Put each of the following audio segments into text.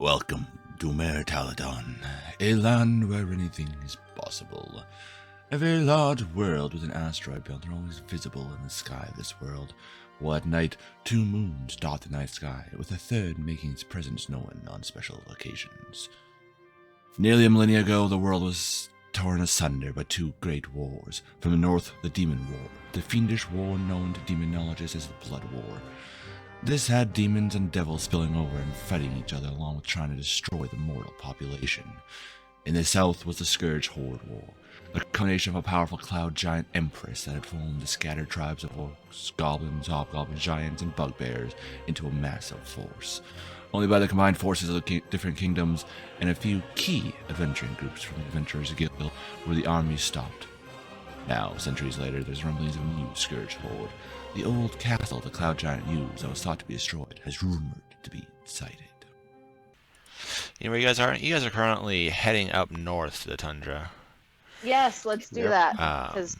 Welcome to Meritaladon, a land where anything is possible. A very large world with an asteroid belt are always visible in the sky of this world, while at night 2 moons dot the night sky, with a third making its presence known on special occasions. Nearly a millennia ago, the world was torn asunder by 2 great wars. From the north, the Demon War, the fiendish war known to demonologists as the Blood War. This had demons and devils spilling over and fighting each other along with trying to destroy the mortal population. In the south was the Scourge Horde War, a combination of a powerful cloud giant empress that had formed the scattered tribes of orcs, goblins, hobgoblins, giants, and bugbears into a massive force. Only by the combined forces of the different kingdoms and a few key adventuring groups from the Adventurers Guild were the armies stopped. Now, centuries later, there's rumblings of a new Scourge Horde. The old castle the cloud giant used that was thought to be destroyed has rumored to be sighted. You know where you guys are? You guys are currently heading up north to the tundra. Yes, let's do that, because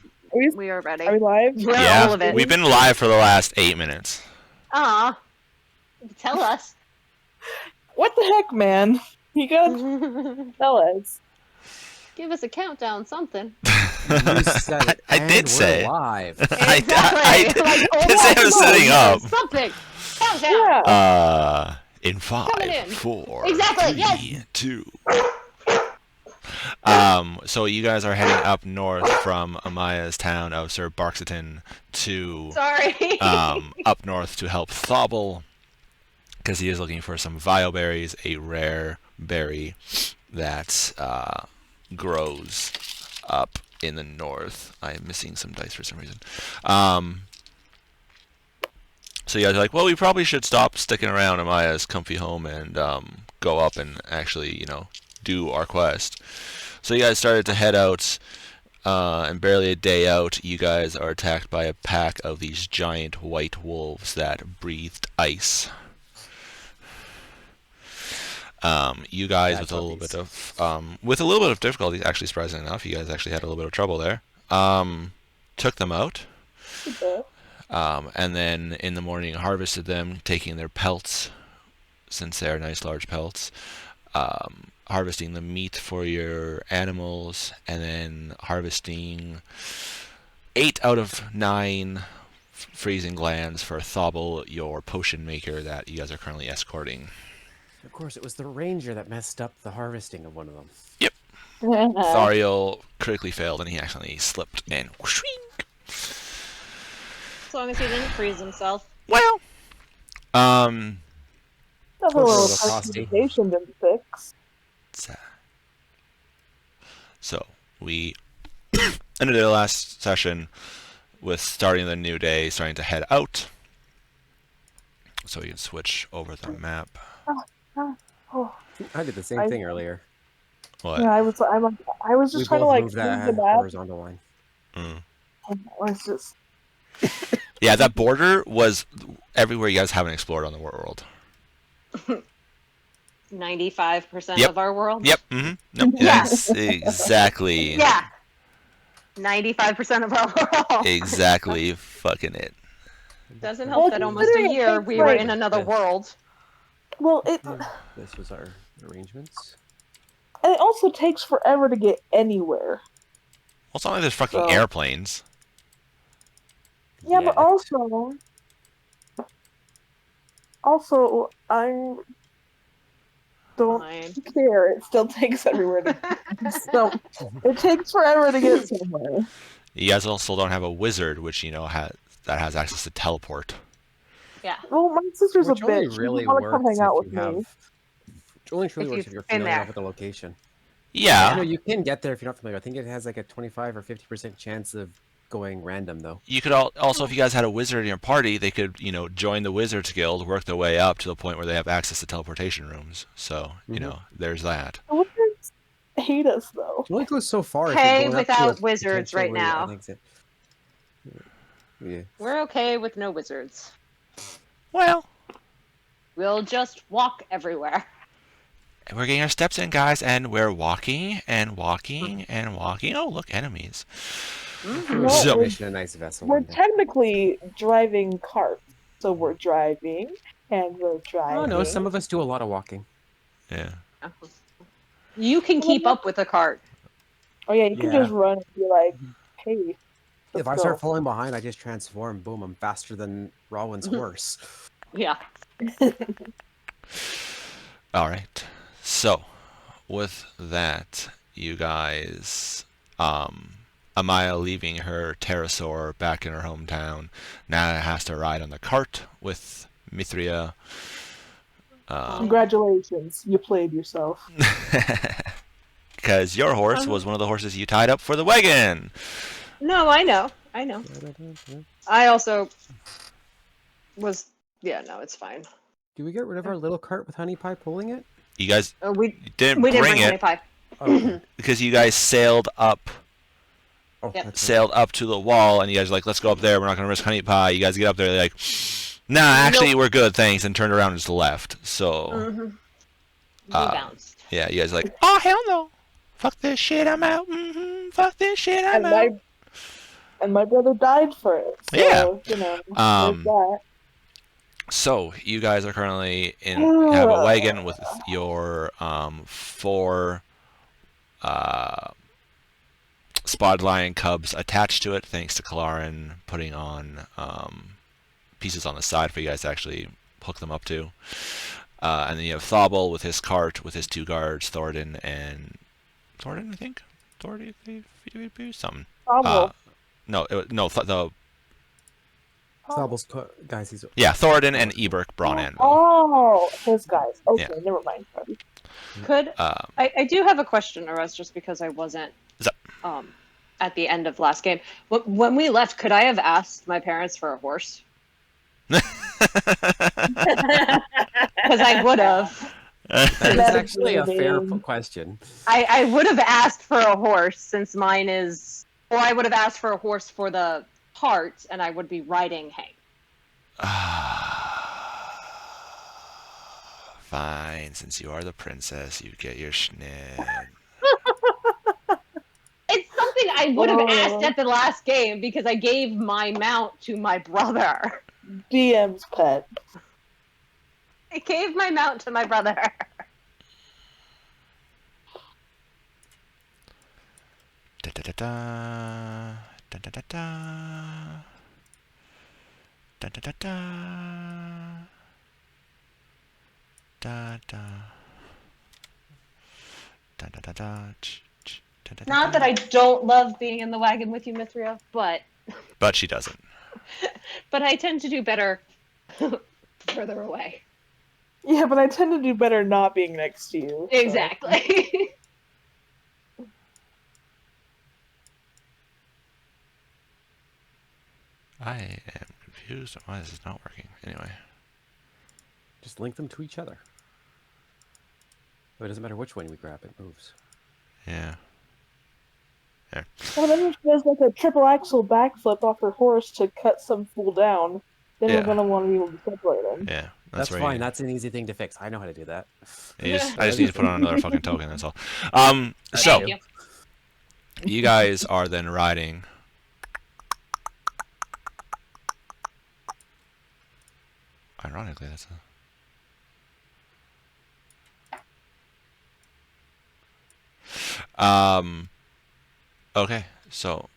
we are ready. Are we live? We're yeah, all of it. We've been live for the last 8 minutes. Aw, tell us. What the heck, man? You gotta tell us. Give us a countdown, something. You said it, I did we're say. live. I Exactly. did Like, say I was setting up. Something. Countdown. Yeah. In 5, Coming in. 4, Exactly, 3, yes. 2. So you guys are heading up north from Amaya's town of Sir Barxiton to Sorry. up north to help Thobble, because he is looking for some Vioberries, a rare berry that grows up in the north. I am missing some dice for some reason. So you guys are like, well, we probably should stop sticking around Amaya's comfy home and go up and actually, do our quest. So you guys started to head out, and barely a day out, you guys are attacked by a pack of these giant white wolves that breathed ice. You guys, with a little bit of difficulty, actually surprisingly enough, you guys actually had a little bit of trouble there. Took them out, and then in the morning harvested them, taking their pelts, since they are nice large pelts, harvesting the meat for your animals, and then harvesting 8 out of 9 freezing glands for Thobble, your potion maker that you guys are currently escorting. Of course, it was the ranger that messed up the harvesting of one of them. Yep. Thariel critically failed, and he accidentally slipped and whooshing. As long as he didn't freeze himself. Well, That's a little frosty. customization didn't fix. so we ended the last session with starting the new day, starting to head out. So we can switch over the map. Oh, I did the same thing earlier. What? yeah, I was just We trying to both like moved move that the map. horizontal line. And it was just Yeah, that border was everywhere you guys haven't explored on the world. 95% of our world. Yep. No, that's exactly. Yeah. 95% of our world. Exactly fucking it. Doesn't help that almost a year we were in another world. well, it This was our arrangements. and it also takes forever to get anywhere. Well, it's not like there's fucking So- airplanes. Yeah, but also I don't Fine. care. It still takes everywhere to so it takes forever to get somewhere. You guys also don't have a wizard, which that has access to teleport. Yeah. Well, my sister's Which a only bitch. She really doesn't want to come works hang out if with you have. me. Which only truly If works you've if you're been familiar there. with the location. Yeah. You can get there if you're not familiar. I think it has like a 25 or 50% chance of going random, though. You could also, if you guys had a wizard in your party, they could, join the Wizards Guild, work their way up to the point where they have access to teleportation rooms. So, there's that. The wizards hate us though. It only goes so far. if Okay you're going up to without a wizards right potentially now. an exit. Yeah. We're okay with no wizards. Well, We'll just walk everywhere. we're getting our steps in, guys, and we're walking and walking and walking. Oh, look, enemies. No, So- Mission a nice vessel. We're one day. technically driving carts, so we're driving and we're driving. Oh no, some of us do a lot of walking. Yeah. You can keep up with the cart. Oh yeah, you can Yeah. just run and be like, hey, let's If I go. start falling behind, I just transform. Boom, I'm faster than Rowan's horse. Yeah. All right. So, with that, you guys, Amaya leaving her pterosaur back in her hometown, now has to ride on the cart with Mithria. Congratulations, you played yourself. Because your horse was one of the horses you tied up for the wagon. No, I know. I know. I also was. Yeah, no, it's fine. Do we get rid of our little cart with Honey Pie pulling it? You guys We didn't didn't bring honey it pie. Okay. because you guys sailed up Oh, Yep. that's right. sailed up to the wall, and you guys are like, let's go up there. We're not going to risk honey pie. You guys get up there, they're like, nah, actually, Nope. we're good, thanks, and turned around and just left. So, Mm-hmm. We bounced. yeah, you guys are like, oh, hell no. Fuck this shit, I'm out. Fuck this shit, I'm out. And my brother died for it. So, Yeah. you know, Um, there's that. So, you guys are currently have a wagon with your 4 spotted lion cubs attached to it, thanks to Kalarin putting on pieces on the side for you guys to actually hook them up to. And then you have Thobel with his cart, with his 2 guards, Thoradin, I think? Thoradin? Something. No, the Thobel's guys, he's Thoradin and Eberk Bronan. Oh, his guys. Okay, Yeah. never mind. Buddy. Could I do have a question, Aras, just because I wasn't at the end of last game. When we left, could I have asked my parents for a horse? Because I would have. That is actually a fair question. I would have asked for a horse since mine is, or I would have asked for a horse for the cart, and I would be riding Hank. Fine, since you are the princess, you get your schnitt. It's something I would have asked at the last game because I gave my mount to my brother. DM's pet. I gave my mount to my brother. Da da da da da da da da da da da da da da da da da. Not that I don't love being in the wagon with you, Mithria, but she doesn't. But I tend to do better further away. Yeah, but I tend to do better not being next to you. So. Exactly. I am confused on why this is not working. Anyway. Just link them to each other. It doesn't matter which one we grab, it moves. Yeah. There. Well, then if she does like a triple axel backflip off her horse to cut some fool down, then Yeah. we're gonna want to be able to separate them. Yeah. That's where fine. you- That's an easy thing to fix. I know how to do that. I just need to put on another fucking token, that's all. So, Thank you. you guys are then riding. Ironically, that's a... Okay, so...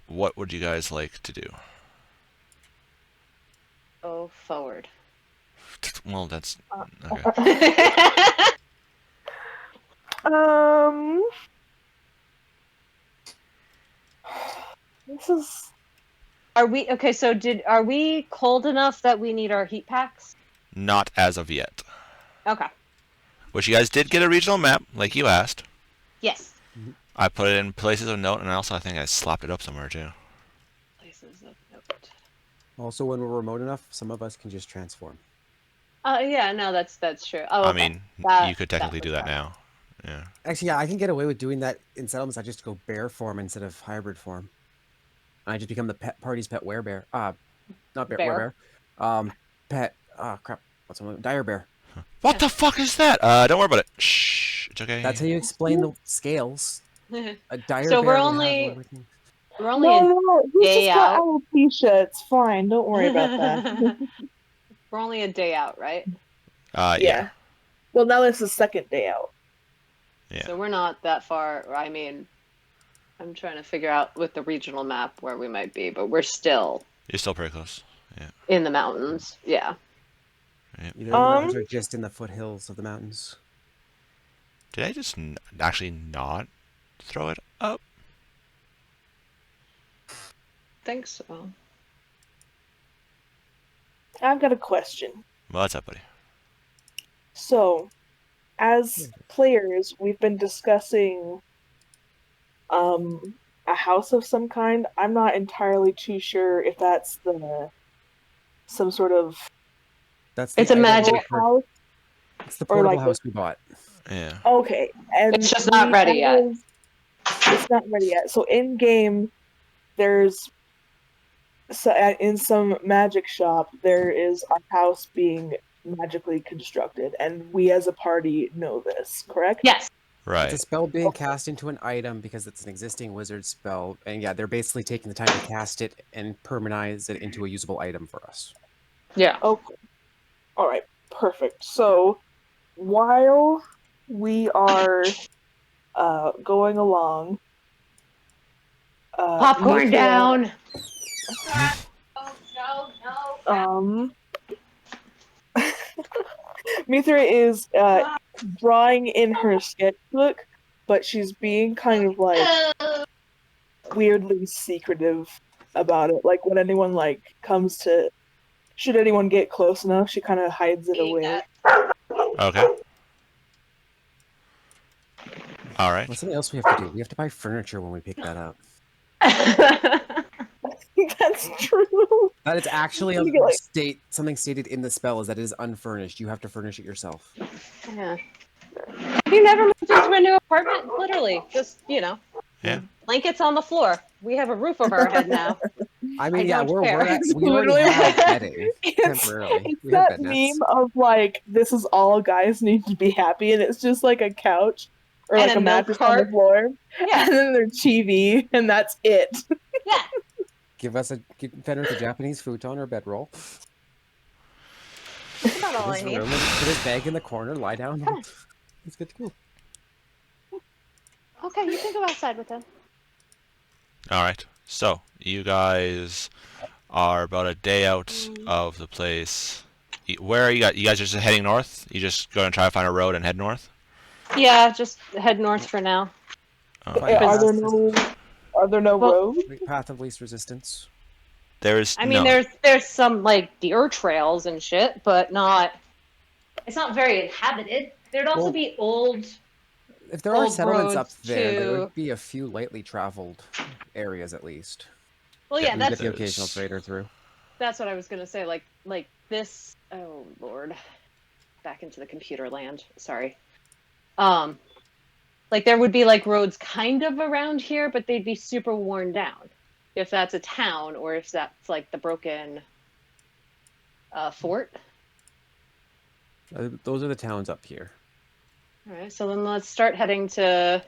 What would you guys like to do? Go forward. Well, that's... Okay. This is. Are we okay? So are we cold enough that we need our heat packs? Not as of yet. Okay. Which you guys did get a regional map, like you asked. Yes. I put it in places of note, and also I think I slapped it up somewhere too. Places of note. Also, when we're remote enough, some of us can just transform. Yeah, no, that's true. Oh, I okay. mean, That- you could technically that do was that fine. now. Yeah. Actually, yeah, I can get away with doing that in settlements. I just go bear form instead of hybrid form. I just become the party's pet werebear. Not bear, Bear. werebear. Pet. Crap. What's the name? Dire bear. What the fuck is that? Don't worry about it. Shh. It's okay. That's how you explain the scales. A dire So bear we're would have only- one with me. We're only No, he's day just got out. alopecia. It's fine. Don't worry about that. We're only a day out, right? Yeah. Well, now it's the second day out. Yeah. So we're not that far. I mean, I'm trying to figure out with the regional map where we might be, but we're still You're still pretty close. Yeah. in the mountains. Yeah. Yep. Either the mountains are just in the foothills of the mountains. Did I just actually not throw it up? Think so. I've got a question. What's up, buddy? So, as players, we've been discussing a house of some kind. I'm not entirely too sure if that's some sort of It's a magic house. It's the portable like house we bought. Yeah. Okay, and It's just not ready yet. It's not ready yet. So in game, in some magic shop, there is a house being magically constructed, and we as a party know this, correct? Yes. Right. It's a spell being cast into an item because it's an existing wizard spell, and yeah, they're basically taking the time to cast it and permanentize it into a usable item for us. Yeah. Okay. All right. Perfect. So while we are going along, Popcorn Mithra, down. Mithra is drawing in her sketchbook, but she's being kind of like weirdly secretive about it. Like when anyone comes to, should anyone get close enough, she kind of hides it away. Okay. All right. What's something else we have to do? We have to buy furniture when we pick that up. That's true. That is actually something stated in the spell is that it is unfurnished. You have to furnish it yourself. Yeah. You never moved into a new apartment? Literally, just Yeah. blankets on the floor. We have a roof over our head now. I mean, I yeah, don't care. we already Literally- have bedding temporarily. It's We have that bed nets. meme of this is all guys need to be happy, and it's just like a couch or And like a a milk mattress on the cart. floor, Yeah. and then there's TV, and that's it. Yeah. Give Fenrir the Japanese futon or bedroll. That's not all I His need. room, put his bag in the corner, lie down. It's good to go. Okay, you can go outside with them. All right. So you guys are about a day out of the place. Where are you guys? You guys are just heading north? You just going to try to find a road and head north? Yeah, just head north for now. Okay. Are there no roads? Path of least resistance. There's I mean, there's some deer trails and shit, but not. It's not very inhabited. There'd also be old. If there are old settlements up roads there would be a few lightly traveled areas at least. Well, yeah, You that's get the occasional trader through. That's what I was gonna say. Like this. Oh Lord, back into the computer land. Sorry. There would be roads kind of around here, but they'd be super worn down. If that's a town, or if that's the broken fort. Those are the towns up here. All right, so then let's start heading to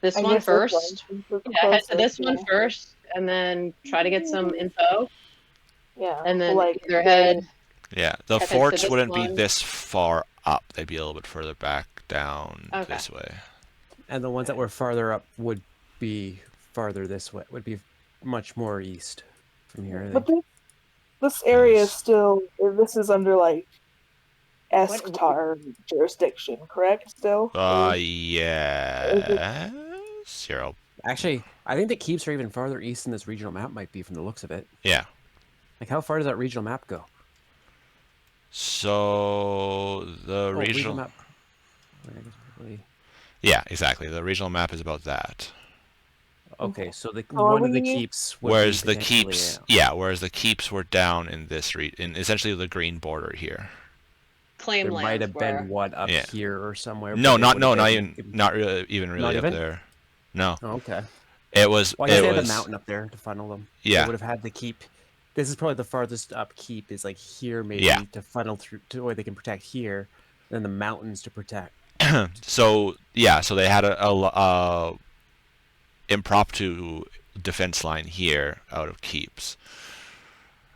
this I one guess first. Yeah, head to this closer, one first, and then try to get some info, Yeah. and then well, either head. Yeah, the head to forts this wouldn't be one. this far up. They'd be a little bit further back down Okay. this way. And the ones that were farther up would be farther this way. Would be much more east from here. I But think. this area is Nice. still. This is under Esktar jurisdiction, correct? Still. Yes. Zero. Actually, I think the keeps are even farther east than this regional map might be from the looks of it. Yeah. How far does that regional map go? So the regional map. I guess probably- Yeah, exactly. The regional map is about that. Okay, so are one of the we- keeps. Would Whereas be the potentially, keeps, whereas the keeps were down in this in essentially the green border here. Claim There land. might have where... been one up Yeah. here or somewhere. No, but it would have not been- even, not really, even really Not up even? there. No, Oh, okay. it was. Well, I guess it they had was. the mountain up there to funnel them. Yeah. They would have had the keep. This is probably the farthest up keep is here maybe Yeah. to funnel through to where they can protect here, then the mountains to protect. So yeah, so they had a impromptu defense line here out of keeps.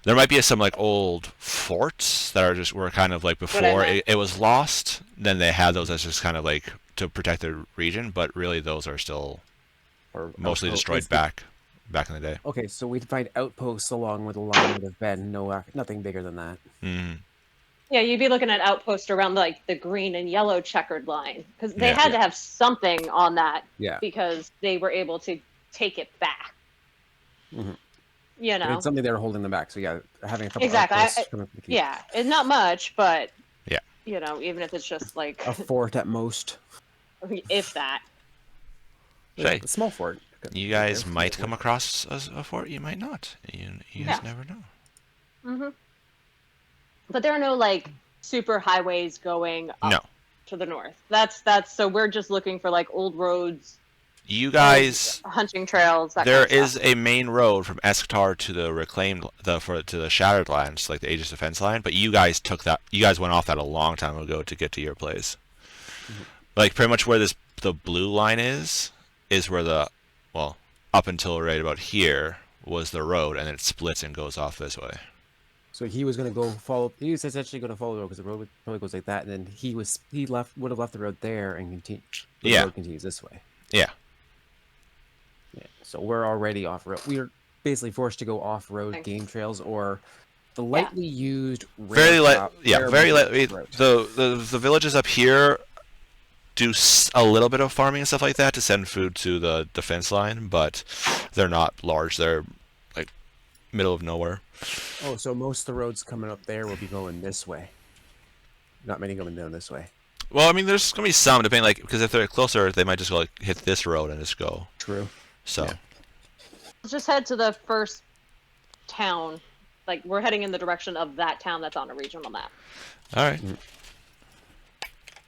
There might be some like old forts that were kind of like before it was lost. Then they had those as just kind of like to protect the region, but really those are still mostly destroyed back in the day. Okay, so we'd find outposts along where the line would have been. Nothing bigger than that. Mm. Yeah, you'd be looking at outposts around like the green and yellow checkered line because they had to have something on that. Yeah. Because they were able to take it back. Mm-hmm. You know, but it's something they were holding them back. So yeah, having a couple exactly. Yeah, it's not much, but yeah, you know, even if it's just like a fort at most, if that. Say, a small fort. You guys might come across a fort. You might not. You just never know. Mm-hmm. But there are no like super highways going up to the north. That's so we're just looking for like old roads. You guys hunting trails. There is a main road from Eskhtar to the reclaimed to the Shattered Lands, like the Aegis Defense line. But you guys took that. You guys went off that a long time ago to get to your place. Mm-hmm. Like pretty much where the blue line is where up until right about here was the road, and then it splits and goes off this way. So he was going to go follow. He was essentially going to follow the road because the road probably goes like that, and then he would have left the road there and continue. The road continues this way. Yeah. Yeah. So we're already off road. We are basically forced to go off road game trails or the lightly used. Very light. Yeah. Very lightly. The villages up here do a little bit of farming and stuff like that to send food to the defense line, but they're not large. They're like middle of nowhere. Oh, so most of the roads coming up there will be going this way. Not many going down this way. Well, I mean, there's gonna be some depending, because if they're closer, they might just go hit this road and just go. True. So. Yeah. Let's just head to the first town. Like we're heading in the direction of that town that's on a regional map. All right.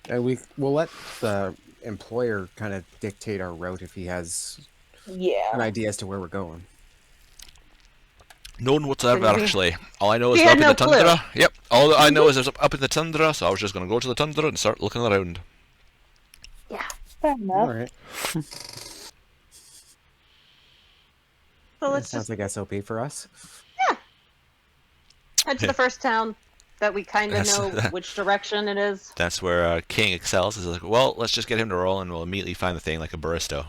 And we'll let the employer kind of dictate our route if he has an idea as to where we're going. None whatsoever, actually. All I know is up in the tundra. Yep. All I know is there's up in the tundra, so I was just going to go to the tundra and start looking around. Yeah. Fair enough. All right. So let's sounds like SOP for us. Yeah. Head to the first town that we kind of know which direction it is. That's where King excels. Is like, well, let's just get him to roll, and we'll immediately find the thing like a baristo.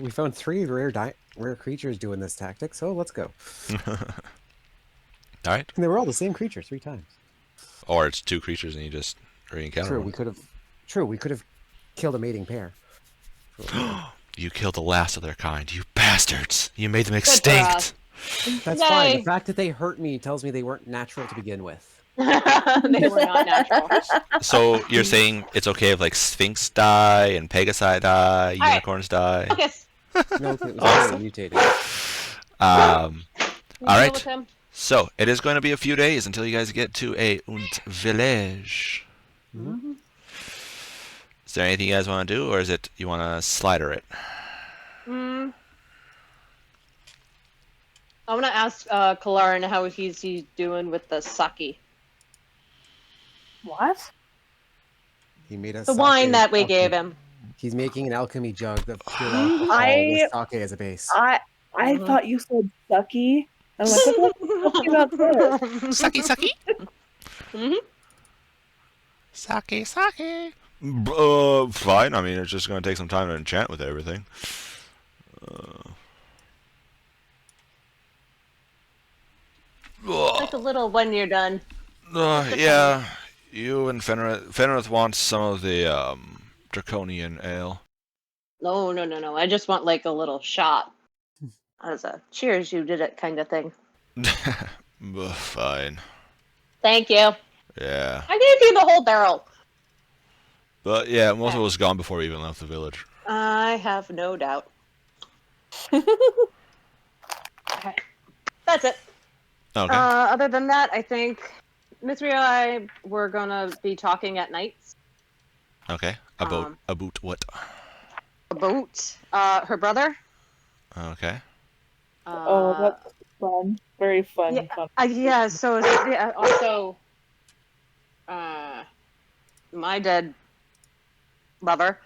We found 3 rare creatures doing this tactic, so let's go. All right. And they were all the same creature 3 times. Or it's 2 creatures and you just re-encounter them. We could have killed a mating pair. You killed the last of their kind, you bastards! You made them extinct. That's fine. The fact that they hurt me tells me they weren't natural to begin with. They were not natural. So you're saying it's okay if like Sphinx die and Pegasi die, unicorns die? Yes. No, it was awesome. Mutated. All right. So it is going to be a few days until you guys get to a village. Mm-hmm. Is there anything you guys want to do, or is it you want to slider it? I want to ask Kalaran how he's doing with the sake. What? He made us the wine that we gave him. He's making an alchemy jug of pure alcohol with sake as a base. I thought you said sucky. I'm like, what the fuck about this? Sake. Sake. Fine. I mean, it's just going to take some time to enchant with everything. Like a little when you're done. Yeah. You and Fenrith want some of the draconian ale. No. I just want like a little shot. As a cheers, you did it kind of thing. Fine. Thank you. Yeah. I gave you the whole barrel. But yeah, most of it was gone before we even left the village. I have no doubt. Okay. That's it. Okay. Other than that, I think Mithria and I were gonna be talking at night. Okay. About what? About her brother. Okay. That's fun. Very fun. Yeah. Fun. Yeah. So also, my dead lover,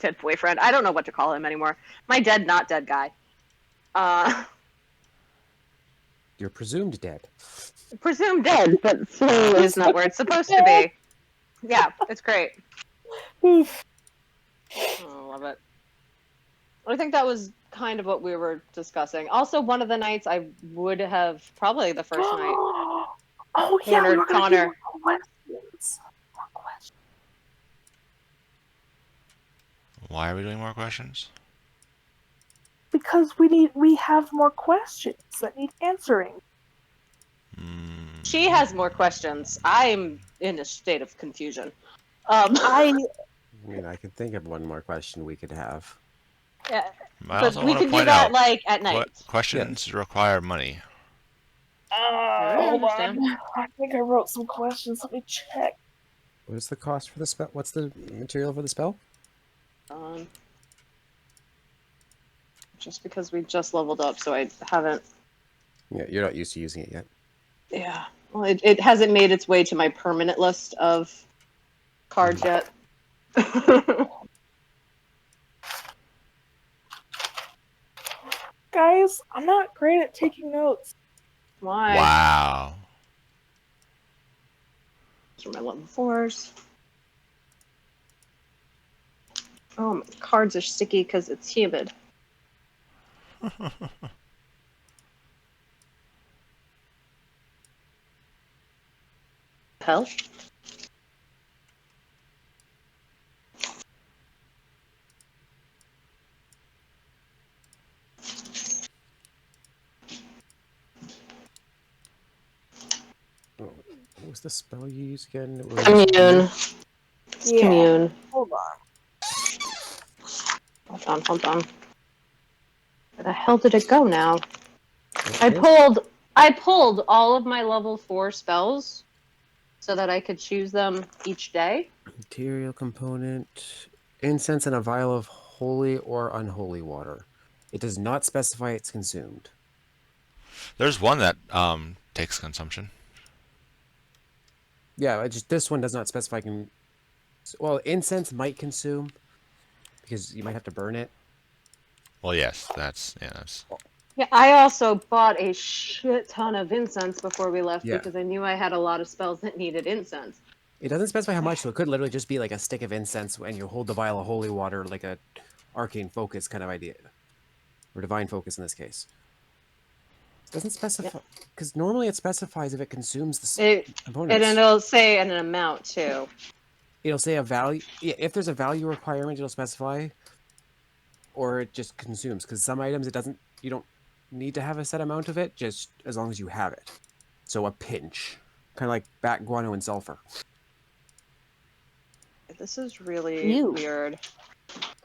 dead boyfriend. I don't know what to call him anymore. My dead, not dead guy. You're presumed dead. Presumed dead, but slow is not where it's supposed to be. Yeah, it's great. Oof. Oh, I love it. I think that was kind of what we were discussing. Also, one of the nights I would have, probably the first night, Oh yeah, we cornered were gonna Connor. do more questions. More questions. Why are we doing more questions? Because we have more questions that need answering. She has more questions. I'm in a state of confusion. I mean, I could think of one more question we could have. Yeah, I but also we want to can do point that out, like at night. questions require money. I hold understand. on. I think I wrote some questions. Let me check. What is the cost for the spell? What's the material for the spell? Just because we just leveled up, so I haven't. Yeah, you're not used to using it yet. Yeah, well, it hasn't made its way to my permanent list of cards yet. Guys, I'm not great at taking notes. Why? Wow. These are my level 4s. Oh, my cards are sticky because it's humid. Hell? What was the spell you used again? It was Commune. It's Yeah. commune. Hold on. Hold on. Where the hell did it go now? Okay. I pulled all of my level 4 spells so that I could choose them each day. Material component. Incense and a vial of holy or unholy water. It does not specify it's consumed. There's one that takes consumption. Yeah, this one does not specify. Well, incense might consume because you might have to burn it. Well, yes, that's Yeah, I also bought a shit ton of incense before we left Yeah. because I knew I had a lot of spells that needed incense. It doesn't specify how much, so it could literally just be like a stick of incense and you hold the vial of holy water, like a arcane focus kind of idea. Or divine focus in this case. It doesn't specify, because normally it specifies if it consumes the components. And it'll say an amount too. It'll say a value. Yeah, if there's a value requirement, it'll specify. Or it just consumes, because some items you don't need to have a set amount of it, just as long as you have it. So a pinch. Kind of like bat guano and sulfur. This is really weird.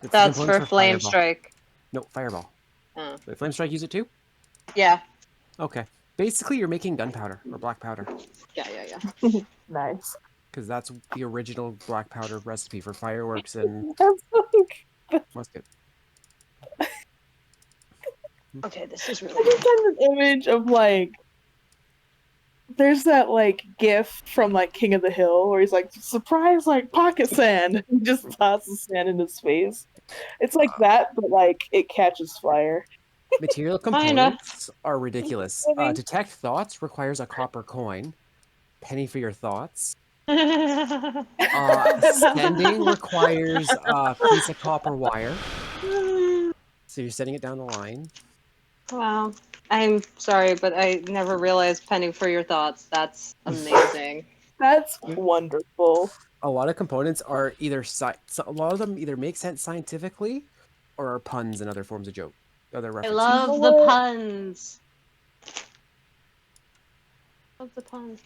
It's That's for Flame Fireball. Strike. No, Fireball. Oh. Did Flame Strike use it too? Yeah. Okay. Basically, you're making gunpowder or black powder. Yeah. Nice. Because that's the original black powder recipe for fireworks and That's like musket. Okay, this is I really just had an image of like there's that like gif from like King of the Hill where he's like surprise like pocket sand. He just tosses sand in his face. It's like that, but like it catches fire. Material components are ridiculous. Detect thoughts requires a copper coin. Penny for your thoughts. Sending requires a piece of copper wire. So you're sending it down the line. Wow. I'm sorry, but I never realized penny for your thoughts. That's amazing. That's wonderful. A lot of components are either a lot of them either make sense scientifically or are puns and other forms of joke. Other I references. love the puns. Love the puns.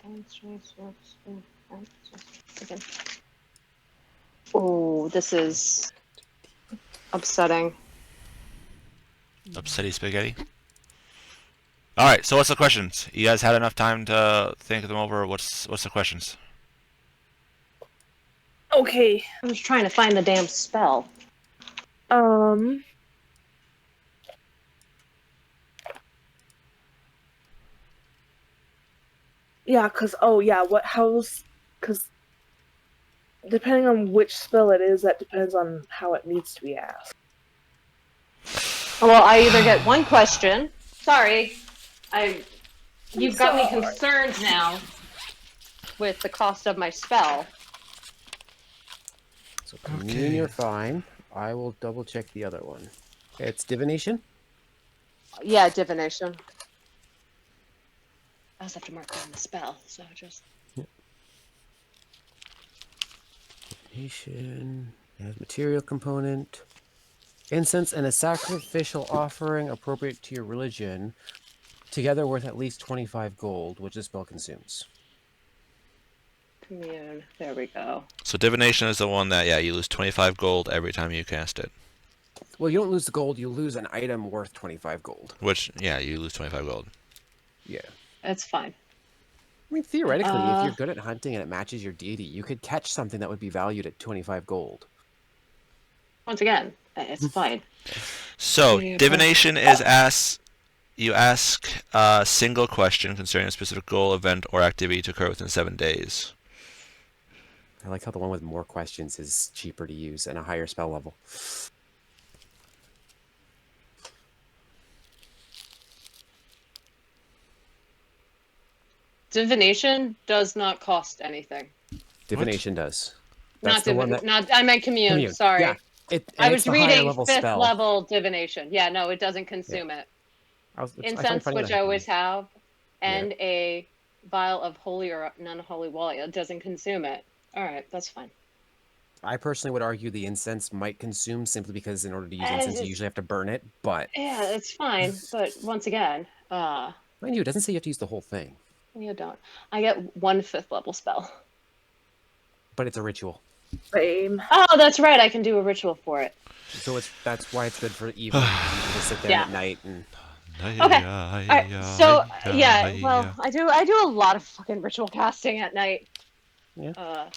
Oh, this is upsetting. upsetty spaghetti. All right, so what's the questions? You guys had enough time to think them over. What's the questions? Okay. I'm just trying to find the damn spell. Yeah, because because depending on which spell it is, that depends on how it needs to be asked. Well, I either get one question. Sorry, you've got me concerned now with the cost of my spell. So commune, you're fine. I will double check the other one. It's divination? Yeah, divination. I also have to mark down the spell, so just... Divination has material component. Incense and a sacrificial offering appropriate to your religion, together worth at least 25 gold, which the spell consumes. Commune. There we go. So divination is the one that, you lose 25 gold every time you cast it. Well, you don't lose the gold, you lose an item worth 25 gold. Which, you lose 25 gold. Yeah. That's fine. I mean, theoretically, if you're good at hunting and it matches your deity, you could catch something that would be valued at 25 gold. Once again, it's fine. So, divination is you ask a single question concerning a specific goal, event, or activity to occur within 7 days. I like how the one with more questions is cheaper to use and a higher spell level. Divination does not cost anything. Divination does. Not I meant commune. Sorry. Yeah. I was reading 5th level divination. Yeah, no, it doesn't consume it. Incense, which I always have, and a vial of holy or non-holy water. It doesn't consume it. All right, that's fine. I personally would argue the incense might consume simply because in order to use incense, you usually have to burn it, but... Yeah, it's fine, but once again... Mind you, it doesn't say you have to use the whole thing. You don't. I get 1 5th level spell. But it's a ritual. Same. Oh, that's right. I can do a ritual for it. So that's why it's good for evening. You can just sit there at night and... Okay. All right. So well, I do a lot of fucking ritual casting at night. Yeah.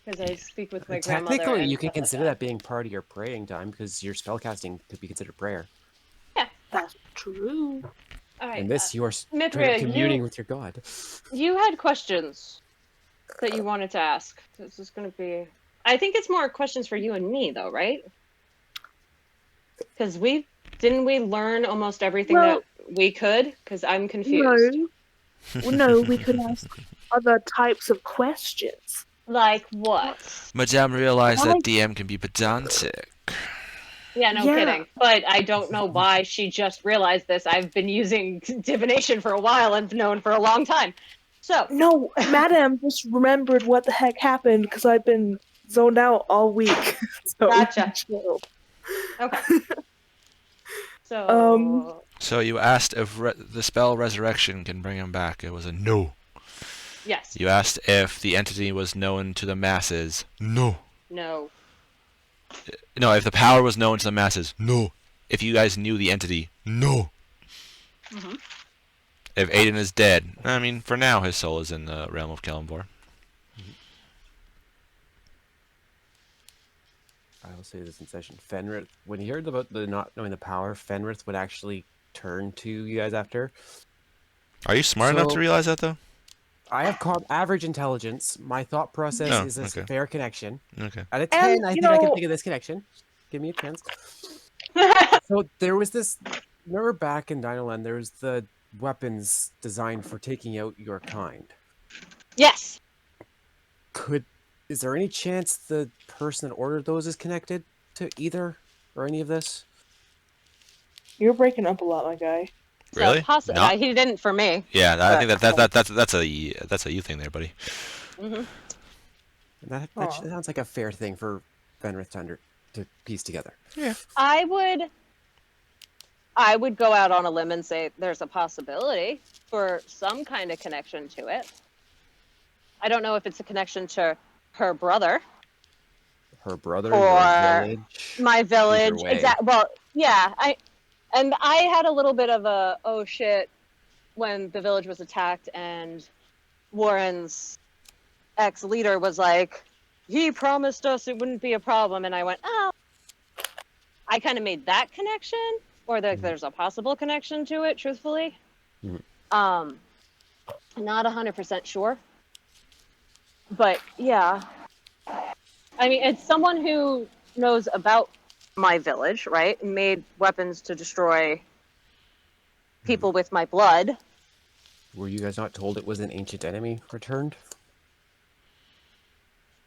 Because I speak with my grandmother. Technically, you can consider that being part of your praying time because your spellcasting could be considered prayer. Yeah, that's true. All right. In this, you are Mithria, communing with your god. You had questions that you wanted to ask. This is going to be... I think it's more questions for you and me, though, right? Because didn't we learn almost everything that we could? Because I'm confused. No, we could ask other types of questions. Like what? Madame realized that DM can be pedantic. Yeah, no kidding. But I don't know why she just realized this. I've been using divination for a while and known for a long time. So no, Madame just remembered what the heck happened because I've been zoned out all week. So gotcha. Okay. So you asked if the spell resurrection can bring him back. It was a no. Yes. You asked if the entity was known to the masses. No. No. No, if the power was known to the masses. No. If you guys knew the entity. No. Mm-hmm. If Aiden is dead, I mean, for now his soul is in the realm of Kalimdor. I will say this in session. Fenrith, when he heard about the not knowing the power, Fenrith would actually turn to you guys after. Are you smart enough to realize that, though? I have called average intelligence. My thought process is a fair connection. Okay. Out of 10, I think I can think of this connection. Give me a chance. So there was this... Remember back in Dinoland, there was the weapons designed for taking out your kind. Yes. Is there any chance the person that ordered those is connected to either or any of this? You're breaking up a lot, my guy. Really? No. He didn't for me. Yeah, I think that's a you thing there, buddy. Mm-hmm. That sounds like a fair thing for Fenrith to piece together. Yeah. I would go out on a limb and say there's a possibility for some kind of connection to it. I don't know if it's a connection to her brother. Her brother or your village. My village. Exactly. Well, yeah. I had a little bit of a oh shit when the village was attacked and Warren's ex-leader was like, he promised us it wouldn't be a problem, and I went, oh. I kind of made that connection, or there's a possible connection to it, truthfully. Mm-hmm. Not 100% sure. But yeah, I mean, it's someone who knows about my village, right? Made weapons to destroy people with my blood. Were you guys not told it was an ancient enemy returned?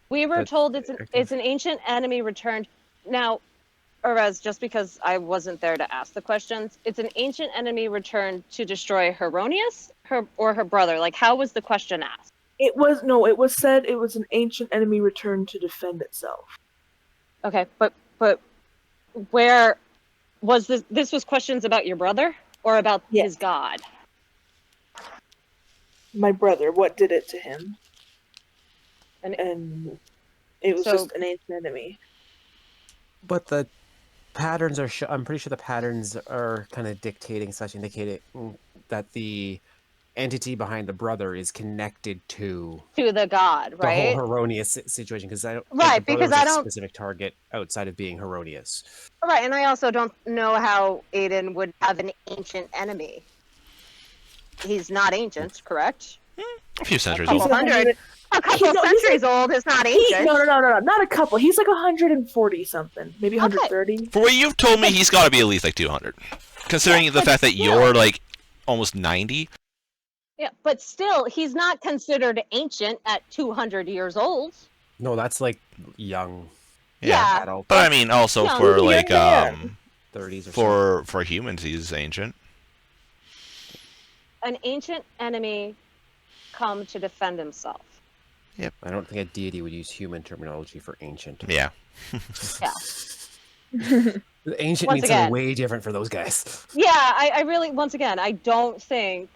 We were That's told it's active. an ancient enemy returned. Now, Erez, just because I wasn't there to ask the questions, it's an ancient enemy returned to destroy Heronius, her brother. Like, how was the question asked? It was said it was an ancient enemy returned to defend itself. Okay, but where was this? This was questions about your brother or about Yes. his god? My brother, what did it to him? And And it was So- just an ancient enemy. But the patterns are. I'm pretty sure the patterns are kind of indicating that the entity behind the brother is connected to to the god, the whole right? Heronius situation, because I don't. Right, the brother because was I a don't- specific target outside of being Heronius. Right, and I also don't know how Aiden would have an ancient enemy. He's not ancient, correct? A few centuries couple old. hundred. A couple he's centuries old is not ancient. No, not a couple. He's like 140 something, maybe 130. For what you've told me, he's got to be at least like 200. Considering the but fact that still. you're like almost 90. Yeah, but still, he's not considered ancient at 200 years old. No, that's like young Yeah. adult, But I mean, also Yeah, for he's a like young man. 30s or so. for humans, he's ancient. An ancient enemy come to defend himself. I don't think a deity would use human terminology for ancient. Yeah. Yeah. Ancient Once means again. something way different for those guys. Yeah, I really, once again, I don't think,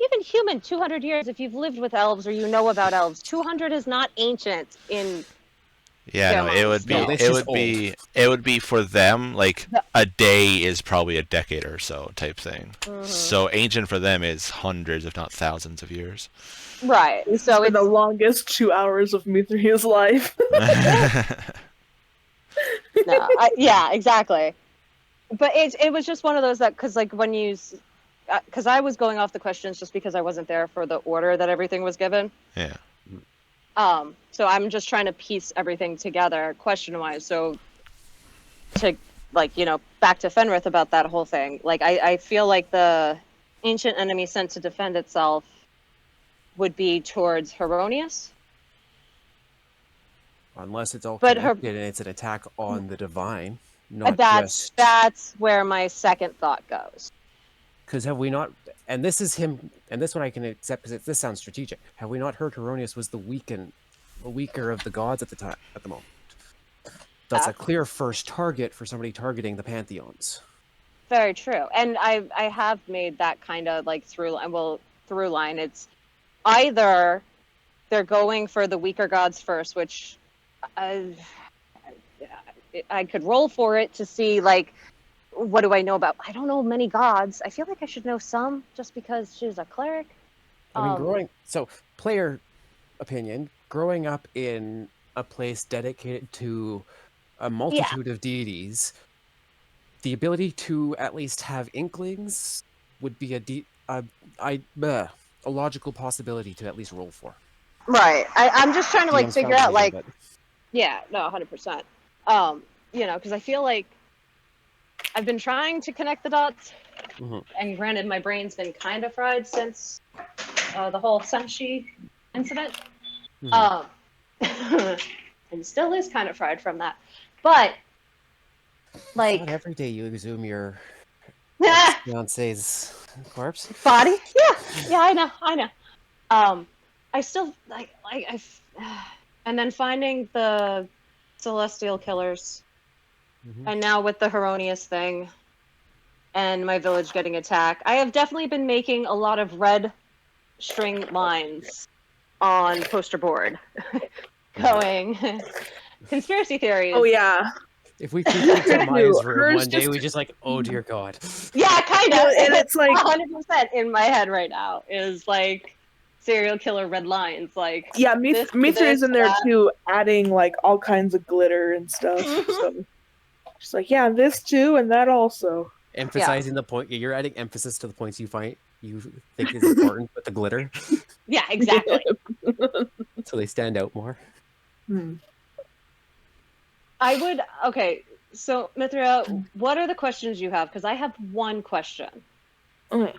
even human, 200 years, if you've lived with elves or you know about elves, 200 is not ancient in, Yeah, Yeah, no, it would be no, it's it just would be it would be for them like a day is probably a decade or so type thing. So ancient for them is hundreds, if not thousands of years. right, This so has been it's, the longest 2 hours of Mithrilia's life. no, yeah, exactly. But it was just one of those that, because like when you, because I was going off the questions just because I wasn't there for the order that everything was given. Yeah. So I'm just trying to piece everything together question-wise. So to, like, back to Fenrith about that whole thing. Like, I feel like the ancient enemy sent to defend itself would be towards Heronius. Unless it's all But connected and it's an attack on the divine, not just... That's where my second thought goes. Because have we not... And this is him... And this one I can accept because this sounds strategic. Have we not heard Heronius was the weaker of the gods at the moment? That's a clear first target for somebody targeting the pantheons. Very true. And I have made that kind of like through line. It's either they're going for the weaker gods first, which I could roll for it to see, like, what do I know about? I don't know many gods. I feel like I should know some just because she's a cleric. I mean, player opinion, growing up in a place dedicated to a multitude of deities, the ability to at least have inklings would be a logical possibility to at least roll for. Right. I'm just trying to like DM's figure out found a like, little bit. yeah, no, 100%. Because I feel like I've been trying to connect the dots, and granted, my brain's been kind of fried since the whole Senshi incident, and still is kind of fried from that. But like, Not every day you exhume your fiance's corpse. body, yeah, I know. I still like and then finding the celestial killers. And now with the Heronius thing and my village getting attacked, I have definitely been making a lot of red string lines on poster board going conspiracy theories. Oh yeah. If we peek into Maya's room Hers one day, just- we just like, oh dear God. Yeah, kind of. Well, and it's like 100% in my head right now is like serial killer red lines. Like, yeah, this to Mithra is this in there to that. too, adding like all kinds of glitter and stuff. So she's like, yeah, this too and that also. Emphasizing the point, you're adding emphasis to the points you think is important with the glitter, Yeah, exactly. so they stand out more. Hmm. I would, okay, So, Mithra, what are the questions you have? Because I have one question. Okay.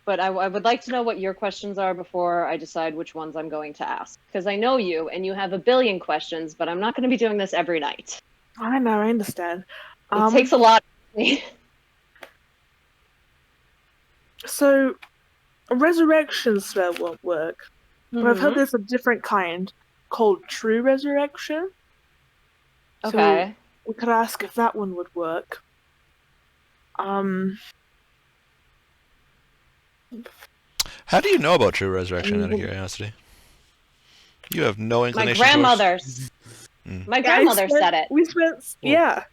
But I would like to know what your questions are before I decide which ones I'm going to ask. Because I know you, and you have a billion questions, but I'm not going to be doing this every night. I know, I understand. It takes a lot of me. So, a resurrection spell won't work. But I've heard there's a different kind called true resurrection. Okay. So we could ask if that one would work. How do you know about true resurrection, out of curiosity? You have no My inclination grandmother's. My grandmother said it. We spent, yeah.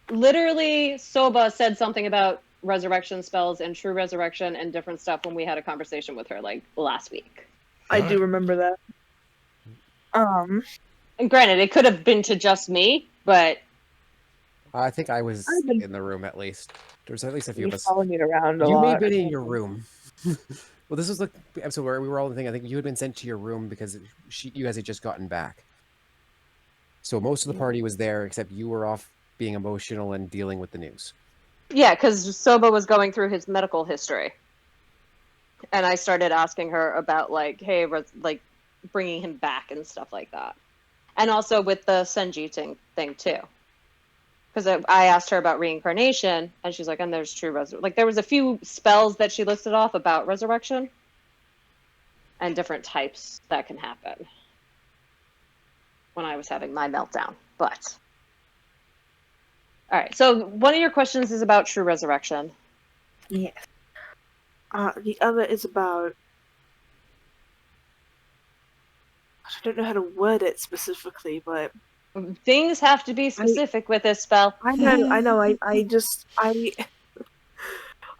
Literally, Soba said something about resurrection spells and true resurrection and different stuff when we had a conversation with her, like, last week. I do remember that. And granted, it could have been to just me, but I think I was in the room at least. There was at least a few of us. Following it around a You lot. may have been in your room. Well, this was the episode where we were all in the thing. I think you had been sent to your room because you guys had just gotten back. So most of the party was there, except you were off being emotional and dealing with the news. yeah, because Soba was going through his medical history. And I started asking her about, like, hey, like, bringing him back and stuff like that. And also with the Senji thing too. Because I asked her about reincarnation, and she's like, and there's true resurrection. Like, there was a few spells that she listed off about resurrection and different types that can happen when I was having my meltdown. But, all right. So one of your questions is about true resurrection. Yes. The other is about... I don't know how to word it specifically, but... Things have to be specific with this spell. I know.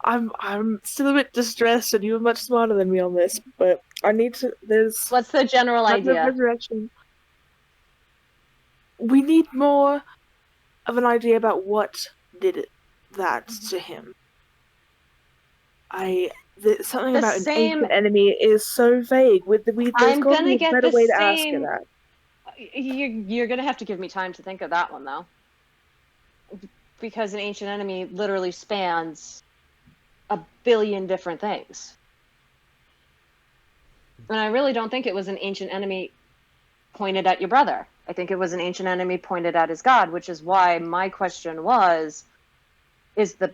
I'm still a bit distressed, and you're much smarter than me on this. But I need to. There's What's the general idea? Resurrection. We need more of an idea about what did that to him. Something about an ancient enemy is so vague. There's I'm got to gonna be a get better the way to same. ask her that. You're gonna have to give me time to think of that one though, because an ancient enemy literally spans a billion different things, and I really don't think it was an ancient enemy pointed at your brother. I think it was an ancient enemy pointed at his god, which is why my question was, is the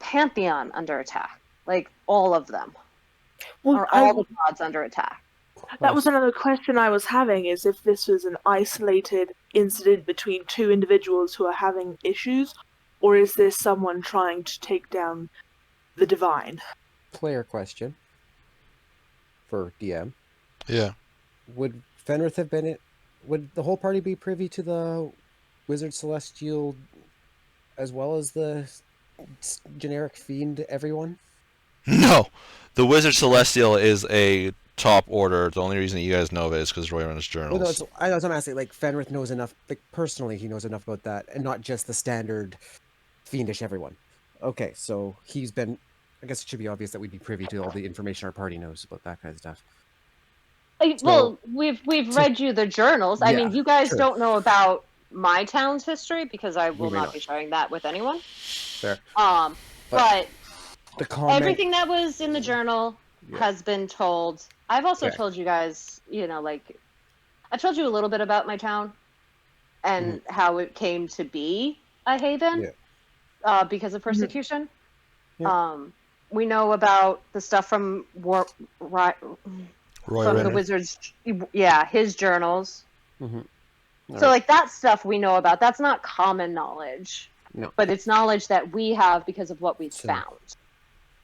pantheon under attack? Like, all of them? Well, Are all the gods under attack? That was another question I was having, is if this was an isolated incident between two individuals who are having issues, or is this someone trying to take down the divine? Player question for DM. Yeah. Would Fenrith have been it? Would the whole party be privy to the Wizard Celestial as well as the generic fiend everyone? No! The Wizard Celestial is a top order. The only reason that you guys know of it is because Roy runs journals. Well, no, I was asking, like, Fenrith knows enough, like, personally he knows enough about that, and not just the standard fiendish everyone. Okay, so he's been... I guess it should be obvious that we'd be privy to all the information our party knows about that kind of stuff. Well, we've read you the journals. I mean, you guys don't know about my town's history because I will not be sharing that with anyone. Fair. But the comment... everything that was in the journal has been told. I've also told you guys, like, I told you a little bit about my town and how it came to be a haven because of persecution. We know about the stuff from the wizard's, his journals. So, like, that stuff we know about. That's not common knowledge. No. But it's knowledge that we have because of what we've found.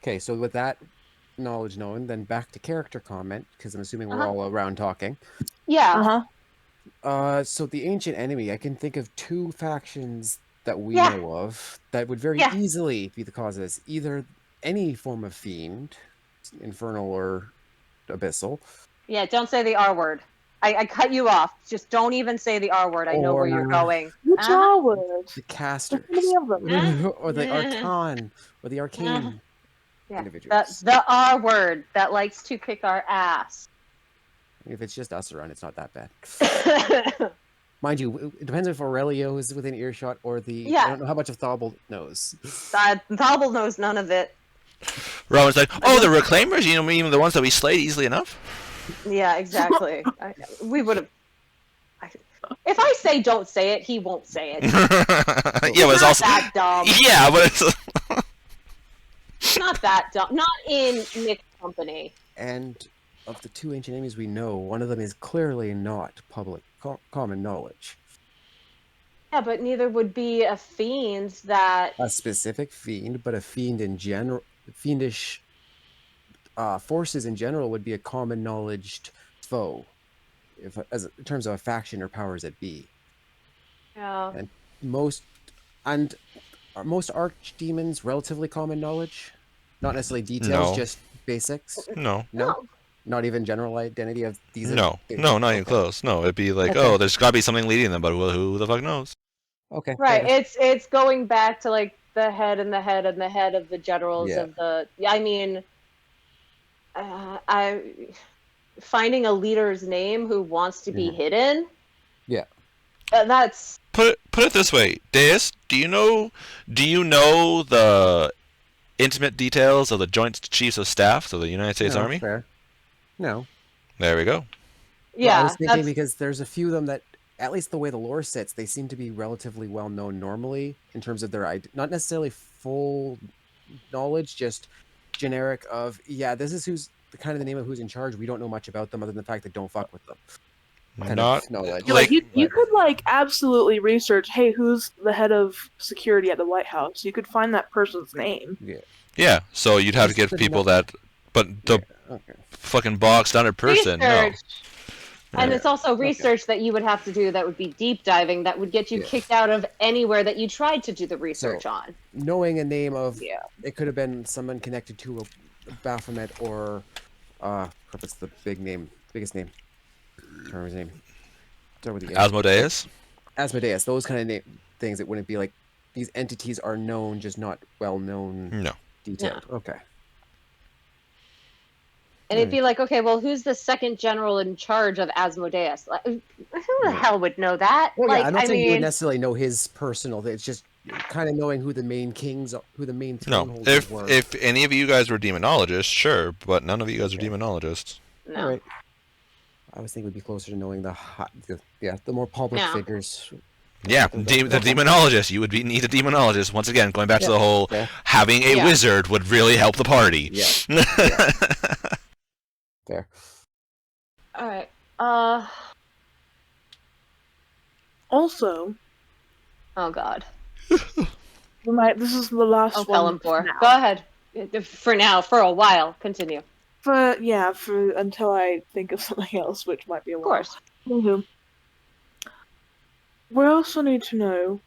Okay, so with that knowledge known, then back to character comment, because I'm assuming we're all around talking. Yeah. So the ancient enemy, I can think of two factions that we know of that would very easily be the cause of this. Either any form of fiend, infernal or abyssal. Yeah, don't say the R word. I cut you off. Just don't even say the R word. I know where you're going. Which R word? The casters. Or the archon. Or the arcane individuals. The R word that likes to kick our ass. If it's just us around, it's not that bad. Mind you, it depends if Aurelio is within earshot or the. Yeah. I don't know how much of Thobble knows. Thobble knows none of it. Rowan's like, oh, the Reclaimers? You mean the ones that we slayed easily enough? Yeah, exactly. We would have. If I say don't say it, he won't say it. Yeah, but it's Not also that dumb. yeah, but it's Not that dumb. Not in mixed company. And of the two ancient enemies we know, one of them is clearly not public common knowledge. Yeah, but neither would be a fiend that. A specific fiend, but a fiend in general, fiendish forces in general would be a common knowledged foe, in terms of a faction or powers that be. Yeah. And most are most archdemons relatively common knowledge? Not necessarily details, No. just basics. no. No, not even general identity of these. No, not even close. No, it'd be like, Okay. oh, there's gotta be something leading them, but who the fuck knows? Okay. Right. fair. It's going back to like the head and the head and the head of the generals Yeah. of the. I mean, finding a leader's name who wants to be hidden. Yeah. That's. Put it this way, Deus, do you know the intimate details of the Joint Chiefs of Staff of the United States No, Army? Fair. No. There we go. Yeah. I was thinking that's, because there's a few of them that, at least the way the lore sits, they seem to be relatively well known normally in terms of their not necessarily full knowledge, just generic of this is who's the kind of the name of who's in charge. We don't know much about them other than the fact that don't fuck with them. Kind Not of knowledge. Yeah, like you But- could like absolutely research, hey, who's the head of security at the White House? You could find that person's name. yeah. So you'd have to Just get good people enough. that, but the Okay. fucking bog standard person, no. research. And it's also research that you would have to do that would be deep diving that would get you Yeah. kicked out of anywhere that you tried to do the research on. Knowing a name of, Yeah. it could have been someone connected to a Baphomet or, what's the biggest name? I can't remember his name. Start with the A. Asmodeus. Asmodeus, those kind of things. It wouldn't be like these entities are known, just not well known, No. detailed. Okay. And it'd be like, okay, well, who's the second general in charge of Asmodeus? Like, who the hell would know that? Well, like, yeah, I'm not I saying you would mean, necessarily know his personal. It's just kind of knowing who the main kings, who the main No. throne If were. if any of you guys were demonologists, sure, but none of you guys are demonologists. no. All right. I was thinking we'd be closer to knowing the more public No. figures. Yeah, the demonologist. You would need a demonologist. Once again, going back to the whole having a Yeah. wizard would really help the party. Yeah. Fair. All right. Also, Oh God. this is the last Oh, one Helen for for. now. Go ahead. For now, for a while. Continue. For until I think of something else, which might be a Of while. course. Anywho, we also need to know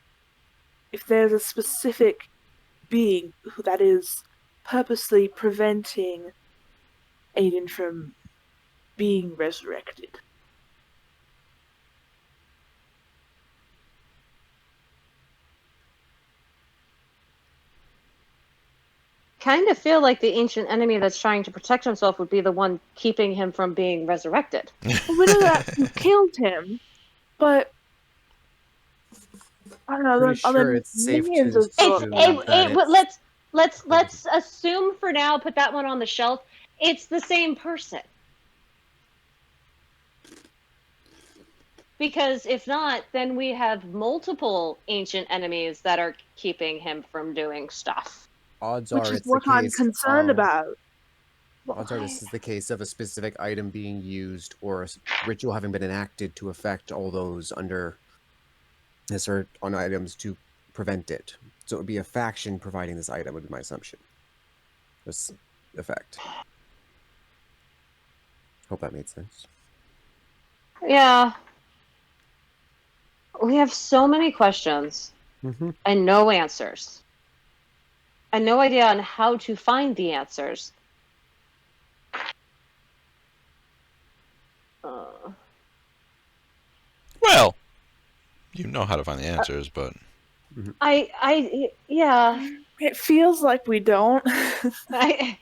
if there's a specific being that is purposely preventing Aiden from being resurrected. Kind of feel like the ancient enemy that's trying to protect himself would be the one keeping him from being resurrected. Well, we know that you killed him, but I don't know. Pretty Are there sure it's safe minions to of assume sorts? that Let's assume for now. Put that one on the shelf. It's the same person. Because if not, then we have multiple ancient enemies that are keeping him from doing stuff. odds Which are is it's what the I'm case concerned of- about. Odds are this is the case of a specific item being used or a ritual having been enacted to affect all those under this or on items to prevent it. So it would be a faction providing this item, would be my assumption. This effect. Hope that made sense. Yeah. We have so many questions Mm-hmm. and no answers. And no idea on how to find the answers. Well, you know how to find the answers, but Yeah. It feels like we don't. I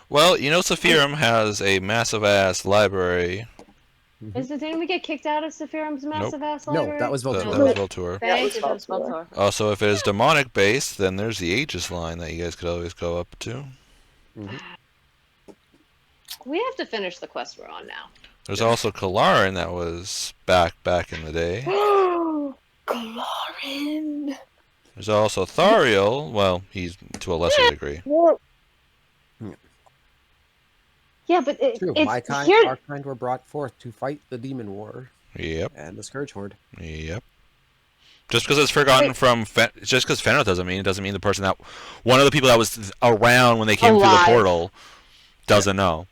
Well, you know, Sephirum has a massive ass library. Didn't we get kicked out of Sephirum's massive ass No, library? that was Voltura. That was Voltura. Thank you, That that was was Voltura. Voltor. Also, if it is demonic based, then there's the Aegis line that you guys could always go up to. We have to finish the quest we're on now. There's also Kalarin that was back in the day. Kalarin. There's also Thariel. Well, he's to a lesser degree. What? Yeah, but True. it's My kind, here. our kind were brought forth to fight the demon war Yep. and the Scourge Horde. Yep. Just because it's forgotten from, just because Fenrith doesn't mean the person that, one of the people that was around when they came through the Alive. portal, doesn't know.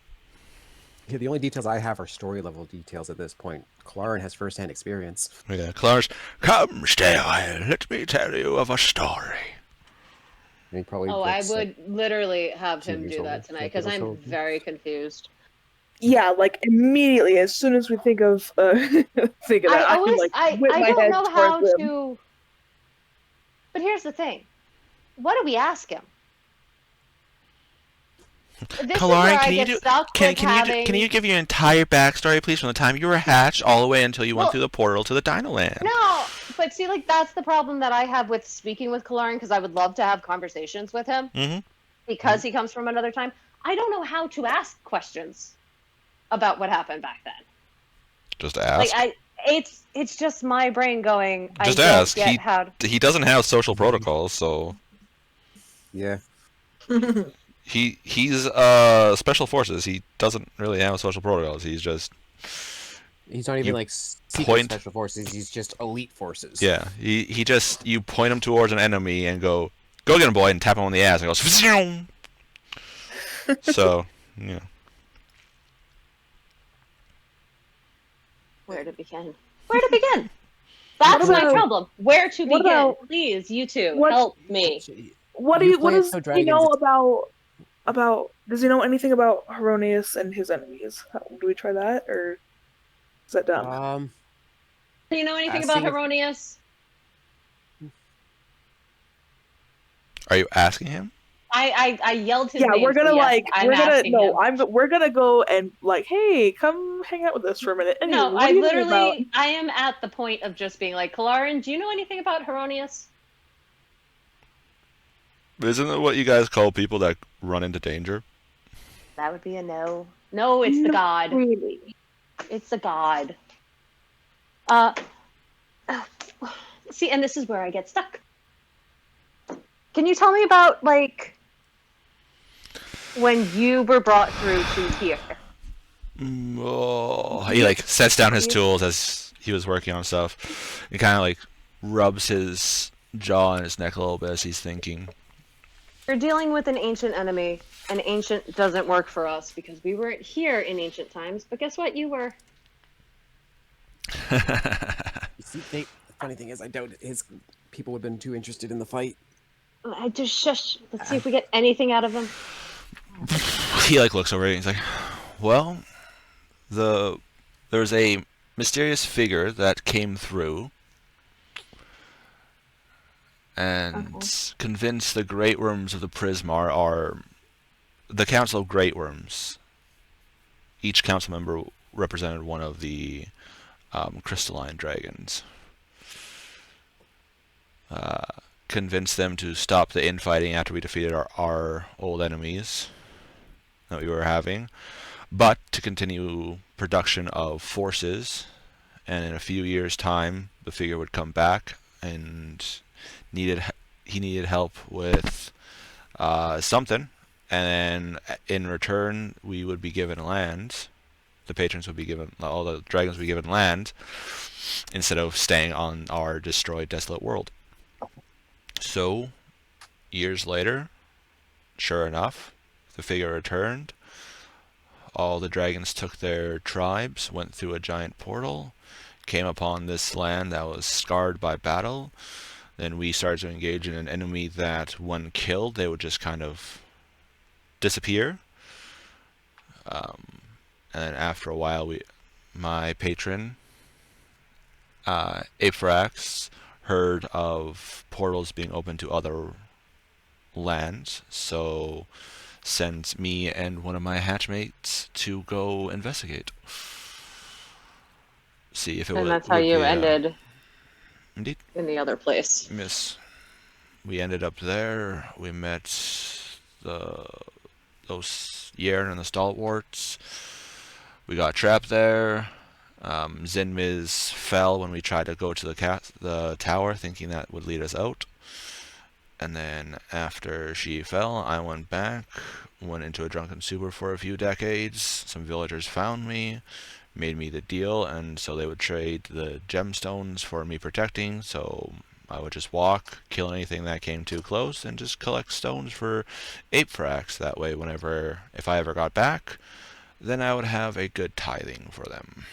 Yeah, the only details I have are story level details at this point. Kalarin has first-hand experience. Yeah, Clarence, come stay a while. Let me tell you of a story. And he probably I looks like- would literally have two him years do that old, tonight like because little I'm children. very confused. Yeah, like immediately as soon as we think of think of that, I always, like I whip my don't head know how towards him. to. But here's the thing. What do we ask him? This is where Kalarin, I can you get stuck with having... can you give your entire backstory, please, from the time you were hatched all the way until you went Well, through the portal to the Dino Land? No, but see, like, that's the problem that I have with speaking with Kalarin, because I would love to have conversations with him, because he comes from another time. I don't know how to ask questions about what happened back then. Just ask. Like, it's just my brain going, Just I don't ask. get how to... He doesn't have social protocols, so Yeah. he's special forces. He doesn't really have social protocols. He's just He's not even You like secret point- special forces. He's just elite forces. yeah. He just, you point him towards an enemy and go get him, boy, and tap him on the ass and goes. So yeah. Where to begin? Where to begin? That's my about- problem. Where to what begin? about- Please, you two, what- help me. What You what play does So he Dragons, know it's- about? Does he know anything about Heronius and his enemies? Do we try that, or is that dumb? Do you know anything I about see if- Heronius? Are you asking him? I yelled his Yeah, name. we're gonna so yes, like I'm we're gonna asking him. we're gonna go and like, hey, come hang out with us for a minute. Anyway, No, what I do you know about? literally, I am at the point of just being like, Kalarin, do you know anything about Heronius? Isn't it what you guys call people that run into danger? That would be a no. No, it's the Not god. Really? It's the god. See, and this is where I get stuck. Can you tell me about, like, when you were brought through to here? Oh, he like sets down his tools as he was working on stuff. He kind of like rubs his jaw on his neck a little bit as he's thinking. You're dealing with an ancient enemy, and ancient doesn't work for us because we weren't here in ancient times, but guess what? You were. You see, the funny thing is, I doubt his people would have been too interested in the fight. I just shush. Let's see if we get anything out of him. He like looks over it and he's like, well, there's a mysterious figure that came through and convinced the Great Worms of the Prismar are the Council of Great Worms. Each council member represented one of the crystalline dragons. Convinced them to stop the infighting after we defeated our old enemies that we were having, but to continue production of forces, and in a few years' time the figure would come back and he needed help with something, and then in return we would be given land. The patrons would be given, all the dragons would be given land instead of staying on our destroyed, desolate world. So, years later, sure enough, the figure returned. All the dragons took their tribes, went through a giant portal, came upon this land that was scarred by battle. Then we started to engage in an enemy that, when killed, they would just kind of disappear. And then after a while, my patron, ep55, heard of portals being open to other lands, so sent me and one of my hatchmates to go investigate. See if it And would, that's how would you be, ended indeed. in the other place. Miss. We ended up there. We met those Yern and the Stalwarts. We got trapped there. Zinmiz fell when we tried to go to the tower, thinking that would lead us out. And then after she fell, I went back, went into a drunken stupor for a few decades. Some villagers found me, made me the deal, and so they would trade the gemstones for me protecting. So I would just walk, kill anything that came too close, and just collect stones for ep55. That way, if I ever got back, then I would have a good tithing for them.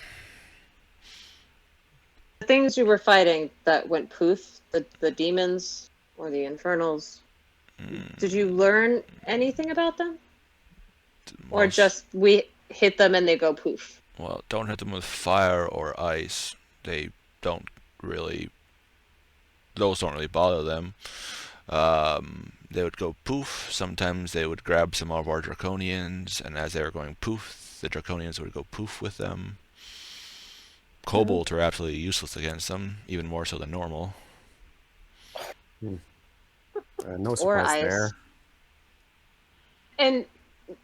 The things you were fighting that went poof, the demons or the infernals, did you learn anything about them? Or just we hit them and they go poof? Well, don't hit them with fire or ice. Those don't really bother them. They would go poof. Sometimes they would grab some of our draconians, and as they were going poof, the draconians would go poof with them. Kobolds are absolutely useless against them, even more so than normal. No Or surprise ice. there. And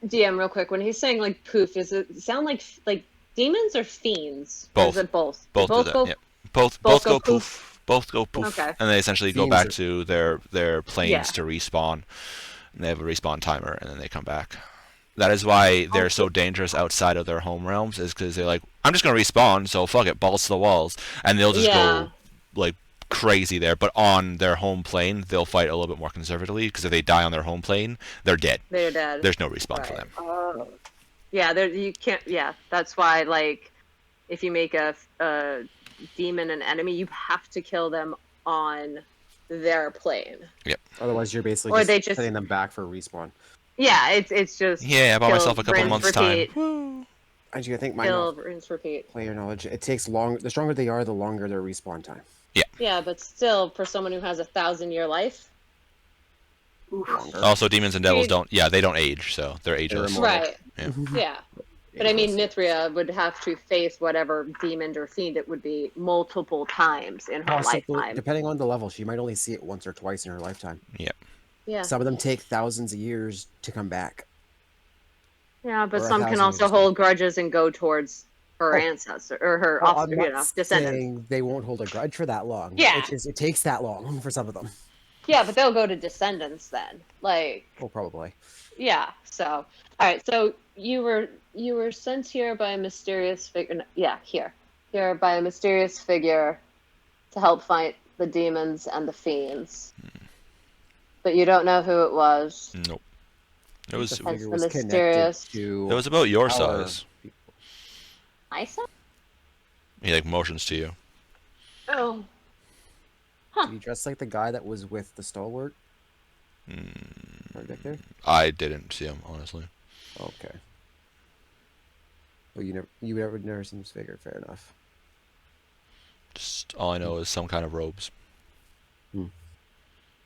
DM, real quick, when he's saying like poof, does it sound like demons or fiends? Both. Or is it both? Both do that. go, Yeah. Both go poof. Both go poof, Okay. and they essentially go Fiends back are- to their planes Yeah. to respawn. And they have a respawn timer, and then they come back. That is why they're so dangerous outside of their home realms, is because they're like, I'm just gonna respawn, so fuck it, balls to the walls, and they'll just Yeah. go like crazy there. But on their home plane, they'll fight a little bit more conservatively, because if they die on their home plane, they're dead. They're dead. There's no respawn for Right. them. Oh. Yeah, you can't. Yeah, that's why. Like, if you make a demon an enemy, you have to kill them on their plane. Otherwise, you're basically Or just they just- setting them back for respawn. Yeah, it's just Yeah, I bought kill, myself a couple rinse, months repeat, time. Actually, I think my Kill, rinse, repeat. player knowledge, it takes long. The stronger they are, the longer their respawn time. Yeah, but still, for someone who has 1,000-year life, Oof. Longer. Also, demons and devils Dude. they don't age, so they're ageless. immortal. right? Yeah. Yeah. But I mean, Mithria would have to face whatever demon or fiend it would be multiple times in her Possibly, lifetime. depending on the level, she might only see it once or twice in her lifetime. Yeah. Some of them take thousands of years to come back. Yeah, but or some can 1,000 also years. hold grudges and go towards her Oh. ancestor or her Well, I'm offspring, not descendants. saying they won't hold a grudge for that long. Yeah. It takes that long for some of them. Yeah, but they'll go to descendants then. Like, Oh, probably. yeah. So, all right. So you were sent here by a mysterious figure. Yeah, here by a mysterious figure to help fight the demons and the fiends. But you don't know who it was. Nope. It The was figure the was connected mysterious- to it was about your our size. people. Isa? He like motions to you. Oh. Did he dress like the guy that was with the stalwart? Right back there? I didn't see him, honestly. Okay. Well, you never seen this figure. Fair enough. Just all I know is some kind of robes.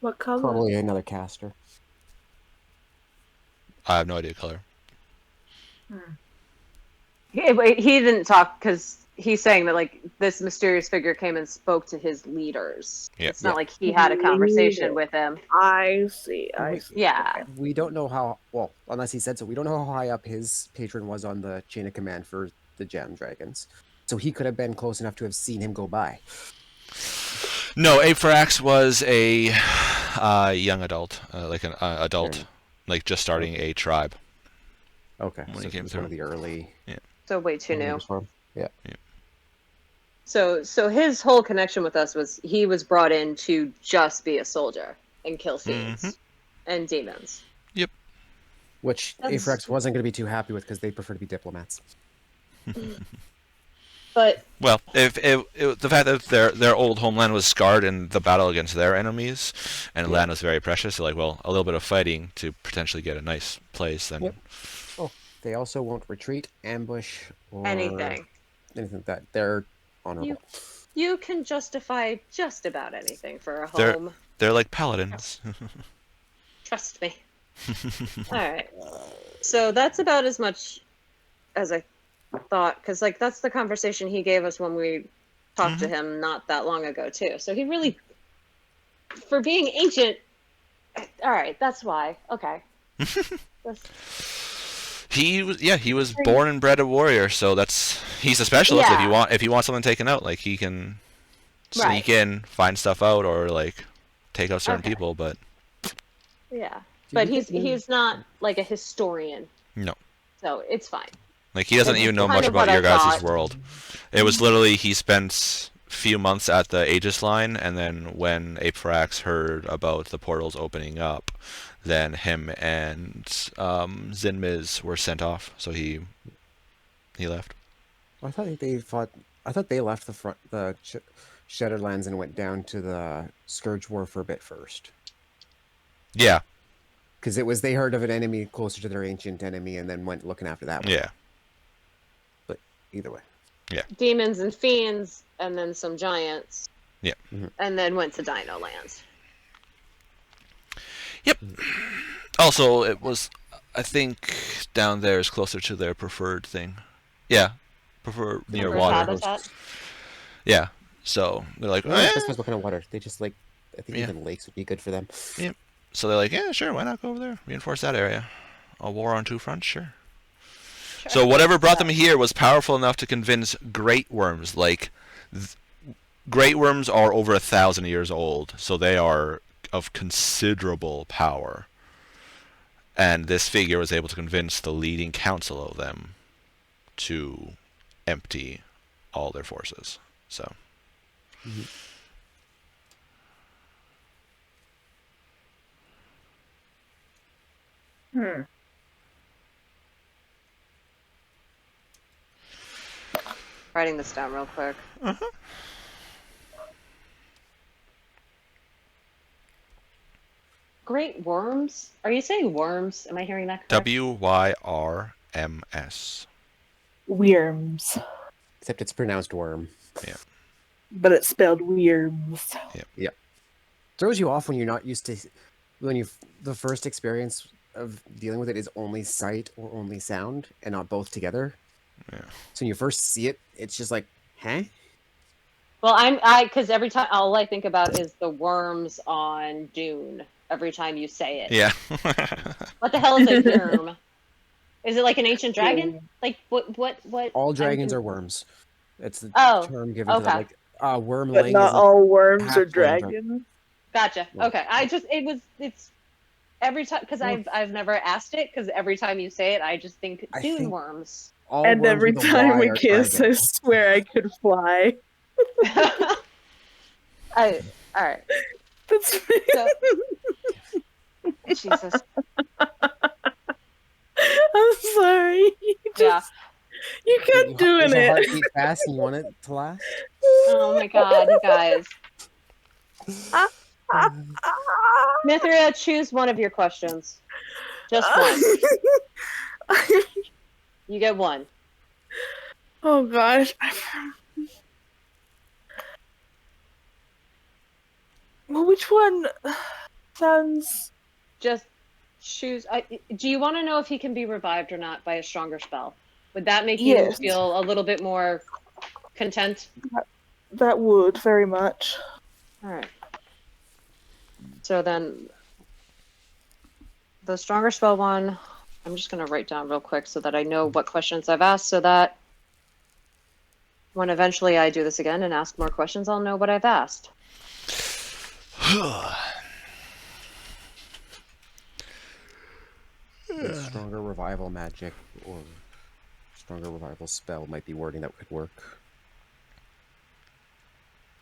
What color? Probably another caster. I have no idea color. He didn't talk because he's saying that like this mysterious figure came and spoke to his leaders. Yeah. It's not like he had a conversation with him. I see. I see. Yeah. Okay. We don't know how well, unless he said so. We don't know how high up his patron was on the chain of command for the Gem Dragons. So he could have been close enough to have seen him go by. No, ep55 was a young adult, like an adult, Fair like just starting a tribe. Okay. When So he he came was one of through. the early. So way too new. members for him. Yeah. So his whole connection with us was he was brought in to just be a soldier and kill fiends and demons. Which That's- Afrex wasn't going to be too happy with because they prefer to be diplomats. But Well, if the fact that their old homeland was scarred in the battle against their enemies, and land was very precious, so like, well, a little bit of fighting to potentially get a nice place, then Yep. Oh, they also won't retreat, ambush, or anything. Anything like that. They're honorable. You can justify just about anything for a They're- home. they're like paladins. Trust me. All right. So that's about as much as I thought, because like that's the conversation he gave us when we talked to him not that long ago too. So he really, for being ancient, all right, that's why. Okay. He was born and bred a warrior, so he's a specialist. Yeah. If you want something taken out, like he can sneak Right. in, find stuff out, or like take out certain Okay. people. But Yeah, Do but you think he's not like a historian, no, so it's fine. like he doesn't It's even know kind much of about what I your guys' thought. world. It was literally he spent a few months at the Aegis line, and then when Apefrax heard about the portals opening up, then him and Zinmiz were sent off. So he left. I thought they fought. I thought they left the Shadowlands and went down to the Scourge War for a bit first. Yeah, Because it was they heard of an enemy closer to their ancient enemy and then went looking after that one. yeah. But either way. Demons and fiends, and then some giants. Yeah. And then went to Dino Lands. Yep. Also, it was, I think, down there is closer to their preferred thing. Yeah, prefer near Preferred water. habitat. Yeah. So they're like, Well, that's what kind of water. They just like, I think Yeah. even lakes would be good for them. Yeah. So they're like, yeah, sure, why not go over there? Reinforce that area. A war on two fronts, sure. So whatever brought them here was powerful enough to convince great worms. Like, great worms are over 1,000 years old, so they are of considerable power. And this figure was able to convince the leading council of them to empty all their forces. So. Writing this down real quick. Great worms? Are you saying worms? Am I hearing that correct? WYRMS. Worms. Except it's pronounced worm. But it's spelled worms. Throws you off when you're not used to, the first experience of dealing with it is only sight or only sound and not both together. Yeah. So when you first see it, it's just like, huh? Well, because every time all I think about is the worms on Dune. Every time you say it. Yeah. What the hell is a worm? Is it like an ancient dragon? Like what? All dragons are worms. It's the Oh, term given to them. okay. Like, wormling But not is all worms half are dragon. dragons. Gotcha. Yeah. Okay. It's every time because I've never asked it because every time you say it I just think I dune think- worms. all And worms every with a time Y we are kiss, I dragons. swear I could fly. All right. That's So, Jesus. I'm sorry. Yeah. You kept doing Is a it. heartbeat fast and you want it to last? Oh my God, you guys. Mithria, choose one of your questions. Just one. You get one. Oh gosh. Well, which one sounds... Just choose. Do you want to know if he can be revived or not by a stronger spell? Would that make you Yes. feel a little bit more content? That would, very much. All right. So then, the stronger spell one, I'm just going to write down real quick so that I know what questions I've asked, so that when eventually I do this again and ask more questions, I'll know what I've asked. Stronger revival magic or stronger revival spell might be wording that could work.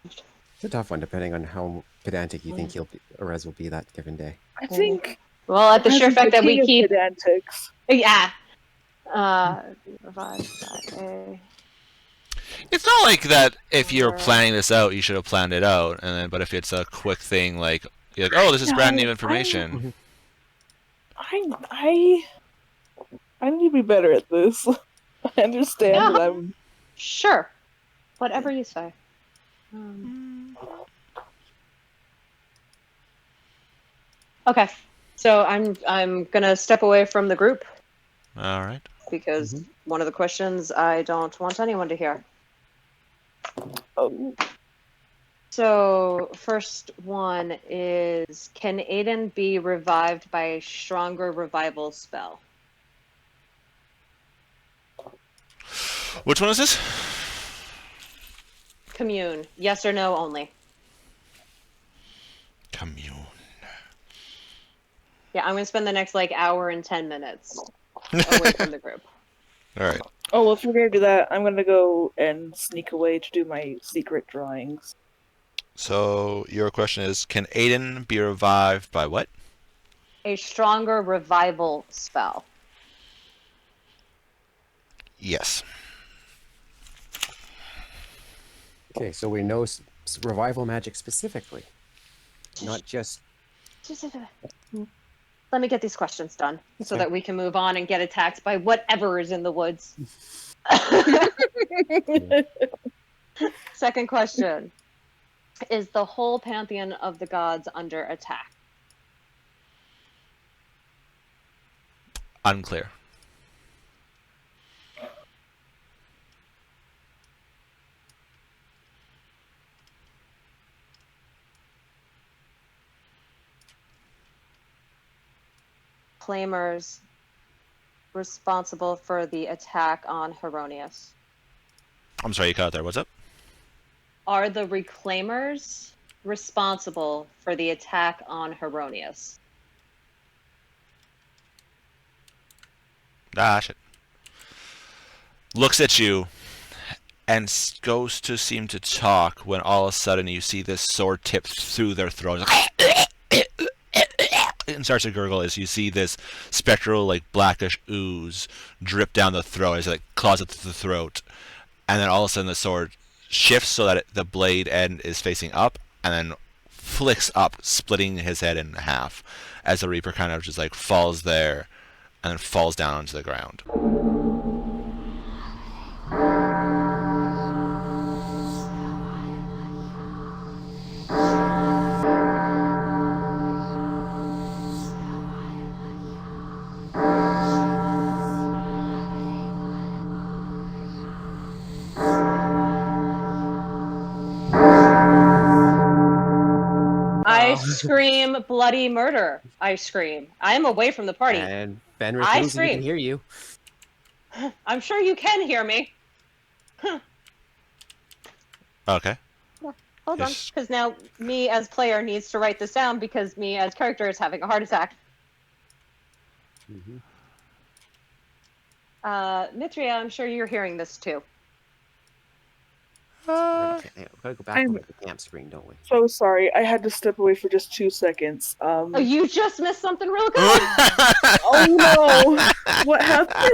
It's a tough one, depending on how pedantic you think Erez will be that given day. I think... Well, at the sheer fact that we King of keep... pedantics. Yeah. Revive that A. It's not like that if you're planning this out, you should have planned it out, and then, but if it's a quick thing, like, you're like, oh, this is brand new information. I need to be better at this. I understand Yeah. that I'm... Sure. Whatever you say. Okay. So I'm gonna step away from the group All right. because one of the questions I don't want anyone to hear. Oh, So first one is, can Aiden be revived by a stronger revival spell? Which one is this? Commune. Yes or no only. Commune. Yeah, I'm gonna spend the next like hour and 10 minutes away from the group. All right. oh well, if we're gonna do that, I'm gonna go and sneak away to do my secret drawings. So your question is, can Aiden be revived by what? A stronger revival spell. Yes. Okay, so we know revival magic specifically, not just. Let me get these questions done so Okay. that we can move on and get attacked by whatever is in the woods. Second question. Is the whole pantheon of the gods under attack? Unclear. Claimers responsible for the attack on Heronius. I'm sorry, you cut out there. What's up? Are the reclaimers responsible for the attack on Heronius? Ah, shit. Looks at you and goes to seem to talk when all of a sudden you see this sword tip through their throat. And starts to gurgle as you see this spectral, like, blackish ooze drip down the throat as it like, claws at the throat. And then all of a sudden the sword shifts so that the blade end is facing up and then flicks up, splitting his head in half as the Reaper kind of just like falls there and then falls down onto the ground. I scream bloody murder. I scream. I am away from the party. And Ben I Raccoon, we scream. can hear you. I'm sure you can hear me. Okay. Hold on, Yes. because now me as player needs to write this down because me as character is having a heart attack. Mithria, I'm sure you're hearing this too. We gotta go back I'm- over to the camp screen, don't we? So sorry, I had to step away for just 2 seconds. Oh, you just missed something real good. Oh no! What happened?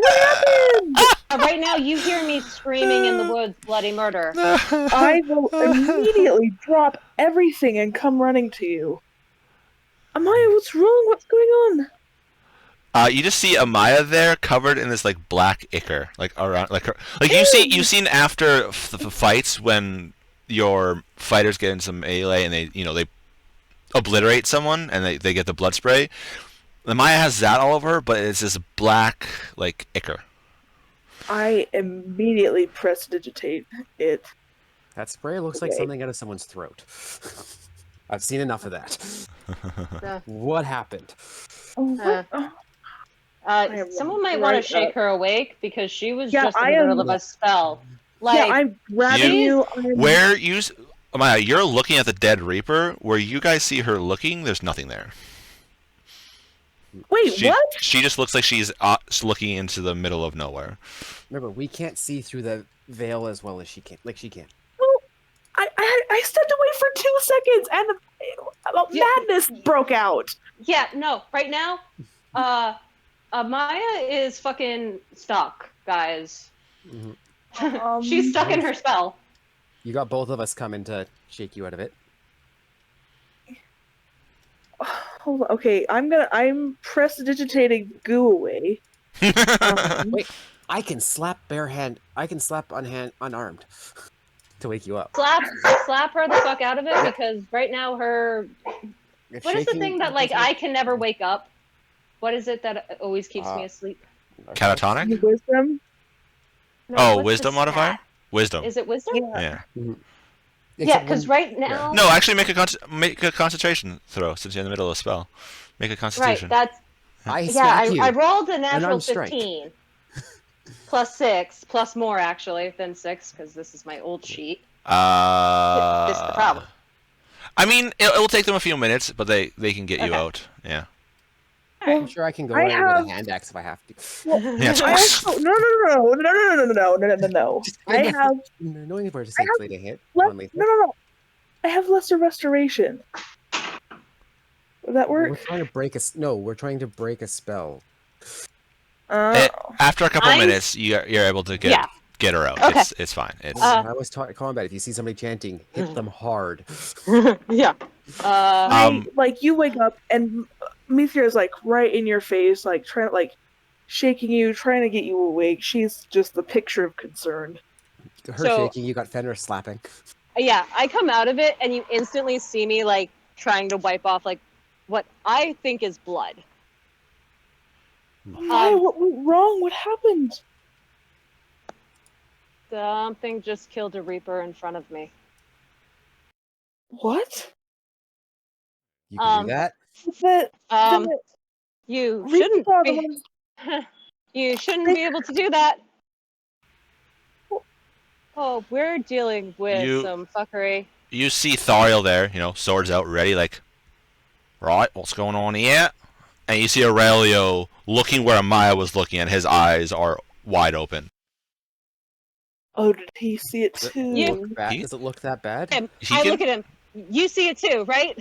What happened? Right now, you hear me screaming in the woods, bloody murder. I will immediately drop everything and come running to you. Amaya, what's wrong? What's going on? You just see Amaya there, covered in this like black ichor, like around, like you've seen after the fights when your fighters get in some melee and they obliterate someone and they get the blood spray. Amaya has that all over her, but it's this black like ichor. I immediately prestidigitate it. That spray looks like Okay. something out of someone's throat. I've seen enough of that. Yeah. What happened? Oh, what? Oh, am Someone might right want to shake up. her awake because she was Yeah, just in I the middle am- of a spell. Like, yeah, I'm grabbing you. Where Amaya, you're looking at the dead Reaper. Where you guys see her looking, there's nothing there. Wait, what? She just looks like she's looking into the middle of nowhere. Remember, we can't see through the veil as well as she can. Like she can. I stepped away for 2 seconds and Yeah. madness broke out. yeah, no, right now, Maya is fucking stuck, guys. She's stuck in her spell. You got both of us coming to shake you out of it. Hold on. Okay, I'm prestidigitating goo away. Wait, I can slap unarmed to wake you up. Slap her the fuck out of it because right now her If What is the shaking thing that like doesn't- I can never wake up? What is it that always keeps me asleep? Catatonic? Wisdom. No, Oh, what's the wisdom modifier? stat? Wisdom. Is it wisdom? Yeah. Yeah. Mhm. Yeah, Except because when- right now, No, actually, make a concentration throw since you're in the middle of a spell. Make a right? Constitution. That's I yeah. smack you. I rolled a I'm natural strike. 15 plus 6 plus more actually than 6 because this is my old sheet. This is the problem. I mean, it will take them a few minutes, but they can get you Okay. out. Yeah. I'm sure I can go I in with have- a hand axe if I have to. Yeah. I also no. I have Knowing where to I have safely to hit. no. I have lesser restoration. Would that We're work? trying to break a no. We're trying to break a spell. After a couple I'm- minutes, you're able to Yeah. get her out. Okay. It's fine. It's Uh, I was taught combat. If you see somebody chanting, hit them hard. yeah. Like you wake up and Mithra's like right in your face, like trying like shaking you, trying to get you awake. She's just the picture of concern. Her So- shaking. You got Fenrir slapping. Yeah, I come out of it and you instantly see me like trying to wipe off like what I think is blood. Why? What went wrong? What happened? Something just killed a reaper in front of me. What? You can do that. That You Reapers shouldn't are the be. ones- You shouldn't be able to do that. Oh, we're dealing with You- some fuckery. You see Thariel there, swords out, ready, like, right, what's going on here? And you see Aurelio looking where Amaya was looking, and his eyes are wide open. Oh, did he see it too? You- Look bad. Does it look that bad? Him. He I can- look at him. You see it too, right?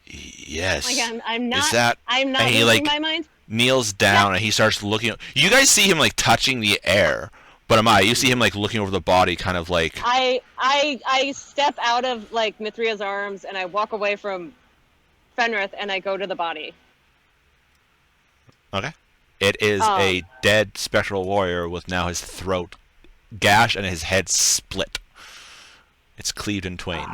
Yes. Like I'm not. Is that? I'm not and he, losing like, my mind. Kneels down and he starts looking. You guys see him like touching the air, but Amaya, you see him like looking over the body, kind of like. I step out of like Mithria's arms and I walk away from Fenrith and I go to the body. Okay. It is a dead spectral warrior with now his throat gashed and his head split. It's cleaved in twain.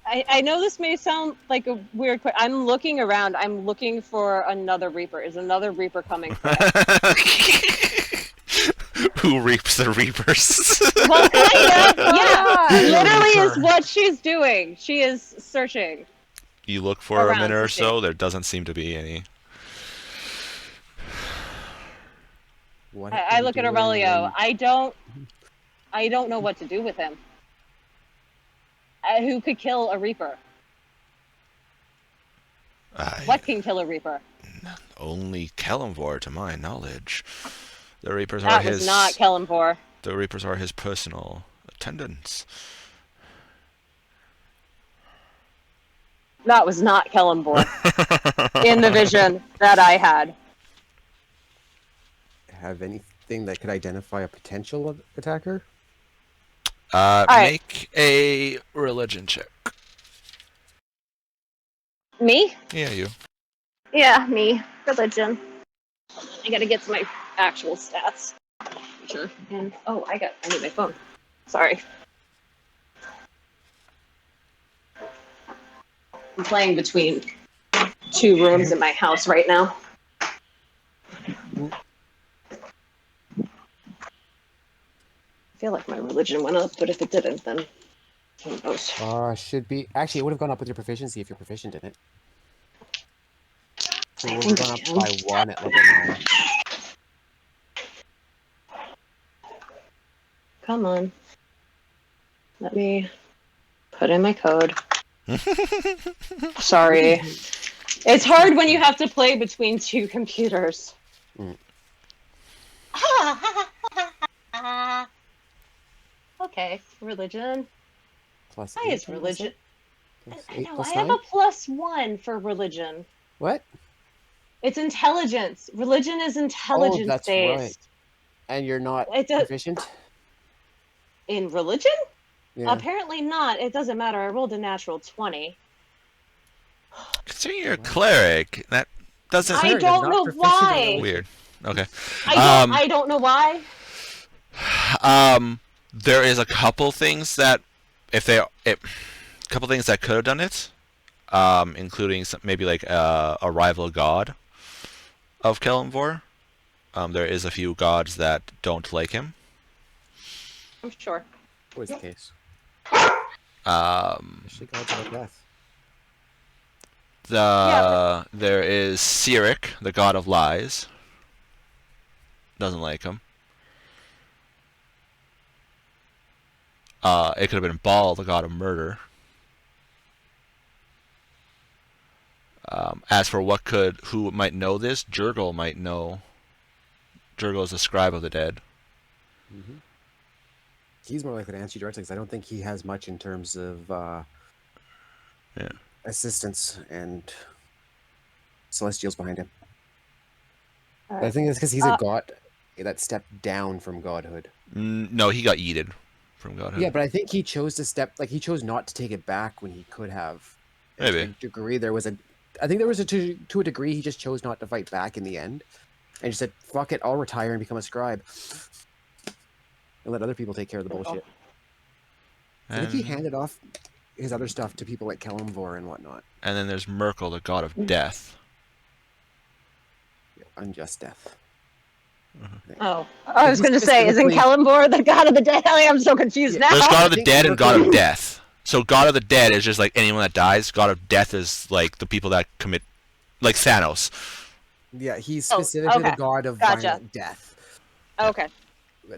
I know this may sound like a weird question. I'm looking around. I'm looking for another Reaper. Is another Reaper coming for us? Who reaps the reapers? Well, kind of. Yeah. Literally is what she's doing. She is searching. You look for a Around minute or to so. There doesn't seem to be any. What I are look you at doing Aurelio. when- I don't know what to do with him. Who could kill a Reaper? What can kill a Reaper? Only Kellamvor, to my knowledge. The reapers are That his. was not Kellamvor. The reapers are his personal attendants. That was not Kellamvor in the vision that I had. Have anything that could identify a potential attacker? right. Make a religion check. Me? Yeah, you. Yeah, me. Religion. I gotta get to my actual stats. Sure. And I need my phone. Sorry. I'm playing between two rooms in my house right now. I feel like my religion went up, but if it didn't, then who knows? Should be. Actually, it would have gone up with your proficiency if you're proficient in it. So I it would have think gone I up am. by 1 at level 9. Come on. Let me put in my code. Sorry. It's hard when you have to play between two computers. Mm. Okay, religion. Plus Why 8, is religion? Plus I 8 know, plus I have 9? a +1 for religion. What? It's intelligence. Religion is intelligence that's based. right. And you're not It does- proficient? In religion? Yeah. Apparently not. It doesn't matter. I rolled a natural 20. Considering you're a cleric, that doesn't. I Cleric is don't not know proficient in why. religion. Weird. Okay. I don't know why. There is a couple things that a couple things that could have done it, including maybe like a rival god of Kelemvor. There is a few gods that don't like him. I'm sure. Always the case. Um, Especially gods of death. there is Sirik, the god of lies. Doesn't like him. It could have been Baal, the god of murder. As for who might know this, Jurgle might know. Jurgle is the scribe of the dead. Mm-hmm. He's more likely to answer you directly because I don't think he has much in terms of assistance and celestials behind him. But I think it's because he's a god that stepped down from godhood. No, he got yeeted from godhood. Yeah, but I think he chose to he chose not to take it back when he could have. And Maybe. to a degree, I think there was to a degree, he just chose not to fight back in the end. And just said, fuck it, I'll retire and become a scribe. And let other people take care of the bullshit. I think he handed off his other stuff to people like Kelemvor and whatnot. And then there's Merkel, the god of death. Unjust death. Oh, I was going to say, isn't Kelemvor the god of the dead? I'm so confused now. There's god of the dead and god of death. So god of the dead is just like anyone that dies. God of death is like the people that commit, like Thanos. Yeah, he's specifically the god of violent death. Okay.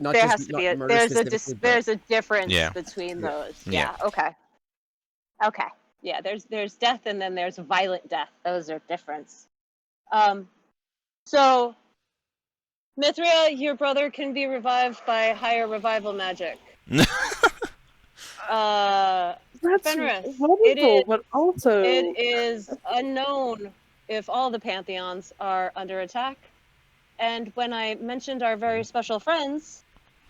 Not there just, has to not be murder there's a difference Yeah. between those. Yeah. Okay. Yeah, there's death and then there's violent death. Those are different. So Mithria, your brother can be revived by higher revival magic. That's Fenris, wonderful, but also it is unknown if all the pantheons are under attack. And when I mentioned our very special friends,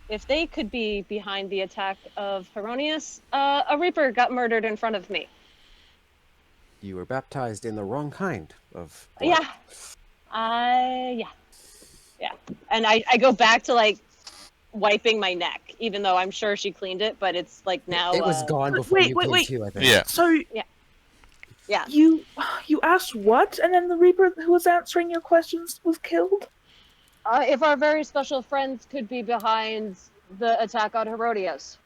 if they could be behind the attack of Heronius, a Reaper got murdered in front of me. You were baptized in the wrong kind of blood. Yeah. And I go back to like wiping my neck, even though I'm sure she cleaned it, but it's like now It was gone before you came to, I think. Yeah. so Yeah. you asked what, and then the Reaper who was answering your questions was killed? If our very special friends could be behind the attack on Herodias.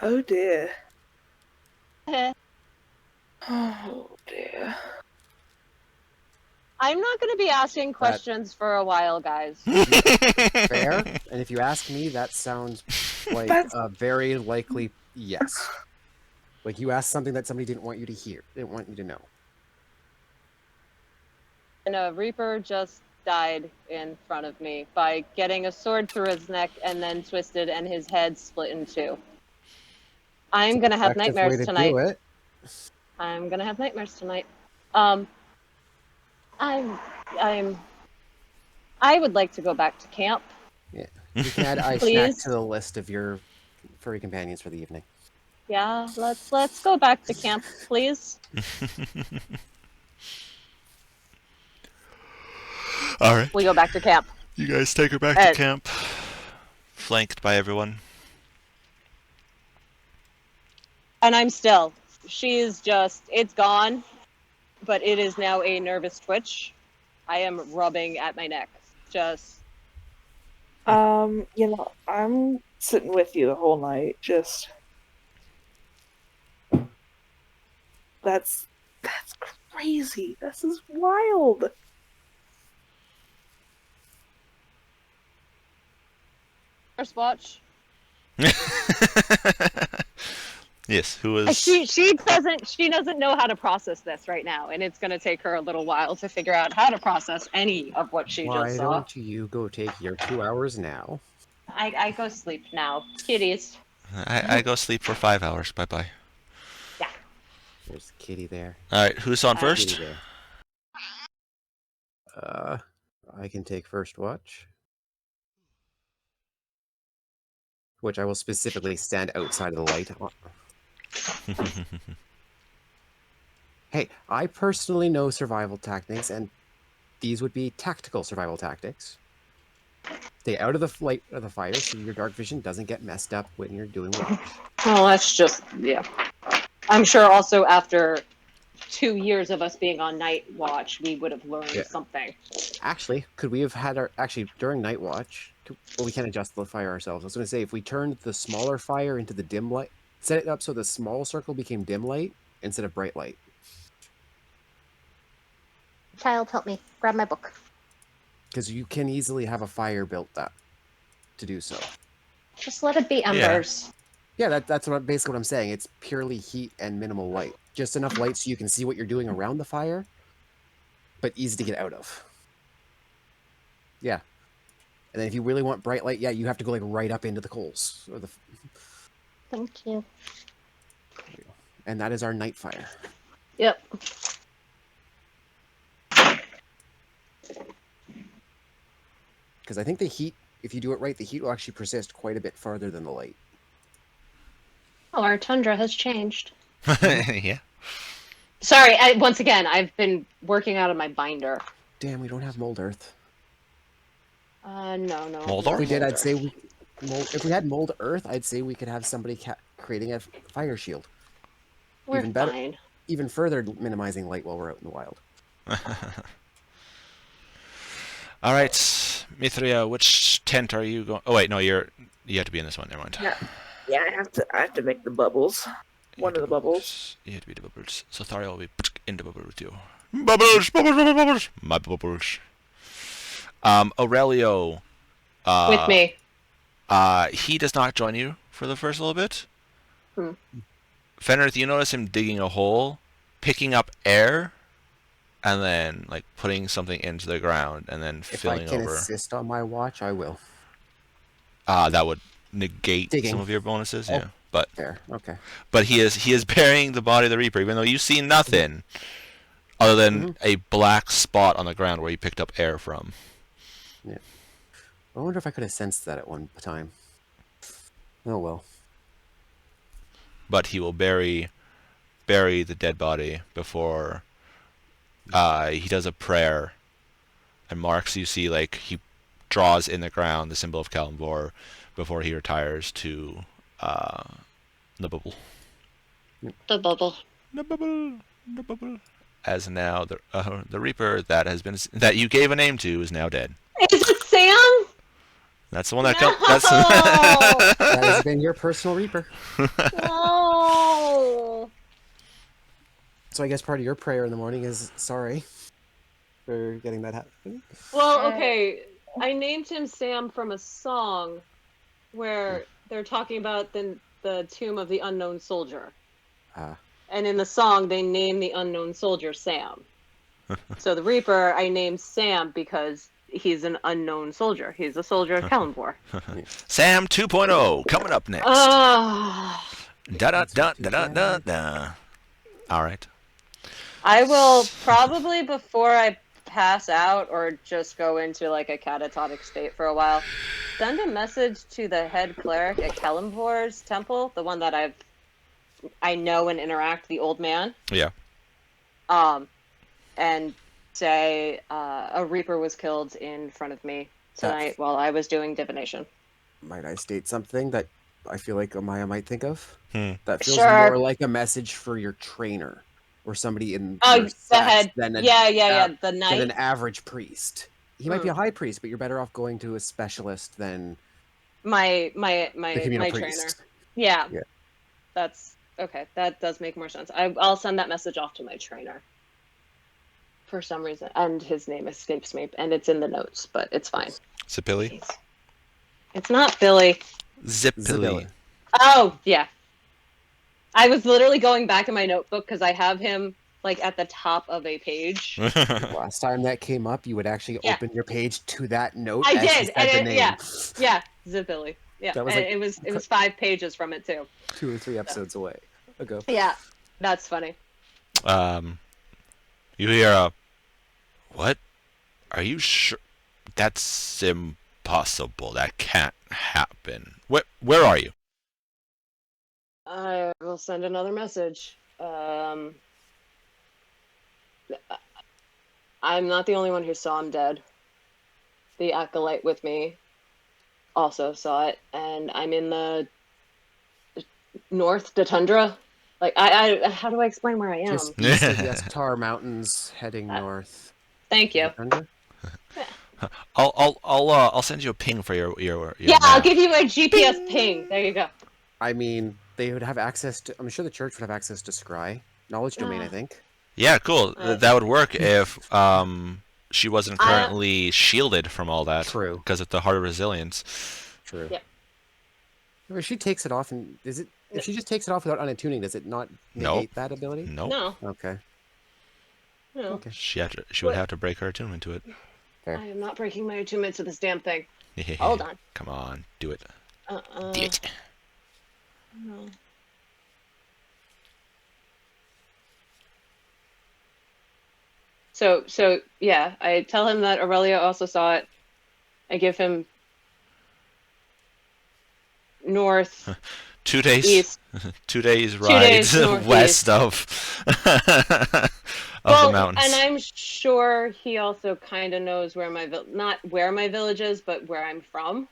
Oh dear. Oh dear. I'm not going to be asking questions for a while, guys. Fair. And if you ask me, that sounds like a very likely yes. Like you asked something that somebody didn't want you to hear, didn't want you to know. And a Reaper just died in front of me by getting a sword through his neck and then twisted and his head split in two. I'm going to have nightmares tonight. I'm going to have nightmares tonight. I would like to go back to camp. Yeah. You can add ice snack to the list of your furry companions for the evening. Yeah, let's go back to camp, please. All right. We go back to camp. You guys take her back to camp, flanked by everyone. And I'm still. She's just, it's gone, but it is now a nervous twitch. I am rubbing at my neck. Just. I'm sitting with you the whole night. Just. That's crazy. This is wild. First watch. Yes, who is... She doesn't know how to process this right now, and it's going to take her a little while to figure out how to process any of what she just saw. Why don't you go take your 2 hours now? I go sleep now. Kitties. I go sleep for 5 hours. Bye-bye. Yeah. There's Kitty there. All right, who's on first? I can take first watch. Which I will specifically stand outside of the light. Hey, I personally know survival tactics, and these would be tactical survival tactics. Stay out of the light of the fire so your dark vision doesn't get messed up when you're doing watch. Well, that's just, yeah. I'm sure also after 2 years of us being on night watch, we would have learned something. Actually, could we have had our during night watch? Well, we can't adjust the fire ourselves. I was going to say if we turned the smaller fire into the dim light, set it up so the small circle became dim light instead of bright light. Child, help me. Grab my book. Because you can easily have a fire built up to do so. Just let it be embers. Yeah, that's basically what I'm saying. It's purely heat and minimal light. Just enough light so you can see what you're doing around the fire, but easy to get out of. Yeah. And then if you really want bright light, yeah, you have to go like right up into the coals. Or the... Thank you. And that is our night fire. Yep. Because I think the heat, if you do it right, the heat will actually persist quite a bit farther than the light. Oh, our tundra has changed. Yeah. Sorry, once again, I've been working out of my binder. Damn, we don't have mold earth. No. Mold If earth? we did, I'd say if we had mold earth, I'd say we could have somebody creating a fire shield. We're Even better. fine. Even further minimizing light while we're out in the wild. All right, Mithria, which tent are you going? Oh wait, no, you have to be in this one. Never mind. Yeah, I have to make the bubbles. One of the bubbles. You have to be the bubbles. So Tharia will be in the bubble with you. Bubbles, bubbles, bubbles, bubbles. My bubbles. Aurelio. With me. He does not join you for the first little bit. Hmm. Fenrith, you notice him digging a hole, picking up air, and then like putting something into the ground, and then filling If I can over. assist on my watch, I will. That would negate Digging. some of your bonuses. Oh. Yeah, but There, okay. But he is burying the body of the Reaper, even though you see nothing other than a black spot on the ground where he picked up air from. Yeah. I wonder if I could have sensed that at one time. Oh well. But he will bury the dead body before he does a prayer, and marks, you see, like he draws in the ground the symbol of Kalimvor before he retires to the bubble. The bubble. The bubble. As now the Reaper that you gave a name to is now dead. Is it Sam? That's the one that No! That has been your personal Reaper. No. So I guess part of your prayer in the morning is sorry for getting that happen. Well, okay. I named him Sam from a song where they're talking about the tomb of the unknown soldier. And in the song, they name the unknown soldier Sam. So the Reaper, I named Sam because he's an unknown soldier. He's a soldier of Kalimvor. Sam 2.0 coming up next. Da da da da da da da. All right. I will probably, before I pass out or just go into like a catatonic state for a while, send a message to the head cleric at Kalimvor's temple, the one that I know and interact, the old man. Yeah. And say a Reaper was killed in front of me tonight while I was doing divination. Might I state something that I feel like Amaya might think of? That feels Sure. more like a message for your trainer or somebody in Oh, your the sect head. than The than knight. an average priest. He might be a high priest, but you're better off going to a specialist than My the communal trainer. priest. Yeah. Yeah. That's okay. That does make more sense. I'll send that message off to my trainer. For some reason, and his name escapes me, and it's in the notes, but it's fine. Zipilly? It's not Billy. Zipilly. Oh, yeah. I was literally going back in my notebook because I have him like at the top of a page. Last time that came up, you would actually open your page to that note. I as did, she said and the name. yeah, Zipilly. Yeah, That was and like- it was 5 pages from it too. 2 or 3 episodes away ago. Yeah, that's funny. You hear a, what? Are you sure? That's impossible. That can't happen. Where are you? I will send another message. I'm not the only one who saw him dead. The acolyte with me also saw it, and I'm in the north, the tundra. Like, I how do I explain where I am? Just east of the Estar Mountains, heading north. Thank you. Tundra? I'll send you a ping for your Yeah, I'll map. give you my GPS ping. There you go. I mean, they would have access to. I'm sure the church would have access to Scry knowledge domain. I think. Yeah, cool. That would work if she wasn't I- currently shielded from all that. True. Because of the heart of resilience. True. Yep. If she takes it off, and is it? If she just takes it off without unattuning, does it not negate that ability? Nope. No. Okay. No. Okay. She would have to break her attunement to it. Fair. I am not breaking my attunement to this damn thing. Hold on. Come on, do it. Uh-uh. Do it. No. So yeah, I tell him that Aurelia also saw it. I give him north, 2 days. east. 2 days days rides northeast. west of the mountains. And I'm sure he also kind of knows where not where my village is, but where I'm from,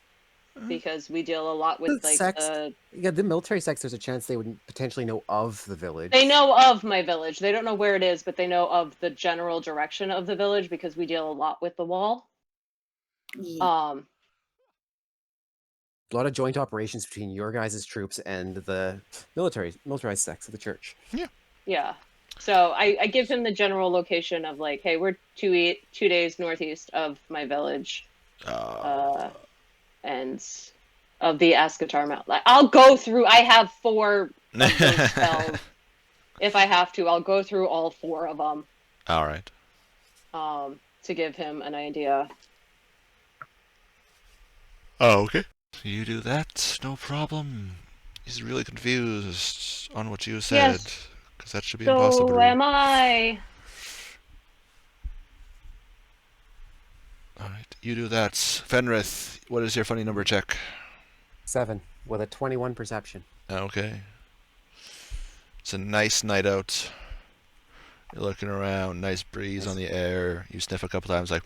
because we deal a lot with The like sex- Yeah, the military sects. There's a chance they would potentially know of the village. They know of my village. They don't know where it is, but they know of the general direction of the village because we deal a lot with the wall. Yeah. A lot of joint operations between your guys' troops and the militarized sects of the church. Yeah. So I give him the general location of like, hey, we're 2 days northeast of my village, and of the Ascatar Mountain. Like, I'll go through. I have 4 of those spells. If I have to, I'll go through all 4 of them. All right. To give him an idea. Oh, okay. You do that, no problem. He's really confused on what you said, Yes. because that should be impossible. So am I. All right, you do that. Fenrith, what is your funny number check? 7 with a 21 perception. Okay. It's a nice night out. You're looking around, nice breeze on the air. You sniff a couple times, like,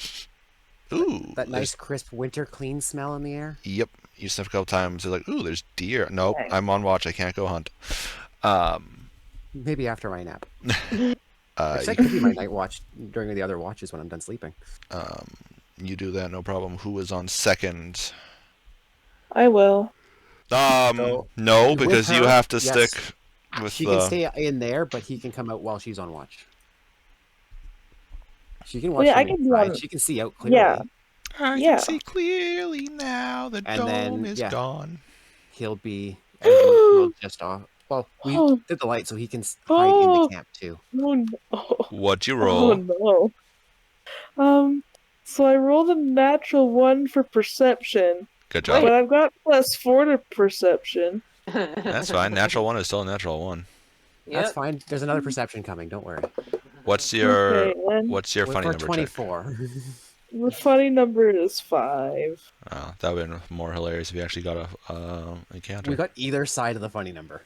ooh. That nice crisp winter clean smell in the air. Yep. You sniff a couple times, you're like, ooh, there's deer. Nope, I'm on watch. I can't go hunt. Maybe after my nap. You That could be my night watch during the other watches when I'm done sleeping. You do that, no problem. Who is on second? I will. No, with because you her, have to yes. stick with She can stay in there, but he can come out while she's on watch. She can watch. Yeah, I from can do inside. one. She can see out clearly. Yeah. I Yeah. can see clearly now. The And dome then, is yeah. gone. He'll be we'll just off. Well, we Oh. did the light, so he can hide in the camp too. Oh no. What'd you Oh roll? no. So I rolled a natural 1 for perception, Good job. but I've got +4 to perception. That's fine. Natural 1 is still a natural 1. That's Yep. fine. There's another perception coming. Don't worry. What's your Okay, and funny For number check? 24. the funny number is 5. Oh, that would have been more hilarious if you actually got a encounter. We got either side of the funny number.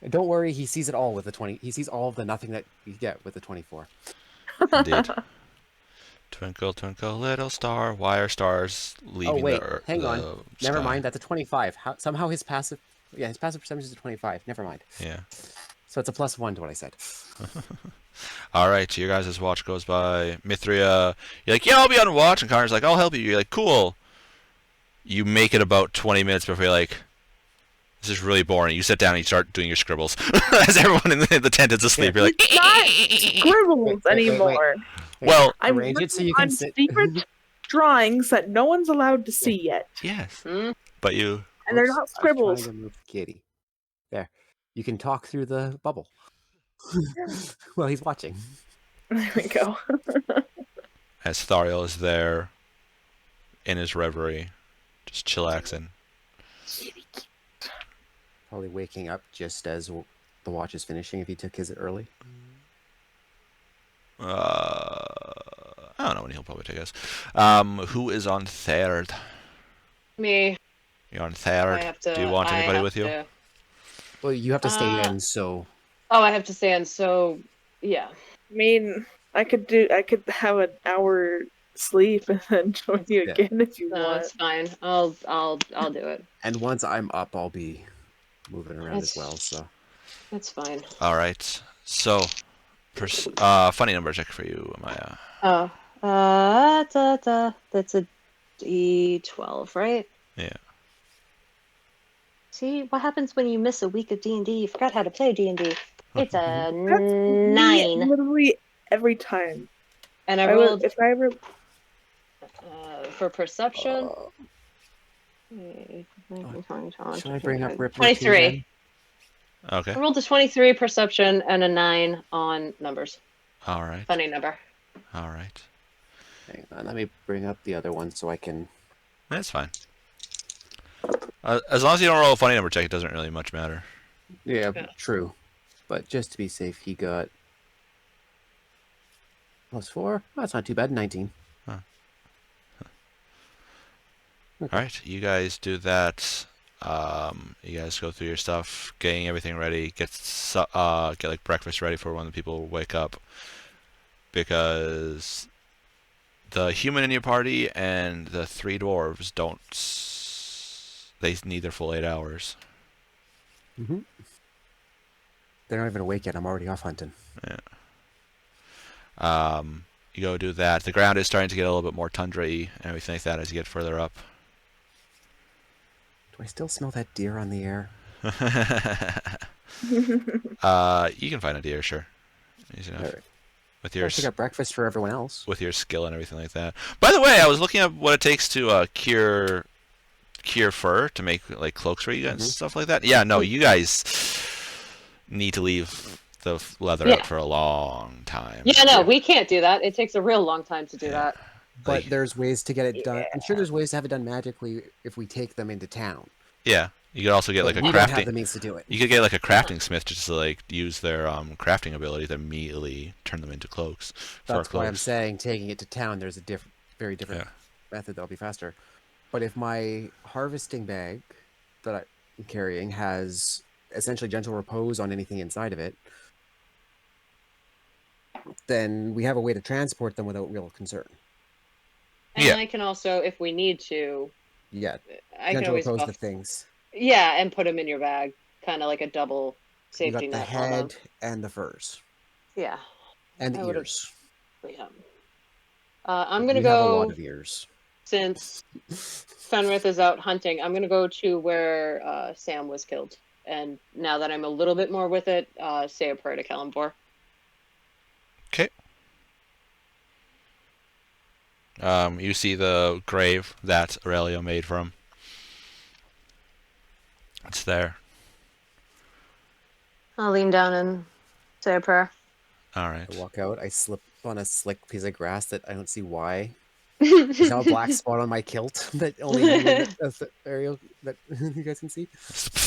Don't worry, he sees it all with the 20. He sees all of the nothing that you get with the 24. Indeed. Twinkle, twinkle, little star. Why are stars leaving Oh wait, the earth? hang on. Never mind. That's a 25. Somehow his passive percentage is a 25. Never mind. Yeah. So it's a +1 to what I said. All right, your guys' watch goes by. Mithria, you're like, yeah, I'll be on watch. And Connor's like, I'll help you. You're like, cool. You make it about 20 minutes before you're like, this is really boring. You sit down and you start doing your scribbles. As everyone in the tent is asleep, you're like, Not scribbles wait. anymore. well, I'm Arrange it so working you can on sit. secret drawings that no one's allowed to see yet. yes. Hmm? But you, And they're Oops, not I was scribbles. trying to move Kitty. There. You can talk through the bubble. Well, he's watching. There we go. as Thariel is there in his reverie, just chillaxing. Probably waking up just as the watch is finishing if he took his early. I don't know when he'll probably take us. Who is on third? Me. You're on third. I have to. Do you want I anybody have with you? to- Well, you have to stay in, so Oh, I have to stand. So, yeah. I mean, I could have an hour sleep and then join you Yeah. again if you No, want. it's fine. I'll do it. And once I'm up, I'll be moving around as That's- well. So It's fine. All right. So, funny number check for you, Maya. Oh, that's a D12, right? Yeah. See what happens when you miss a week of D&D? You forgot how to play D&D. It's a That's me 9, literally every time. and I rolled If I ever for perception. should I bring up Ripley 23. too, then? Okay. I rolled a 23 perception and a 9 on numbers. All right. Funny number. All right. Hang on, let me bring up the other one so I can. That's fine. As long as you don't roll a funny number check, it doesn't really much matter. Yeah, Yeah. true. But just to be safe, he got +4. Oh, that's not too bad. 19. All right, you guys do that. You guys go through your stuff, getting everything ready. Get like breakfast ready for when the people wake up, because the human in your party and the 3 dwarves don't. They need their full 8 hours. Mm-hmm. They're not even awake yet. I'm already off hunting. You go do that. The ground is starting to get a little bit more tundra-y and everything like that as you get further up. Do I still smell that deer on the air? You can find a deer, sure. Easy enough. All right. With I your got breakfast for everyone else. with your skill and everything like that. By the way, I was looking at what it takes to cure fur to make like cloaks for you guys and stuff like that. Yeah, no, you guys need to leave the leather out for a long time. Yeah, no, we can't do that. It takes a real long time to do that. But Like- there's ways to get it done. I'm sure there's ways to have it done magically if we take them into town. Yeah, you could also get like a we don't have the crafting. means to do it. You could get like a crafting smith just to like use their crafting ability to immediately turn them into cloaks. That's fur why I'm cloaks. saying taking it to town. There's a very different method that'll be faster. But if my harvesting bag that I'm carrying has essentially gentle repose on anything inside of it, then we have a way to transport them without real concern. And Yeah. I can also, if we need to, Yeah, I can gentle always repose buff. the things. Yeah, and put them in your bag, kind of like a double You safety got the net on them. head and the furs Yeah, and I the would've- ears. yeah. I'm gonna You have a lot go of ears. since Fenrith is out hunting. I'm gonna go to where Sam was killed, and now that I'm a little bit more with it, say a prayer to Calimbor. Okay. You see the grave that Aurelio made for him. It's there. I'll lean down and say a prayer. All right. I walk out. I slip on a slick piece of grass that I don't see why. There's now a black spot on my kilt that only Ariel that you guys can see.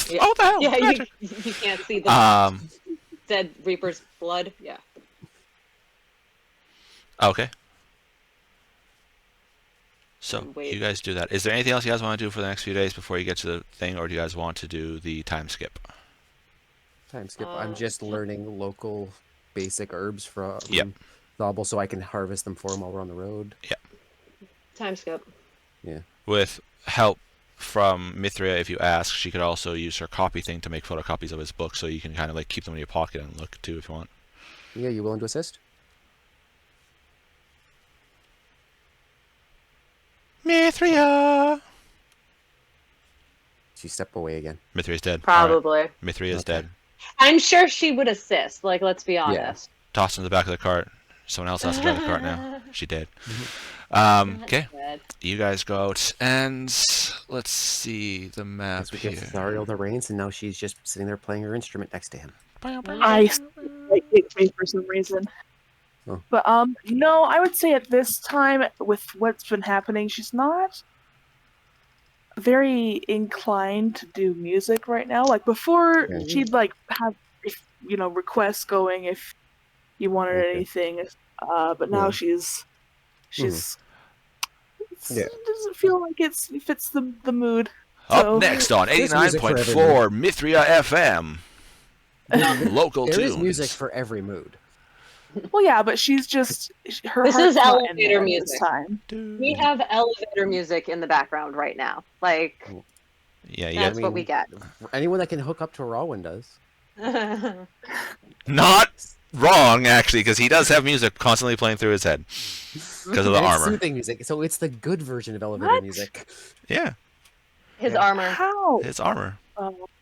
Yeah. Oh, the hell! Yeah, Magic. you can't see the Um. dead Reaper's blood. Yeah. Okay. So Wait. you guys do that. Is there anything else you guys want to do for the next few days before you get to the thing, or do you guys want to do the time skip? Time skip. I'm just Uh, learning local basic herbs from Yep. Thobble so I can harvest them for him while we're on the road. Time skip. With help from Mithria, if you ask, she could also use her copy thing to make photocopies of his book, so you can kind of like keep them in your pocket and look too if you want. Yeah, you willing to assist? Mithria. She step away again. Mithria's dead. All right. Probably. Mithria's Okay. dead. I'm sure she would assist. Like, let's be honest. Tossed in the back of the cart. Someone else has to drive the cart now. She did. That's Okay. bad. You guys go out and let's see the map As we give here. Zariel the reins, and now she's just sitting there playing her instrument next to him. I like it me for some reason. Oh. But no, I would say at this time with what's been happening, she's not very inclined to do music right now. Like before, Yeah. she'd like have requests going if you wanted Okay. anything. But now Yeah. she's Yeah. it doesn't feel like it fits the mood. Up So- next on There's music for every 89.4 Mithria FM. Local There is tunes. music for every mood. Well, yeah, but she's just her This heart's is not in elevator there music. this time. We have elevator music in the background right now. Like, Yeah, you that's got what we get. Anyone that can hook up to a Rawin does. not wrong actually, because he does have music constantly playing through his head because of the And it's armor. soothing music, so it's the good version of elevator What? music. Yeah, His Yeah. armor. How? his armor.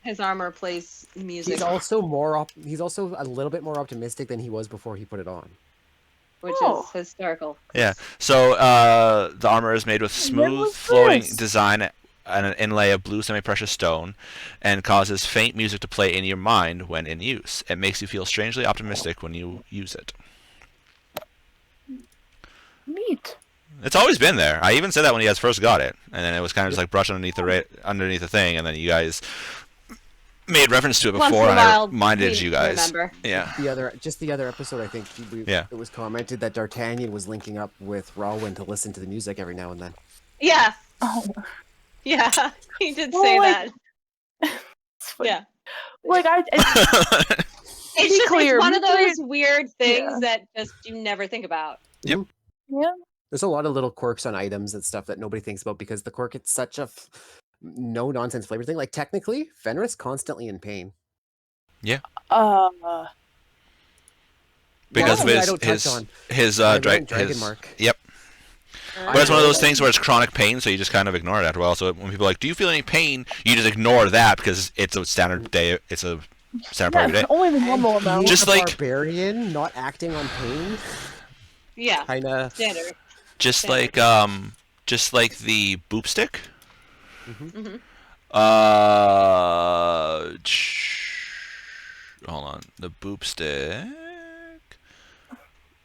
His armor plays music, He's also he's also a little bit more optimistic than he was before he put it on. which Oh. is hysterical. Yeah. So the armor is made with smooth, was flowing this? design and an inlay of blue semi-precious stone, and causes faint music to play in your mind when in use. It makes you feel strangely optimistic when you use it. Neat. It's always been there. I even said that when you guys first got it, and then it was kind of just like brushed underneath underneath the thing, and then you guys made reference to it Once before, in a and I while, reminded we you guys. remember. Yeah. The other episode, I think Yeah. it was commented that D'Artagnan was linking up with Rawin to listen to the music every now and then. Yeah, Oh, yeah, he did Well, say like- that. it's funny. Yeah. Like It's just clear, it's one of Mitri- those weird things Yeah. that just you never think about. Yep. yeah. There's a lot of little quirks on items and stuff that nobody thinks about because the quirk it's such a no nonsense flavor thing. Like technically, Fenris constantly in pain. Because Something I of don't touch on. his I dragon dragon mark. Yep. But it's one of those things where it's chronic pain, so you just kind of ignore it after a while. So when people are like, "Do you feel any pain?" You just ignore that because it's a standard day. It's a standard part of your day. Only the normal And amount. being Just a like- barbarian, not acting on pain, Yeah, kind of. standard. Just Standard. like the boop stick. Mm-hmm. Hold on. The boop stick.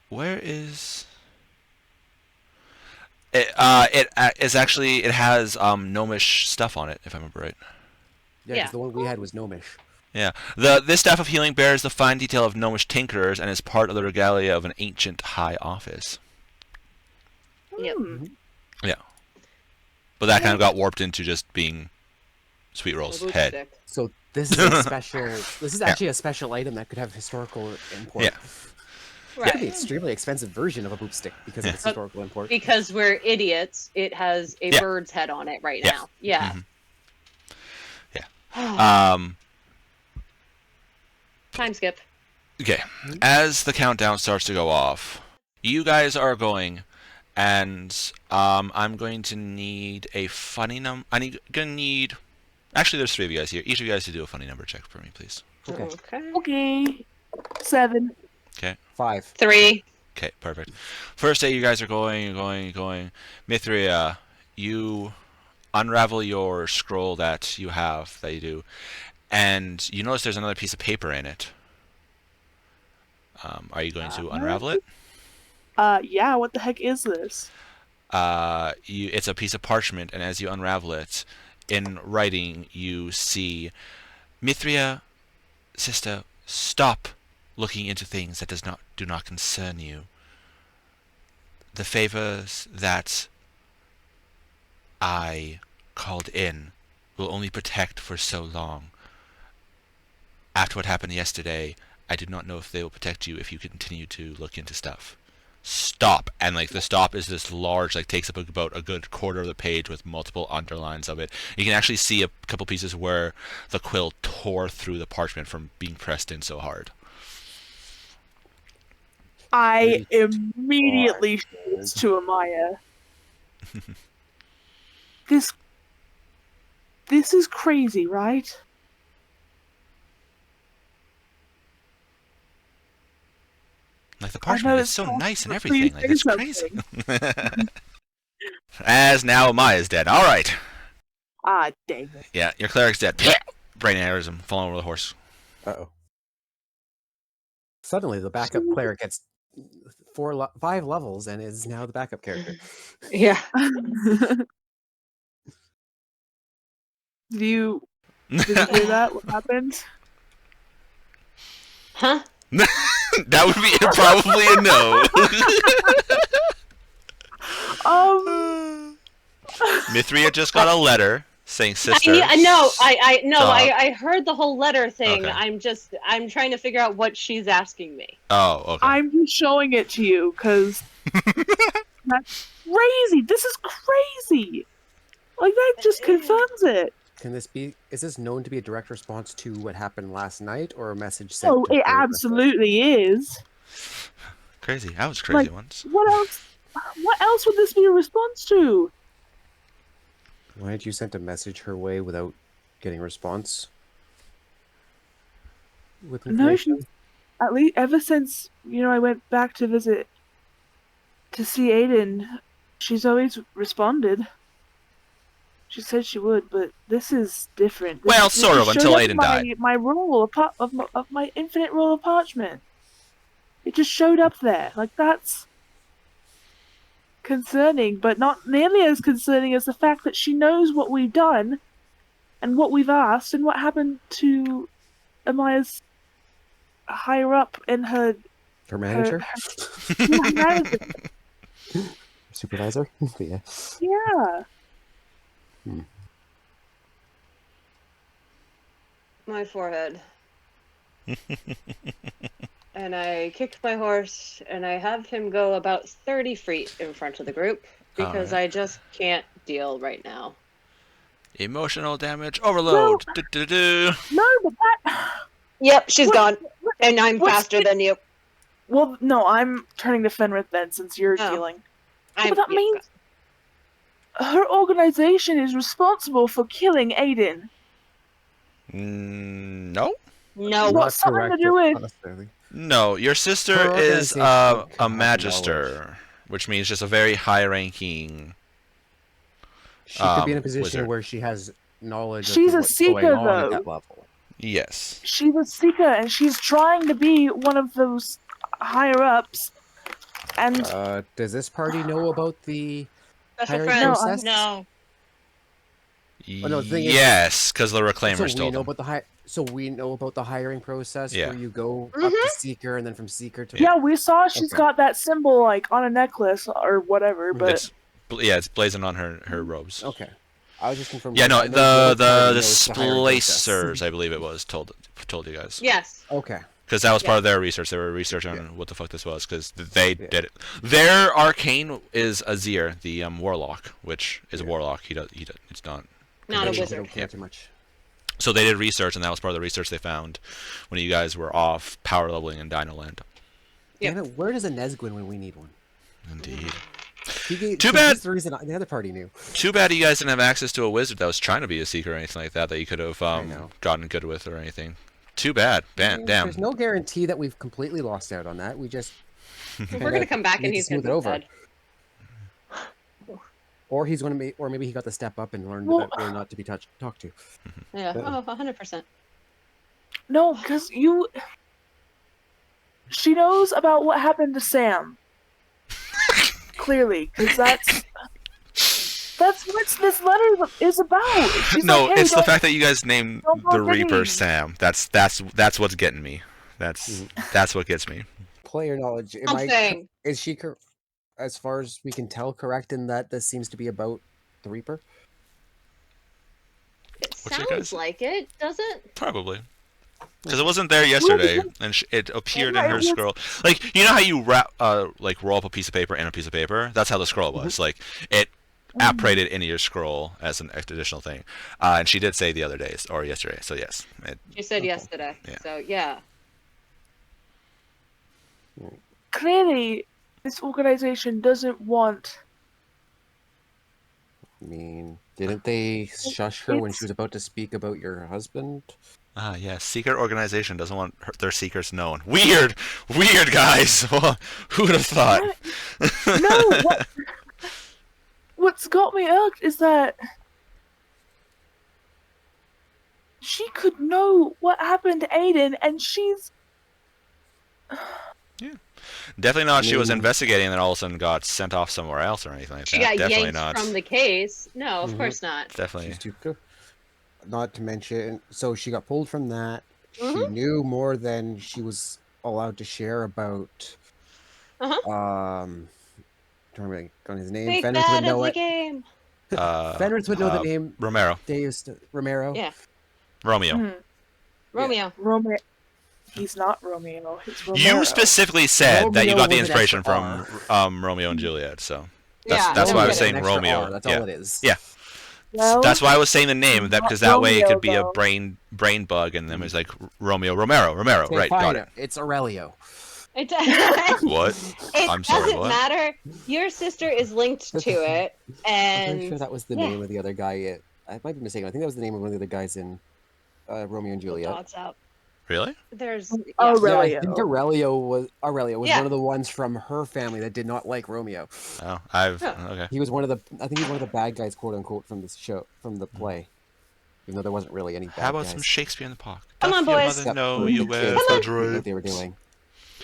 Where is it? It is actually, it has gnomish stuff on it, if I remember right. Yeah, Yeah. because the one we had was gnomish. Yeah. This staff of healing bears the fine detail of gnomish tinkerers and is part of the regalia of an ancient high office. Yep. But that kind of got warped into just being Sweet Roll's The boot head. stick. So this is a special. This is Yeah. actually a special item that could have historical import. Yeah. It could be Right. extremely expensive version of a boop stick because Yeah. of its historical import. Because we're idiots, it has a Yeah. bird's head on it right Yeah. now. Yeah. Time skip. Okay. As the countdown starts to go off, you guys are going, and I'm going to need a funny number. Gonna need. Actually, there's 3 of you guys here. Each of you guys to do a funny number check for me, please. Okay. Okay. 7. 5. 3. Okay, perfect. First day, you guys are going. Mithria, you unravel your scroll that you do, and you notice there's another piece of paper in it. Are you going to unravel it? Yeah, what the heck is this? It's a piece of parchment, and as you unravel it, in writing, you see, Mithria, sister, stop looking into things that do not concern you. The favors that I called in will only protect for so long. After what happened yesterday, I do not know if they will protect you if you continue to look into stuff. Stop. And like the stop is this large, like takes up about a good quarter of the page with multiple underlines of it. You can actually see a couple pieces where the quill tore through the parchment from being pressed in so hard. I immediately show this to Amaya. This is crazy, right? Like the I parchment know is it's so awesome, nice and but everything. please Like say it's crazy. As now Amaya's dead. All right. Ah, dang it. Yeah, your cleric's dead. Brain aneurysm, falling over the horse. Uh-oh. Suddenly, the backup player gets 5 levels and is now the backup character. Yeah. Did you hear that? What happened? Huh? That would be probably a no. Um, Mithria just got a letter saying sister. I heard the whole letter thing. Okay. I'm trying to figure out what she's asking me. Oh, okay. I'm just showing it to you because that's crazy. This is crazy. Like, that just confirms it. Can this be? Is this known to be a direct response to what happened last night, or a message sent? Oh, to it her absolutely is. Crazy. I was crazy Like, once. What else? What else would this be a response to? Why did you send a message her way without getting a response? With No, information? she's at least ever since I went back to visit to see Aiden. She's always responded. She said she would, but this is different. Well, sort of, until Aiden died. My roll of my infinite roll of parchment. It just showed up there. Like, that's concerning, but not nearly as concerning as the fact that she knows what we've done, and what we've asked, and what happened to Amaya's higher up in her Manager? her manager. Supervisor? Yeah. Yeah. My forehead. And I kicked my horse, and I have him go about 30 feet in front of the group, because I just can't deal right now. Emotional damage overload. No, but that... Yep, she's gone. And I'm faster than you. Well, no, I'm turning to Fenrith then, since you're dealing. But that means her organization is responsible for killing Aiden. No? No. What's something to do with... No, your sister is a magister, which means just a very high-ranking. She could be in a position where she has knowledge. She's of a what's seeker, going on though. at that level. Yes. She's a seeker, and she's trying to be one of those higher-ups. And does this party know about the hiring friend. process? No. Oh, no, the thing yes, because the reclaimers so we told know them. about so we know about the hiring process where you go up to seeker and then from seeker to yeah, we saw she's got that symbol like on a necklace or whatever, but it's blazoned on her robes. Okay, I was just confirming. Yeah, no, I know the the splicers, I believe it was told you guys. Yes. Okay. Because that was part of their research. They were researching on what the fuck this was, because they did it. Their arcane is Azir, the warlock, which is a warlock. He does. It's not a wizard. Don't care too much. So they did research, and that was part of the research they found when you guys were off power leveling in Dino Land. Damn it, where does a Nesgwin when we need one? Indeed. Too bad. The reason the other party knew. Too bad you guys didn't have access to a wizard that was trying to be a seeker or anything like that you could have gotten good with or anything. Too bad. Damn. There's no guarantee that we've completely lost out on that. We just we're gonna come back and he's gonna smooth it over. Or he's going to be, or maybe he got to step up and learn that we're not to be talked to. Yeah, 100%. No, because she knows about what happened to Sam. Clearly, because that's what this letter is about. She's no, like, hey, it's the fact that you guys named the Reaper me. Sam. That's what's getting me. That's what gets me. Player knowledge. Is she, as far as we can tell, correct in that this seems to be about the Reaper? It sounds like it, does it? Probably. Because it wasn't there yesterday, and it appeared in her scroll. Like, you know how you roll up a piece of paper in a piece of paper? That's how the scroll was. Like, it apparated into your scroll as an additional thing. And she did say the other day, or yesterday, so yes. She said yesterday, so yeah. Clearly, this organization doesn't want... I mean, didn't they shush her when she was about to speak about your husband? Ah, yeah. Seeker organization doesn't want their seekers known. Weird, guys. Who would have thought? No. What's got me irked is that she could know what happened to Aiden, and she's. Yeah. Definitely not. She was investigating, and then all of a sudden got sent off somewhere else or anything like that. She got Definitely yanked not. from the case. No, of course not. Definitely. She's too good. Not to mention, so she got pulled from that. She knew more than she was allowed to share about. Trying to on his name. Big Fenris bad would know of the it. game. Fenris would know the uh, name. Romero. Romero. Yeah. Romeo. Hmm. Romeo. Romeo. He's not Romeo. He's Romero. You specifically said that you Romeo got the with an extra inspiration from Romeo and Juliet, so Yeah, that's no why I was kidding. saying An extra Romeo. R, that's yeah. all it is. Yeah. Well, That's why I was saying the name, that not because that way it Romeo, could be a though. brain bug, and then it was like Romeo, Romero. Okay, Right, fine. got it. It's Aurelio. It, What? it I'm sorry, doesn't what? matter. Your sister is linked to it, I'm pretty and sure that was the yeah. name of the other guy. I might be mistaken. I think that was the name of one of the other guys in Romeo and the Juliet. dots out. Really? There's Oh, Yeah, I Aurelio. think Aurelio was Yeah. one of the ones from her family that did not like Romeo. Oh, Yeah. okay. He was one of the I think he's one of the bad guys, quote unquote, from the play. Even though there wasn't really any bad How about guys. some Shakespeare in the park? Come on, Doth your boys. mother Except know for you the wear kids the that didn't know drape? what they were doing.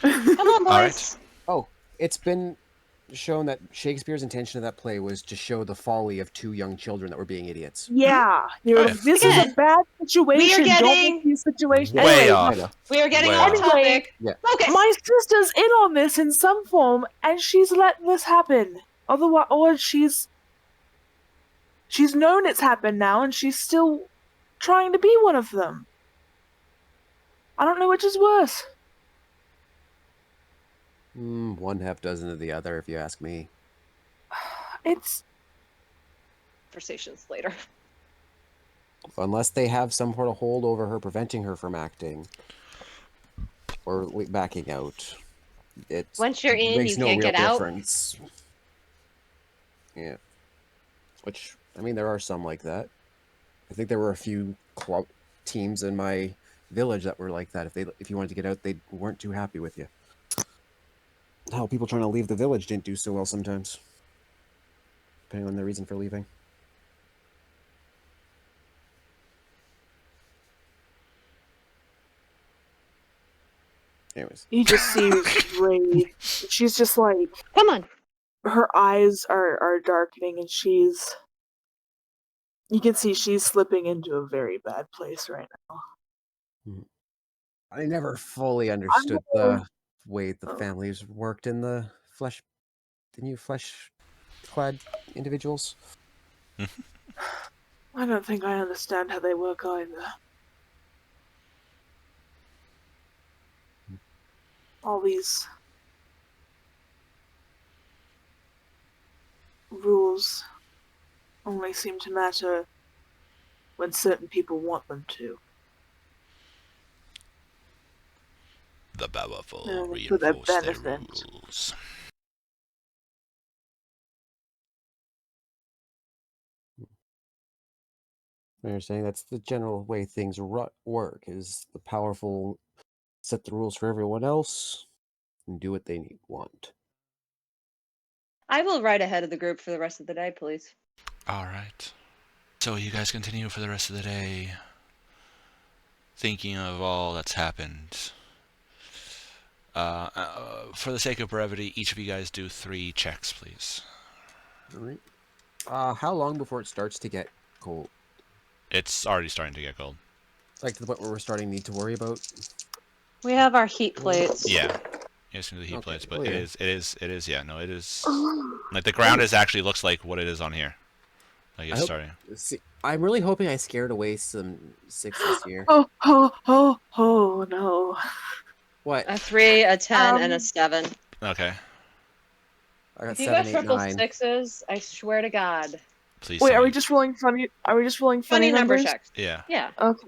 Come on, boys. All right. Oh, it's been shown that Shakespeare's intention of that play was to show the folly of two young children that were being idiots. Yeah. Oh, yeah. This is a Again, bad situation. Don't getting- make these situations. Way Anyway, off. I know. We are getting Way off off. topic. Yeah. Focus. my sister's in on this in some form, and she's let this happen. Otherwise, or she's known it's happened now, and she's still trying to be one of them. I don't know which is worse. One half dozen of the other, if you ask me. It's Conversations later. Unless they have some sort of hold over her, preventing her from acting or backing out. It Once you're in, makes you no can't real get out. difference. Yeah. Which, I mean, there are some like that. I think there were a few teams in my village that were like that. If you wanted to get out, they weren't too happy with you. Hell, people trying to leave the village didn't do so well sometimes, depending on their reason for leaving. Anyways, you just see Ray. She's just like Come on. her eyes are darkening, and you can see she's slipping into a very bad place right now. I never fully understood the way the families worked in the new flesh-clad individuals. I don't think I understand how they work either. All these rules only seem to matter when certain people want them to. The powerful For their reinforce their benefit. rules. They're saying that's the general way things work, is the powerful set the rules for everyone else and do what they want. I will ride ahead of the group for the rest of the day, please. All right. So you guys continue for the rest of the day, thinking of all that's happened. For the sake of brevity, each of you guys do 3 checks, please. All right. How long before it starts to get cold? It's already starting to get cold. Like to the point where we're starting to need to worry about. We have our heat plates. Yeah. Yes, into the heat Okay, plates, but well, yeah. it is, yeah, no, it is. Like, the ground actually looks like what it is on here. Like, it's starting. See, I'm really hoping I scared away some 6s here. Oh no. What? A 3, a 10, and a Um, 7. Okay. I got If you 7, got 8, triple 9. 6s, I swear to God. Please. Wait, are we Sonny. just rolling funny? Are we just rolling Funny number numbers? checks. Yeah. Yeah. Okay.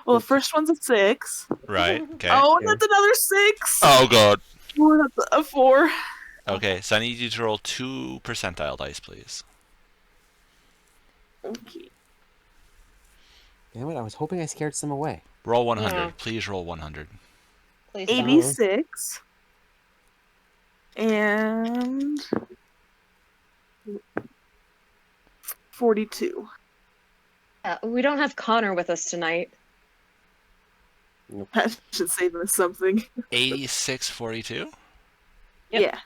Well, the first one's a 6. Right. Okay. Oh, Okay. that's another 6. Oh god. Oh, that's a 4. Okay, so I need you to roll 2 percentile dice, please. Okay. Damn it, I was hoping I scared some away. Roll 100. Yeah. Please roll 100. Please don't. 86 and 42. We don't have Connor with us tonight. That should save us something. 8642? Yep. Yeah.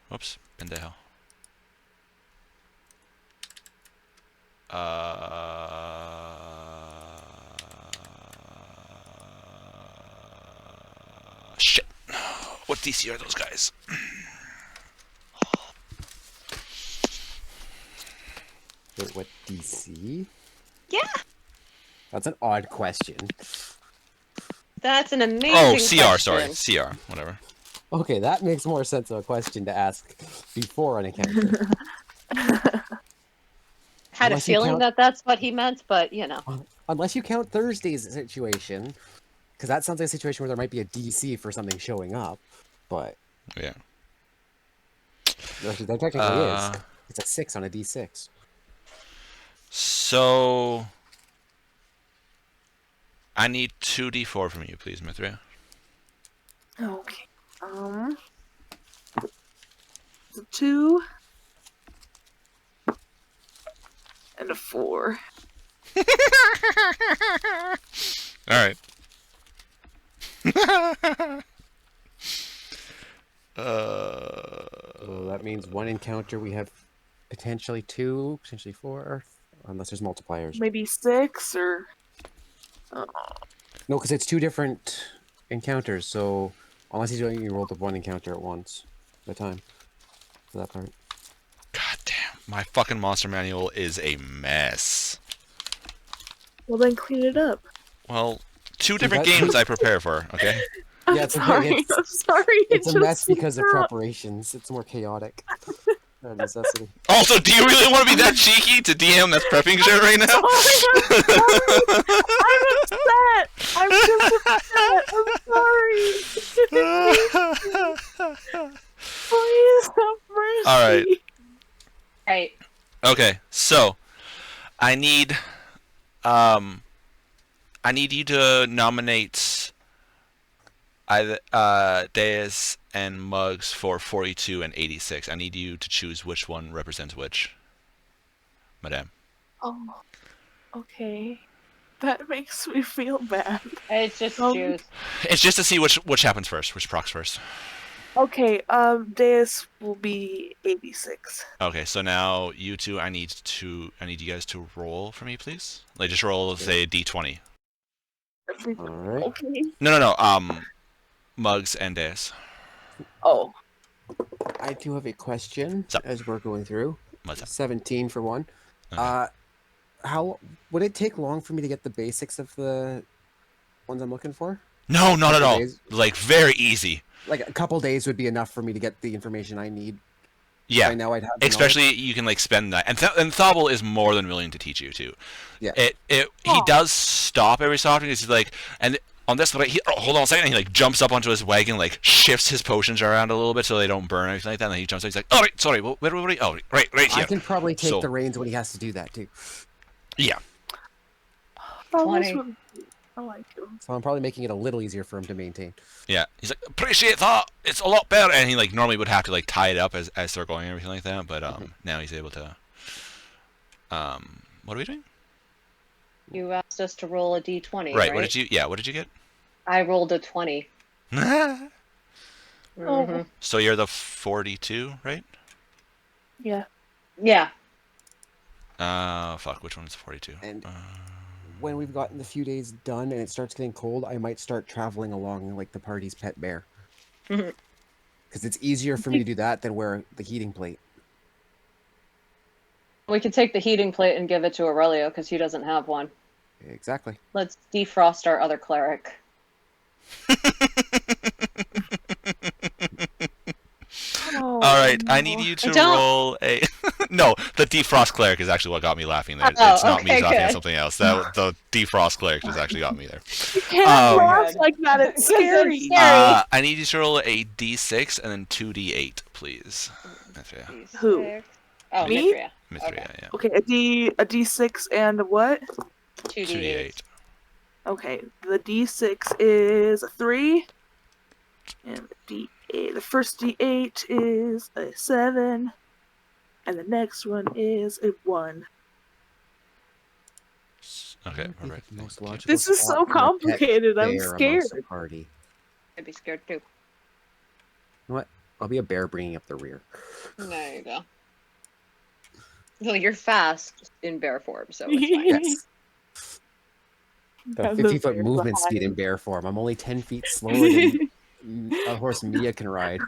Whoops. Pendejo. Shit. What DC are those guys? Wait, what DC? Yeah, That's an odd question. that's an amazing Oh, CR, question. sorry. CR, whatever. Okay, that makes more sense of a question to ask before an encounter. Had a Unless you feeling count- that that's what he meant, but you know. Unless you count Thursday's situation, because that sounds like a situation where there might be a DC for something showing up, but Yeah. there technically is. It's a 6 on a D6. So I need 2d4 from you, please, Mithria. Okay. It's a 2 and a 4. All right. So that means one encounter we have potentially 2, potentially 4, unless there's multipliers. Maybe 6 or. No, because it's 2 different encounters. So unless he's doing, you roll the one encounter at once, at a time. For that part. God damn, my fucking monster manual is a mess. Well, then clean it up. Well, 2 different that- games I prepare for, okay? I'm Yeah, it's a- sorry. it's- I'm sorry. It's a just mess because of slipped out. preparations. It's more chaotic. Out of necessity. Also, do you really want to be that cheeky to DM that's prepping shit right now? I'm upset. I'm just upset. I'm sorry. Please have mercy. All right. Right. Okay, so I need you to nominate either Deus and Mugs for 42 and 86. I need you to choose which one represents which, Madame. Oh, okay. That makes me feel bad. It's just Um, juice. It's just to see which happens first, which procs first. Okay, Deus will be 86. Okay, so now you two, I need you guys to roll for me, please. Like just roll, say D20. Alright. Okay. No. Mugs and Deus. Oh, I do have a question Sup? as we're going through. What's up? 17 for one. Okay. How would it take long for me to get the basics of the ones I'm looking for? No, not at couple all. days? Like very easy. Like a couple days would be enough for me to get the information I need. Yeah. By now I'd have the Especially you can like spend that, and Thobel is more than willing to teach you too. Yeah. He does stop every so often because he's like, and on this hold on a second, and he like jumps up onto his wagon, like shifts his potions around a little bit so they don't burn or anything like that. And then he jumps up, he's like, oh right, sorry, where are we? Oh right knowledge. here. I can probably take So- the reins when he has to do that too. Yeah. that was 20. really cute. I like him. So I'm probably making it a little easier for him to maintain. Yeah. He's like, appreciate that. It's a lot better, and he like normally would have to like tie it up as they're going and everything like that, but now he's able to. What are we doing? You asked us to roll a d20, Right. What did you? Yeah. What did you get? I rolled a 20. Oh. Mhm. So you're the 42, right? Yeah. Yeah. Fuck. Which one's 42? And when we've gotten the few days done and it starts getting cold, I might start traveling along like the party's pet bear. Mhm. Because it's easier for me to do that than wear the heating plate. We could take the heating plate and give it to Aurelio because he doesn't have one. Exactly. Let's defrost our other cleric. Oh, All right, I no. need you to Don't- roll a. No, the defrost cleric is actually what got me laughing there. Oh, It's not me okay, laughing at good. something else. The defrost cleric just actually got me there. You can't Um, laugh like that. It's 'Cause it's scary. scary. I need you to roll a d6 and then 2d8, please. Mithria. Who? Oh, Me? Mithria. Mithria, yeah. Okay, a D6 and a what? 2d8. Okay, the D6 is a 3, and the first D8 is a 7, and the next one is a 1. Okay, What would be alright. the most thank you. logical This is spot so for a pet complicated. I'm bear scared. amongst the party. You I'd be scared too. know what? I'll be a bear bringing up the rear. There you go. Well, you're fast in bear form, so it's fine. Yes. Got a Have the 50-foot bear movement speed in behind. bear form. I'm only 10 feet slower than a horse Mia can ride.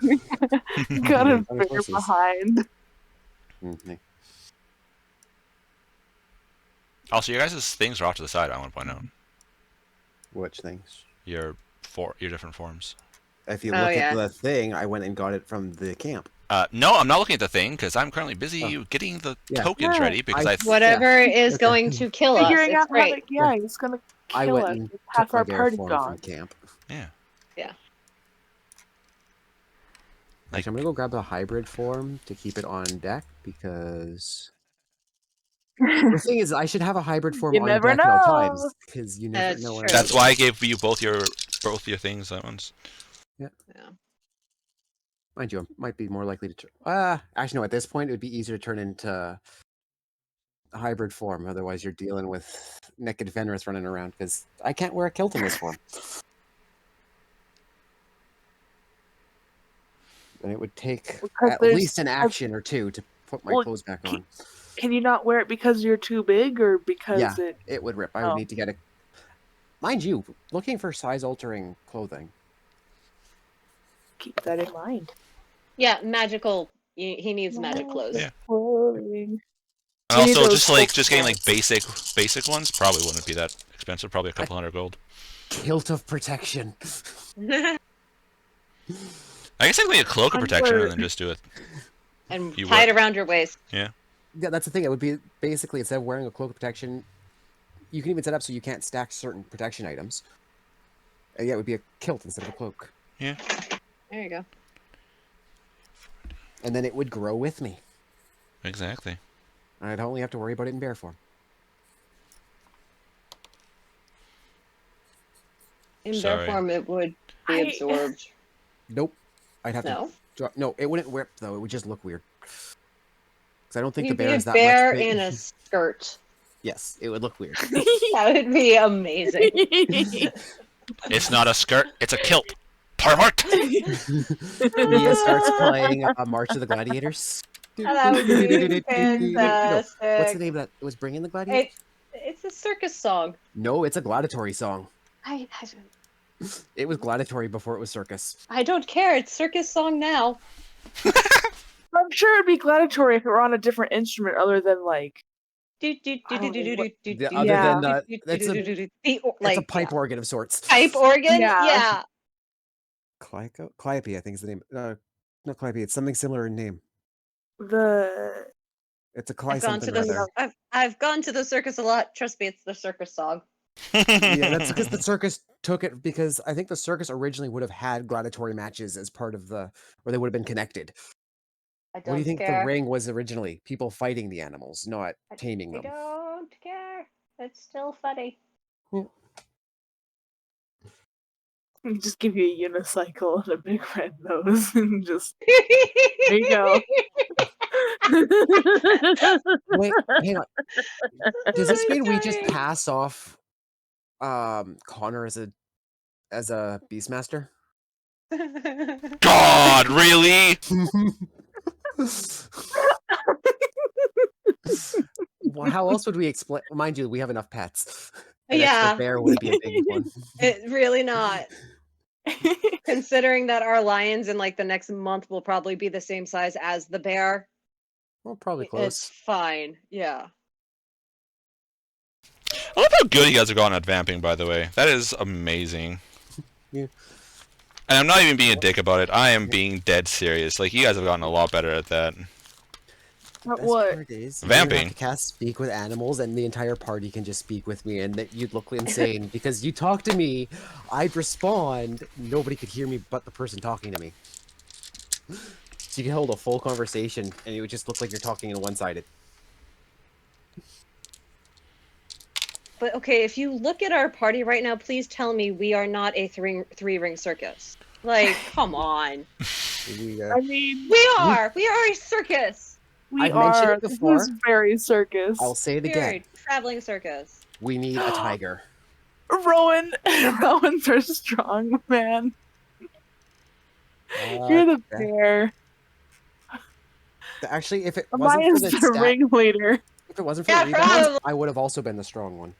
Got a Other bear horses. behind. Mhm. Also, your guys' things are off to the side. I want to point out Which things? your different forms. If you Oh, look yeah. at the thing, I went and got it from the camp. No, I'm not looking at the thing because I'm currently busy getting the Yeah. tokens Yeah. ready because I Whatever is Okay. going to kill us. Figuring It's out how to, great. yeah, he's gonna I kill went us. and It's half took my our bear party form gone. from camp. yeah. Actually, I'm gonna go grab the hybrid form to keep it on deck because the thing is, I should have a hybrid form You on never deck at all know. times because you never That's know when. true. That's why I gave you both your things at once. Yeah. Mind you, I might be more likely to turn. Actually, no. At this point, it would be easier to turn into a hybrid form. Otherwise, you're dealing with naked Fenris running around because I can't wear a kilt in this form. And it would take Because at there's- least an action or two to put my Well, clothes back on. Can you not wear it because you're too big, or because Yeah. it? It would rip. I would Oh. need to get a. Mind you, looking for size altering clothing. Keep that in mind. Yeah, magical. He needs magic clothes. Yeah. Clothing. And We need also, those just getting like clothes. basic ones probably wouldn't be that expensive. Probably a couple hundred gold. Kilt of protection. I guess technically a cloak of protection, Under- and then just do it. And You tie it would. around your waist. Yeah, that's the thing. It would be basically instead of wearing a cloak of protection, you can even set up so you can't stack certain protection items. And yeah, it would be a kilt instead of a cloak. Yeah. There you go. And then it would grow with me. Exactly. I'd only have to worry about it in bear form. In Sorry. bear form, it would be absorbed. Nope. I'd have No. to drop. No, it wouldn't rip though. It would just look weird. Because I don't think You'd the be bear a is that bear much big. in a skirt. Yes, it would look weird. That would be amazing. It's not a skirt. It's a kilt. Pervert. Mia starts playing March of the Gladiators. That would be No, what's the fantastic. name of that? It was Bringing the Gladiators? It's a circus song. No, it's a gladiatory song. I It was gladiatory before it was circus. don't care. It's circus song now. I'm sure it'd be gladiatory if it were on a different instrument other than like. Other Yeah. than it's a pipe organ of sorts. Pipe organ? Yeah. Yeah. Calliope, I think is the name. Not Calliope. It's something similar in name. The It's a Cly I've gone something to or other. the I've gone to the circus a lot. Trust me, it's the circus song. Yeah, that's because the circus took it because I think the circus originally would have had gladiatory matches as part of the, or they would have been connected. I What do you don't think care. the ring was originally? People fighting the animals, not taming I them. don't care. It's still funny. we just give you a unicycle and a big red nose and just there you go. Wait, hang on. Does this mean we just dying. pass off Connor as a Beastmaster? God, really? Well, how else would we explain? Mind you, we have enough pets. An Yeah. extra bear would be a big one. It really not. Considering that our lions in like the next month will probably be the same size as the bear. Well, probably It's close. fine. Yeah. I love how good you guys have gotten at vamping, by the way. That is amazing. Yeah. And I'm not even being a dick about it. I am being dead serious. Like, you guys have gotten a lot better at that. Best What? part is, Vamping. You have to cast speak with animals, and the entire party can just speak with me, and that you'd look insane because you talk to me, I'd respond, nobody could hear me but the person talking to me. So you can hold a full conversation, and it would just look like you're talking in one-sided. But okay, if you look at our party right now, please tell me we are not a three-ring circus. Like, come on. We, I mean, We are a circus. we I've mentioned are it before. Gooseberry Circus. I'll say it We're again. a traveling circus. We need a tiger. Rowan's our strong man. You're the yeah. bear. Actually, if it wasn't for Amaya's the the stat, ringleader. if it wasn't for Yeah, the rebounds, probably. I would have also been the strong one.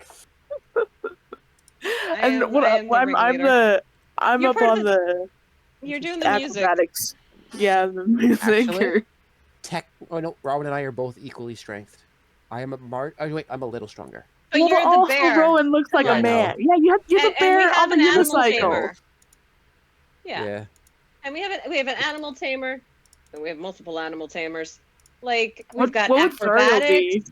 I And am what the I'm ringleader. I'm You're up part on of the You're doing the music. Acrobatics. Yeah, the music. Actually? Oh no, Robin and I are both equally strength. I am a bard. Oh wait, I'm a little stronger. But well, you're the also bear. Rowan looks like Yeah, a I know. man. Yeah, you're the bear and we have on the an animal unicycle. tamer. Yeah. Yeah. And we have an animal tamer. And we have multiple animal tamers. Like we've What got would Thuriel be?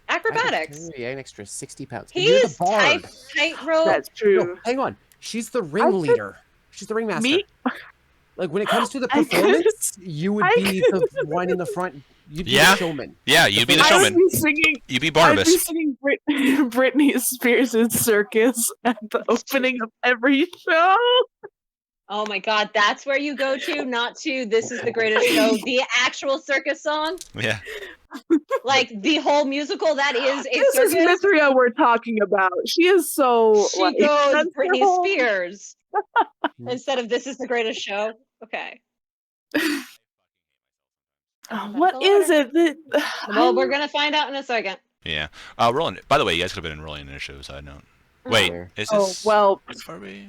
acrobatics. I can carry an extra 60 pounds. And He's you're the bard. tightrope. That's No, true. hang on. She's the ringleader. She's the ringmaster. Me? Like when it comes to the I could- performance, you would I be the one in the front. You'd be Yeah. the showman. Yeah, you'd be the I would showman. be singing. You'd be I'd Barnabas. be singing Britney Spears' Circus at the opening of every show. Oh my god, that's where you go to, not to This Is the Greatest Show, the actual circus song. Yeah. Like the whole musical that is a This circus. is Mithria we're talking about. She is so She like, goes that's Britney her whole- Spears instead of This Is the Greatest Show. Okay. What is it? Well, we're gonna find out in a second. Yeah. Rolling. By the way, you guys could have been rolling initiative, side note. Wait, Where? is Oh this? well. Are we?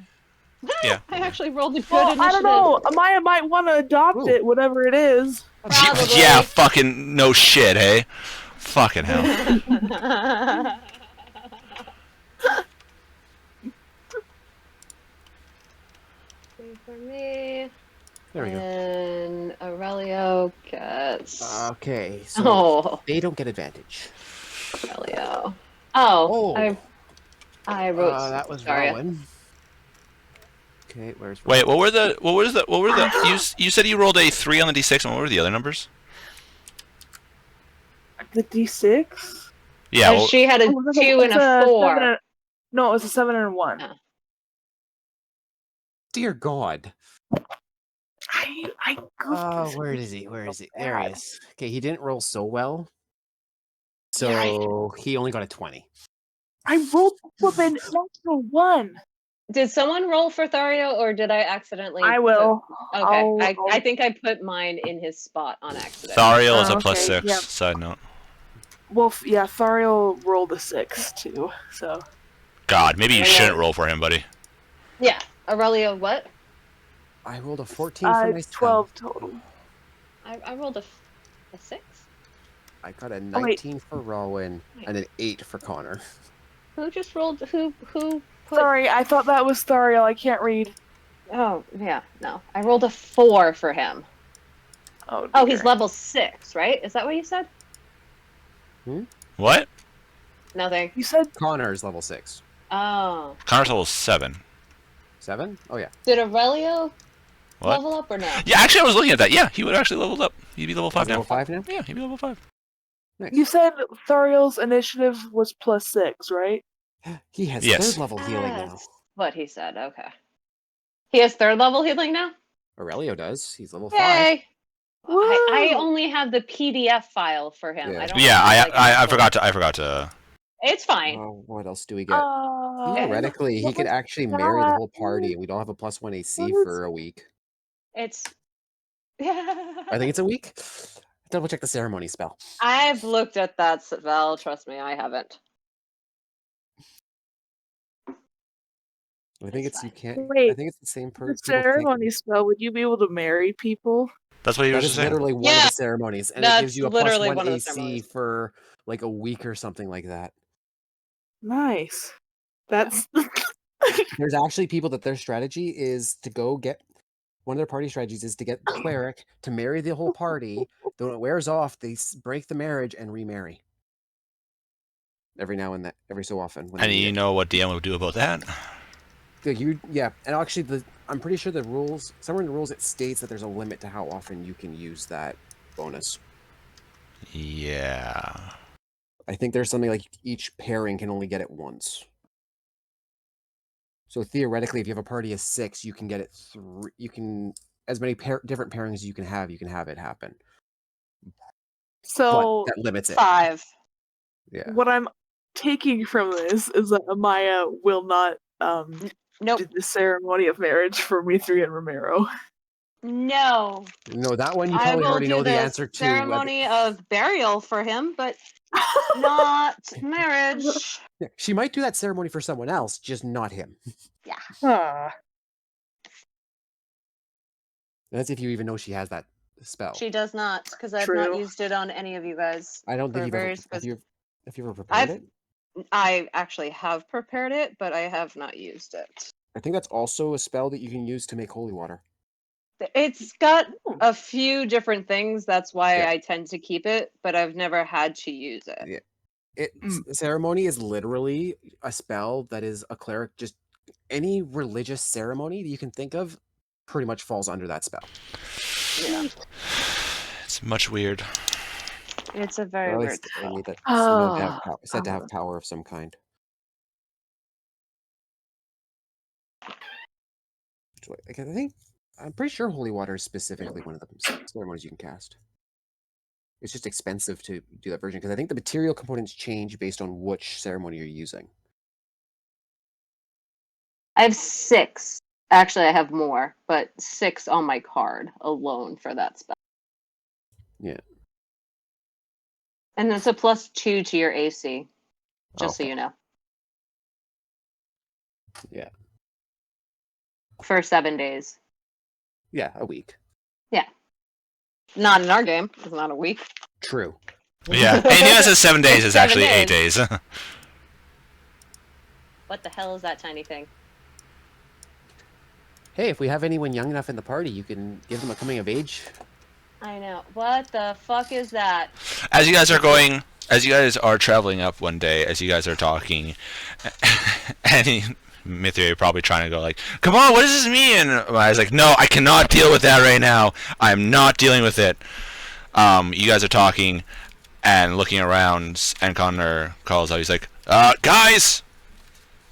Yeah. I actually rolled a good Well, initiative. I don't know. Amaya might want to adopt Ooh. it, whatever it is. Probably. Yeah. Fucking no shit, hey. Fucking hell. For me. There we go. And Aurelio gets. Okay, so Oh, they don't get advantage. Aurelio. Oh, Oh. I wrote. That was sorry. Rowan. Okay, where's Wait, Rowan? what were the? You said you rolled a 3 on the d6, and what were the other numbers? The D6. Yeah. And Well, she had a Oh, 2 and it's a 4. 7 no, it was a 7 and a 1. Oh. Dear God. I Oh, where is he? Where is he? There he is. Okay, he didn't roll so well. So he only got a 20. I rolled an natural 1. Did someone roll for Thario, or did I accidentally? I will. Okay, I think I put mine in his spot on accident. Thariel is a Oh, plus okay, 6. yep. Side note. Well, yeah, Thariel rolled a 6 too. So God, maybe you I shouldn't know. roll for him, buddy. Yeah, Aurelio, what? I rolled a 14 for myself. 12 total. I rolled a 6. I got a wait. 19 for Rowan and an 8 for Connor. Who just rolled? Who put? Sorry, I thought that was Thariel. I can't read. Oh yeah, no. I rolled a 4 for him. Oh, Oh, he's dear. level 6, right? Is that what you said? What? Nothing. You said Connor's level 6. Oh, Connor's level 7. 7? Oh, yeah. did Aurelio What? level up or no? Yeah, actually, I was looking at that. Yeah, he would actually leveled up. He'd be level 5 Level now. 5 now? Yeah, he'd be level 5. Nice. you said Thariel's initiative was +6, right? He has Yes. 3rd level healing now. That's what he said. Okay. He has 3rd level healing now. Aurelio does. He's level 5. Yay! I Woo! only have the PDF file for him. Yeah. I don't. Yeah, have, I like, forgot to. It's fine. Oh, what else do we get? Okay. Theoretically, he what could was actually marry the that? whole party, and we don't have a +1 AC What was- for a week. It's. I think it's a week. Double check the ceremony spell. I've looked at that spell. Trust me, I haven't. I think It's it's you fine. can't. I Wait, think it's the same The person. ceremony spell, would you be able to marry people? That's what he That was is just saying. literally one of Yeah. the ceremonies, and it That's gives you a literally +1 one of the AC ceremonies. for like a week or something like that. Nice. That's There's actually people that their strategy is to go get one of their party strategies is to get the cleric to marry the whole party. Then when it wears off, they break the marriage and remarry. Every now and then, every so often. When And they need you it. know what DM would do about that? Yeah, and actually, I'm pretty sure the rules, somewhere in the rules, it states that there's a limit to how often you can use that bonus. Yeah. I think there's something like each pairing can only get it once. So theoretically, if you have a party of 6, you can get it you can as many different pairings as you can have it happen. so. But that limits it. 5. Yeah. What I'm taking from this is that Amaya will not Nope. do the ceremony of marriage for Mithri and Romero. No. No, that one you I probably will already do know the the answer to. ceremony of burial for him, but not marriage. Yeah, she might do that ceremony for someone else, just not him. Ah. That's if you even know she has that spell. She does not, because I've not True. used it on any of you guys. I don't think for you've ever. various Have spec- you ever prepared it? I actually have prepared it, but I have not used it. I think that's also a spell that you can use to make holy water. It's got a few different things. That's why Yeah. I tend to keep it, but I've never had to use it. Yeah. Ceremony is literally a spell that is a cleric. Just any religious ceremony that you can think of, pretty much falls under that spell. Yeah. It's much weird. It's a Or very at weird least spell. any that's said to have Oh. power of some kind. Like, I'm pretty sure holy water is specifically one of the ceremonies you can cast. It's just expensive to do that version because I think the material components change based on which ceremony you're using. I have 6. Actually, I have more, but 6 on my card alone for that spell. Yeah. And it's a +2 to your AC, just so Okay. you know. Yeah. For 7 days. Yeah, a week. Not in our game. It's not a week. True. Yeah, anything that says 7 days is 7 actually 8 days. What the hell is that tiny thing? Hey, if we have anyone young enough in the party, you can give them a coming of age. I know. What the fuck is that? As you guys are traveling up one day, as you guys are talking, and Mithra probably trying to go like, "Come on, what does this mean?" And I was like, "No, I cannot deal with that right now. I'm not dealing with it." You guys are talking and looking around, and Connor calls out. He's like, "Guys,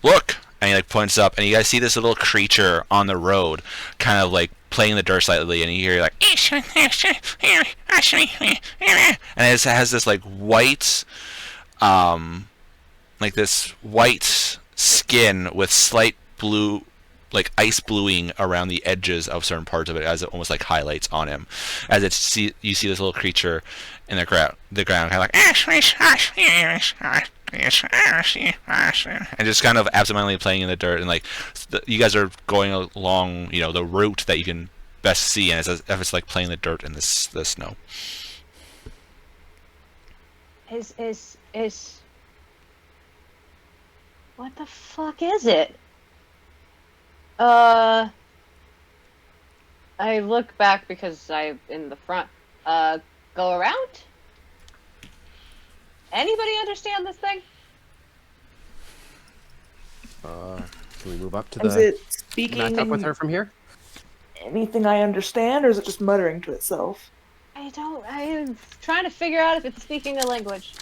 look!" And he like points up, and you guys see this little creature on the road, kind of like playing the dirt slightly, and you hear like, and it has this like white, skin with slight blue, like ice bluing around the edges of certain parts of it, as it almost like highlights on him. As you see this little creature in the ground, kind of like, and just kind of absentmindedly playing in the dirt, and like you guys are going along, the route that you can best see, and it's as if it's like playing the dirt in the snow. Is what the fuck is it? I look back because I'm in the front. Go around? Anybody understand this thing? Can we move up to Is the it speaking match up with her from here? anything I understand, or is it just muttering to itself? I'm trying to figure out if it's speaking a language.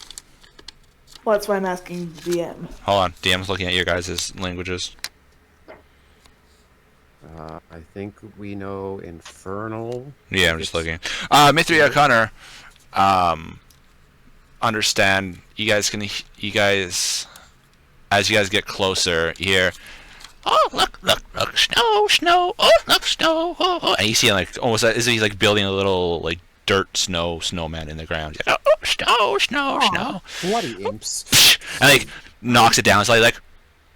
Well, that's why I'm asking the DM. Hold on, DM's looking at your guys' languages. I think we know Infernal. Yeah, I'm just looking. Mithria, Connor, understand. You guys, as you guys get closer, you hear, "Oh, look, snow, oh, look, snow, oh." And you see, like, almost as if he's like building a little like dirt snowman in the ground. He's like, "Oh, snow." Bloody imps. And like knocks it down slightly, like,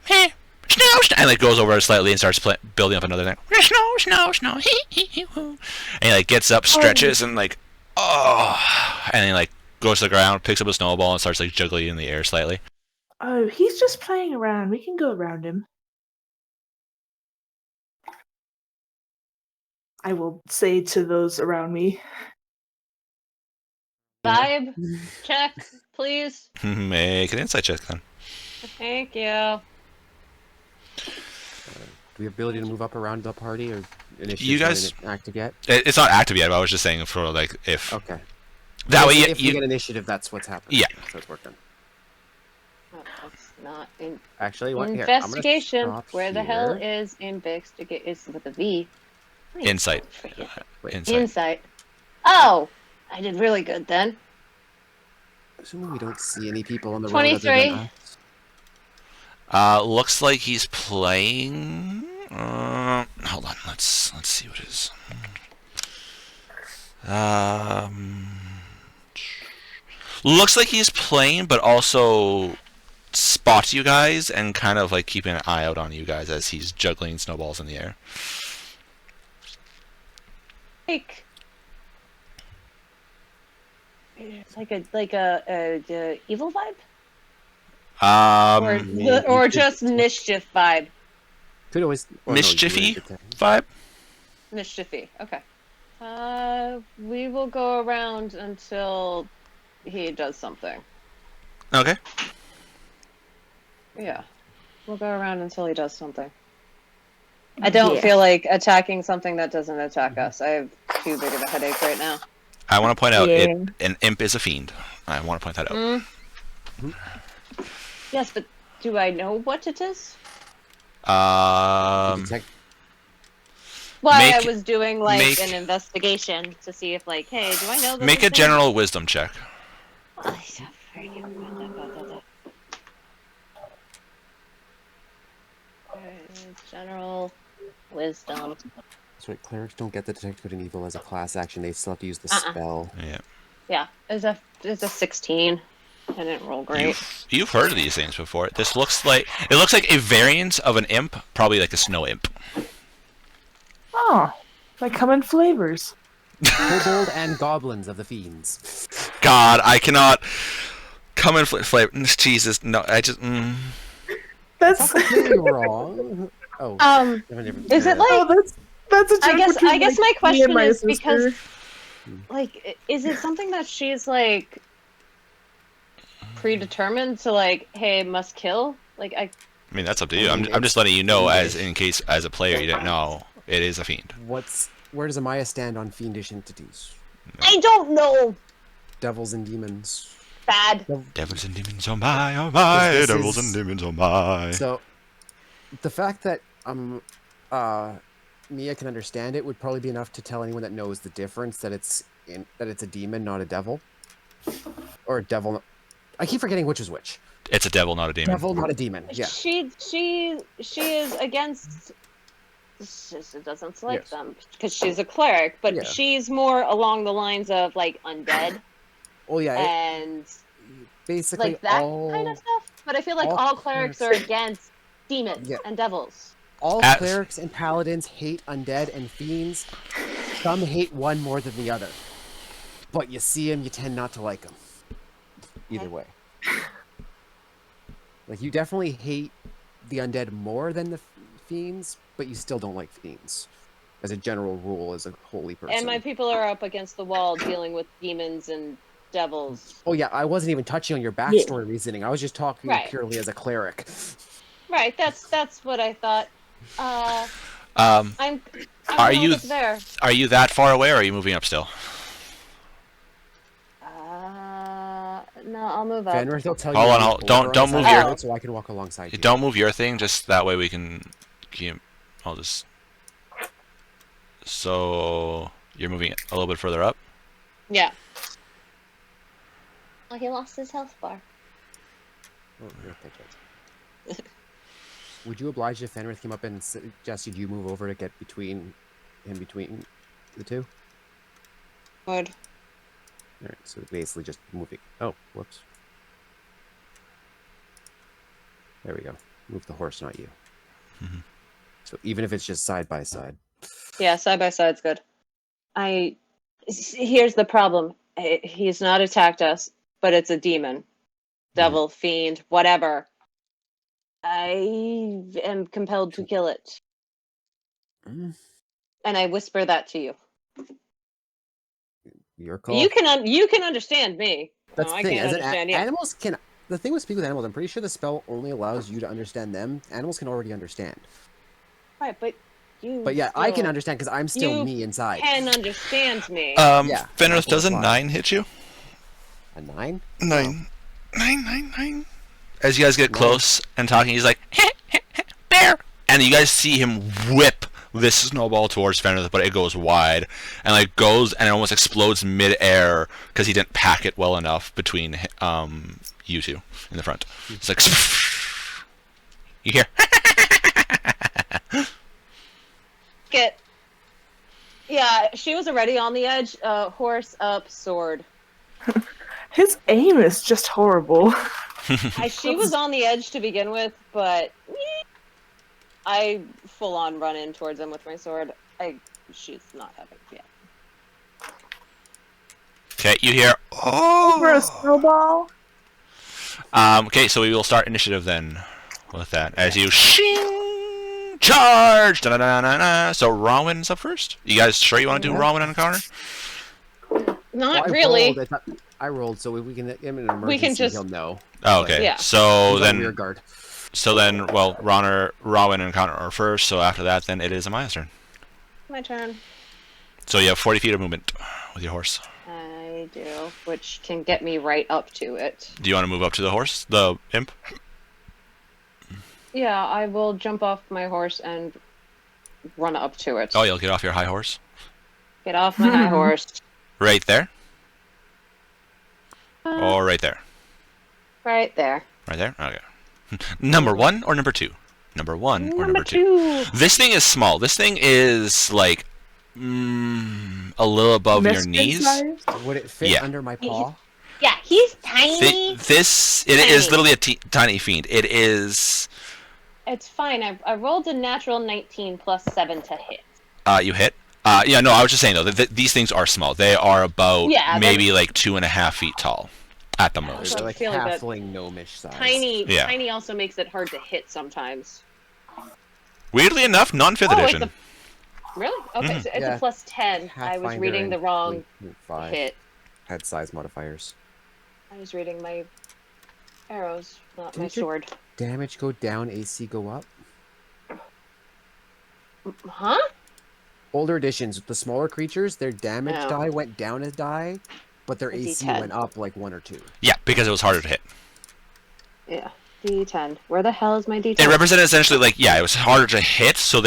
"Hey, snow," and like goes over slightly and starts building up another thing. Snow. And he like gets up, stretches, and like, and he like goes to the ground, picks up a snowball, and starts like juggling in the air slightly. Oh, he's just playing around. We can go around him. I will say to those around me. Vibe check, please. Make an insight check then. Thank you. Do we have ability to move up around the party, or initiative? You guys- active yet? It's not active yet, but I was just saying for like if Okay. that way If we you get initiative, that's what's happening. Yeah. So it's working. Oh, that's not in Actually, what? Here, I'm gonna investigation. stop Where the hell here. is investigate? It's with a V. Insight. Wait, Insight. Oh, I did really good then. Assuming we don't see any people on the road. 23. Other than us. Looks like he's playing. Hold on, let's see what it is. Looks like he's playing, but also spots you guys and kind of like keeping an eye out on you guys as he's juggling snowballs in the air. like it's like a evil vibe, or just mischief vibe. Could always Mischiefy vibe. Mischiefy. Okay. We will go around until he does something. Okay. Yeah. We'll go around until he does something. I don't feel like attacking something that doesn't attack us. I have too big of a headache right now. I want to point out Yeah. an imp is a fiend. I want to point that out. Yes, but do I know what it is? Why I was doing an investigation to see if hey, do I know this? Make a general wisdom check. General wisdom. That's right. Clerics don't get the detect good and evil as a class action. They still have to use the spell. Yeah. Yeah, it's a 16. I didn't roll great. You've heard of these things before. This looks like a variant of an imp, probably like a snow imp. Oh, they come in flavors. Kobold and goblins of the fiends. God, I cannot come in flavor. Jesus, no, I just. That's Completely wrong. Oh. Is it like? Oh, that's a joke. I guess my question is sister. because, is it something that she's predetermined to hey, must kill? I mean, that's up to you. I'm just letting you know, as a player, you didn't know it is a fiend. Where does Amaya stand on fiendish entities? I don't know. Devils and demons. Bad. Devils and demons, oh my, devils and demons, oh my. So, the fact that Mia can understand it would probably be enough to tell anyone that knows the difference that it's a demon, not a devil, or a devil. I keep forgetting which is which. It's a devil, not a demon. Devil, not a demon. Yeah. She is against. She doesn't like them because she's a cleric, but she's more along the lines of undead. Oh yeah. And basically that kind of stuff. But I feel like all clerics are against demons and devils. All clerics and paladins hate undead and fiends. Some hate one more than the other. But you see them, you tend not to like them. Either way. You definitely hate the undead more than the fiends, but you still don't like fiends. As a general rule, as a holy person. And my people are up against the wall dealing with demons and devils. Oh yeah, I wasn't even touching on your backstory reasoning. I was just talking purely as a cleric. Right, that's what I thought. I'm are you there. Are you that far away, or are you moving up still? No, I'll move up. Fenrir, they'll tell Hold you. on, don't move your. So I can walk alongside you. Don't move your thing, just that way we can. I'll just. So you're moving it a little bit further up. Yeah. Oh, he lost his health bar. Oh, would you oblige if Fenrir came up and suggested you move over to get between the two? Would. Alright, so basically just moving. Oh, whoops. There we go. Move the horse, not you. Mm-hmm. So even if it's just side by side. Yeah, side by side's good. Here's the problem. He's not attacked us, but it's a demon. Devil, fiend, whatever. I am compelled to kill it. And I whisper that to you. Your call. You can understand me. That's I the thing. can't understand you. Animals can. The thing with speak with animals, I'm pretty sure the spell only allows you to understand them. Animals can already understand. Right, but you. But yeah, I can understand because I'm still me inside. Can understand me. Yeah. Fenris, does a 9 hit you? A 9? 9. 9. As you guys get close and talking, he's like, bear! And you guys see him whip this snowball towards Fenris, but it goes wide. And goes and it almost explodes mid-air because he didn't pack it well enough between you two in the front. It's like, you hear? Yeah, she was already on the edge. Horse up, sword. His aim is just horrible. She was on the edge to begin with, but I full on run in towards him with my sword. She's not having it yet. Okay, you hear. For a Oh. snowball. Okay, so we will start initiative then with that. As you shing, charge! Da-da-da-da-da. So Ronwin's up first. You guys sure you want to do Ronwin on encounter? Not Well, really. I rolled, so we can. In an emergency, We can just- he'll know. Oh, okay. Yeah. So He's on rear then, guard. well, Ronwin and encounter are first. So after that, then it is Amaya's turn. My turn. So you have 40 feet of movement with your horse. I do, which can get me right up to it. Do you want to move up to the horse, the imp? Yeah, I will jump off my horse and run up to it. Oh, you'll get off your high horse. Get off my high horse. Right there. Or right there. Right there. Right there. Okay. Number 1 or number 2? Number 1 or number 2? two. This thing is small. This thing is like a little above your knees. Size? Would it fit Yeah. under my paw? Yeah, he's tiny. It is literally a tiny fiend. It is. It's fine. I rolled a natural 19 plus 7 to hit. You hit. Yeah, no, I was just saying though that these things are small. They are about maybe like 2.5 feet tall, at the most. They're like feeling that halfling gnomish size. Yeah. Tiny also makes it hard to hit sometimes. Weirdly enough, non-fifth edition. Really? Okay, so it's Yeah. a plus 10. I was Pathfinder reading and the wrong 5 hit. had size modifiers. I was reading my arrows, not my Didn't your sword. damage go down, AC go up? Huh? Older editions, the smaller creatures, their damage No. die went down a die, but their A AC D10. went up like 1 or 2. Yeah, because it was harder to hit. Yeah. D10. Where the hell is my D10? It represented essentially like it was harder to hit. So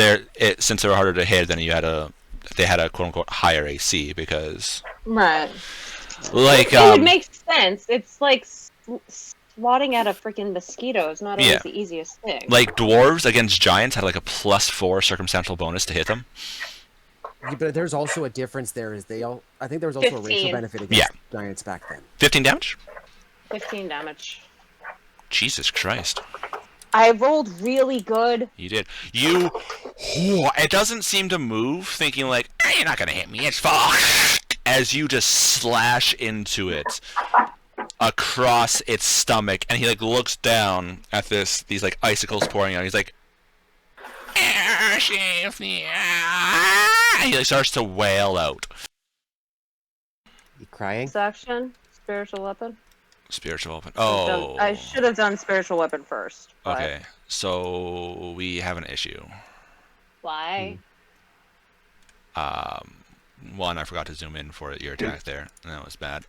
since they were harder to hit, then they had a quote unquote higher AC because Right. like It would make sense. It's like swatting at a freaking mosquito is not always Yeah. the easiest thing. like dwarves against giants had like a +4 circumstantial bonus to hit them. Yeah, but there's also a difference there. I think there was also a racial 15. benefit against giants back then. 15 damage. 15 damage. Jesus Christ. I rolled really good. You did. It doesn't seem to move, thinking like, you're not gonna hit me, it's fine. As you just slash into it across its stomach, and he like looks down at these like icicles pouring out. He's like, save me. And he like starts to wail out. You crying? This action, spiritual weapon. Spiritual weapon. I should have done spiritual weapon first. But Okay, so we have an issue. Why? One, I forgot to zoom in for your attack there. That was bad.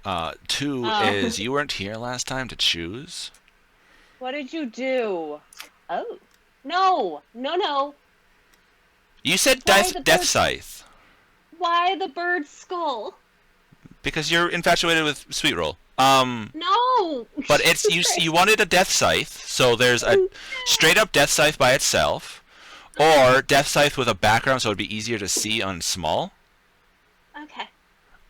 Two Oh. is you weren't here last time to choose. What did you do? Oh. No. You said Why the death bird- scythe Why the bird's skull? because you're infatuated with sweet roll. No. But it's you wanted a death scythe, so there's a straight up death scythe by itself, or death scythe with a background, so it'd be easier to see on small. Okay.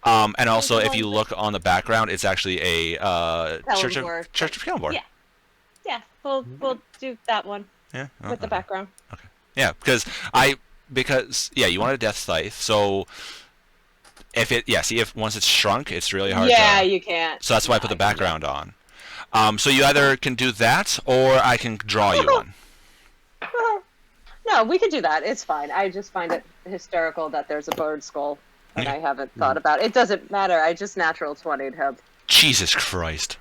And also if you look on the background, it's actually a Church of Kellenborg. Kellenborg. Yeah. We'll do that one Yeah. with the background. Yeah, because you wanted a death scythe, so if once it's shrunk, it's really hard. Yeah, you can't. So that's why I put the background on. So you either can do that, or I can draw you one. No, we could do that. It's fine. I just find it hysterical that there's a bird skull, and I haven't thought about it. It doesn't matter. I just natural 20'd him. Jesus Christ.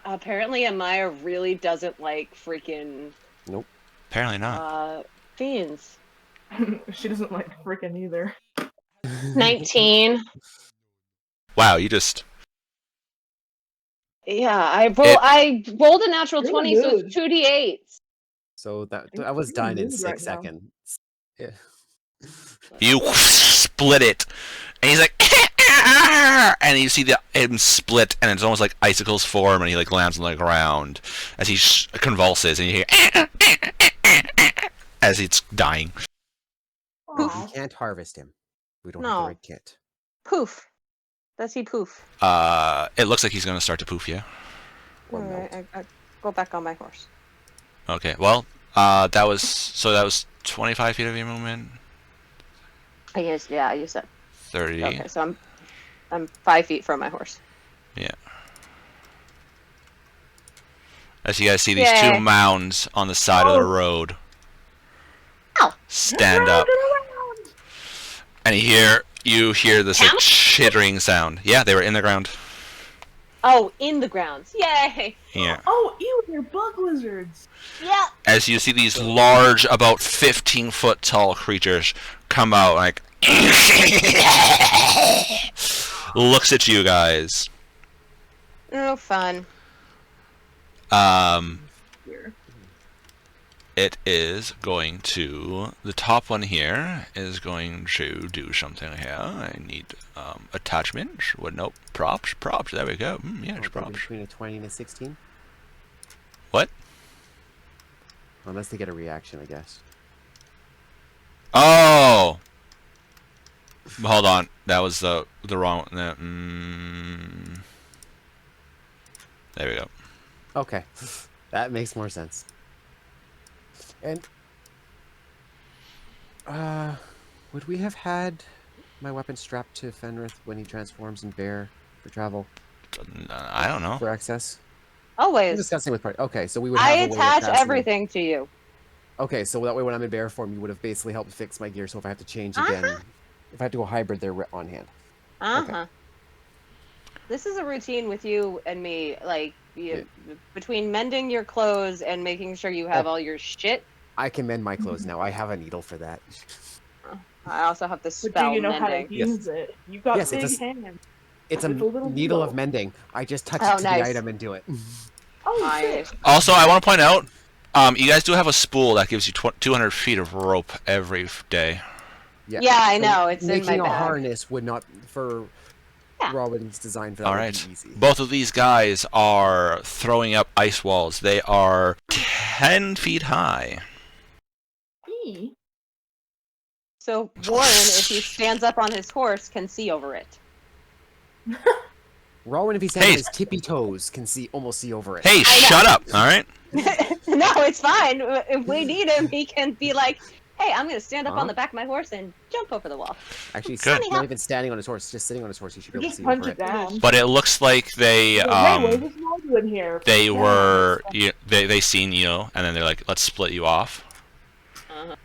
Apparently, Amaya really doesn't like freaking Apparently not. fiends. She doesn't like frickin' either. 19. Wow, you just. Yeah, I rolled a natural You're 20, so good. it's 2d8. So I was You're done in mood 6 right now. seconds. Yeah. You split it, and he's like, and you see him split, and it's almost like icicles form, and he like lands on the ground as he convulses, and you hear as it's dying. We can't harvest him. We don't have No. the right kit. Poof. Does he poof? It looks like he's gonna start to poof you. Or Alright, melt. I go back on my horse. Okay, well, that was 25 feet of your movement. I used that. 30. Okay, so I'm I'm 5 feet from my horse. Yeah. As you guys see these Yay. two mounds on the side of the Oh. road Ow. stand up, and you hear this like chittering sound. Yeah, they were in the ground. Oh, in the ground. Yay! Yeah. Oh, ew, they're bug lizards. Yeah. As you see these large, about 15-foot tall creatures come out, like looks at you guys. Oh, fun. Here. It is going to, the top one here is going to do something here. I need attachment. Well, nope, props. There we go. Yeah, it's props. Between a 20 and a 16. What? Unless they get a reaction, I guess. Oh. Hold on, that was the wrong. There we go. Okay, that makes more sense. And would we have had my weapon strapped to Fenrith when he transforms in bear for travel I don't know. for access? I'm Always. discussing with party. Okay, so we would have I a way of attach passing- everything to you. Okay, so that way when I'm in bear form, you would have basically helped fix my gear. So if I have to change again, if I have to go hybrid, they're on hand. Uh-huh. This is a routine with you and me, like, between mending your clothes and making sure you have all your shit. I can mend my clothes now. I have a needle for that. I also have the But spell do you know mending. how to use it? You've got Yes, big it's hands. It's a With a little needle of needle. mending. I just touch Oh, it to nice. the item and do it. Oh, Nice. shit. Also, I want to point out, you guys do have a spool that gives you 200 feet of rope every day. Yeah, I know. It's in my Making a bag. harness would not, for Yeah. Robin's design for that All would right. be easy. Both of these guys are throwing up ice walls. They are 10 feet high. Eee. So Warren, if he stands up on his horse, can see over it. Rowan, if he's standing Hey. on his tippy toes, can almost see over it. Hey, shut up! All right. No, it's fine. If we need him, he can be like, "Hey, I'm gonna stand up Huh? on the back of my horse and jump over the wall." Actually, he's Good. not even standing on his horse, just sitting on his horse. He should be able to Just see punch over it it. down. But it looks like they Hey, wait, what's wrong in here? they Yeah. were they seen you, and then they're like, let's split you off, Uh-huh.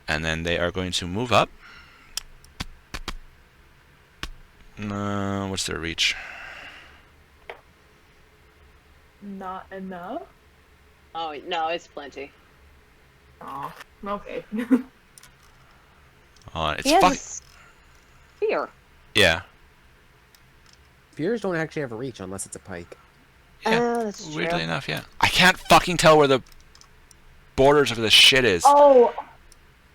and then they are going to move up. What's their reach? Not enough? Oh no, it's plenty. Oh, okay. It's He has fuck. a spear. Yeah. Spears don't actually have a reach unless it's a pike. Yeah. Oh, that's true. Weirdly enough, yeah. I can't fucking tell where the borders of this shit is. Oh,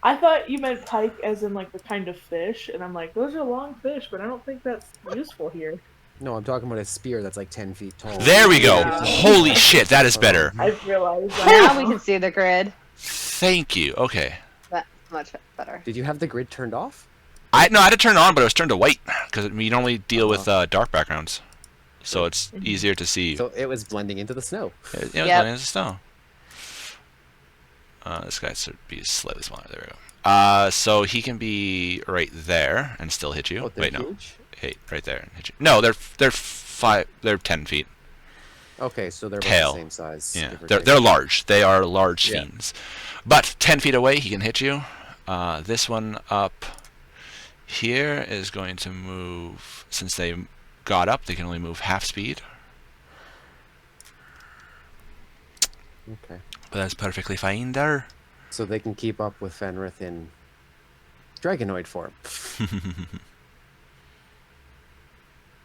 I thought you meant pike as in like the kind of fish, and I'm like, those are long fish, but I don't think that's useful here. No, I'm talking about a spear that's like 10 feet tall. There we go. Yeah. Holy shit, that is better. I've realized Now we can see the grid. Thank you. Okay. That's much better. Did you have the grid turned off? I had to turn it on, but it was turned to white because we normally deal with dark backgrounds, so it's easier to see. So it was blending into the snow. It was Yep. blending into snow. This guy should be slightly smaller. There we go. So he can be right there and still hit you. Oh, they're Wait, no. huge? Hey, right there and hit you. No, they're 10 feet. Okay, so they're about Tail. the same size. Yeah, give or they're take. large. They are large Yeah. fiends. But 10 feet away, he can hit you. This one up here is going to move. Since they got up, they can only move half speed. Okay. But that's perfectly fine there. So they can keep up with Fenrith in Dragonoid form.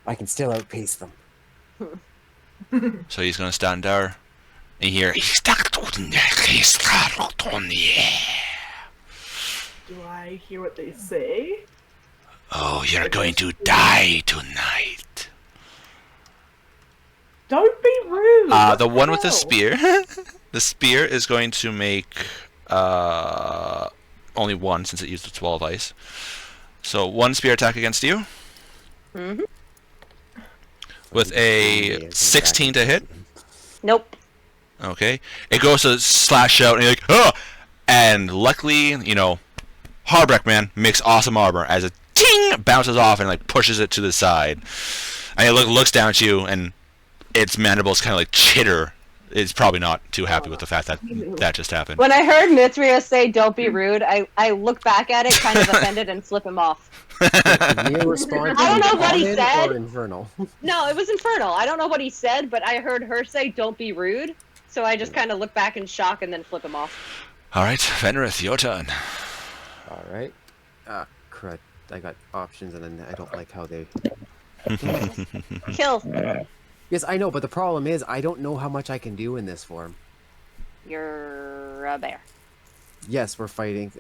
I can still outpace them. So he's going to stand there. And you hear, Do I hear what they say? oh, you're going to die tonight. Don't be rude! What The one with the hell? spear. The spear is going to make only one since it used its wall of ice. So one spear attack against you Mm-hmm. with a 16 to hit. Nope. Okay. It goes to slash out and you're like, oh! And luckily, Harbreck man makes awesome armor as a ting it bounces off and like pushes it to the side. And it looks down at you, and its mandibles kind of like chitter. It's probably not too happy with the fact that that just happened. When I heard Mithria say "Don't be rude," I look back at it, kind of offended, and flip him off. Mia responded. I don't know what he common said. Or infernal. No, it was infernal. I don't know what he said, but I heard her say "Don't be rude," so I just kind of look back in shock and then flip him off. All right, Fenrith, your turn. All right. Crud. I got options, and then I don't like how they. Kill. Yes, I know, but the problem is I don't know how much I can do in this form. You're a bear. Yes, we're fighting.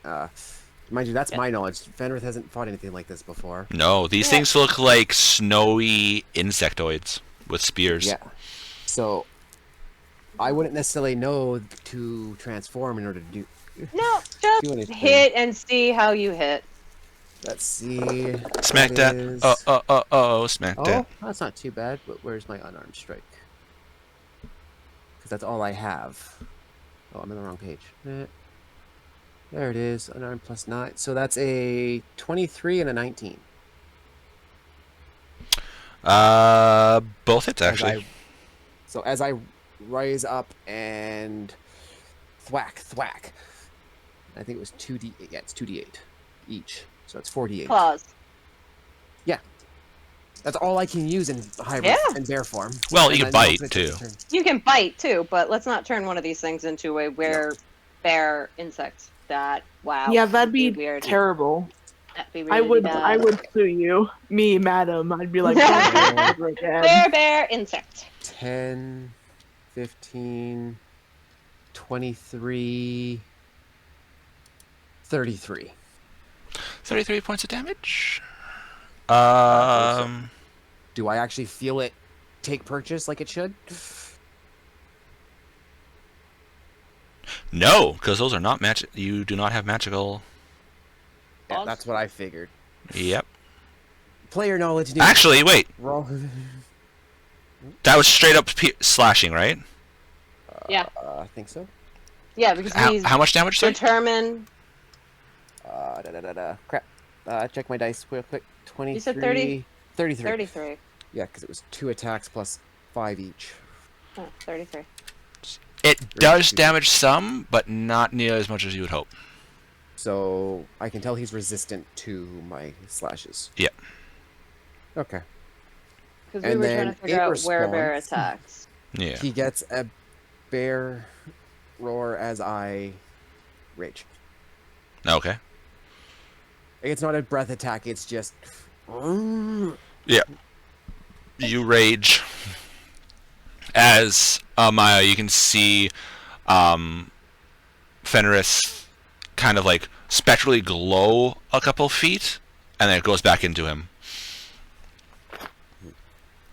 Mind you, that's my knowledge. Fenrith hasn't fought anything like this before. No, these things look like snowy insectoids with spears. Yeah. So, I wouldn't necessarily know to transform in order to do. No, Do just anything. hit and see how you hit. Let's see. Smack that. is- Smack Oh, that. that's not too bad. But where's my unarmed strike? Because that's all I have. Oh, I'm in the wrong page. There it is. Unarmed plus 9. So that's a 23 and a 19. Both hits actually. So as I rise up and thwack. I think it was 2d. Yeah, it's 2d8 each. So it's 4d8. Claws. That's all I can use in hybrid Yeah. and bear form. Well, And you I can know bite it's gonna take too. a turn. You can bite too, but let's not turn one of these things into a bear insect. Wow. Yeah, that'd be weird. terrible. That'd be really I bad. would sue you, me, madam. I'd be like, Bear insect. 10, 15, 23, 33. 33 points of damage. Do I actually feel it take purchase like it should? No, because those are not magic. You do not have magical. Yeah, Claws? that's what I figured. Yep. Player knowledge. News. Actually, wait. Roll. That was straight up slashing, right? Yeah. I think so. Yeah, because he's How much damage? Sorry. determined. Crap. Check my dice real quick. 23. You said 30? 33. 33. Yeah, because it was 2 attacks plus 5 each. Oh, 33. It does damage some, but not near as much as you would hope. So I can tell he's resistant to my slashes. Yep. Okay. Because we And were trying then to figure it out where bear responds. attacks. Yeah. He gets a bear roar as I rage. Okay. It's not a breath attack, it's just. Yeah. You rage. As Maya, you can see Fenris kind of like spectrally glow a couple feet, and then it goes back into him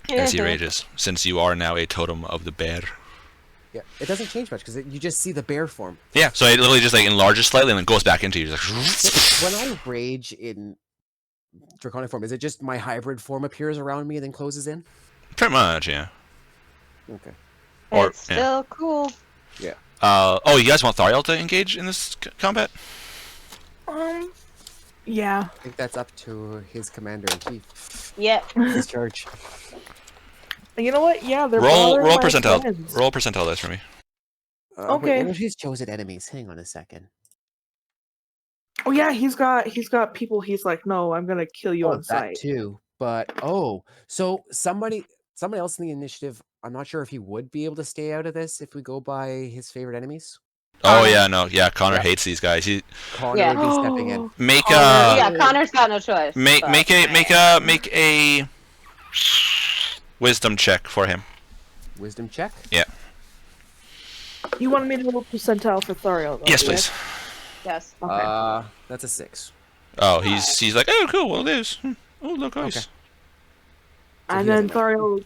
as he rages, since you are now a totem of the bear. Yeah, it doesn't change much because you just see the bear form. Yeah, so it literally just like enlarges slightly and then goes back into you. Just like, When I rage in draconic form, is it just my hybrid form appears around me and then closes in? pretty much, yeah. Okay. Or- It's still cool. Yeah. Oh, you guys want Thariel to engage in this combat? Yeah. I think that's up to his commander in chief. Yeah. His charge. You know what? Yeah, they're Roll bothering my percentile. friends. Roll percentile dice for me. Okay. Wait, what are his chosen enemies? Hang on a second. Oh yeah, he's got people. He's like, no, I'm gonna kill you on that sight. too. But so somebody else in the initiative. I'm not sure if he would be able to stay out of this if we go by his favorite enemies. Oh yeah, no, yeah. Connor Yeah. hates these guys. He Connor Yeah. would be stepping in. make Yeah, Connor's got no choice. make but- make a wisdom check for him. Wisdom check. You wanted me to roll percentile for Thariel, though, Yes, right? please. Yes. Okay. That's a 6. Oh, he's like, oh, cool. Well, it is. Oh, look, nice. Okay. And he then doesn't- Thariel.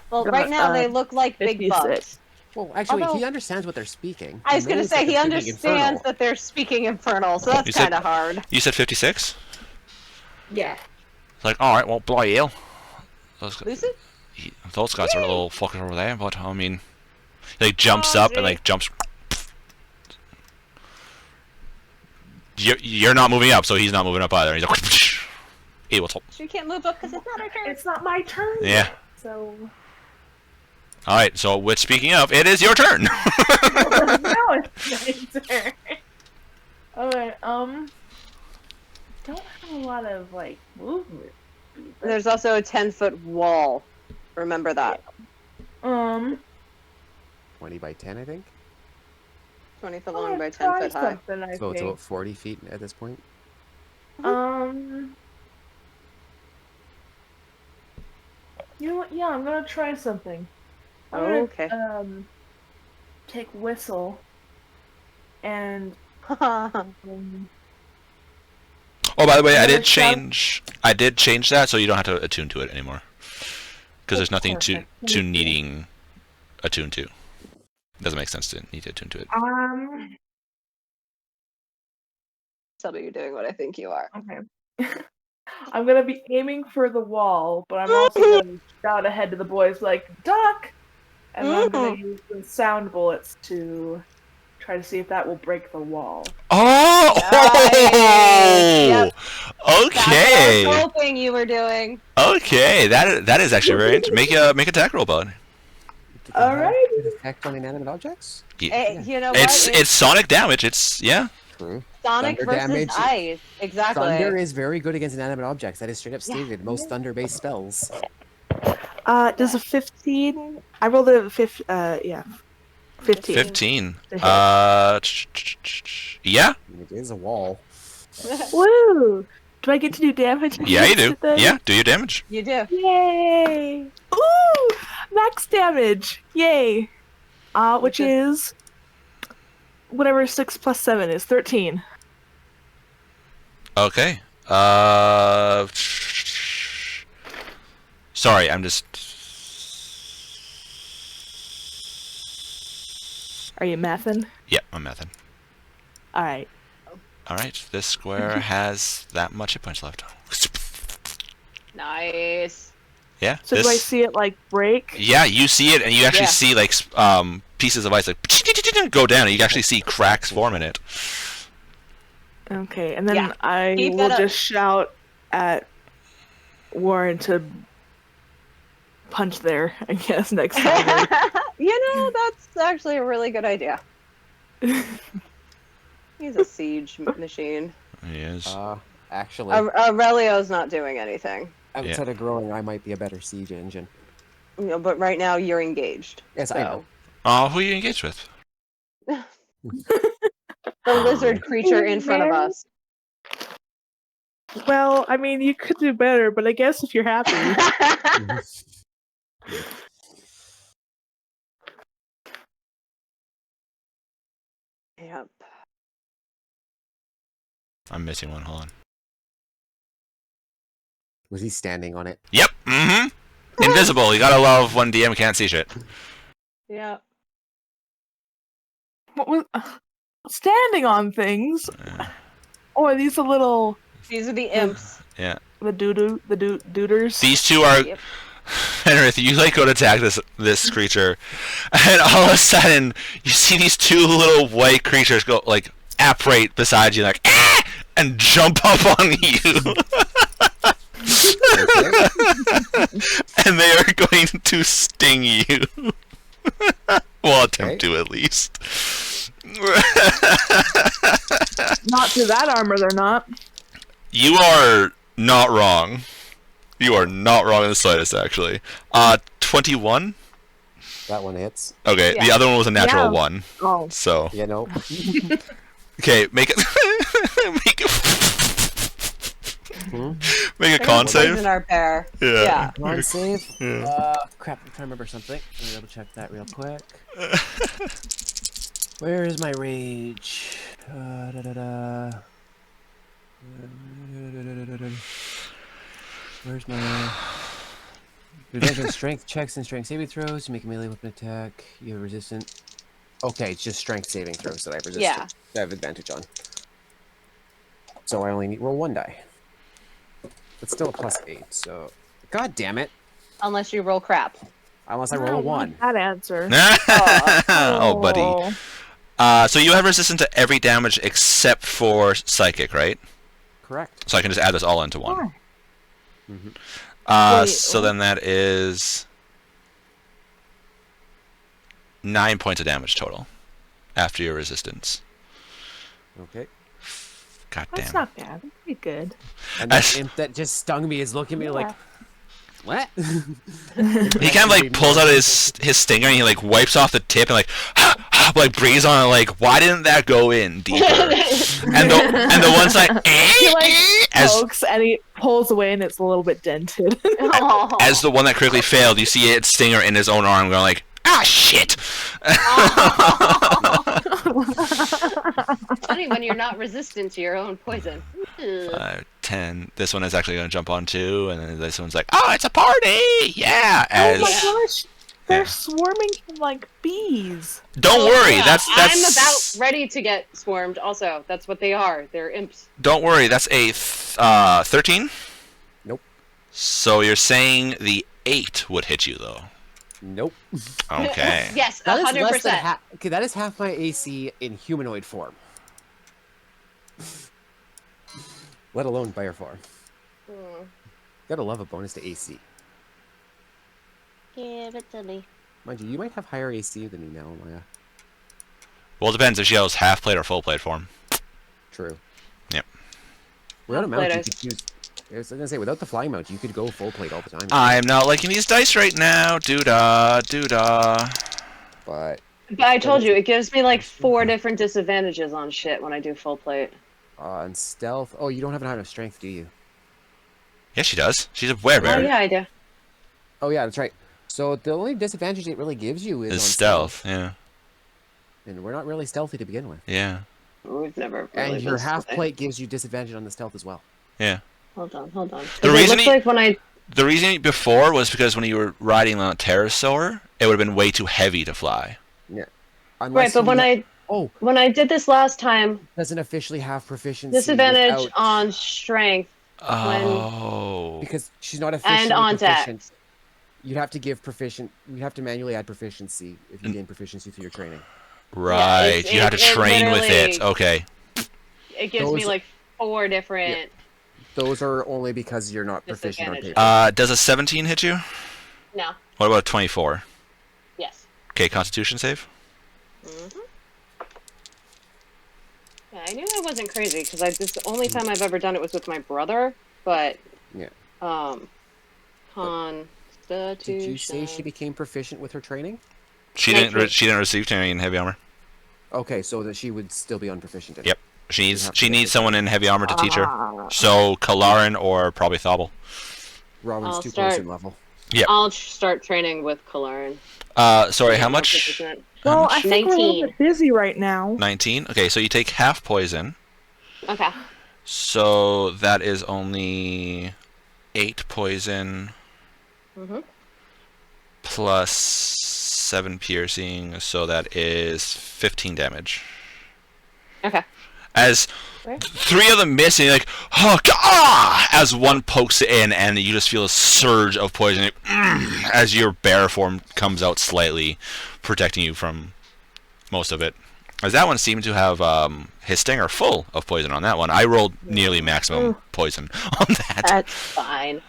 Well, got, right now they look like big 56. bugs. Well, actually, Although- he understands what they're speaking. I was He gonna knows say that he they're speaking understands infernal. that they're speaking infernal, so that's You said- kind of hard. You said 56. Yeah. It's like, all right, well, bloody hell. Those, Lucid? those guys are a little fuckers over there, but I mean, he like jumps Oh, up and gee. like jumps. You're not moving up, so he's not moving up either. He's like, It will. She can't move up because it's not her turn. It's not my turn. Yeah. Yet, so. All right. So, with speaking of, it is your turn. No, it's my turn. Alright, don't have a lot of, like, movement. There's also a 10-foot wall. Remember that. 20 by 10, I think. 20 foot I'm long by gonna try 10 foot high. something, I So it's think. about 40 feet at this point. You know what? Yeah, I'm gonna try something. I'm Okay. gonna, take whistle and Oh, by the way, I Another did change that, so you don't have to attune to it anymore. Because there's nothing to perfect. Thank you. needing attune to. Doesn't make sense to need to attune to it. Tell me you're doing what I think you are. Okay. I'm gonna be aiming for the wall, but I'm also gonna shout ahead to the boys like duck, and I'm gonna use the sound bullets to try to see if that will break the wall. Oh! Yep. That's what I Okay. was hoping you were doing. Okay. That is actually very interesting. Make a attack roll, bud. Alrighty. Effect on inanimate objects? Hey, you know It's what? it's sonic damage. It's True. Sonic thunder versus damage. ice. Exactly. Thunder is very good against inanimate objects. That is straight up stated. Most thunder-based spells. Does a 15? I rolled a 15. 15. 15. To hit. Yeah. It is a wall. Woo! Do I get to do damage? Yeah, you do. against it then? Yeah, do your damage. You do. Yay! Ooh! Max damage! Yay! Which is whatever 6 plus 7 is, 13. Okay. Sorry, I'm just. Are you mathing? Yep, I'm mething. Alright. All right, this square has that much hit points left. Nice. Yeah. So do I see it like break? Yeah, you see it, and you actually Yeah. see like pieces of ice like go down, and you can actually see cracks form in it. Okay, and then Yeah. I Keep will that up. just shout at Warren to punch there, I guess, next time. You know, that's actually a really good idea. He's a siege machine. He is. Actually, Aurelio's not doing anything. outside of growing, I might be a better siege engine. You know, but right now you're engaged. Yes, I know. Oh, who are you engaged with? The lizard creature in front of us. Well, I mean, you could do better, but I guess if you're happy. Yep. I'm missing one. Hold on. Was he standing on it? Yep. Mm-hmm. Invisible. You gotta love when DM can't see shit. Yep. What was standing on things? Oh, are these the little These are the imps. Yeah. the dooders? These two are. Yep. Henrith, you like go to attack this creature, and all of a sudden you see these two little white creatures go like apparate beside you, like and jump up on you. And they are going to sting you. Well, attempt to at least. Not through that armor, they're not. You are not wrong. You are not wrong in the slightest, actually. 21? That one hits. Okay, the Yeah. other one was a natural Yeah. 1. Oh. So, Yeah, no. okay, make it... make it... Make a con Poison save. our bear. Yeah. Yeah. Con save? Yeah. Crap, I'm trying to remember something. Let me double check that real quick. Where is my rage? Where's my... Reduction strength checks and strength saving throws. You make a melee weapon attack. You have resistant... Okay, it's just strength saving throws that I have resistance. I have advantage on. So I only need roll 1 die. But still a +8, so... God damn it! Unless you roll crap. Unless I roll a 1. That answer. Oh, buddy. So you have resistance to every damage except for psychic, right? Correct. So I can just add this all into one. Wait, So what? then that is 9 points of damage total after your resistance. Okay. God That's damn. not bad. That's pretty good. And that imp that just stung me is looking at me like, what? He kind of like pulls out his stinger and he like wipes off the tip and like breathes on it like, why didn't that go in deeper? and the one's like, He like as pokes and he pulls away and it's a little bit dented. as the one that critically failed, you see its stinger in his own arm going like, ah shit. Funny when you're not resistant to your own poison. 10. This one is actually going to jump on 2, and then this one's like, oh, it's a party! Yeah! Oh my As gosh! They're Yeah. swarming from like bees. don't worry, Yeah, that's I'm about ready to get swarmed. Also, that's what they are. They're imps. don't worry, that's a 13. Nope. So you're saying the 8 would hit you though. Nope. Okay. Yes, That is less than 100%. half. Okay, that is half my AC in humanoid form. Let alone fire form. Gotta love a bonus to AC. Give it to me. Mind you, you might have higher AC than me now, Maya. Well, it depends if she has half plate or full plate form. True. Yep. Without a mount, you Half-plate could use. I was gonna say, without the flying mount, you could go full plate all the time. I'm not liking these dice right now. Doo-dah, doo-dah. But But I told you, it gives me like 4 different disadvantages on shit when I do full plate. on stealth, oh, you don't have enough strength, do you? Yeah, she does. She's a Oh werebear. yeah, I do. Oh yeah, that's right. So the only disadvantage it really gives you is Is on stealth. Yeah. and we're not really stealthy to begin with. Yeah. We've never. And really your been half stealthy. plate gives you disadvantage on the stealth as well. Yeah. Hold on. 'Cause The it reason looks he- like when I The reason before was because when you were riding on a pterosaur, it would have been way too heavy to fly. Yeah. right, but when I did this last time, doesn't officially have proficiency disadvantage without- on strength Oh. because she's not officially and on proficient. dex. You'd have to give proficient. You have to manually add proficiency if you gain proficiency through your training. Right. Yeah, you had to it train with it. literally- Okay. It gives me Those- like 4 different. Those are only because you're not proficient on Disadvantage. paper. Does a 17 hit you? No. What about a 24? Yes. Okay, Constitution save. Yeah, I knew I wasn't crazy because this the only time I've ever done it was with my brother, but Yeah. Constitution. Did you say she became proficient with her training? She No, didn't. true. She didn't receive training in heavy armor. Okay, so that she would still be unproficient in it. Yep. She needs. have to She get needs this. someone in heavy armor to teach her. Ah. So Kalarin or probably Thobble. Robin's I'll too start- close in level. Yep. I'll start training with Kalarin. Sorry. How much? Well, I think we're a little 19. bit busy right now. 19. Okay, so you take half poison. Okay. So that is only 8 poison Mhm. plus 7 piercing, so that is 15 damage. Okay. As Right. 3 of them miss, and you're like, oh, ah! As one pokes it in, and you just feel a surge of poison as your bear form comes out slightly, protecting you from most of it. As that one seemed to have his stinger full of poison on that one. I rolled nearly maximum poison on that. That's fine.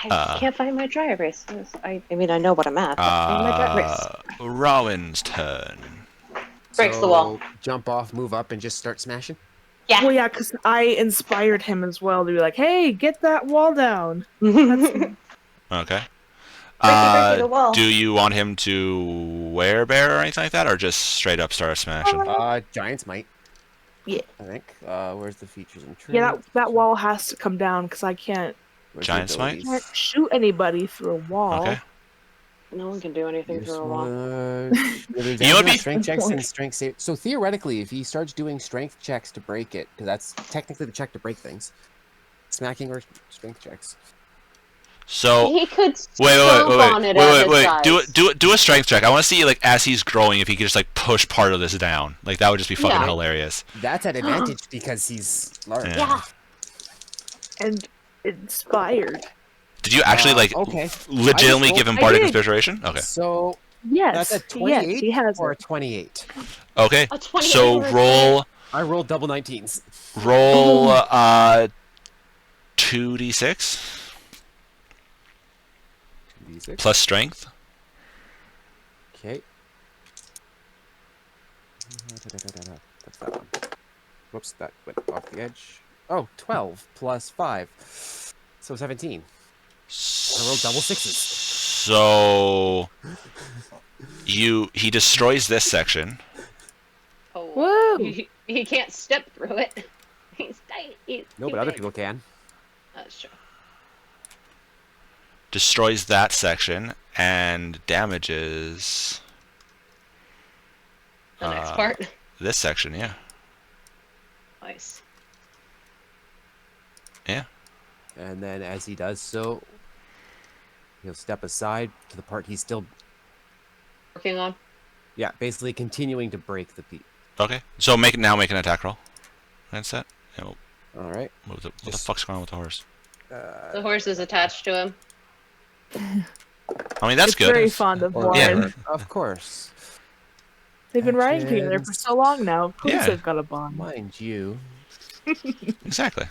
I just can't find my dry erase. I mean, I know what I'm at. But I find my dry erase. Rowan's turn. Breaks the wall. Jump off, move up, and just start smashing. Yeah. Well, yeah, because I inspired him as well to be like, "Hey, get that wall down." Okay. Breaky, the wall. Do you want him to wear bear or anything like that, or just straight up start smashing? Giants might. Yeah. I think. Where's the features and traits? Yeah, that wall has to come down because I can't Where's the Giant smite? abilities? shoot anybody through a wall. Okay. No one can do anything This through a wall. one- You know what'd be- strength checks and strength save. So theoretically, if he starts doing strength checks to break it, because that's technically the check to break things, smacking or strength checks. So He could wait, stomp on it at his size. Do a strength check. I want to see like as he's growing, if he could just like push part of this down. Like that would just be fucking Yeah. hilarious. That's at advantage because he's large. Yeah. Yeah. And inspired. Did you actually like okay. legitimately I give him I bardic did. inspiration? Okay. So Yes, that's a 28 yes, he has or a it. 28. Okay. A 28 So or a roll I rolled double 19s. 2d6. 2d6. Plus strength. Okay. That's that one. Whoops, that went off the edge. Oh, 12 plus 5. So 17. I rolled double sixes. So he destroys this section. Oh, Woo! he can't step through it. He's tight. No, but other people can. That's true. Destroys that section and damages The next part. this section. Yeah. Nice. Yeah. And then as he does so, he'll step aside to the part he's still, Working on. yeah, basically continuing to break the piece. Okay. So make an attack roll. That's that. Yeah, All right. what the fuck's going on with the horse? The horse is attached to him. I mean, that's It's good. very fond of Warren. Yeah. Of course. They've been riding together for Actions. so long now. Of course Yeah. they've got a bond. Mind you. Exactly.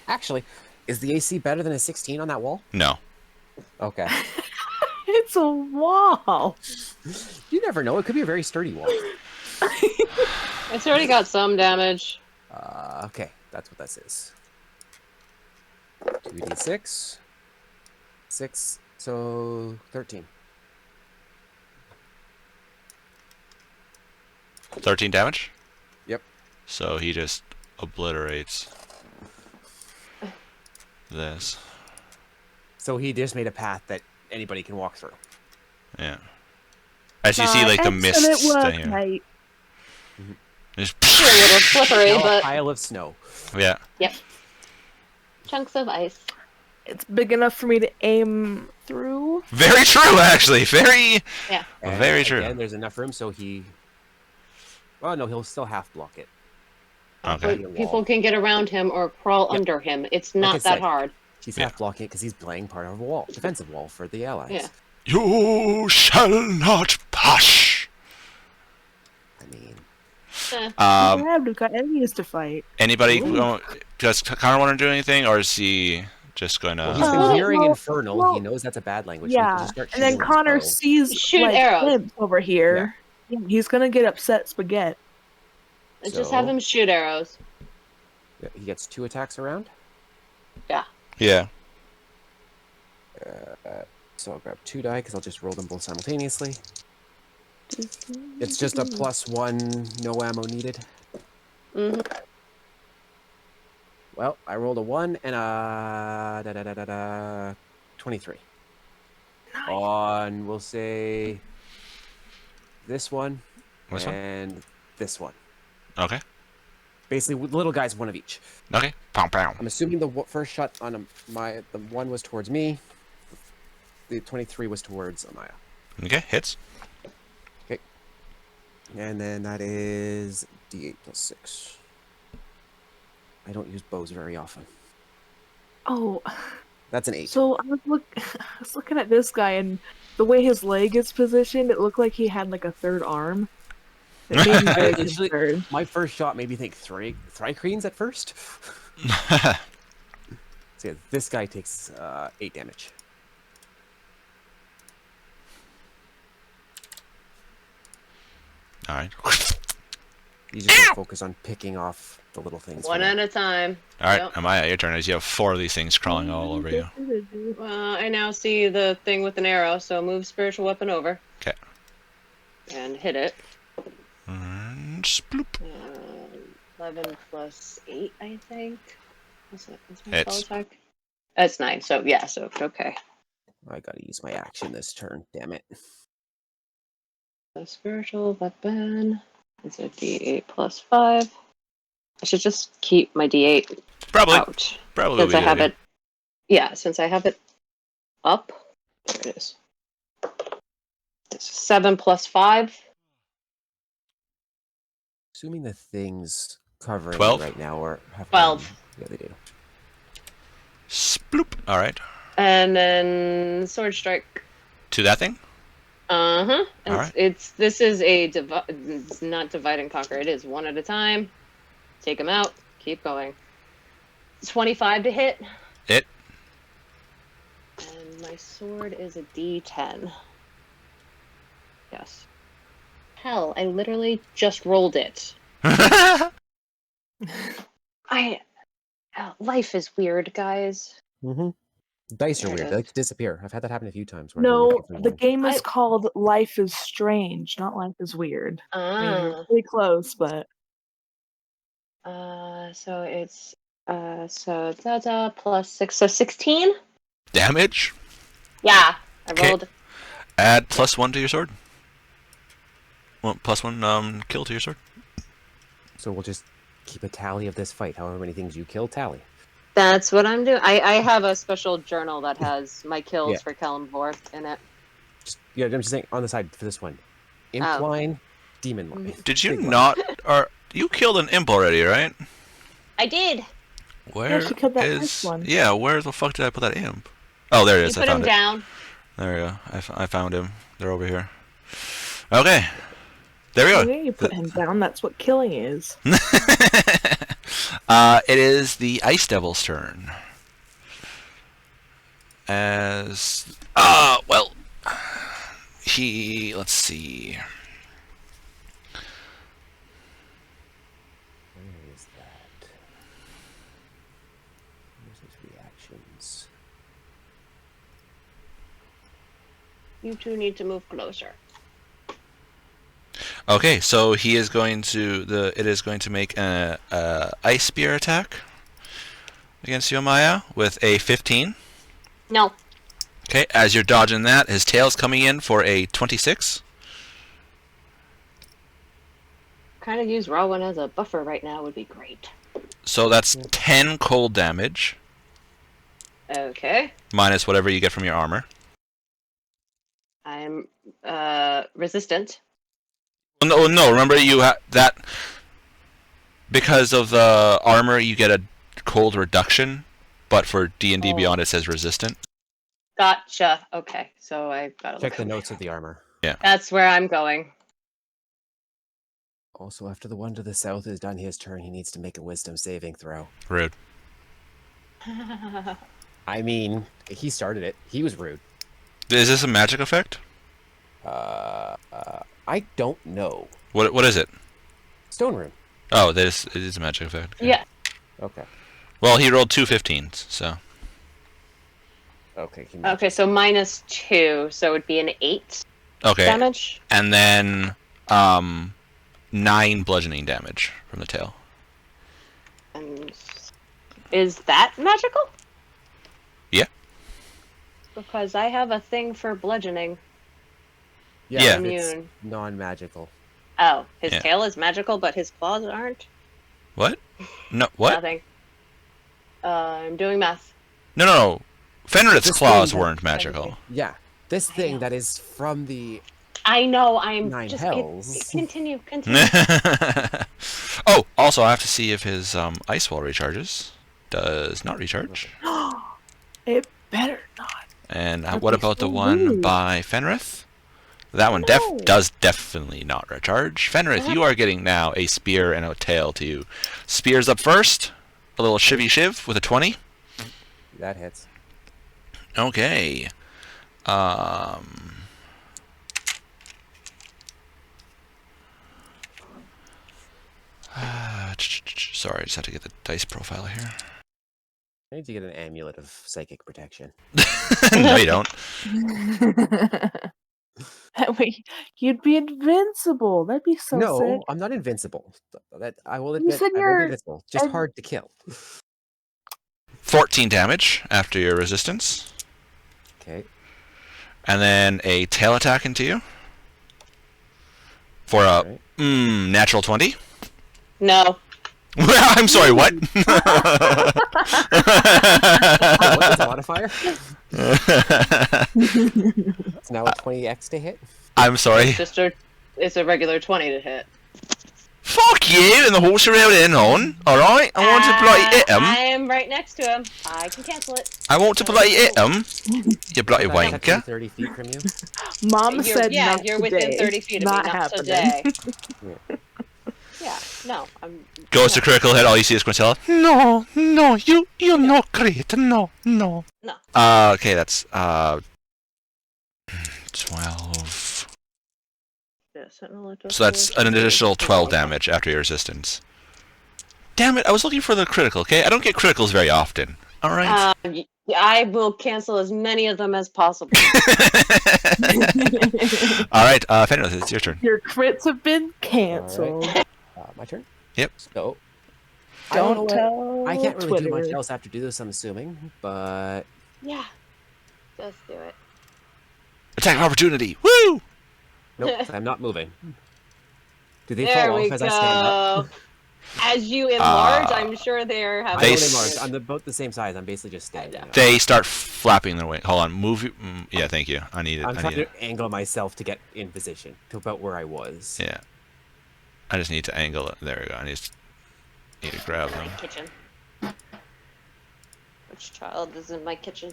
Actually, is the AC better than a 16 on that wall? No. Okay. It's a wall. You never know. It could be a very sturdy wall. It's already got some damage. Okay. That's what this is. 2d6. 6. So 13. 13 damage. Yep. So he just obliterates this. So he just made a path that anybody can walk through. Yeah. As you see, like the mist Excellent down work, here. mate. Just It's a little slippery, Now a but pile of snow. yeah. chunks of ice. It's big enough for me to aim through. Very true, actually. Very. Yeah. And Very true. Again, there's enough room, so he. Well, no, he'll still half block it. Okay. Be a wall. People can get around him or crawl Yep. under him. It's I not that said. hard. He's Yeah. half blocking it because he's playing part of a wall, defensive wall for the allies. Yeah. You shall not pass. I mean, We've got enemies to fight. Anybody? Does Connor want to do anything, or is he just going well, to? he's been hearing well, Infernal. well, he knows that's a bad language. so he can Yeah, just start and then shooting with his Connor bow. sees Shoot like arrows. imps over here. Yeah, he's gonna get upset spaghetti. Let's just have So- him shoot arrows. Yeah, he gets 2 attacks around. Yeah. So I'll grab 2 die because I'll just roll them both simultaneously. It's just a +1, no ammo needed. hmm Well, I rolled a 1 and a 23. On, we'll say, this one This one? and this one. Okay. Basically, little guys, one of each. Okay. Pow pow. I'm assuming the first shot on the 1 was towards me. The 23 was towards Amaya. Okay. Hits. And then that is D8 plus 6. I don't use bows very often. Oh, That's an 8. so I was looking at this guy, and the way his leg is positioned, it looked like he had like a third arm. It made me very Initially- concerned. My first shot made me think Thrycreans at first. So yeah, this guy takes 8 damage. All right. You just gotta focus on picking off the little things. One for at now. a time. All right. Yep. Amaya, your turn. As you have 4 of these things crawling all over you. I now see the thing with an arrow, so move spiritual weapon over. 'Kay. And hit it. And sploop. 11 plus 8, I think. What's my Hits. spell attack? That's 9, so yeah, so okay. I gotta use my action this turn. Damn it. So spiritual weapon is a d8 plus 5. I should just keep my d8 Probably. out. Probably. Since would I be have good. it. Yeah, since I have it up. There it is. It's 7 plus 5. Assuming the things covering 12? it right now are have 12. Yeah, they do. Sploop. All right. And then sword strike. To that thing. Uh-huh. All right. This is a it's not divide and conquer. It is one at a time. Take them out. Keep going. 25 to hit. It. And my sword is a D10. Yes. Hell, I literally just rolled it. Life is weird, guys. Mm-hmm. Dice are There it weird. They is. like to disappear. I've had that happen a few times. Where I've rolled a No, different the one. game is called Life is Strange, not Life is Weird. I mean, you're Ah. pretty close, but So it's so that's plus 6, so 16. Damage. Yeah, I Okay. rolled. Add +1 to your sword. Well, +1 kill to your sword. So we'll just keep a tally of this fight. However many things you kill, tally. That's what I'm doing. I have a special journal that has my kills Yeah. for Kalimvor in it. I'm just saying on the side for this one. Imp Oh. line, demon line. Did you Big line. not? Or you killed an imp already, right? I did. Where she killed that is? first one. Yeah, where the fuck did I put that imp? Oh, there it You is. I put him found it. down. There we go. I found him. They're over here. Okay. There we go. okay, you put him down. That's what killing is. It is the Ice Devil's turn. As well, let's see. Where is that? Where's his reactions? You two need to move closer. Okay, so he is going to it is going to make a ice spear attack against you, Maya, with a 15. No. Okay, as you're dodging that, his tail's coming in for a 26. Kind of use Rowan as a buffer right now would be great. So that's 10 cold damage Okay. minus whatever you get from your armor. I'm resistant. Oh, no, remember you that because of the armor you get a cold reduction, but for D&D Oh. Beyond it says resistant. Gotcha. Okay, so I gotta Check look the at notes of the armor. That's where I'm going. Also, after the one to the south has done his turn, he needs to make a wisdom saving throw. Rude. I mean, he started it. He was rude. Is this a magic effect? I don't know. What is it? Stone rune. Oh, it is a magic effect. Okay. Yeah. Okay. Well, he rolled 2 15s, so. Okay. Okay, so -2, so it would be an 8 Okay. damage. And then 9 bludgeoning damage from the tail. And is that magical? Yeah. Because I have a thing for bludgeoning. Yeah. It's Immune. non-magical. Oh, his Yeah. tail is magical, but his claws aren't? What? No, what? Nothing. I'm doing math. No. Fenrith's This claws thing that- weren't magical. Yeah. This thing that is from the I know, I'm Nine just... hells. Continue. Oh, also I have to see if his ice wall recharges. Does not recharge. It better not. And That'd what be about the so one rude. by Fenrith? That one No. does definitely not recharge. Fenrith, you are getting now a spear and a tail to you. Spears up first. A little shivvy shiv with a 20. that hits. Okay. Sorry, I just have to get the dice profile here. I need to get an amulet of psychic protection. No, you don't. That way, you'd be invincible. That'd be so no, sick. I'm not invincible. That I will You admit. said I won't be you're- invincible. Just and- hard to kill. 14 damage after your resistance. Okay. And then a tail attack into you. For a Right. natural 20. No. I'm sorry, what? Oh, what's the modifier? It's now a 20x to hit. I'm sorry. It's a regular 20 to hit. Fuck you and the horse around in on. Alright? I want to bloody hit him. I am right next to him. I can cancel it. I want to bloody hit him. You bloody Can I touch him wanker. 30 feet from you. Mom said not you're within today. 30 feet of Not me, not happening. today. Yeah. Yeah, no, I'm Goes to critical hit. All you see is Quintella. No, you're not great. No. No. Okay, that's 12. Yeah, Sentinel So that's an additional 12 damage after your resistance. Damn it! I was looking for the critical. Okay, I don't get criticals very often. All right. I will cancel as many of them as possible. All right, Fenris, it's your turn. Your crits have been canceled. My turn? Yep. So, I don't know Don't tell I can't really do much Twitter. else after do this, I'm assuming, but... Yeah. Just do it. Attack of opportunity. Woo! Nope, I'm not moving. Do they There fall we off as I stand up? go. As you enlarge, I'm sure they're having. They I don't enlarge. I'm about the same size. I'm basically just standing up. They start flapping their wings. Hold on, move. Yeah, thank you. I need it. I'm trying to angle myself to get in position to about where I was. Yeah. I just need to angle it. There we go. I need to grab them. My kitchen. Which child is in my kitchen?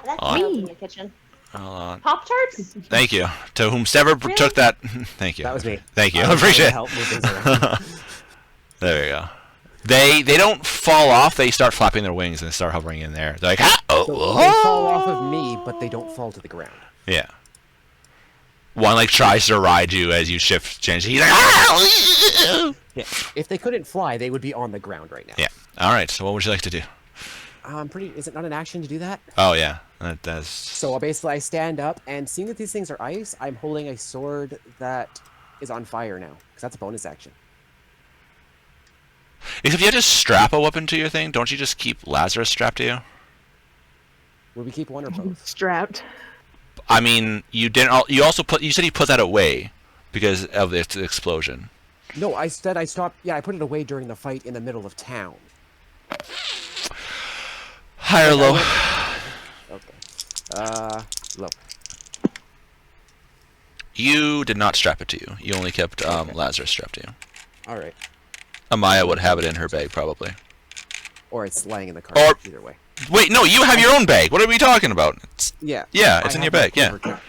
That On. child's in my kitchen. Hold on. Pop Tarts? Thank you to whomsoever took that. Thank you. That was me. Thank you. I I was trying to appreciate help move things around. it. There we go. They don't fall off. They start flapping their wings and they start hovering in there. They're like, ah, So they fall off of me, but they don't fall to the ground. Yeah. One like tries to ride you as you shift change. He's like, ah! Yeah. If they couldn't fly, they would be on the ground right now. Yeah. All right. So what would you like to do? Is it not an action to do that? Oh yeah, that's. So basically, I stand up, and seeing that these things are ice, I'm holding a sword that is on fire now, because that's a bonus action. If you had to strap a weapon to your thing, don't you just keep Lazarus strapped to you? Would we keep one or both? Strapped. I mean, you didn't. You also put. You said you put that away because of the explosion. No, I said I stopped. Yeah, I put it away during the fight in the middle of town. High or low? Okay. Low. You did not strap it to you. You only kept Lazarus strapped to you. All right. Amaya would have it in her bag probably. Or it's lying in the car. Or- Either way. Wait, no, you have your own bag. What are we talking about? Yeah. Yeah, it's I in your have my bag. Yeah. quiver.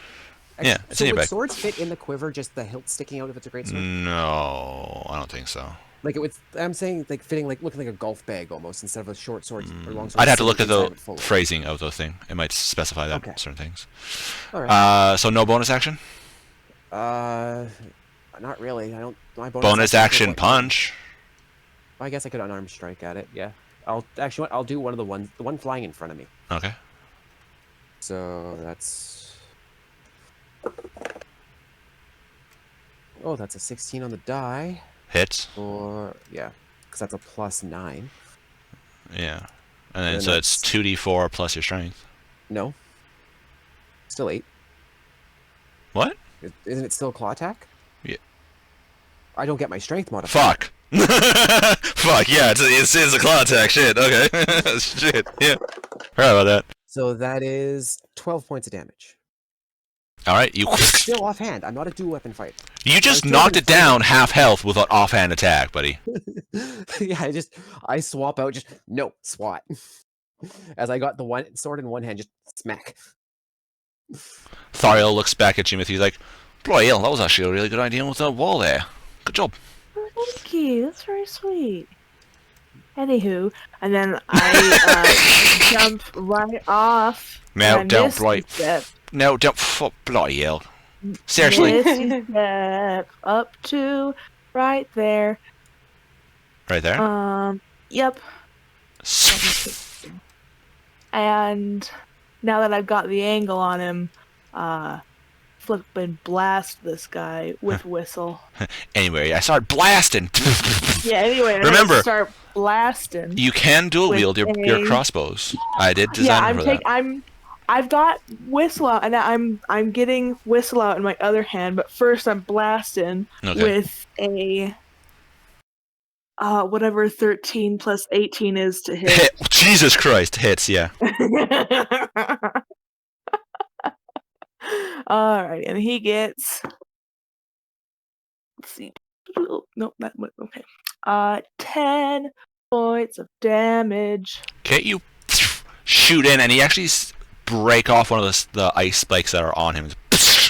Yeah, it's so in your would bag. swords fit in the quiver, just the hilt sticking out if it's a great sword? No, I don't think so. Like it would. I'm saying like fitting like looking like a golf bag almost instead of a short sword or long sword. I'd have to look at sitting the inside it fully. phrasing of the thing. It might specify that Okay. certain things. All right. So no bonus action. Not really. I don't. My Bonus action punch. Well, I guess I could unarmed strike at it. Yeah. I'll do one of the one flying in front of me. Okay. So that's. Oh, that's a 16 on the die. Hits. Or yeah, because that's a +9. Yeah. And then Then so it's that's- 2d4 plus your strength. No. Still 8. What? Isn't it still a claw attack? Yeah. I don't get my strength modifier. Fuck. Fuck, yeah, it's a claw attack. Shit, okay. Shit, yeah. Forgot about that. So that is 12 points of damage. Alright, you Still offhand. I'm not a dual weapon fighter. you just still knocked can it down half health with an offhand attack, buddy. Yeah, I swap out. Just no swat. As I got the one sword in one hand, just smack. Thariel looks back at you with you like, bloody hell, that was actually a really good idea with that wall there. Good job. Thank you. That's very sweet. Anywho, and then I jump right off. Now, and don't misty right. step, No, don't bloody hell. Seriously? misty step up to right there. Right there? Yep. And now that I've got the angle on him, flip and blast this guy with whistle. Anyway, I started blasting. Yeah. Anyway, I'm Remember, gonna start blasting. You can dual With wield your a- crossbows. I did design them for that. I've got whistle out, and I'm getting whistle out in my other hand. But first, I'm blasting Okay. with a whatever 13 plus 18 is to hit. Hit. Jesus Christ, hits, yeah. All right, and he gets. Let's see. Nope, that one. Okay. 10 points of damage. Okay, you shoot in, and he actually break off one of the ice spikes that are on him.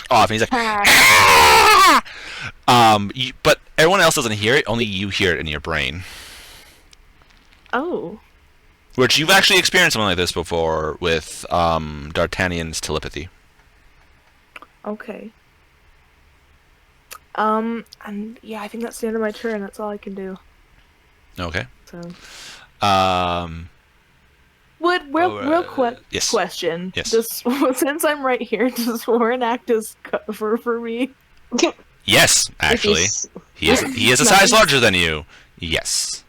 Off, and he's like, "Ah!" But everyone else doesn't hear it. Only you hear it in your brain. Oh. Which you've actually experienced something like this before with D'Artagnan's telepathy. Okay. And yeah, I think that's the end of my turn. That's all I can do. Okay. So. Real quick Yes. question. Yes. Since I'm right here, does Warren act as cover for me? Yes, actually, he is a size larger than you. Yes.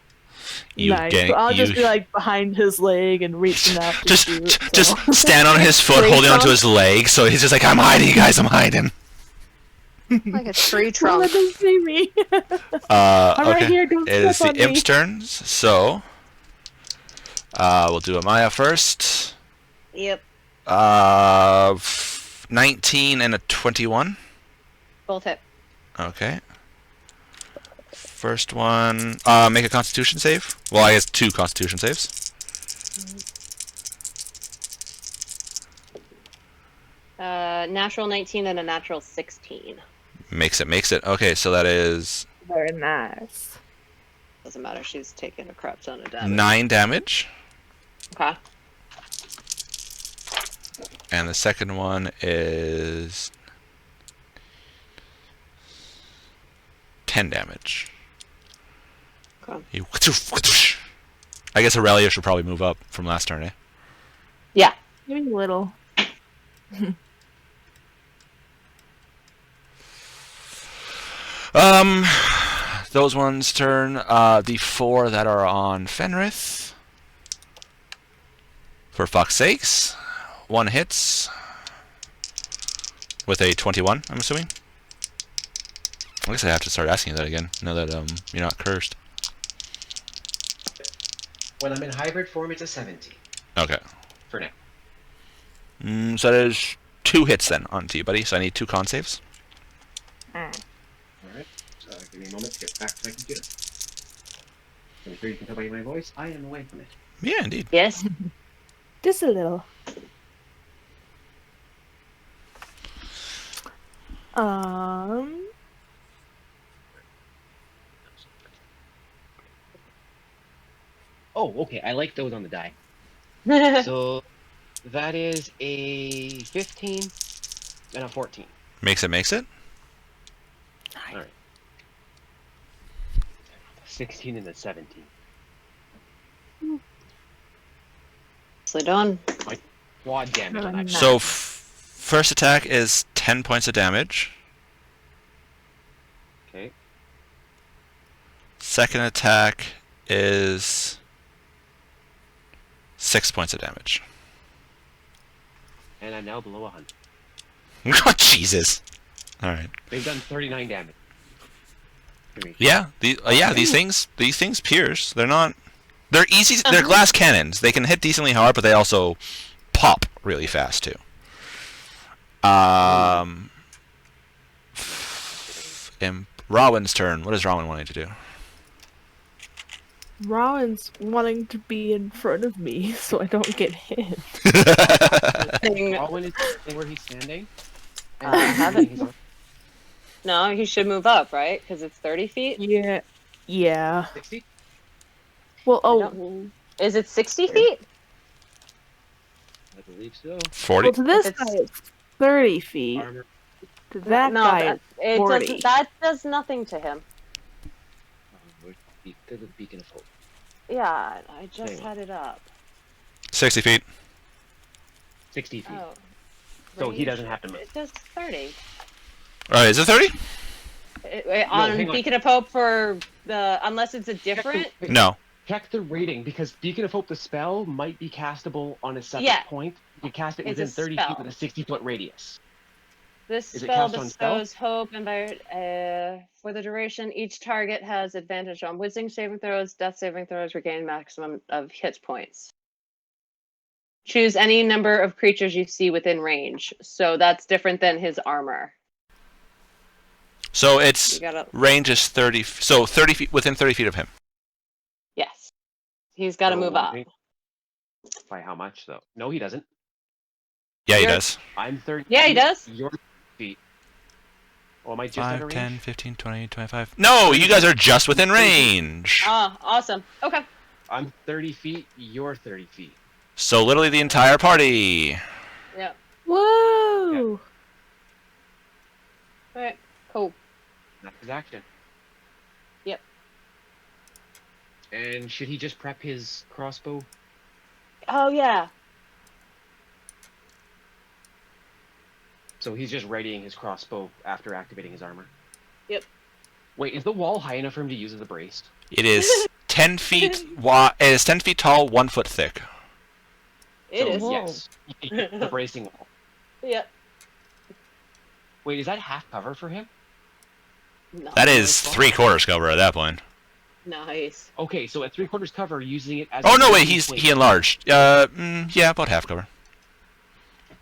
Nice. So I'll just be like behind his leg and reaching out to shoot. Just stand on his foot, holding onto his leg, so he's just like, I'm hiding, guys, I'm hiding. Like a tree trunk. Let them see me. I'm right here, don't It is step the on imp's me. turns, so we'll do a Maya first. Yep. 19 and a 21. Both hit. Okay. First one, make a Constitution save. Well, I guess 2 Constitution saves. Natural 19 and a natural 16. Makes it. Okay, so that is Very nice. Doesn't matter. She's taking a crap ton of damage. 9 damage. Okay. And the second one is 10 damage. Okay. I guess Aurelia should probably move up from last turn, eh? Yeah. Maybe a little. Those ones turn. The 4 that are on Fenrith. For fuck's sakes. 1 hits. With a 21, I'm assuming. I guess I have to start asking you that again, now that you're not cursed. When I'm in hybrid form, it's a 17. Okay. For now. So that is 2 hits then onto you, buddy. So I need 2 con saves. Alright. So give me a moment to get back to my computer. I'm sure you can tell by my voice, I am away from it. Yeah, indeed. Yes. Just a little. Oh, okay. I like those on the die. So that is a 15 and a 14. Makes it. Alright. 16 and a 17. Nicely done. Quad damage on that. Nice. So first attack is 10 points of damage. Okay. Second attack is 6 points of damage. And I'm now below 100. Oh, Jesus. Alright. They've done 39 damage. To me. Yeah, these things pierce. They're easy, they're glass cannons. They can hit decently hard, but they also pop really fast too. Rowan's turn. What does Rowan wanting to do? Rowan's wanting to be in front of me so I don't get hit. Rowan is standing where he's standing. Haven't. No, he should move up, right? Because it's 30 feet. Yeah. 60? Well, Is it 60 feet? I believe so. 40? Well, to this It's- guy it's 30 feet. Armor. To that No, guy that, it's 40. that does nothing to him. Because of Beacon of Hope. Yeah, I just Anyway. had it up. 60 feet. 60 feet. Oh. So he Range. doesn't have to move. It does 30. Alright, is it 30? On hang on. Beacon of Hope for the unless it's a different. Wait, No. check the rating, because Beacon of Hope, the spell, might be castable on a separate Yeah. point. You can cast it It's within a 30 spell. feet with a 60-foot radius. This Is it spell cast on spell? bestows hope and for the duration. Each target has advantage on wisdom saving throws, death saving throws, regain maximum of hit points. Choose any number of creatures you see within range. So that's different than his armor. So its You gotta range is 30. So 30 feet, within 30 feet of him. yes. He's got to move up. By how much, though? No, he doesn't. Yeah, he You're- does. I'm 30 Yeah, he feet, does. You're 30 feet. Oh, am I just out 5, of range? 10, 15, 20, 25. No, you guys are just within range. Ah, awesome. Okay. I'm 30 feet. You're 30 feet. So literally the entire party. Yeah. Whoa! All right. Cool. That's his action. Yep. And should he just prep his crossbow? Oh yeah. So he's just readying his crossbow after activating his armor. Yep. Wait, is the wall high enough for him to use as a brace? It is 10 feet wide. It is 10 feet tall, 1 foot thick. It is. Whoa. Yes. The bracing wall. Yep. Wait, is that half cover for him? No, That is 3/4 cover at that point. Nice. Okay, so at 3/4 cover, using it as. Oh a no, wait, bracing plate. he enlarged. Yeah, about half cover.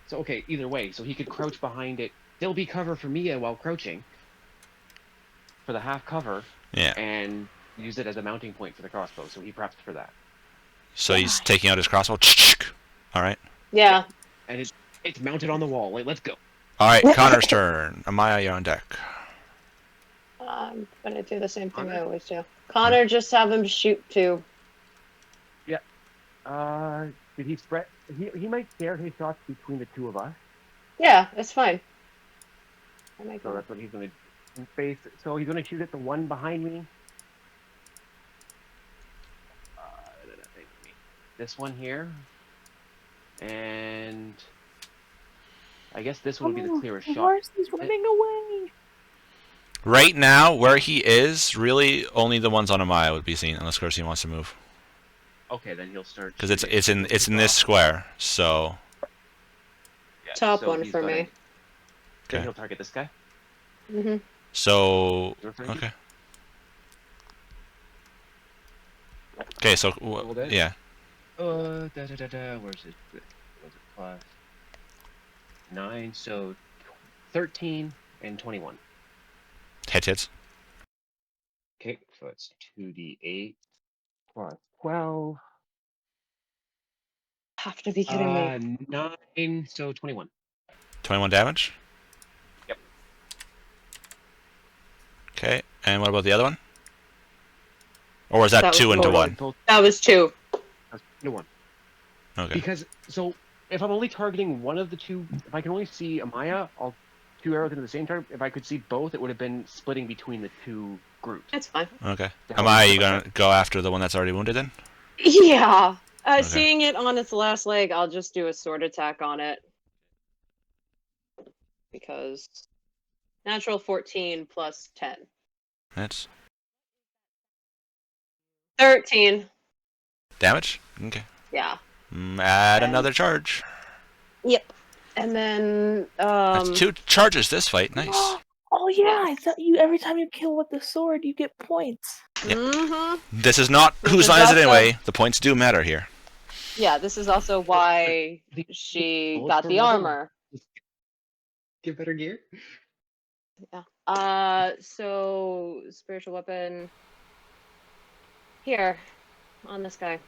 So okay, either way, so he could crouch behind it, still be cover for Mia while crouching. For the half cover. Yeah. And use it as a mounting point for the crossbow. So he prepped for that. So he's taking out his crossbow. All right. Yeah. And it's mounted on the wall. Like, let's go. All right, Connor's turn. Amaya, you're on deck. I'm gonna do the same thing I Connor? always do. Connor, just have him shoot too. Did he spread? He might share his shots between the two of us. Yeah, it's fine. So that's what he's gonna face. So he's gonna shoot at the one behind me. This one here, and I guess this one would be the clearest The shot. horse is running away. Right now, where he is, really only the ones on Amaya would be seen, unless Corsi wants to move, Okay, then he'll start. because it's in this square. So Yeah, Top so one he's for gonna- me. Then Okay. he'll target this guy. Mhm. so Your turn. okay. Okay, so Roll that. yeah, Where's it? Was it plus 9? So 13 and 21. hits. Okay, so it's 2d8 plus 12. Have to be kidding me. 9, so 21. 21 damage. Yep. Okay, and what about the other one? Or is that That was 2 into total. 1? That was 2. That's 2 to 1. Okay. Because, so, if I'm only targeting one of the two, if I can only see Amaya, I'll 2 arrows into the same target. If I could see both, it would have been splitting between the two groups. That's fine. Okay. Yeah, Amaya, you gonna go after the one that's already wounded then? Yeah. Okay. Seeing it on its last leg, I'll just do a sword attack on it. Because natural 14 plus 10. Hits. 13. Damage? Okay. Yeah. Add And- another charge. Yep. And then That's 2 charges this fight. Nice. Oh yeah, I thought you every time you kill with the sword, you get points. This is not This whose is line is it also- anyway. The points do matter here. Yeah, this is also why she got the armor. Get better gear? So spiritual weapon here on this guy.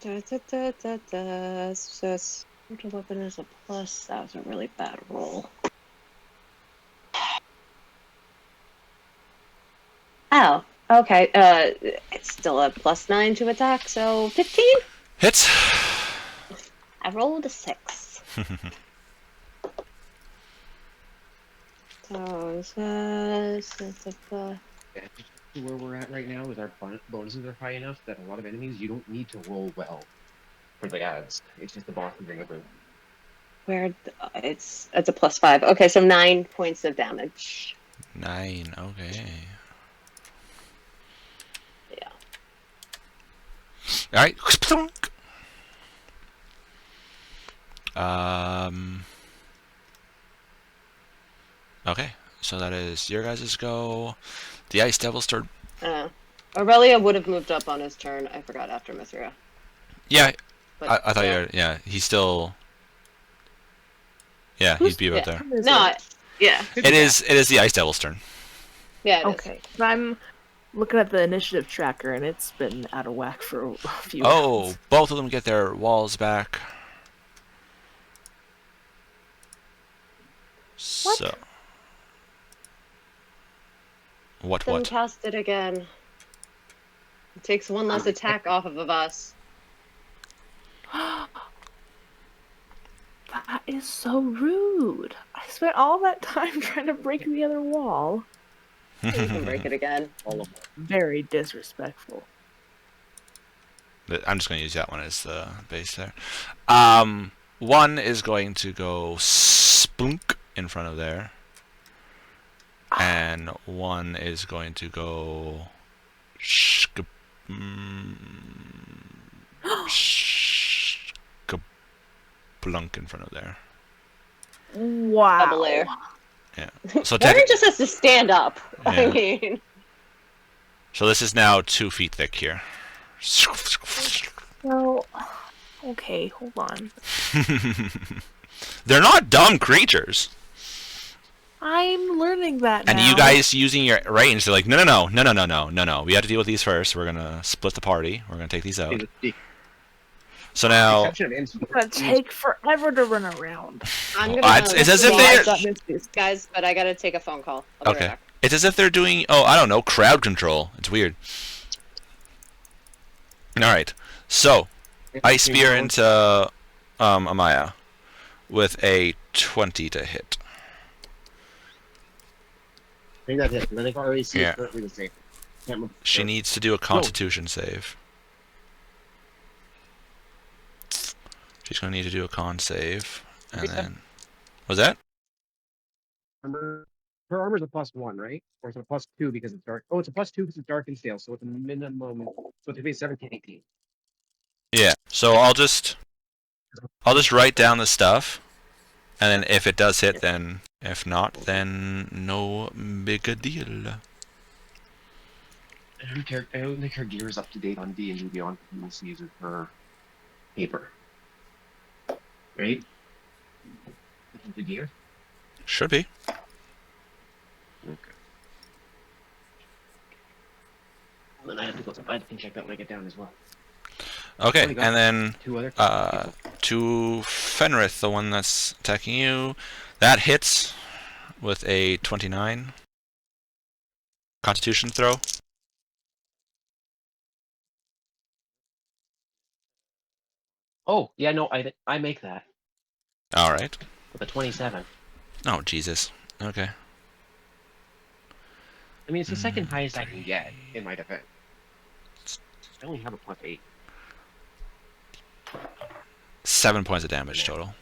So spiritual weapon is a plus. That was a really bad roll. Oh, okay. It's still a +9 to attack, so 15. Hits. I rolled a 6. So Where we're at right now is our bonuses are high enough that a lot of enemies, you don't need to roll well for the ads. It's just the boss can bring it through. it's a +5. Okay, so 9 points of damage. 9. Okay. Yeah. All right. Okay, so that is your guys' go. The Ice Devil's turn. Aurelia would have moved up on his turn. I forgot after Mithra. Yeah, But, I thought you were, yeah, he's still. Yeah, he'd be about there. No, yeah. It is the Ice Devil's turn. Yeah, it is. Okay, I'm looking at the initiative tracker, and it's been out of whack for a few Oh, rounds. both of them get their walls back. So. What? Then cast it again. It takes one less attack off of us. That is so rude. I spent all that time trying to break the other wall. You can break it again. All of them. Very disrespectful. I'm just going to use that one as the base there. One is going to go splunk in front of there. And one is going to go shkablunk in front of there. Wow. Double air. Yeah. So Warren just has to stand up. Yeah. I mean, So this is now 2 feet thick here. Well, okay, hold on. They're not dumb creatures. I'm learning that now. And you guys using your range, they're like, no. We have to deal with these first. We're gonna split the party. We're gonna take these out. So now, It's gonna take forever to run around. I'm gonna. it's as if they guys, but I gotta take a phone call. I'll be right okay. back. It's as if they're doing, I don't know, crowd control. It's weird. All right. So, Ice Spear into Amaya with a 20 to hit. I think that's it. I think our AC Yeah. is currently the same. Can't remember. She needs to do a Constitution save. She's going to need to do a con save. And then... Was that? Remember, her armor's a +1, right? Or is it a +2 because it's dark? Oh, it's a +2 because it's dark and stale, so it's a minimum. So it's be 17, 18. Yeah. So I'll just write down the stuff. And then if it does hit, then... If not, then no big a deal. I don't think her gear is up to date on D&D Beyond. You will see her paper. Right? The gear? Should be. Okay. Then I have to go. I can check that when I get down as well. Okay, Oh, and then 2 other to Fenrith, the one that's attacking you, that hits with a 29 Constitution throw. Oh, yeah, no, I make that All right. with a 27. Oh Jesus. Okay. I mean, it's the second highest I can get in my defense. I only have a +8. 7 points of damage total.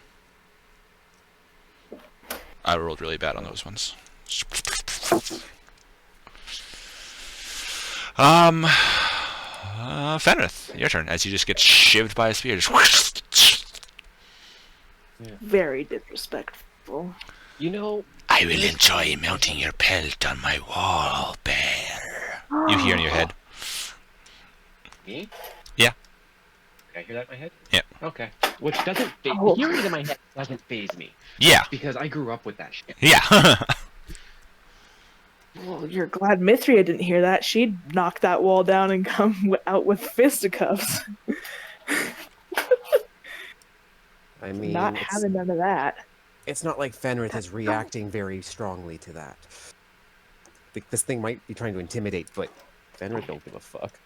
I rolled really bad on those ones. Fenrith, your turn. As you just get shivved by a spear, just Very disrespectful. You know, I will enjoy mounting your pelt on my wall, bear. You hear in your head. me? Yeah. Did I hear that in my head? Yeah. Okay. Which doesn't Oh. hearing it in my head doesn't phase me Yeah. because I grew up with that shit. Yeah. Well, you're glad Mithria didn't hear that. She'd knock that wall down and come out with fisticuffs. I mean, Not having none of that. it's not like Fenrith is reacting very strongly to that. This thing might be trying to intimidate, but Fenrith don't give a fuck.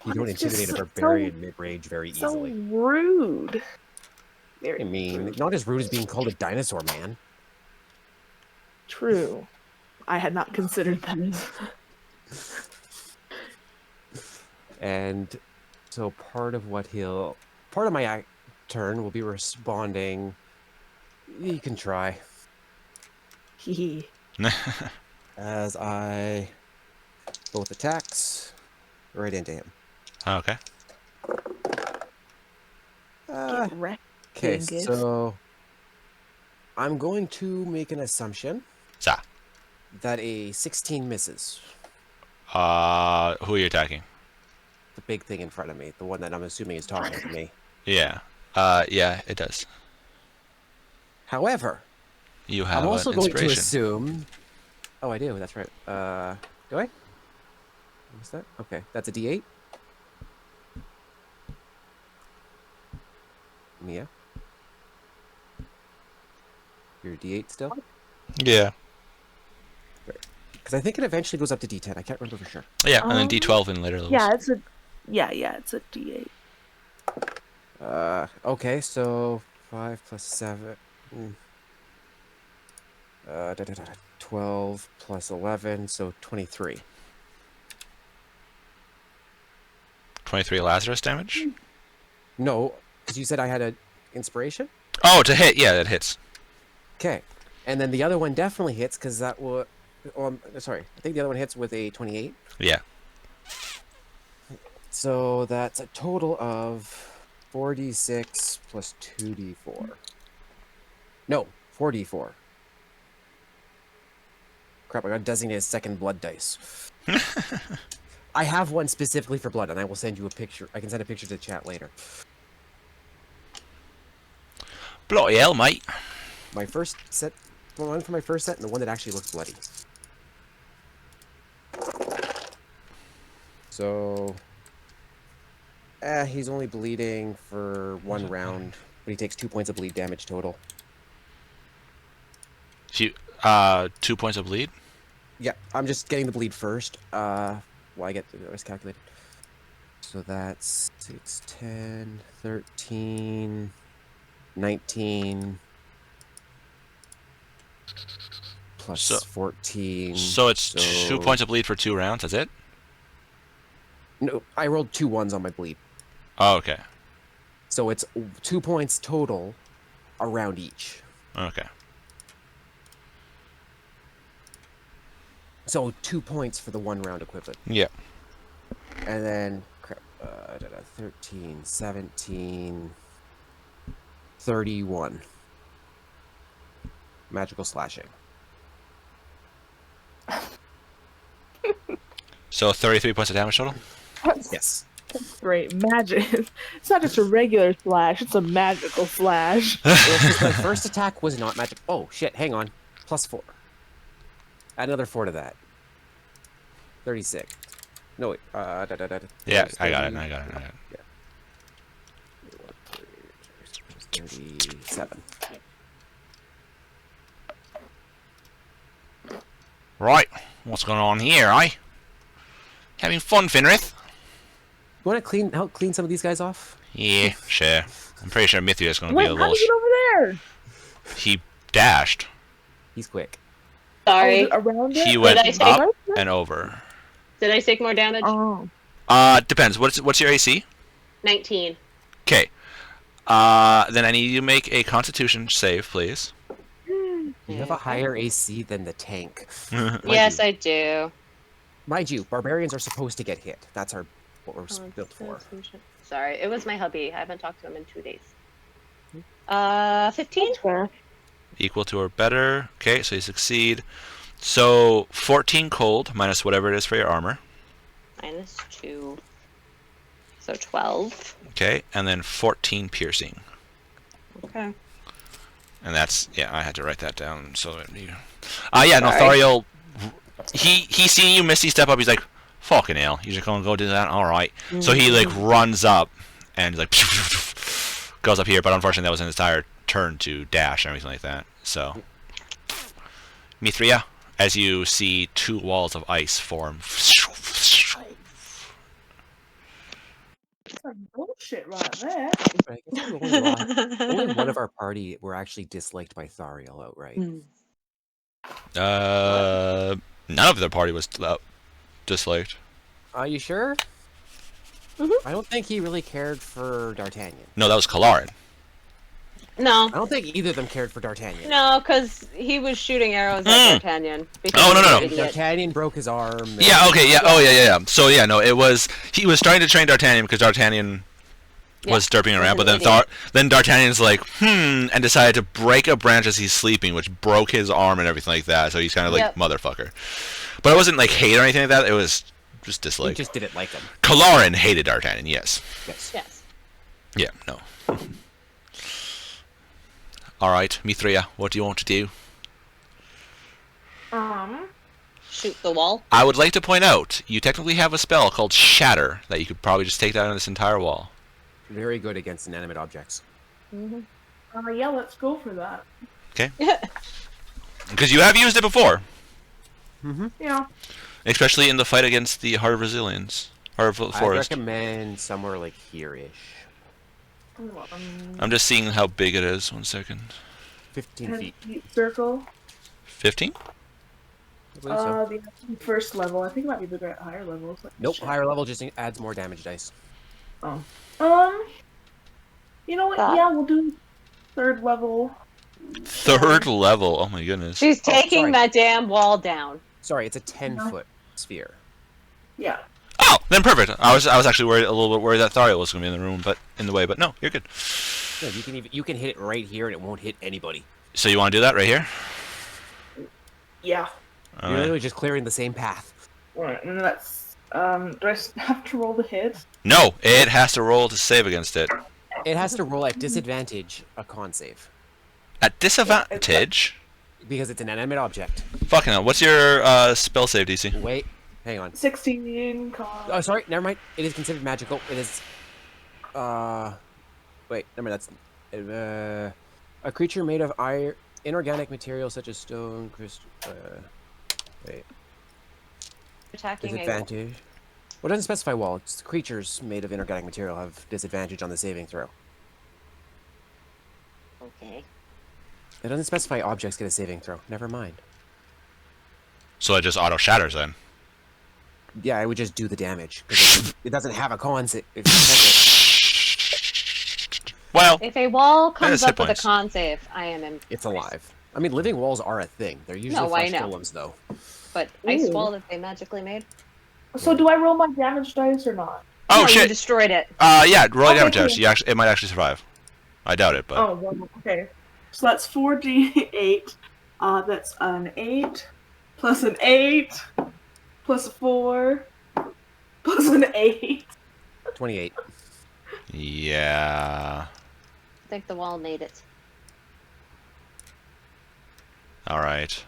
You don't It's just intimidate a so- barbarian mid-range very So easily. rude. Very I mean, not as rude as being called a dinosaur man. true. I had not considered that. And so part of my turn will be responding. You can try. Hee. As I both attacks right into him. Okay. Get wrecked. Okay, Dingus. so I'm going to make an assumption Sa. that a 16 misses. Who are you attacking? The big thing in front of me, the one that I'm assuming is talking to me. Yeah. Yeah, it does. However, You have I'm also an going to inspiration. assume. Oh, I do. That's right. Do I? What's that? Okay, that's a D8. Mia. Your D8 still? Yeah. Because I think it eventually goes up to D10. I can't remember for sure. Yeah, and then D12 in later levels. Yeah, it's a D8. Okay, so 5 plus 7. 12 plus 11, so 23. 23 Lazarus damage? No, because you said I had an inspiration? Oh, to hit. Yeah, that hits. Okay. And then the other one definitely hits because that was... sorry. I think the other one hits with a 28. Yeah. So that's a total of 4d6 plus 2d4. No, 4d4. Crap, I got designated second blood dice. I have one specifically for blood, and I will send you a picture. I can send a picture to chat later. Bloody hell, mate. My first set... one for my first set, and the one that actually looks bloody. So... he's only bleeding for 1 round, but he takes 2 points of bleed damage total. 2 points of bleed? Yeah, I'm just getting the bleed first. Well, I get the rest calculated. So that's 6, 10, 13, 19, plus 14. So it's 2 points of bleed for 2 rounds, that's it? No, I rolled 2 ones on my bleed. Oh, okay. So it's 2 points total a round each. Okay. So 2 points for the 1 round equivalent. Yeah. And then 13, 17, 31. Magical slashing. So 33 points of damage total? Yes. Great magic. It's not just a regular slash, it's a magical slash. My first attack was not magic. Oh, shit, hang on. Plus 4. Add another 4 to that. 36. No, wait. Yeah, I got it. Yeah. 37. Right. What's going on here, eh? Having fun, Finrith? You want to help clean some of these guys off? Yeah, sure. I'm pretty sure Mithria's going to be Wait, a how little... did you get over there? He dashed. He's quick. Sorry. Oh, around it? He went I say- up and over. Did I take more damage? Oh. Depends. What's your AC? 19. Okay. Then I need you to make a Constitution save, please. You have a higher AC than the tank. Yes, I do. Mind you, barbarians are supposed to get hit. That's what we're built for. Sorry, it was my hubby. I haven't talked to him in 2 days. 15? Fair. Equal to or better. Okay, so you succeed. So 14 cold minus whatever it is for your armor. Minus 2. So 12. Okay, and then 14 piercing. Okay. And that's, yeah, I had to write that down so that you... yeah, no, Sorry. Thariel, he seeing you Misty step up, he's like, fucking hell, you're just gonna go do that? Alright. So he, like, runs up and, like, goes up here, but unfortunately that was in his entire turn to dash and everything like that. So, Mithria, as you see 2 walls of ice form. That's some bullshit right there. I guess only one of our party were actually disliked by Thariel outright. None of the party was disliked. Are you sure? I don't think he really cared for D'Artagnan. No, that was Kalarin. No. I don't think either of them cared for D'Artagnan. No, because he was shooting arrows at D'Artagnan. Oh, no, no, no. D'Artagnan broke his arm. And... Yeah, okay, yeah, oh, yeah. So, yeah, no, he was trying to train D'Artagnan because D'Artagnan was derping around, but then D'Artagnan's like, and decided to break a branch as he's sleeping, which broke his arm and everything like that, so he's kind of like, motherfucker. But it wasn't like hate or anything like that, it was just dislike. He just didn't like him. Kalarin hated D'Artagnan, yes. Yes. Yeah, no. Alright, Mithria, what do you want to do? Shoot the wall. I would like to point out, you technically have a spell called Shatter that you could probably just take down on this entire wall. Very good against inanimate objects. Yeah, let's go for that. Okay. Because you have used it before, Yeah. especially in the fight against the Heart of Resilience, Heart of I'd Forest. recommend somewhere like here-ish. I'm just seeing how big it is. 1 second. 15 feet. Circle. 15? I believe so. The first level. I think it might be bigger at higher levels. Nope, higher level just adds more damage dice. Oh. You know what? That. Yeah, we'll do third level. Third level. Oh my goodness. She's taking sorry. that damn wall down. Sorry, it's a 10-foot sphere. Yeah. Oh, then perfect. I was actually worried a little bit worried that Thariel was going to be in the room, but in the way. But no, you're good. Yeah, you can hit it right here and it won't hit anybody. So you want to do that right here? Yeah. All You're right. literally just clearing the same path. Alright, and that's do I have to roll the hit? No, it has to roll to save against it. It has to roll at disadvantage a con save At disadvantage. because it's an inanimate object. Fucking hell. What's your spell save DC? Wait, hang on. 16 con. Oh, sorry, never mind. It is considered magical. It is. Wait, never mind. That's a creature made of inorganic material such as stone, crystal. Wait. Attacking a Disadvantage. Well, it doesn't specify wall. It's creatures made of inorganic material have disadvantage on the saving throw. Okay. It doesn't specify objects get a saving throw. Never mind. So it just auto shatters then. Yeah, I would just do the damage. 'Cause it doesn't have a con save. Well, If a wall comes has hit up with a points. con save, I am in. It's alive. I mean, living walls are a thing. They're usually No, I flesh know. golems, though. But ice Ooh. wall that they magically made. So do I roll my damage dice or not? oh No, you shit. destroyed it. Yeah, roll Okay, damage cool. dice. It might actually survive. I doubt it, but Oh, well, okay. So that's 4d8. That's an 8 plus an 8 plus a 4 plus an 8. 28. yeah. I think the wall made it. All right.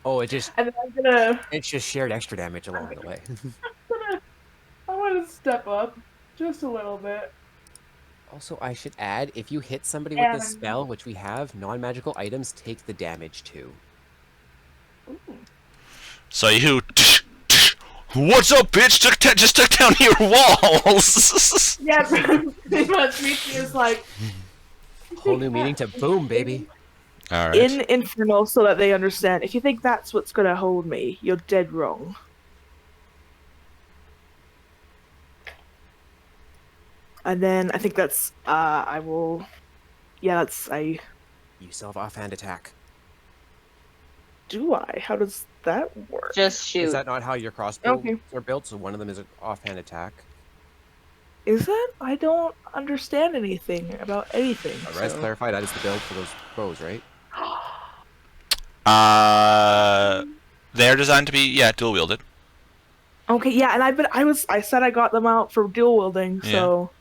Oh, And then it's just shared extra damage along the way. I want to step up just a little bit. Also, I should add, if you hit somebody with this And- spell, which we have, non-magical items take the damage too. So you. What's up, bitch? Just took down your walls. Yeah, pretty much. Michi is like Whole new meaning to boom, baby. All right. in Infernal, so that they understand. If you think that's what's gonna hold me, you're dead wrong. And then I think that's I will. Yeah, that's I. You still have offhand attack. Do I? How does that work? Just shoot. Is that not how your crossbow Okay. are built? So one of them is an offhand attack. Is that? I don't understand anything about anything. Let's so- clarify that is the build for those bows, right? They're designed to be dual wielded. Okay, yeah, and I said I got them out for dual wielding, so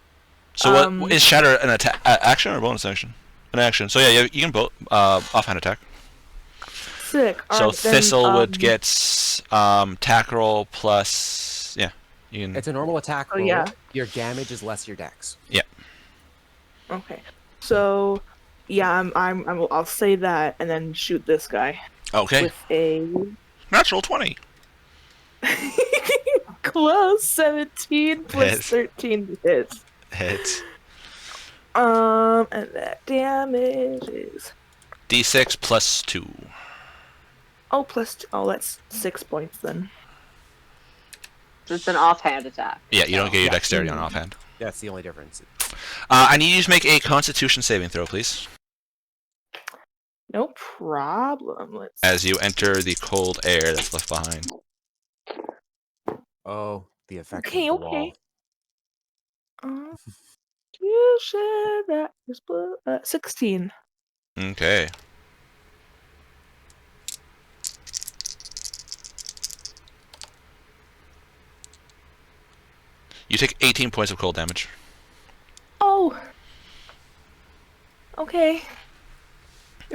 So what is shatter an attack action or bonus action? An action. So yeah, you can both offhand attack. sick. So Alright, then, Thistle would get tack roll plus you can. It's a normal attack Oh, roll. yeah. Your damage is less your dex. Okay, so yeah, I'll say that and then shoot this guy Okay. with a Natural 20. close 17 plus Hit. 13 hits. Hits. And that damage is D6 plus 2. that's 6 points then. It's an offhand attack. Yeah, you don't get your Yeah. dexterity on offhand. That's the only difference. I need you to make a Constitution saving throw, please, No problem. Let's. as you enter the cold air that's left behind. Oh, the effect Okay, of the okay. wall. You should that is 16. Okay. You take 18 points of cold damage. Oh. Okay.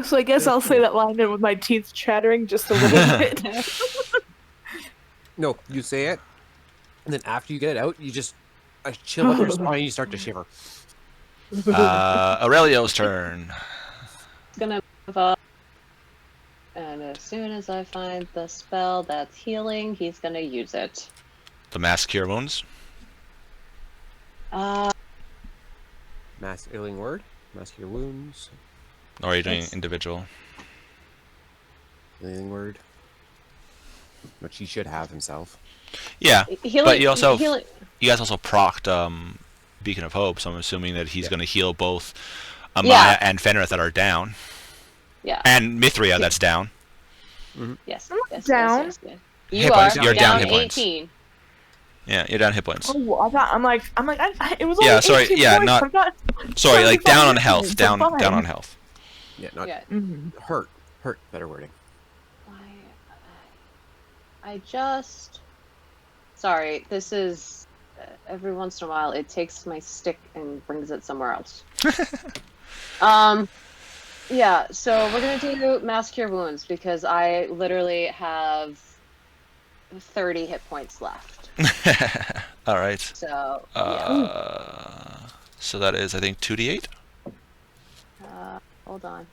So I guess I'll say that line in with my teeth chattering just a little bit. No, you say it, and then after you get it out, you just chill up your spine and you start to shiver. Aurelio's turn. gonna move up. And as soon as I find the spell that's healing, he's gonna use it. The mass cure wounds. Uh, Mass healing word. Mask your wounds. Or are you doing It's- individual? Healing word. Which he should have himself. Yeah, healing, but you also healing. you guys also procced Beacon of Hope, so I'm assuming that he's going to heal both Amaya Yeah. and Fenrith that are down, Yeah. and Mithria that's down. Yes. Yes. down. Yes, yes, yes. You Hit are. points. You're down hit points. 18. Yeah, you're down hit points. Oh, I thought, it was Yeah, only sorry, 18 yeah, points, not- but I got- Sorry, like down on 75 health, hit down points, down fine. on health. Yeah, not Yeah. hurt. Hurt. Better wording. I just. Sorry, this is. Every once in a while, it takes my stick and brings it somewhere else. Yeah, so we're gonna do Mass Cure Wounds because I literally have 30 hit points left. All right. So, yeah. So that is, I think, 2d8. Hold on.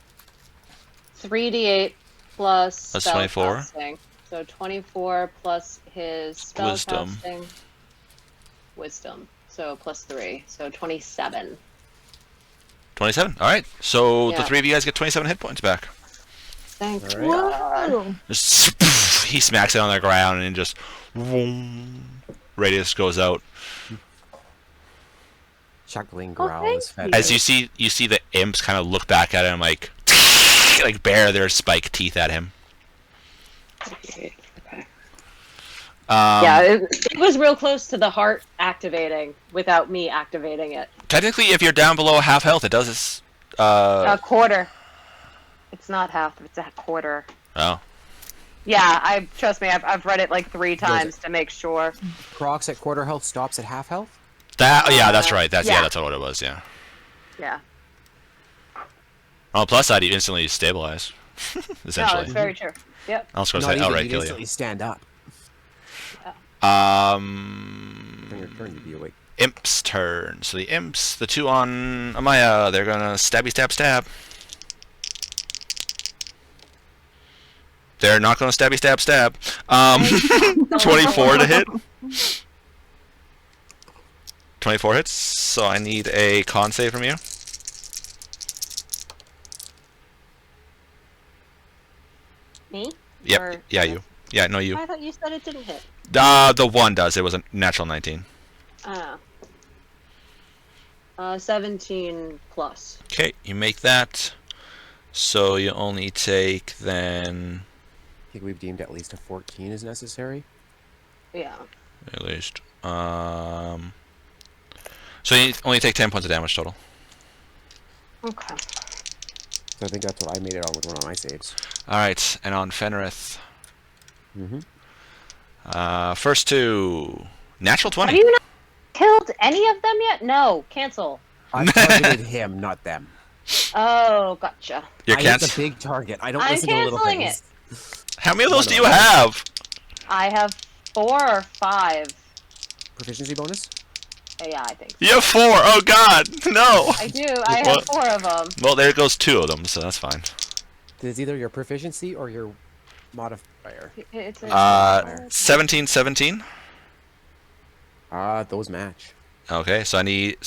3d8 plus That's spell 24. casting. So 24 plus his spell Wisdom. casting. Wisdom. So plus 3. So 27. 27. All right. So the Yeah. three of you guys get 27 hit points back. Thank All right. God. Whoa. Just he smacks it on the ground and just radius goes out. Chuckling Oh, growl thank is fed. you. As you see the imps kind of look back at him like bare their spike teeth at him. Okay. Um, Yeah, it was real close to the heart activating without me activating it. Technically, if you're down below half health, it does this. A quarter. It's not half, it's a quarter. Oh. Yeah, trust me, I've read it like 3 times to make sure. Procs at quarter health, stops at half health. Yeah, that's right. That's yeah. that's what it was. Yeah. Yeah. On the plus side, you instantly stabilize. No, Essentially. it's very true. Yep. I was going to Not say even, outright you'd kill instantly stand up. you. On your turn, you'd be awake. Imp's turn. So the imps, the two on Amaya, they're gonna stabby stab stab. They're not gonna stabby stab stab. 24 to hit. 24 hits. So I need a con save from you. Me? Yep. Or- Yeah, you. Yeah, no, you. I thought you said it didn't hit. The one does. It was a natural 19. Oh. 17 plus. Okay, you make that. So you only take then I think we've deemed at least a 14 is necessary. Yeah. at least. So you only take 10 points of damage total. Okay. So I think that's what I made it on with one of my saves. All right, and on Fenrith, Mm-hmm. first two, natural Have 20. you not killed any of them yet? No. Cancel. I targeted him, not them. Oh, gotcha. You're I hit the cancel. big target. I don't I'm listen to little canceling things. How many of those One do you of them. have? I have 4 or 5. Proficiency bonus? Yeah, I think. You have 4. Oh God, no. I do. I Well- have 4 of them. Well, there goes 2 of them, so that's fine. It's either your proficiency or your modifier. It's a, 17, 17. Those match. Okay, so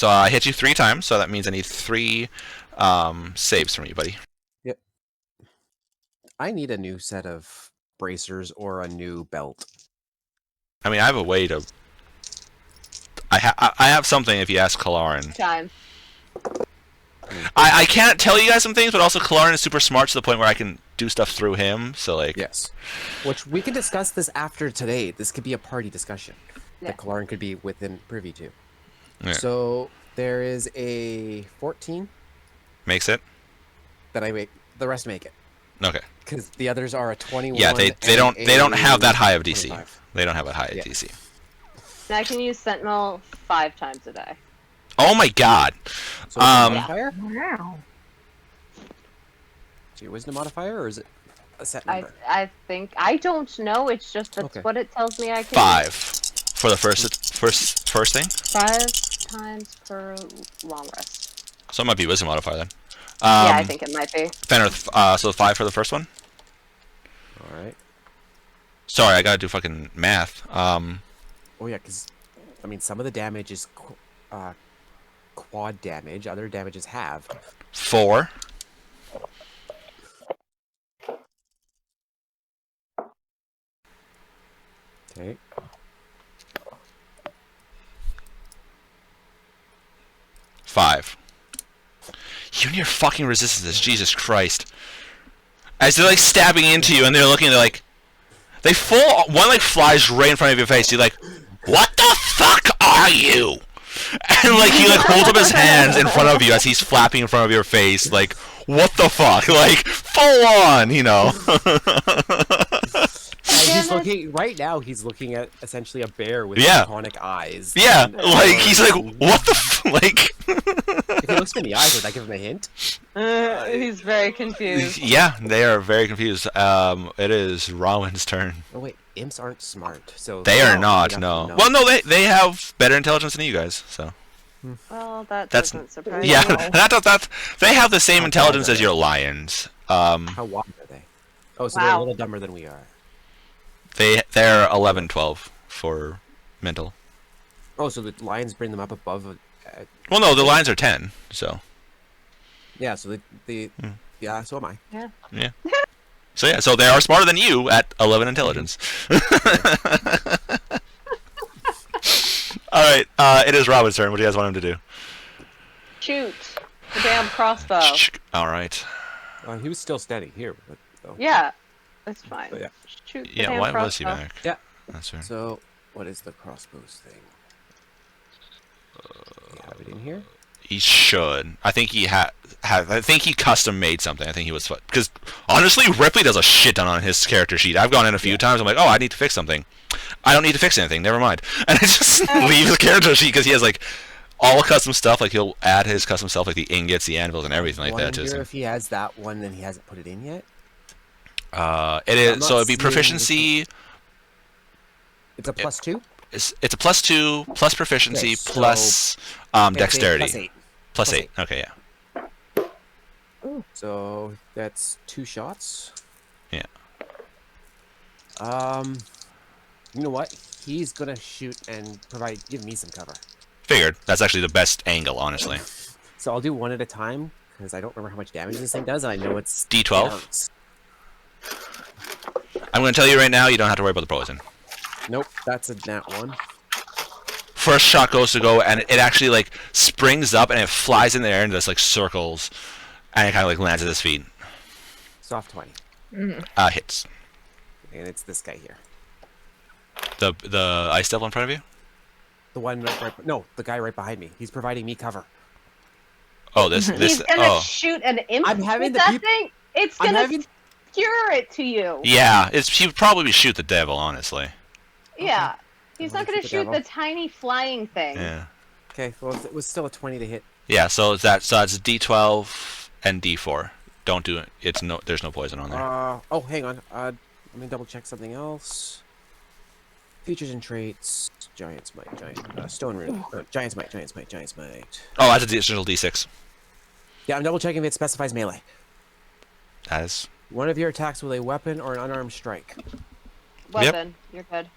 I hit you 3 times, so that means I need 3 saves from you, buddy. I need a new set of bracers or a new belt. I mean, I have a way to. I have something if you ask Kalarin. time. I can't tell you guys some things, but also Kalarin is super smart to the point where I can do stuff through him. So like, Yes. Which we can discuss this after today. This could be a party discussion Yeah. that Kalarin could be within privy to. Yeah. So there is a 14 makes it. that I make. The rest make it. Okay. Because the others are a 21. Yeah, they and don't have that high of a DC. 25. They don't have a high Yeah. DC. And I can use Sentinel 5 times a day. Oh my God. So is it a modifier? Wow. Is it your wisdom modifier or is it a set number? I think I don't know. It's just that's Okay. what it tells me I can. 5 for the first thing. 5 times per long rest. So it might be wisdom modifier then. Yeah, I think it might be. Fenrir, so 5 for the first one. All right. Sorry, I gotta do fucking math. Oh yeah, because I mean, some of the damage is quad damage. Other damages have. 4. Okay. 5. You and your fucking resistances, Jesus Christ. As they're like stabbing into you and they're looking, they're like, they fall, one like flies right in front of your face. You're like, what the fuck are you? And like he like holds up his hands in front of you as he's flapping in front of your face, like, what the fuck? Like, full on, you know. He's looking right now. He's looking at essentially a bear with Yeah. iconic eyes. Yeah, and, like he's like, what the like. If he looks me in the eyes, would that give him a hint? He's very confused. Yeah, they are very confused. It is Rowan's turn. Oh wait, imps aren't smart, so They are don't not, have no. to know. Well, no, they have better intelligence than you guys, so. Well, that That's- doesn't surprise Yeah, me. that's they have the same How intelligence bad are as your lions. How wide are they? Oh, so they're a Wow. little dumber than we are. They're 11, 12 for mental. Oh, so the lions bring them up above. Well, no, the lions are 10, so. Yeah, so yeah, so am I. So yeah, so they are smarter than you at 11 intelligence. All right, it is Robin's turn. What do you guys want him to do? Shoot the damn crossbow. All right. He was still steady here. But, though. Yeah, that's fine. Yeah. Shoot the Yeah, damn why crossbow. was he back? Yeah. That's right. So, what is the crossbows thing? Do you have it in here? He should. I think he I think he custom made something. I think he was because honestly, Ripley does a shit ton on his character sheet. I've gone in a few times. I'm like, oh, I need to fix something. I don't need to fix anything. Never mind. And I just leave his character sheet because he has like all custom stuff. Like he'll add his custom stuff, like the ingots, the anvils, and everything like that. I wonder To if he has that one and he hasn't put it in yet. it I'm is not so it'd be seeing proficiency. It's a +2. It's a +2 plus proficiency Okay, so plus dexterity +8. plus Plus 8. Okay, yeah. So that's 2 shots. Yeah. You know what? He's gonna shoot and give me some cover. Figured. That's actually the best angle, honestly. So I'll do one at a time because I don't remember how much damage this thing does, and I know it's D12? hurts. I'm going to tell you right now, you don't have to worry about the poison. Nope, that's a nat 1. First shot goes to go, and it actually like springs up and it flies in the air and just like circles, and it kind of like lands at his feet. Soft 20, Hits. and it's this guy here. The ice devil in front of you. The one no, the guy right behind me. He's providing me cover. Oh, this. He's gonna shoot an imp I'm having with the that thing. It's gonna skewer it to you. Yeah, he would probably shoot the devil, honestly. Yeah. He's I'm not gonna gonna shoot the shoot devil. the tiny flying thing. Yeah. Okay, well it was still a 20 to hit. Yeah. So that's D12 and D4. Don't do it. There's no poison on there. Oh, hang on. Let me double check something else. Features and traits. Giant's might, stone rune. Giant's might. Oh, that's an additional D6. Yeah, I'm double checking if it specifies melee. That is. One of your attacks with a weapon or an unarmed strike. Weapon. You're good.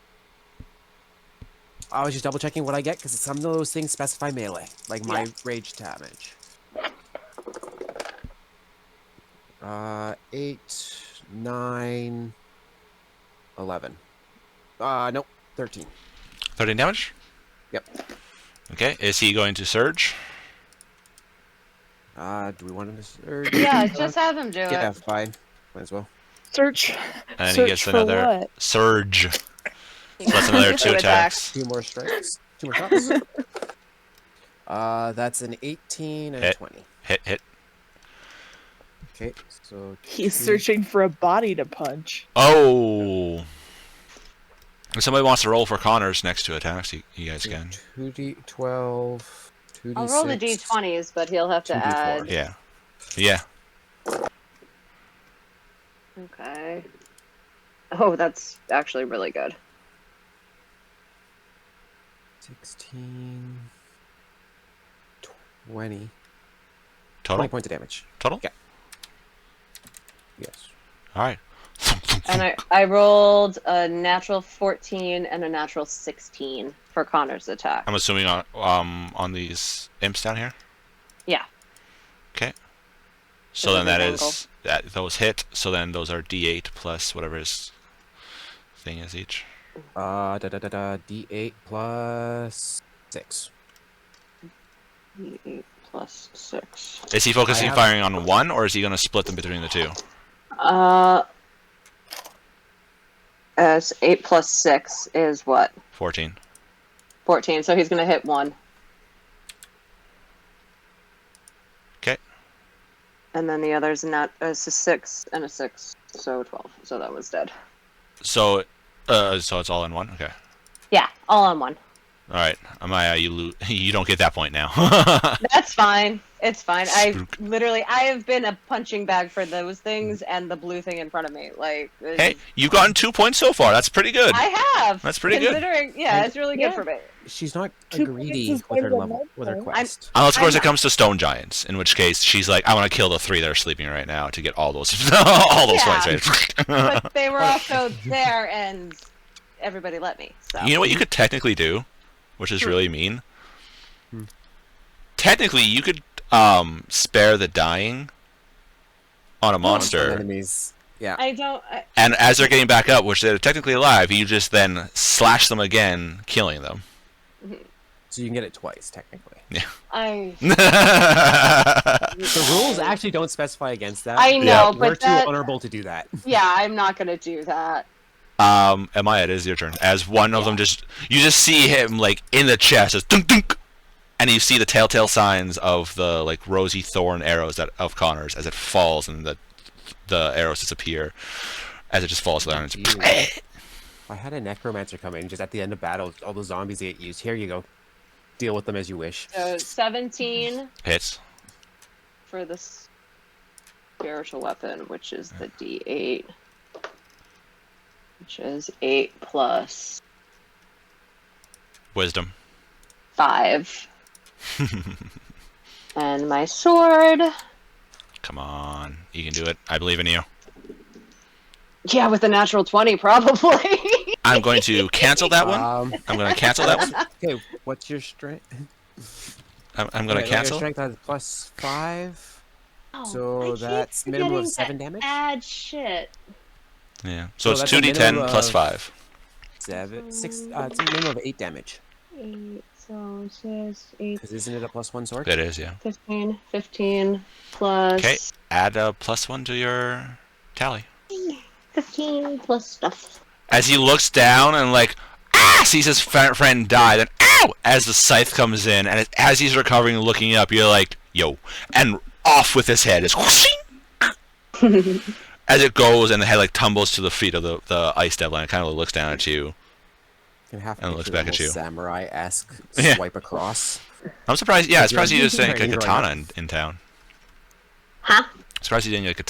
I was just double checking what I get because some of those things specify melee, like my rage damage. 8, 9, 11. Nope, 13. 13 damage. Yep. Okay. Is he going to surge? Do we want him to surge? Yeah, just have him do Yeah, it. fine. Might as well. Search. And Search he gets for another what? surge. So that's another 2 attacks. 2 more strikes. 2 more shots. That's an 18 and a Hit. 20. Hit. Okay, so He's 2 searching for a body to punch. Oh. If somebody wants to roll for Connors next 2 attacks, you guys can. 2d12, 2d6. I'll roll the d20s, but he'll have to 2d4. add. Yeah. Yeah. Okay. Oh, that's actually really good. 16, 20. Total? 20 points of damage. Total? Yeah. Yes. All right. And I rolled a natural 14 and a natural 16 for Connor's attack. I'm assuming on these imps down here. Yeah. Okay. So With then a that big is those hit. So then those are D8 plus whatever his thing is each. D8 plus 6. 8 plus 6. Is he focusing I have- firing on one, or is he going to split them between the two? As 8 plus 6 is what? 14. 14. So he's going to hit one. Okay. And then the other's a 6 and a 6, so 12. So that was dead. So it's all in one. Okay. Yeah, all on one. All right, Amaya, you don't get that point now. That's fine. It's fine. Spook. I have been a punching bag for those things and the blue thing in front of me. Like, Hey, you've gotten 2 points so far. That's pretty good. I have. That's pretty good. Considering, yeah, it's really good for me. She's not 2 greedy points is with her better than level, with her nothing. quest. Unless, of course, I'm it comes to stone giants, in which case she's like, I want to kill the 3 that are sleeping right now to get all those all those Yeah. points. Right? But they were also there, and everybody let me. So. You know what you could technically do, which is really mean. Technically, you could spare the dying on a monster, Enemies. Yeah. I don't. and as they're getting back up, which they're technically alive, you just then slash them again, killing them. So you can get it twice, technically. I The rules actually don't specify against that. I know, We're but too that, honorable to do that. yeah, I'm not gonna do that. Amaya, it is your turn. As one of them you just see him like in the chest, just dunk dunk, and you see the telltale signs of the like rosy thorn arrows of Connor's as it falls, and the arrows disappear as it just falls down. And If I had a necromancer come in just at the end of battle, all the zombies get used. Here you go. Deal with them as you wish. So 17 hits. for the spiritual weapon, which is the D8, which is 8 plus Wisdom. 5. And my sword. Come on, you can do it. I believe in you. Yeah, with a natural 20, probably. I'm going to cancel that one. I'm going to cancel that one. Okay, what's your strength? I'm going to cancel. Your strength has +5. Oh, So I keep that's minimum of forgetting 7 to damage? Add shit. Yeah. So So it's that's a 2d10 minimum plus of- 5. 7, 6. It's a minimum of 8 damage. 8, so 6, 8, Because isn't it a +1 sword? It is, yeah. 15, 15 plus... Okay. Add a +1 to your tally. 15 plus stuff. As he looks down and like, sees his friend die, then ow! As the scythe comes in, and as he's recovering and looking up, you're like, yo, and off with his head is whooshing! As it goes, and the head like tumbles to the feet of the ice devil, and it kind of looks down at you. And And looks back at you. Samurai-esque Yeah. swipe across. I'm surprised. Yeah, I'm surprised you didn't Right, get a you're katana right. in town. Huh? Surprised you didn't get a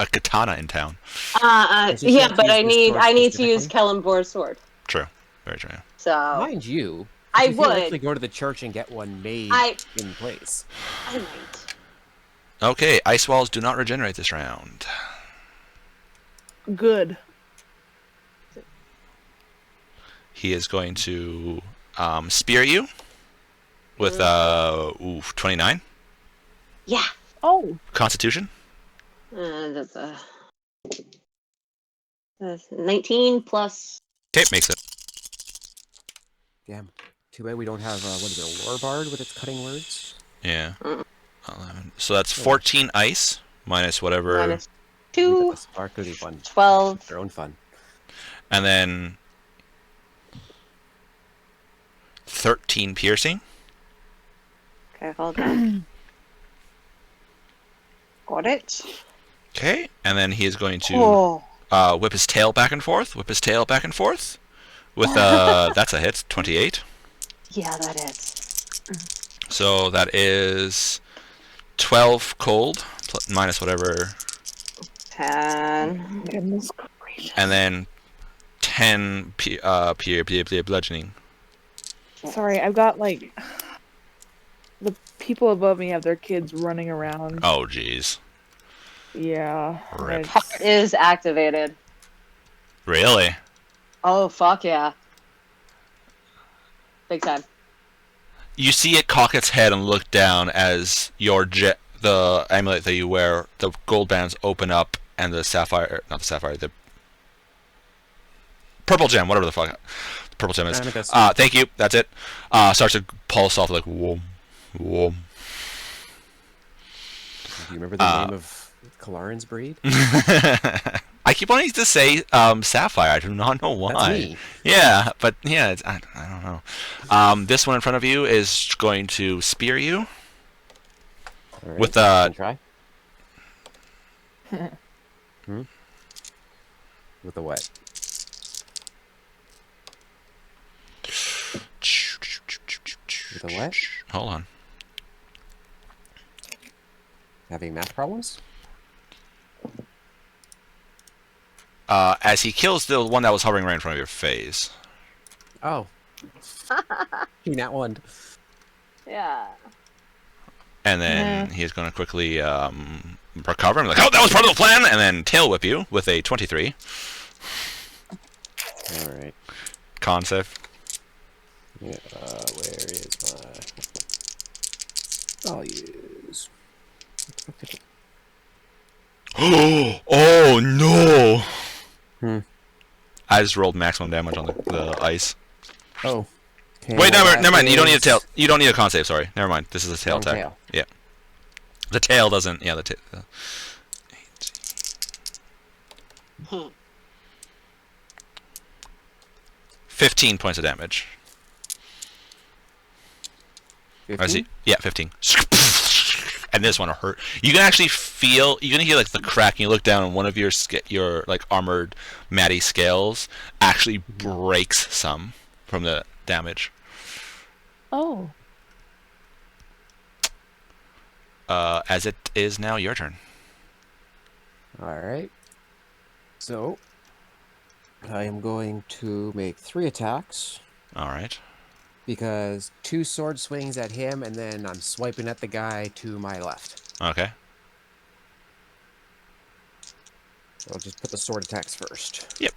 katana in town. Does she Yeah, have to but use I this need sword to use specifically? Kellenbor's sword. True. Very true. Yeah. So Mind you, I you could actually would. go to the church and get one made I in place. might. Okay, ice walls do not regenerate this round. Good. He is going to spear you with 29 Yeah. Oh, Constitution. That's 19 plus. Okay, makes it. Damn. Too bad we don't have, what is it, a lore bard with its cutting words? Yeah. 11. So that's 14 ice minus whatever, Minus We got 2, the spark could be fun. 12. Their own fun. and then 13 piercing. Okay, hold on. Got it. Okay, and then he is going to Oh. whip his tail back and forth. Whip his tail back and forth. With that's a hit, 28. Yeah, that is. So that is 12 cold minus whatever, 10. goodness gracious. and then 10 bludgeoning. Sorry, I've got like the people above me have their kids running around. Oh, jeez. Yeah. Rip. it's- Heart is activated. Really? Oh fuck yeah. Big time. You see it cock its head and look down as the amulet that you wear, the gold bands open up, and the sapphire, not the sapphire, the purple gem, whatever the fuck the purple gem is. Amethyst. Thank you. That's it. Starts to pulse off like whoom, whoom. Do you remember the name of Kalaran's breed? I keep wanting to say sapphire. I do not know why. That's me. Yeah, but yeah, I don't know. This one in front of you is going to spear you. All right, With, can try. With the what? With the what? Hold on. Having math problems? As he kills the one that was hovering right in front of your face. Oh. You nat one. Yeah. And then he's going to quickly recover. I'm like, oh, that was part of the plan! And then tail whip you with a 23. Alright. Con save. Yeah, where is my values? Oh, no! I Hmm. just rolled maximum damage on the ice. Oh. Okay, Wait, well, never mind. You don't need a is tail. You don't need a con save, sorry. Never mind. This is a tail long attack. tail. Yeah. The tail doesn't... Yeah, the tail... 15 points of damage. 15? Yeah, 15. And this one will hurt. You can actually feel... You can hear like the crack. You look down, and one of your like armored matty scales actually breaks some from the damage. Oh. As it is now your turn. Alright. So, I am going to make 3 attacks. All right. Because 2 sword swings at him, and then I'm swiping at the guy to my left. Okay. So I'll just put the sword attacks first. Yep.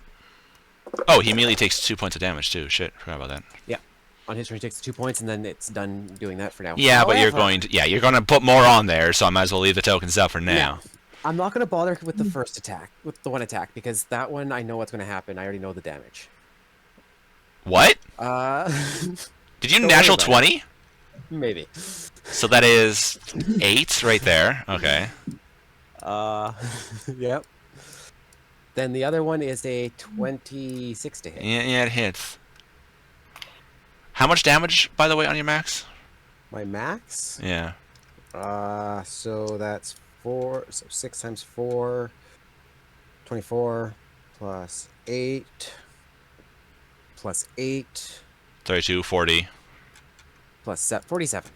Oh, he immediately takes 2 points of damage too. Shit, forgot about that. Yeah. On his turn, he takes 2 points, and then it's done doing that for now. Yeah, but you're However, going to... Yeah, you're going to put more on there, so I might as well leave the tokens out for now. I'm not going to bother with the first attack, with the one attack, because that one, I know what's going to happen. I already know the damage. What? Did you Don't natural worry 20? Maybe. So that is 8 right there. Okay. Yep. Then the other one is a 26 to hit. Yeah, it hits. How much damage, by the way, on your max? My max? Yeah. So that's 4, so 6 times 4, 24, plus 8, plus 8, 32, 40. plus 47.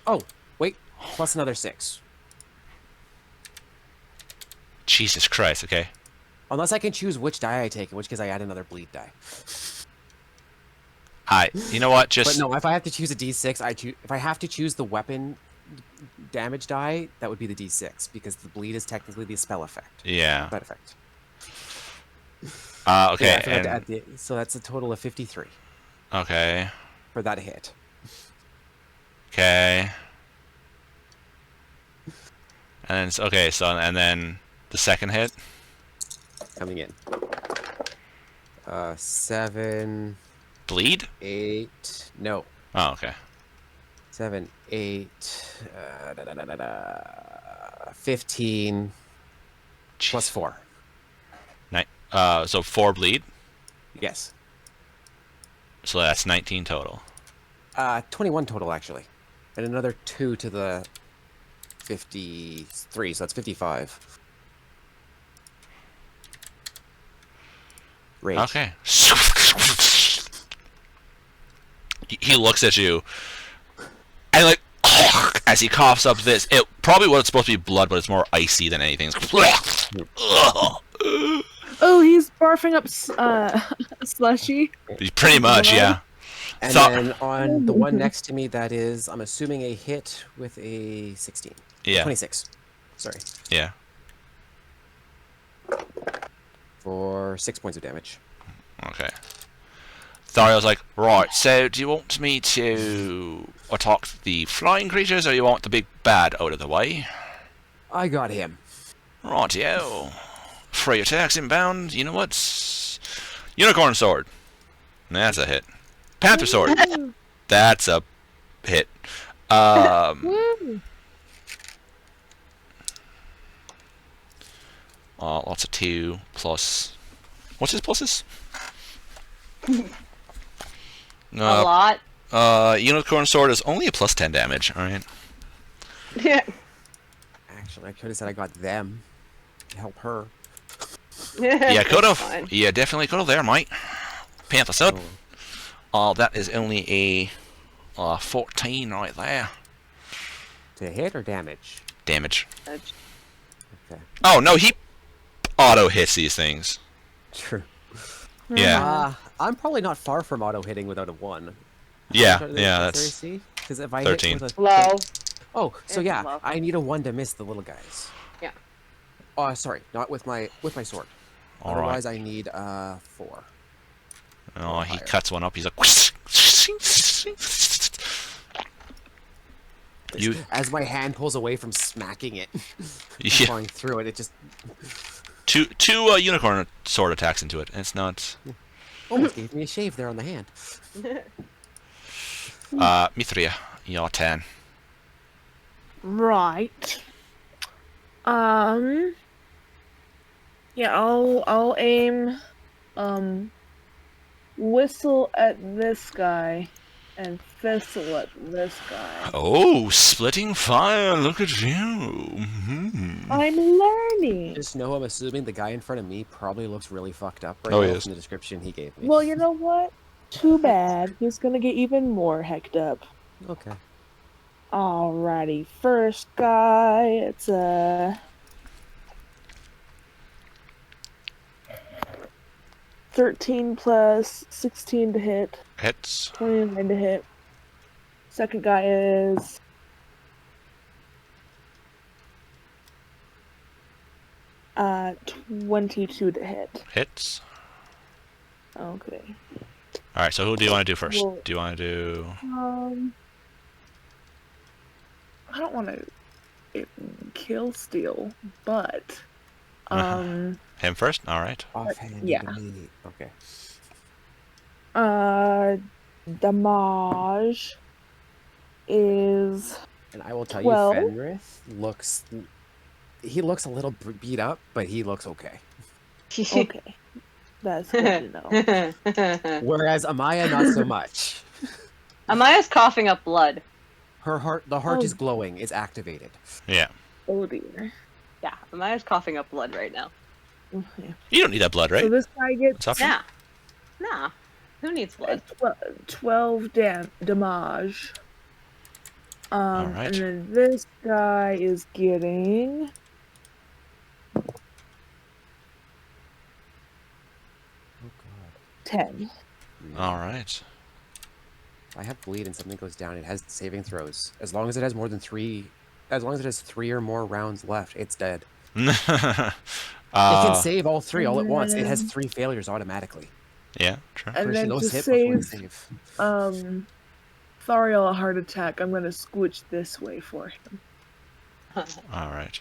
Oh, wait, plus another 6. Jesus Christ, okay. Unless I can choose which die I take, in which case I add another bleed die. You know what? But Just... no, if I have to choose a d6, if I have to choose the weapon damage die, that would be the d6, because the bleed is technically the spell effect. Yeah. That effect. Okay, Yeah, I forgot to and... add so that's a total of 53 Okay. for that hit. Okay. And then, okay, so, and then the second hit? Coming in. 7, Bleed? 8, no. Oh, okay. 7, 8, 15, plus 4. So 4 bleed? Yes. So that's 19 total. 21 total, actually. And another 2 to the 53, so that's 55. Rage. Okay. He looks at you, and like, as he coughs up this, it probably was supposed to be blood, but it's more icy than anything. Oh, he's barfing up slushy. Pretty much, yeah. And So- then on the one next to me, that is, I'm assuming a hit with a 16. Yeah. 26. Sorry. Yeah. For 6 points of damage. Okay. Thario's like, right, so do you want me to attack the flying creatures, or you want the big bad out of the way? I got him. Rightio. 3 attacks inbound. You know what? Unicorn sword. That's a hit. Panther sword. That's a hit. Lots of 2 plus. What's his pluses? A lot. Unicorn sword is only a plus 10 damage. All right. Yeah. Actually, I could have said I got them to help her. Yeah, could Fine. have. Yeah, definitely could have there, mate. Panther sword. That is only a 14 right there. To hit or damage? Damage. Okay. Oh no, he auto hits these things. True. Yeah. I'm probably not far from auto hitting without a 1. Yeah. What's Yeah. their That's AC? Because if I 13. hit with a Low. Oh, so It's yeah, low. I need a 1 to miss the little guys. Yeah. Oh, sorry, not with my sword. all right. Otherwise, I need 4. Oh, he higher. cuts one up. He's like. You. As my hand pulls away from smacking it, Yeah. flying through it, it just Two unicorn sword attacks into it. And it's not. almost gave me a shave there on the hand. Mithria, your turn. Right. Yeah, I'll aim whistle at this guy and thistle at this guy. Oh, splitting fire! Look at you. Mhm. I'm learning. Just know I'm assuming the guy in front of me probably looks really fucked up right Oh, he now is. from the description he gave me. Well, you know what? Too bad. He's gonna get even more hecked up. Okay. Alrighty, first guy, it's a 13 plus 16 to hit, Hits. 29 to hit. Second guy is 22 to hit. Hits. Okay. All right. So who do you want to do first? Well- Do you want to do? I don't want to kill steal, but Him first. All right. Offhand. yeah. Okay. damage is And I will tell 12. you, Fenrith looks. He looks a little beat up, but he looks okay. okay. That's good to know. Whereas Amaya, not so much. Amaya's coughing up blood. Her heart, the heart Oh. is glowing. It's activated. Yeah. Oh dear. Yeah, Amaya's coughing up blood right now. Okay. You don't need that blood, right? So this guy gets It's optional. Nah. Who needs blood? 12 damage. Alright. And then this guy is getting Oh god. 10. All right. I have bleed and something goes down. It has saving throws. As long as it has more than 3, as long as it has 3 or more rounds left, it's dead. It can save all 3 all at once. It has 3 failures automatically. Yeah. True. And First then those to hit before you save save. Thariel a heart attack, I'm gonna switch this way for him. All right.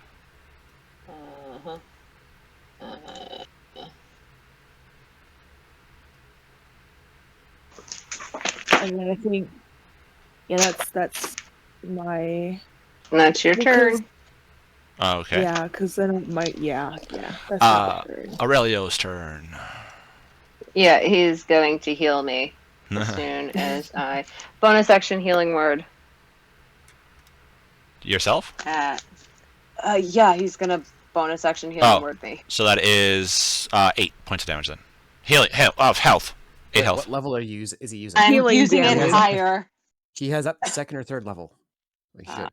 Uh-huh. And then I think that's my That's your turn. Oh, okay. yeah, because then it might that's Uh, my turn. Aurelio's turn. Yeah, he's going to heal me as soon as I bonus action healing word. Yourself? Yeah, he's gonna bonus action healing Oh. word me. So that is 8 points of damage then. Health. 8 Wait, health. what level is he using? I'm Healing using it damage. higher. He has up 2nd or 3rd level. We should.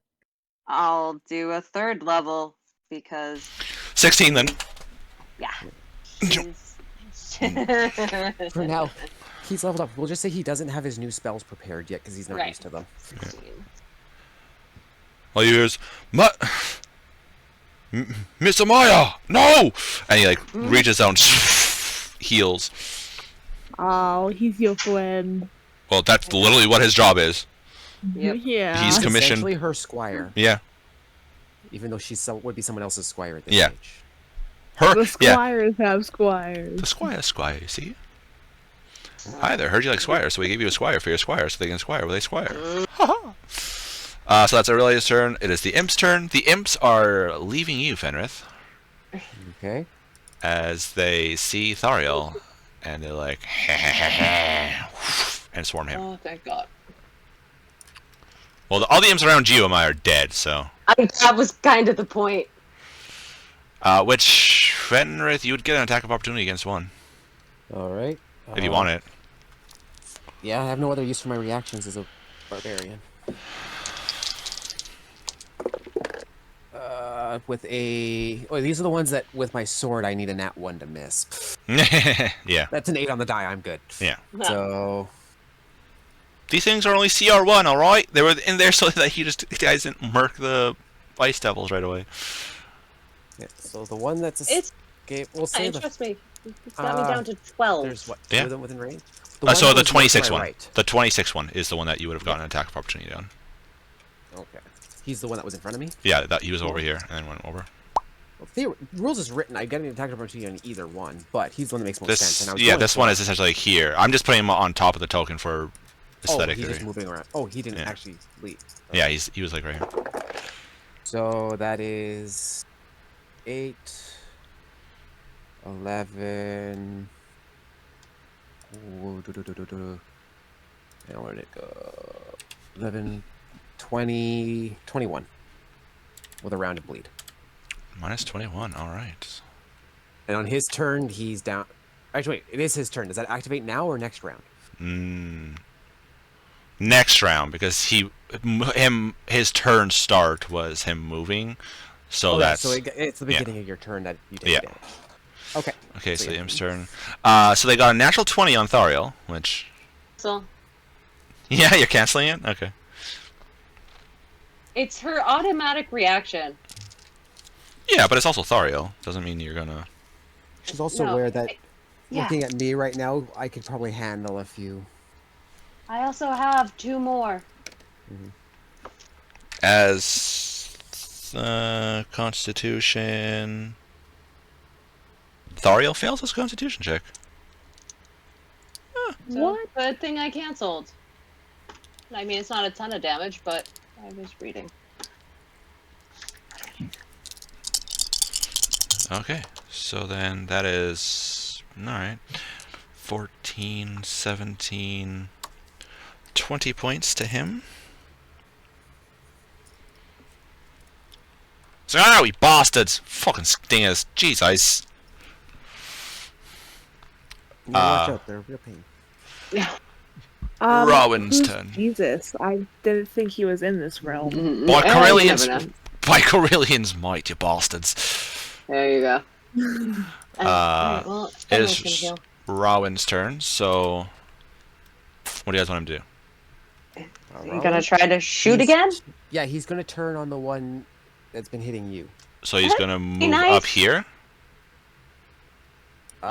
I'll do a 3rd level because 16 then. yeah. For now. he's leveled up. We'll just say he doesn't have his new spells prepared yet because he's not Right. used to them. 16. All you hear is, Miss Amaya, no! And he like reaches out and heals. Oh, he's your friend. Well, that's literally what his job is. Yep. Yeah. He's commissioned. Essentially her squire, Yeah. even though would be someone else's squire at this Yeah. stage. Her. The Yeah. squires have squires. The squire, you see? Hi there, heard you like squire, so we gave you a squire for your squire, so they can squire with a squire. So that's Aurelia's turn. It is the imp's turn. The imps are leaving you, Fenrith, Okay. as they see Thariel, and they're like, and swarm him. Oh, thank God. Well, all the imps around you, Amaya, are dead, so... That was kind of the point. Which, Fenrith, you would get an attack of opportunity against one, All right. if you want it. Yeah, I have no other use for my reactions as a barbarian. With a... Oh, these are the ones that, with my sword, I need a nat 1 to miss. Yeah. That's an 8 on the die, I'm good. Yeah. So... These things are only CR1, alright? They were in there so that you guys didn't murk the ice devils right away. Yeah, so the one that's... It's We'll say fine, the... trust me. It's got me down to 12. There's what? Yeah. Two of them within range? So one the was 26 to my one. right. The 26 one is the one that you would have gotten an attack of opportunity on. Okay. He's the one that was in front of me? Yeah, that he was over here and then went over. Well, rules is written. I get an attack of opportunity on either one, but he's the one that makes most sense. This, And I was yeah, going this for one it. is essentially here. I'm just putting him on top of the token for Oh, aesthetic. he's just moving around. Oh, he didn't Yeah. actually leave. Yeah, he was like right here. So that is 8, 11. Ooh, Now where'd it go? 11, 20, 21. With a round of bleed. Minus 21, alright. And on his turn, he's down. Actually, wait, it is his turn. Does that activate now or next round? Next round, because his turn start was him moving. So yeah, that's... so it's the beginning of your turn that you take Yeah. damage. Okay. Okay, so the yeah. imp's turn. So they got a natural 20 on Thariel, which... So Yeah, you're canceling it? Okay. it's her automatic reaction. Yeah, but it's also Thariel. Doesn't mean you're gonna... She's also No, aware that Yeah. looking at me right now, I could probably handle a few. I also have 2 more. As... Constitution... Thariel fails his Constitution check. So What? Good thing I canceled. I mean, it's not a ton of damage, but I was reading. Okay, so then that is... Alright. 14, 17... 20 points to him. So, you bastards! Fucking stingers. Jesus. Watch out, they're a real pain. Rowan's who's turn. Jesus, I didn't think he was in this realm. By You Corellian's... never know. By Corellian's might, you bastards. There you go. Alright, well, It everyone's gonna is heal. Rowan's turn, so... What do you guys want him to do? You gonna try to shoot He's- again? Yeah, he's gonna turn on the one that's been hitting you. So he's gonna move nice. up here?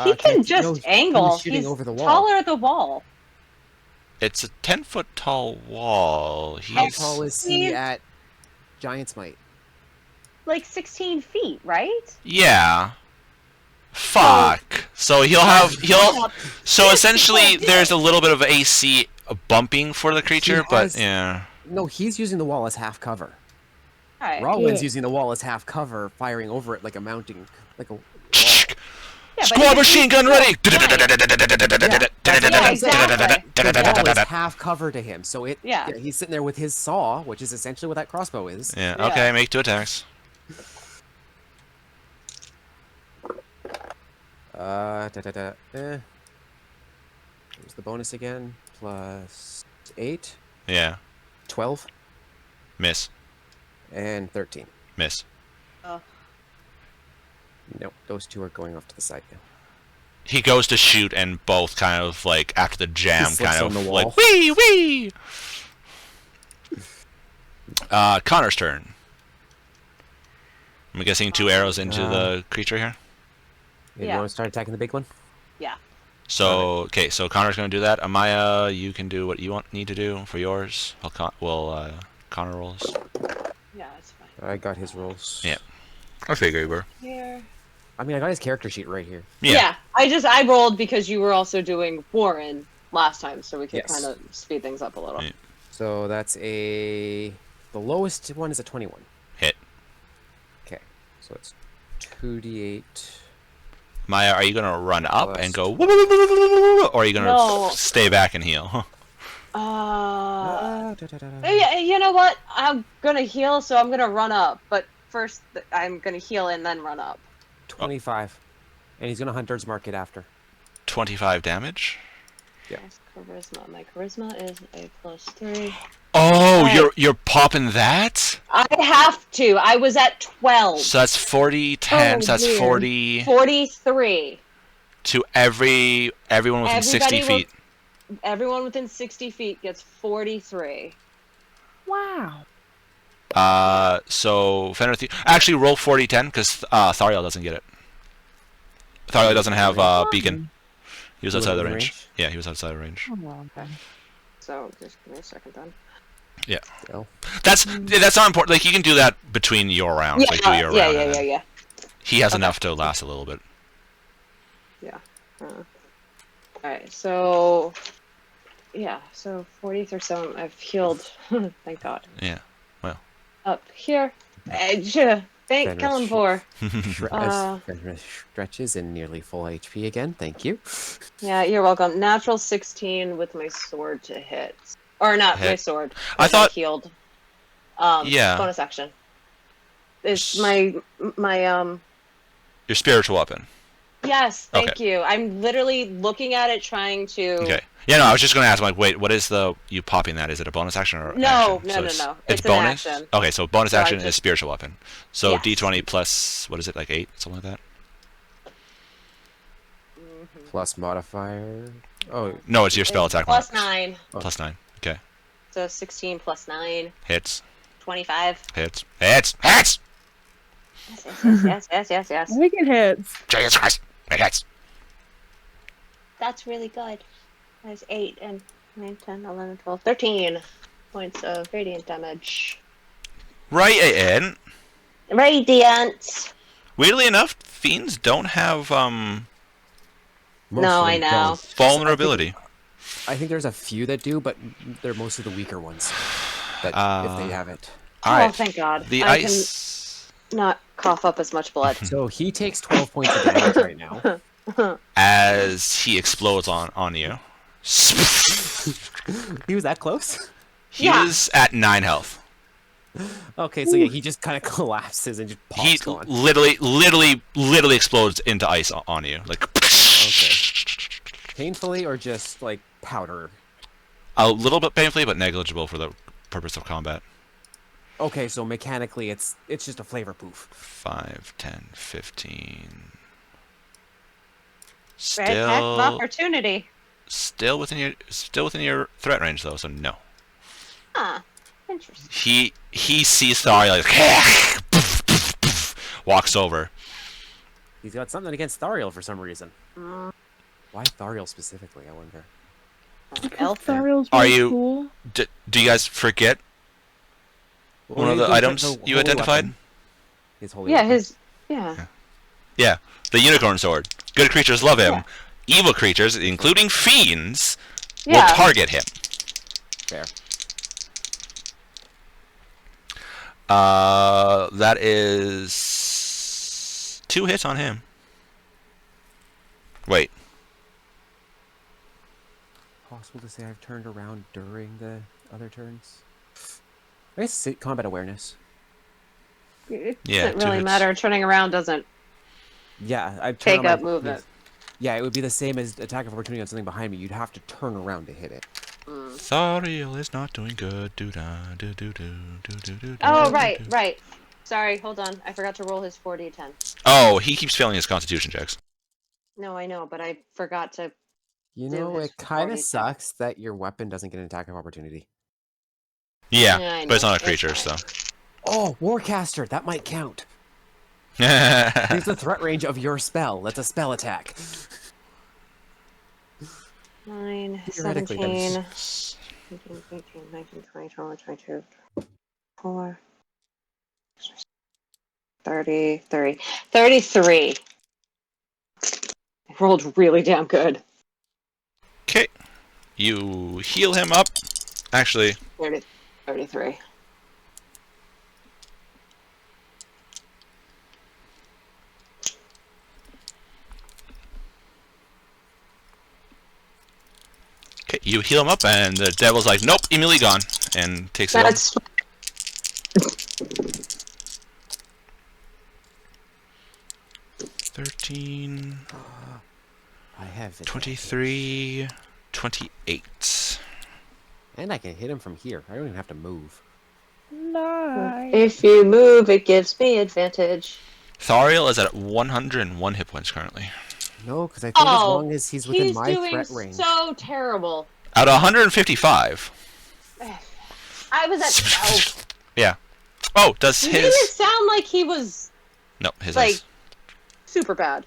He can just no, angle. He's shooting He's over the wall. taller than the wall. It's a 10-foot tall wall. How He's... tall is he at Giant's Might? Like 16 feet, right? Yeah. Fuck. So so essentially there's a little bit of AC bumping for the creature, but has- yeah. No, he's using the wall as half cover. Alright. Rowan's Yeah. using the wall as half cover, firing over it like a mounting, like a wall. Yeah, but Squad he- machine gun ready. Yeah, exactly. The wall is half cover to him, so Yeah. he's sitting there with his saw, which is essentially what that crossbow is. Yeah, Yeah. okay, make 2 attacks. Here's the bonus again. Plus 8, Yeah. 12, Miss. and 13. Miss. Oh. Nope, those two are going off to the side now. he goes to shoot, and both kind of like after the jam, slips kind on the of wall. like wee wee. Connor's turn. I'm guessing 2 arrows into the creature here. You Yeah. want to start attacking the big one? Yeah. So okay, so Connor's gonna do that. Amaya, you can do what you need to do for yours. Connor rolls. Yeah, it's fine. I got his rolls. Yeah. I figure you were. Here. I mean, I got his character sheet right here. Yeah. I rolled because you were also doing Warren last time, so we could Yes. kind of speed things up a little. Yeah. So that's the lowest one is a 21. Hit. Okay, so it's 2d8. Maya, are you gonna run up Plus and go, "Woo, woo, woo, woo, woo, woo, woo," or are you gonna No. stay back and heal? You know what? I'm gonna heal, so I'm gonna run up. But first, I'm gonna heal and then run up. 25. And he's gonna Hunter's Mark it after. 25 damage. Yeah. Charisma. My charisma is a +3. Oh, Right. you're popping that? I have to. I was at 12. So that's 40 10, so that's dear. 40 43. to everyone within 60 Everybody feet. Everyone within 60 feet gets 43. Wow. So Fenrir, actually roll 40 10 because Thariel doesn't get it. Thariel doesn't have beacon. He was He outside wasn't the in range. range? Yeah, he was outside the range. Oh, okay. So just give me a second then. Yeah. Still. That's not important. Like you can do that between your rounds. Yeah, like do your round. and then yeah. He has Okay. enough to last a little bit. Alright, so... Yeah, so 43, so I've healed. Thank God. Yeah. Up here. Thank Fenris. Kellenvor. As Fenris stretches in nearly full HP again. Thank you. Yeah, you're welcome. Natural 16 with my sword to hit. Or not my Hit. sword. I 'cause thought- healed. Yeah. Bonus action. It's my Your spiritual weapon. Yes, thank you. I'm literally looking at it trying to... Okay. Yeah, no, I was just going to ask, like, wait, what is you popping that? Is it a bonus action or No, action? no. So It's an bonus? action. Okay, so bonus So I action is just- spiritual weapon. So Yes. D20 plus, what is it, like 8? Something like that? Plus modifier. Oh, No, it's your spell attack. Plus mod. 9. Plus 9. Okay. So 16 plus 9. Hits. 25. Hits. Hits! Hits! Yes. I think it hits. Jesus Christ! It hits. That's really good. That's 8 and 9, 10, 11, 12, 13 points of radiant damage. Right in. Radiant! Weirdly enough, fiends don't have most No, of I them know. don't. vulnerability. I think there's a few that do, but they're mostly the weaker ones. That if they have it. Oh, Alright. thank God. The I ice. can not cough up as much blood. So he takes 12 points of damage right now. As he explodes on you. He was that close? He Yeah. is at 9 health. Okay, so yeah, he just kind of collapses and just pops He going. literally explodes into ice on you. Like, Okay. Painfully or just like powder? a little bit painfully, but negligible for the purpose of combat. Okay, so mechanically it's just a flavor poof. 5, 10, 15. Red attack of Still, opportunity. still within your threat range though, so no. Huh. Interesting. He sees Thariel, like, walks over. He's got something against Thariel for some reason. Mm, Why Thariel specifically, I wonder. elf. Thariel's Are really you- cool. Do you guys forget one of the items you identified? His holy Yeah, weapon. his... Yeah. Yeah, the unicorn sword. Good creatures love him. Yeah. Evil creatures, including fiends, will Yeah. target him. Fair. That is 2 hits on him. Wait, Possible to say I've turned around during the other turns? I guess combat awareness. It Yeah, doesn't 2 really hits. matter. Turning around doesn't Yeah, I've take turned up on my- movement. Yeah, it would be the same as attack of opportunity on something behind me. You'd have to turn around to hit it. Thariel is not doing good. Oh, right. Sorry, hold on. I forgot to roll his 4d10. Oh, he keeps failing his constitution checks. No, I know, but I forgot to. You Do know, his it kind 40 of sucks that your weapon doesn't get an attack of opportunity. Yeah, Yeah, I but it's know. not a creature, It's so. fine. Oh, Warcaster, that might count. That's Here's the threat range of your spell. That's a spell attack. 9, Theoretically, 17, that's 18, 18, 19, 20, 21, 22, 4, 30, 30, 33. I rolled really damn good. okay. You heal him up. Actually, 30, 33. okay, you heal him up, and the devil's like, nope, immediately gone, and takes it. That's 13, I have it. 23, 28. And I can hit him from here. I don't even have to move. Nice. if you move, it gives me advantage. Thariel is at 101 hit points currently. No, because I think as Oh, long as he's within my doing threat range. so terrible. Out of 155. I was at 12. Yeah. Oh, does He his... made it sound like he was No, his like is... super bad.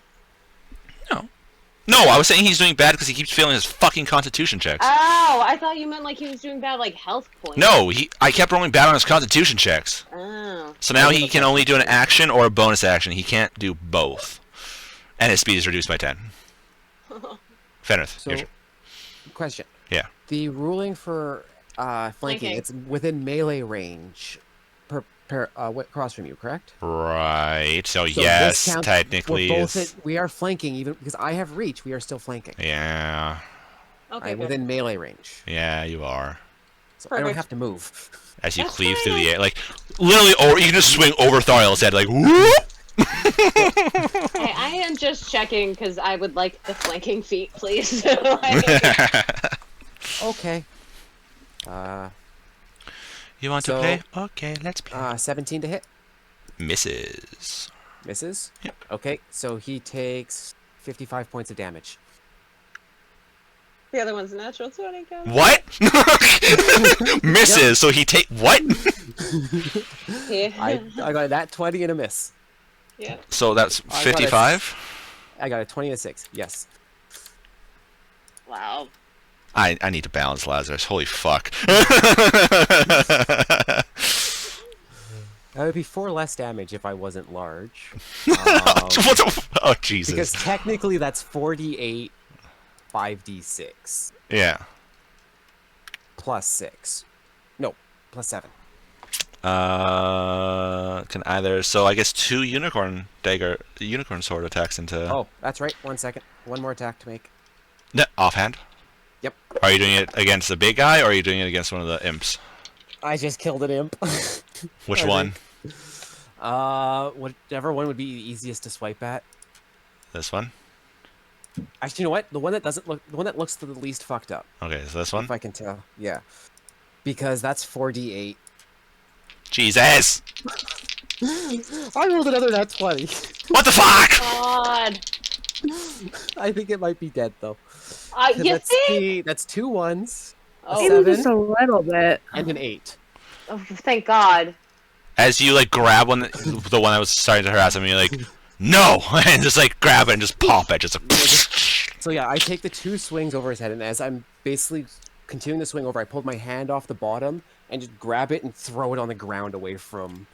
No, I was saying he's doing bad because he keeps failing his fucking constitution checks. Oh, I thought you meant like he was doing bad, like health points. No, I kept rolling bad on his constitution checks. Oh. So now he can only do an action or a bonus action. He can't do both. And his speed is reduced by 10. Fenrith, So, your turn. question. Yeah. The ruling for flanking, Flanking. it's within melee range across from you, correct? Right. So So yes, this counts- technically we're both is... we are flanking, even because I have reach. We are still flanking. Yeah. Okay, I'm good. within melee range, Yeah, you are. so I don't Perfect. have to move. As you That's cleave through fine. the air, like literally, or you can just swing over Thariel's head, like whoop. Hey, I am just checking because I would like the flanking feat, please. Okay. You want So- to play? Okay, let's play. 17 to hit. Misses. Misses. Yep. Okay, so he takes 55 points of damage. The other one's a natural 20. What? Misses. So he take what? Yeah. I got that 20 and a miss. Yeah. So that's I got 55. I got a 20 and a 6. Yes. Wow. I need to balance Lazarus. Holy fuck. That would be 4 less damage if I wasn't large. What the oh Jesus. Because technically that's 48 5d6 Yeah. plus 6. No, plus 7. Can either so I guess 2 unicorn sword attacks into Oh, that's right. 1 second. One more attack to make. No, offhand. Yep. Are you doing it against the big guy or are you doing it against one of the imps? I just killed an imp. Which I one? Whichever one would be the easiest to swipe at. This one? Actually, you know what? The one that looks the least fucked up. Okay, so this one? If I can tell. Yeah. Because that's 4d8. Jesus! I rolled another nat 20. What the fuck? God. I think it might be dead though. You think? That's 2 1s, Oh. Even 7, just a little bit. and an 8. Oh, thank God. As you like grab one, the one that was starting to harass him, you're like, no! And just like grab it and just pop it, just like. So yeah, I take the 2 swings over his head, and as I'm basically continuing the swing over, I pulled my hand off the bottom and just grab it and throw it on the ground away from.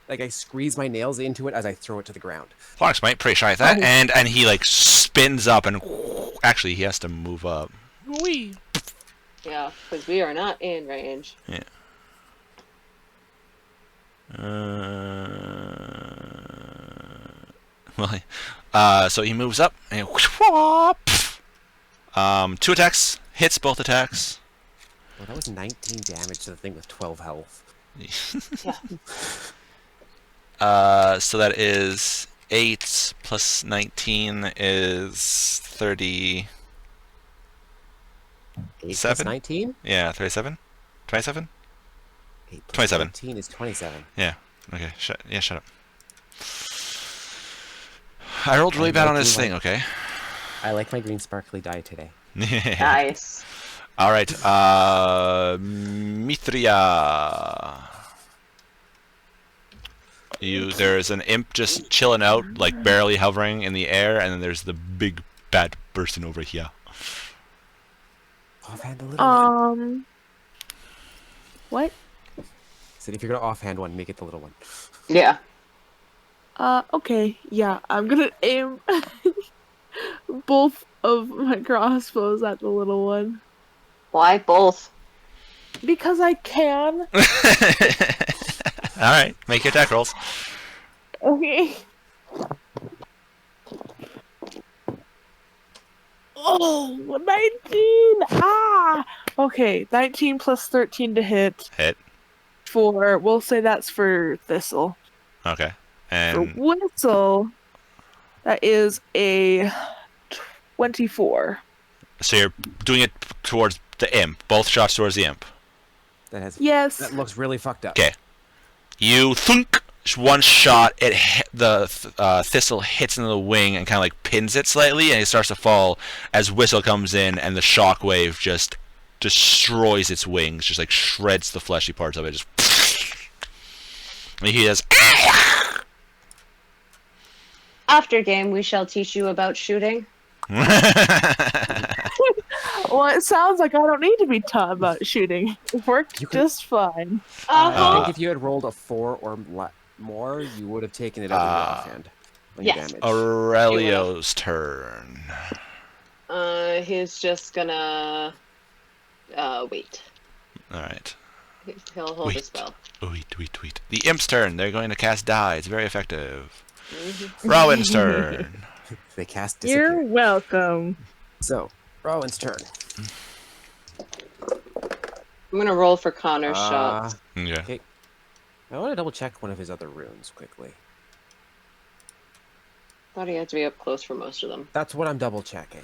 Like I squeeze my nails into it as I throw it to the ground. Fox might pretty shy at that, Oh. and he like spins up and actually he has to move up. Wee. Yeah, because we are not in range. Yeah. So he moves up and 2 attacks, hits both attacks. Well, that was 19 damage to the thing with 12 health. So that is 8 plus 19 is 30. 8 plus 7? 19? Yeah, 37? 27? 8 plus 27. 19 is 27. Yeah. Okay. Shut up. I rolled really bad on this thing. Okay. I like my green sparkly dye today. Nice. All right, Mithria. There's an imp just chilling out, like barely hovering in the air, and then there's the big bad person over here. Offhand the little one. What? So if you're gonna offhand one, make it the little one. Yeah. Okay. Yeah, I'm gonna aim both of my crossbows at the little one. Why both? Because I can. All right, make your attack rolls. Okay. Oh, 19! Ah! Okay, 19 plus 13 to hit. Hit. We'll say that's for Thistle. Okay. For And Whistle, that is a 24. so you're doing it towards the imp. Both shots towards the imp. Yes. That looks really fucked up. Okay. You thunk. One shot, the thistle hits into the wing and kind of like pins it slightly, and it starts to fall as Whistle comes in, and the shockwave just destroys its wings, just like shreds the fleshy parts of it. Just and he does. After game, we shall teach you about shooting. Well, it sounds like I don't need to be taught about shooting. It worked just fine. I think if you had rolled a 4 or more, you would have taken it out of your offhand. Yes. Aurelio's turn. He's just gonna wait. All right. He'll hold his spell. Wait. The imp's turn. They're going to cast die. It's very effective. Rowan's turn. They cast disappear. You're welcome. So, Rowan's turn. I'm gonna roll for Connor's shot. Yeah. Okay. I want to double check one of his other runes quickly. Thought he had to be up close for most of them. That's what I'm double checking.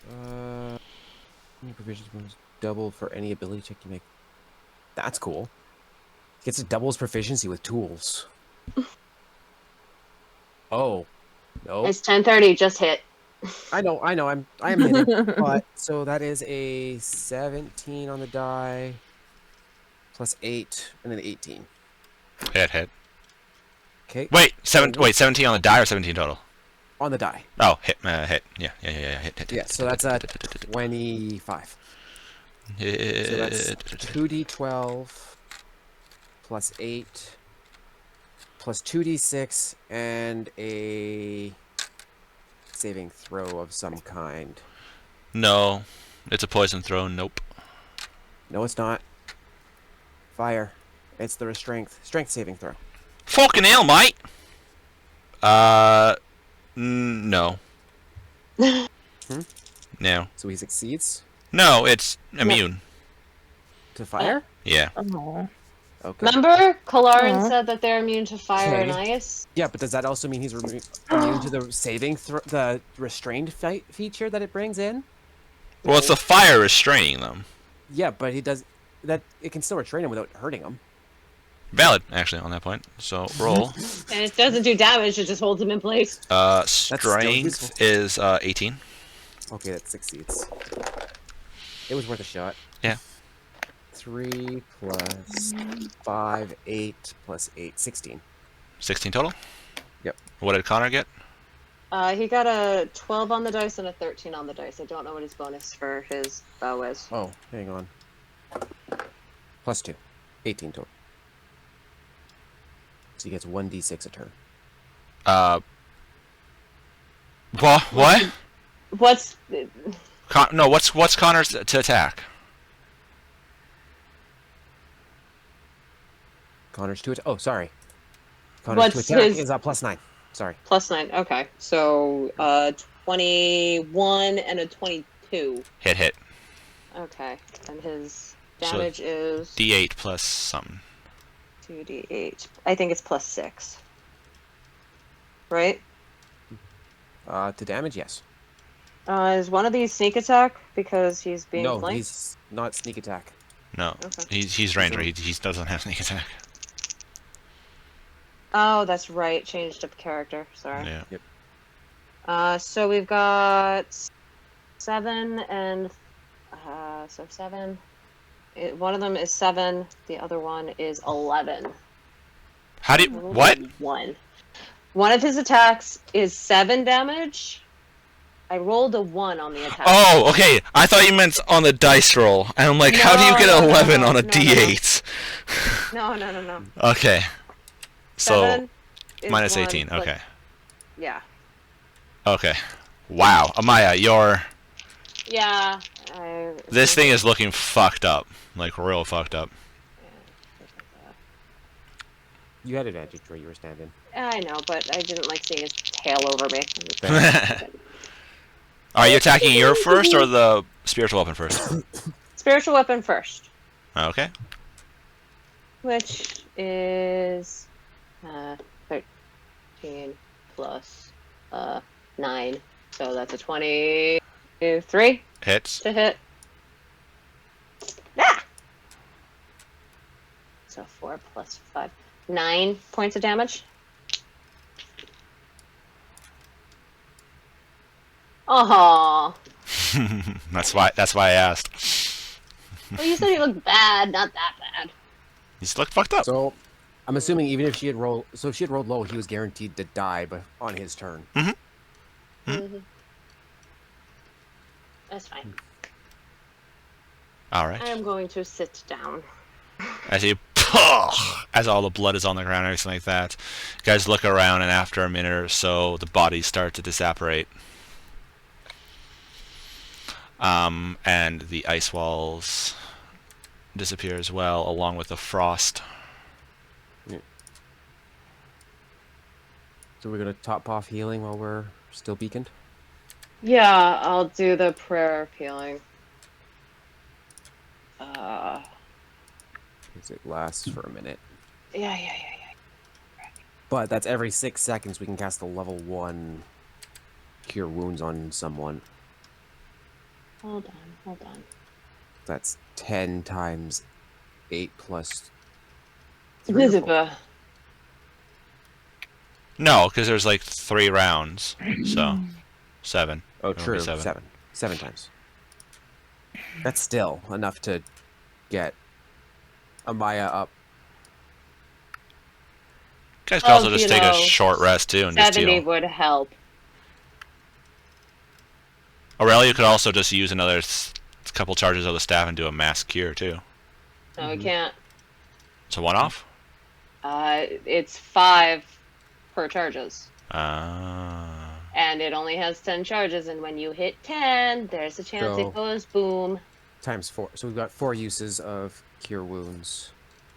Any provisions bonus double for any ability check you make. That's cool. Gets a doubles proficiency with tools. Oh, no. It's 10:30. Just hit. I know. I am hitting. But so that is a 17 on the die, plus 8, and then 18. Hit. Okay. Wait, 17 on the die or 17 total? On the die. Oh, hit. Yeah. Hit. Yeah. So that's a 25. Hit. So that's 2d12 plus 8 plus 2d6 and a saving throw of some kind. No, it's a poison throw. Nope. No, it's not. Fire. It's the strength saving throw. Fucking hell, mate. No. No. So he succeeds No, it's immune. to fire. Yeah. Oh. Okay. Remember, Kalarin Aw. said that they're immune to fire and Okay. ice. Yeah, but does that also mean he's immune to the saving the restrained feature that it brings in? Well, it's the fire restraining them. Yeah, but he does that. It can still restrain him without hurting him. Valid, actually, on that point. So roll. And it doesn't do damage, it just holds him in place. still Strength useful. is 18. Okay, that succeeds. It was worth a shot. Yeah. 3 plus 5, 8 plus 8, 16. 16 total. Yep. What did Connor get? He got a 12 on the dice and a 13 on the dice. I don't know what his bonus for his bow is. Oh, hang on. Plus 2. 18 total. So he gets 1d6 a turn. What? What's... What's Connor's to attack? Connor's to attack. Oh, sorry. Connor's What's to attack his- is plus 9. Sorry. Plus 9, okay. So, 21 and a 22. Hit. Okay. And his So, damage is D8 plus something. 2d8. I think it's plus 6. Right? To damage, yes. Is one of these sneak attack? Because he's being No, flanked? he's not sneak attack. No, Okay. he's ranger. He doesn't have sneak attack. Oh, that's right. Changed up character. Sorry. Yeah. Yep. So we've got 7 and so 7. One of them is 7. The other one is 11. How do you... What? One of his attacks is 7 damage. I rolled a 1 on the attack. Oh, okay. I thought you meant on the dice roll. And I'm like, how do you get 11 on a D8? No. Okay. So, 7 is minus 1, 18. but- Okay. Yeah. Okay. Wow. Amaya, you're... Yeah. This thing is looking fucked up. Like, real fucked up. You had advantage where you were standing. I know, but I didn't like seeing his tail over me. Are you attacking your first or the spiritual weapon first? Spiritual weapon first. Okay. Which is 13 plus 9. So that's a 23 Hits. to hit. Ah! So 4 plus 5. 9 points of damage. Oh. That's why I asked. Well, you said he looked bad, not that bad. You just look fucked up. So, I'm assuming even if she had rolled, so if she had rolled low, he was guaranteed to die, but on his turn. Mm-hmm. That's fine. All right. I am going to sit down. As all the blood is on the ground and everything like that, you guys look around, and after a minute or so, the bodies start to disapparate. And the ice walls disappear as well, along with the frost. Yeah. So we're gonna top off healing while we're still beaconed? Yeah, I'll do the prayer of healing. Because it lasts for a minute. Yeah. But that's every 6 seconds we can cast a level 1 Cure Wounds on someone. Hold on. That's 10 times 8 plus 3 or 4. Elizabeth. No, because there's like 3 rounds, so 7. Oh, It would be true. 7. 7 times. That's still enough to get Amaya up. You guys can also just take a short rest too and just 70 heal. would help. Aurelia could also just use another couple charges of the staff and do a mass cure too. No, we can't. It's a one-off? It's 5 per charges. Ah. And it only has 10 charges, and when you hit 10, there's a chance So- it goes boom. Times 4. So we've got 4 uses of Cure Wounds.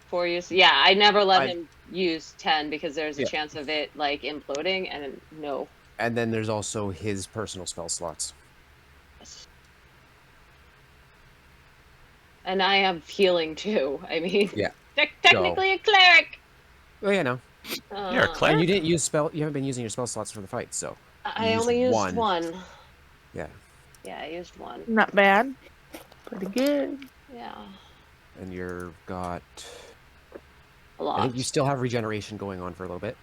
4 use. Yeah, I never let I- him use 10 because there's a Yeah. chance of it like imploding, and no. And then there's also his personal spell slots. And I have healing too. I mean, Yeah. technically a cleric. Oh yeah, no. You're a cleric. And you didn't use spell. You haven't been using your spell slots for the fight, so. I used only used one. 1. Yeah. Yeah, I used 1. Not bad. Pretty good. Yeah, And you've got. a I lot. think you still have regeneration going on for a little bit.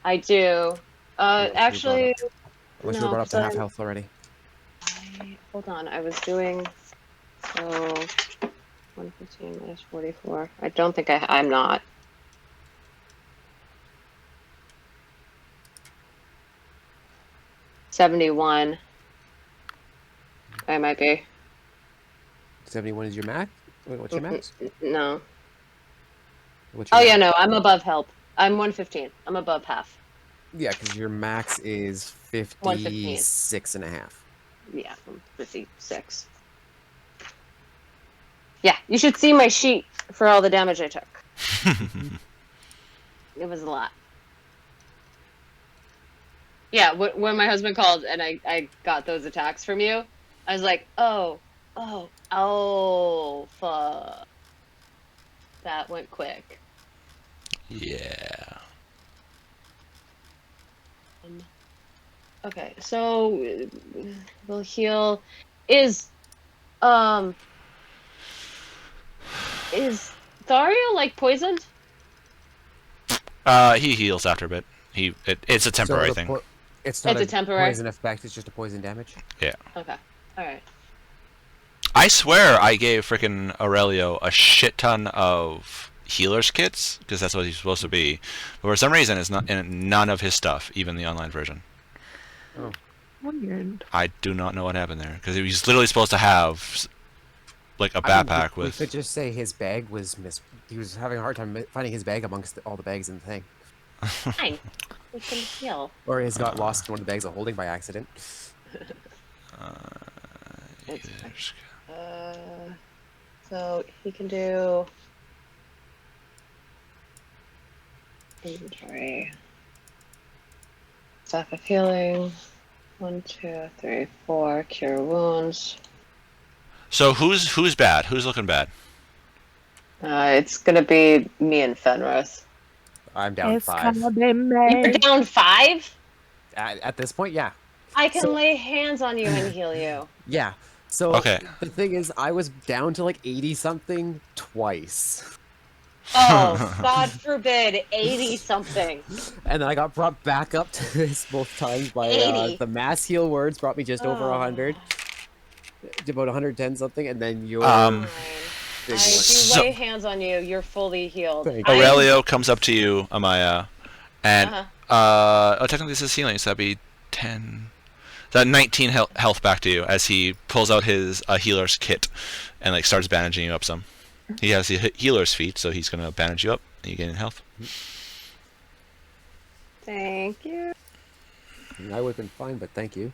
I do. Unless you Actually, Unless no, you brought up to half so- health already. hold on. I was doing so 115 minus 44. I don't think I'm not. $71. I might be. 71 is your max? Wait, what's your max? No. What's your Oh max? yeah, no. I'm above help. I'm 115. I'm above half. Yeah, because your max is 56 and a half. Yeah, I'm 56. Yeah, you should see my sheet for all the damage I took. It was a lot. Yeah, when my husband called and I got those attacks from you, I was like, oh, fuck. That went quick. Yeah. Okay, so we'll heal. Is Thario like poisoned? He heals after a bit. It's a temporary thing. It's not It's a temporary. poison effect. It's just a poison damage. Okay. All right. I swear I gave frickin' Aurelio a shit ton of healer's kits because that's what he's supposed to be, but for some reason it's not in none of his stuff, even the online version. Oh. Weird. I do not know what happened there because he was literally supposed to have like a I mean, backpack we with. could just say his bag was He was having a hard time finding his bag amongst all the bags in the thing, Fine. We can heal. or he's got lost in one of the bags of holding by accident. It's so he can do inventory. Staff of healing. 1, 2, 3, 4. Cure wounds. So who's bad? Who's looking bad? It's gonna be me and Fenris. I'm down It's 5. gonna be You're May. down 5? At this point, yeah. I can lay hands on you and heal you. Yeah. So Okay. the thing is, I was down to like 80 something twice, Oh, God forbid, 80 something. and then I got brought back up to this both times by 80. the mass heal words brought me just over Oh. 100, about 110 something, and then your Fine. big I one. do So- lay hands on you. You're fully healed. Thank I- Aurelio comes up to you, Amaya, and Uh-huh. oh, technically this is healing, so that'd be 10. That 19 health back to you as he pulls out his healer's kit and like starts bandaging you up some. He has the healer's feet, so he's gonna bandage you up and you gain in health. Thank you. I would have been fine, but thank you.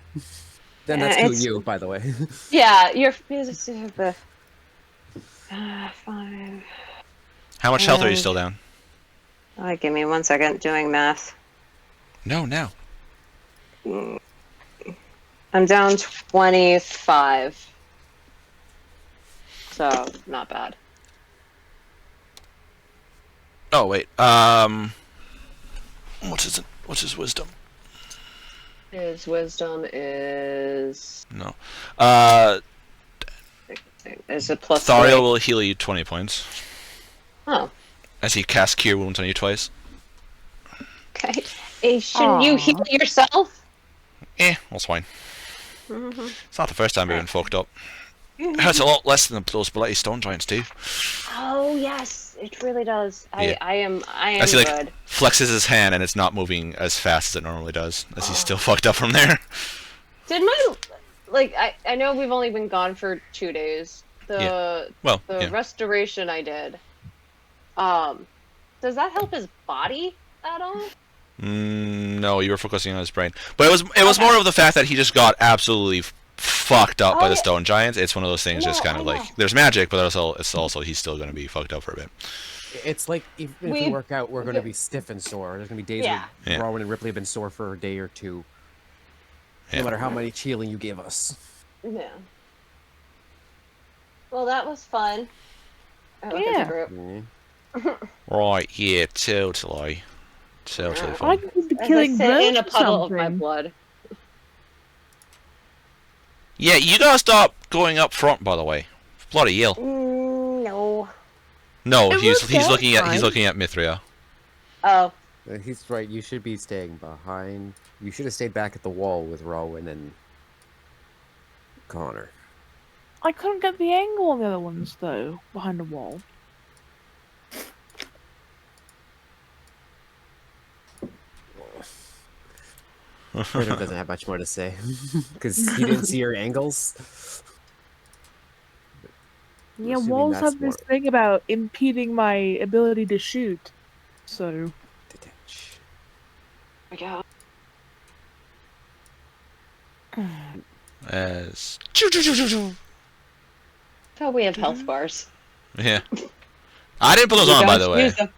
Then Yeah, that's to it's- you, by the way. Yeah, you're 5. How much health are you still down? Give me 1 second. Doing math. No, now. I'm down 25. So not bad. Oh wait. What's his wisdom? His wisdom is No. is a plus. Thariel 3. will heal you 20 points Oh, as he casts Cure Wounds on you twice. okay. Hey, shouldn't you Aw. heal yourself? That's fine. Mm-hmm. It's not the first time we've been fucked up. It hurts a lot less than those bloody stone giants do. Oh yes, it really does. Yeah. I am As he like good. flexes his hand and it's not moving as fast as it normally does, as he's still fucked up from there. Did my I know we've only been gone for 2 days. The Well, the yeah. restoration I did. Does that help his body at all? No, you were focusing on his brain, but it was Okay. more of the fact that he just got absolutely fucked up by Oh, the yeah. stone giants. It's one of those things, just No, kind of I like know. there's magic, but it's also he's still going to be fucked up for a bit. It's like even if We- we work out, we're going to be stiff and sore. There's going to be days Yeah. where Yeah. Rowan and Ripley have been sore for a day or two, Yeah. no matter how many healing you give us. Yeah. Well, that was fun. I look at Yeah. the group. Mm. Right, yeah, totally Yeah. I fun. could be As I killing sit in a birds or puddle of my something. blood. Yeah, you gotta stop going up front, by the way. Bloody hell. No. No, It he's was looking at fine. Mithria. Oh. He's right. You should be staying behind. You should have stayed back at the wall with Rowan and Connor. I couldn't get the angle on the other ones though, behind the wall. Frodo doesn't have much more to say because he didn't see your angles. Yeah, assuming walls that's have this more- thing about impeding my ability to shoot. So Detach. Yeah. As So we have health bars. yeah, I didn't put those You on, by don't the way. use them.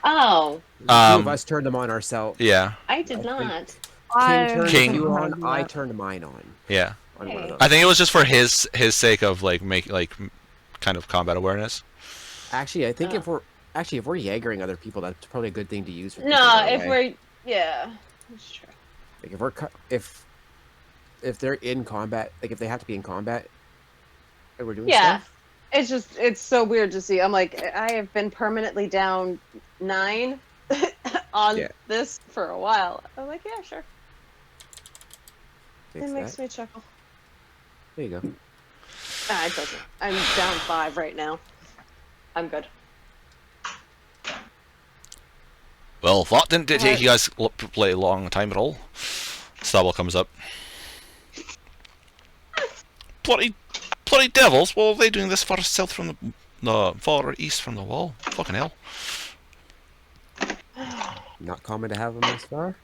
Oh, Two of us turned them on ourselves. Yeah, I did I think- not. King I turned King. you on. do I that. turned mine on. yeah. On one of Hey. those. I think it was just for his sake of like kind of combat awareness. Actually, I think Oh. if we're Jaegering other people, that's probably a good thing to use. For people No, that if way. we're that's true. Like if we're if they're in combat, like if they have to be in combat, and we're doing Yeah. stuff. It's so weird to see. I'm like, I have been permanently down 9 on Yeah. this for a while. I'm like, yeah, sure. Fix It makes that. me chuckle. There you go. Ah, it doesn't. I'm down 5 right now. I'm good. Well, that didn't take you guys play a long time at all. Stubble comes up. Bloody devils! What are they doing this far south from the far east from the wall? Fucking hell! Not common to have them this far.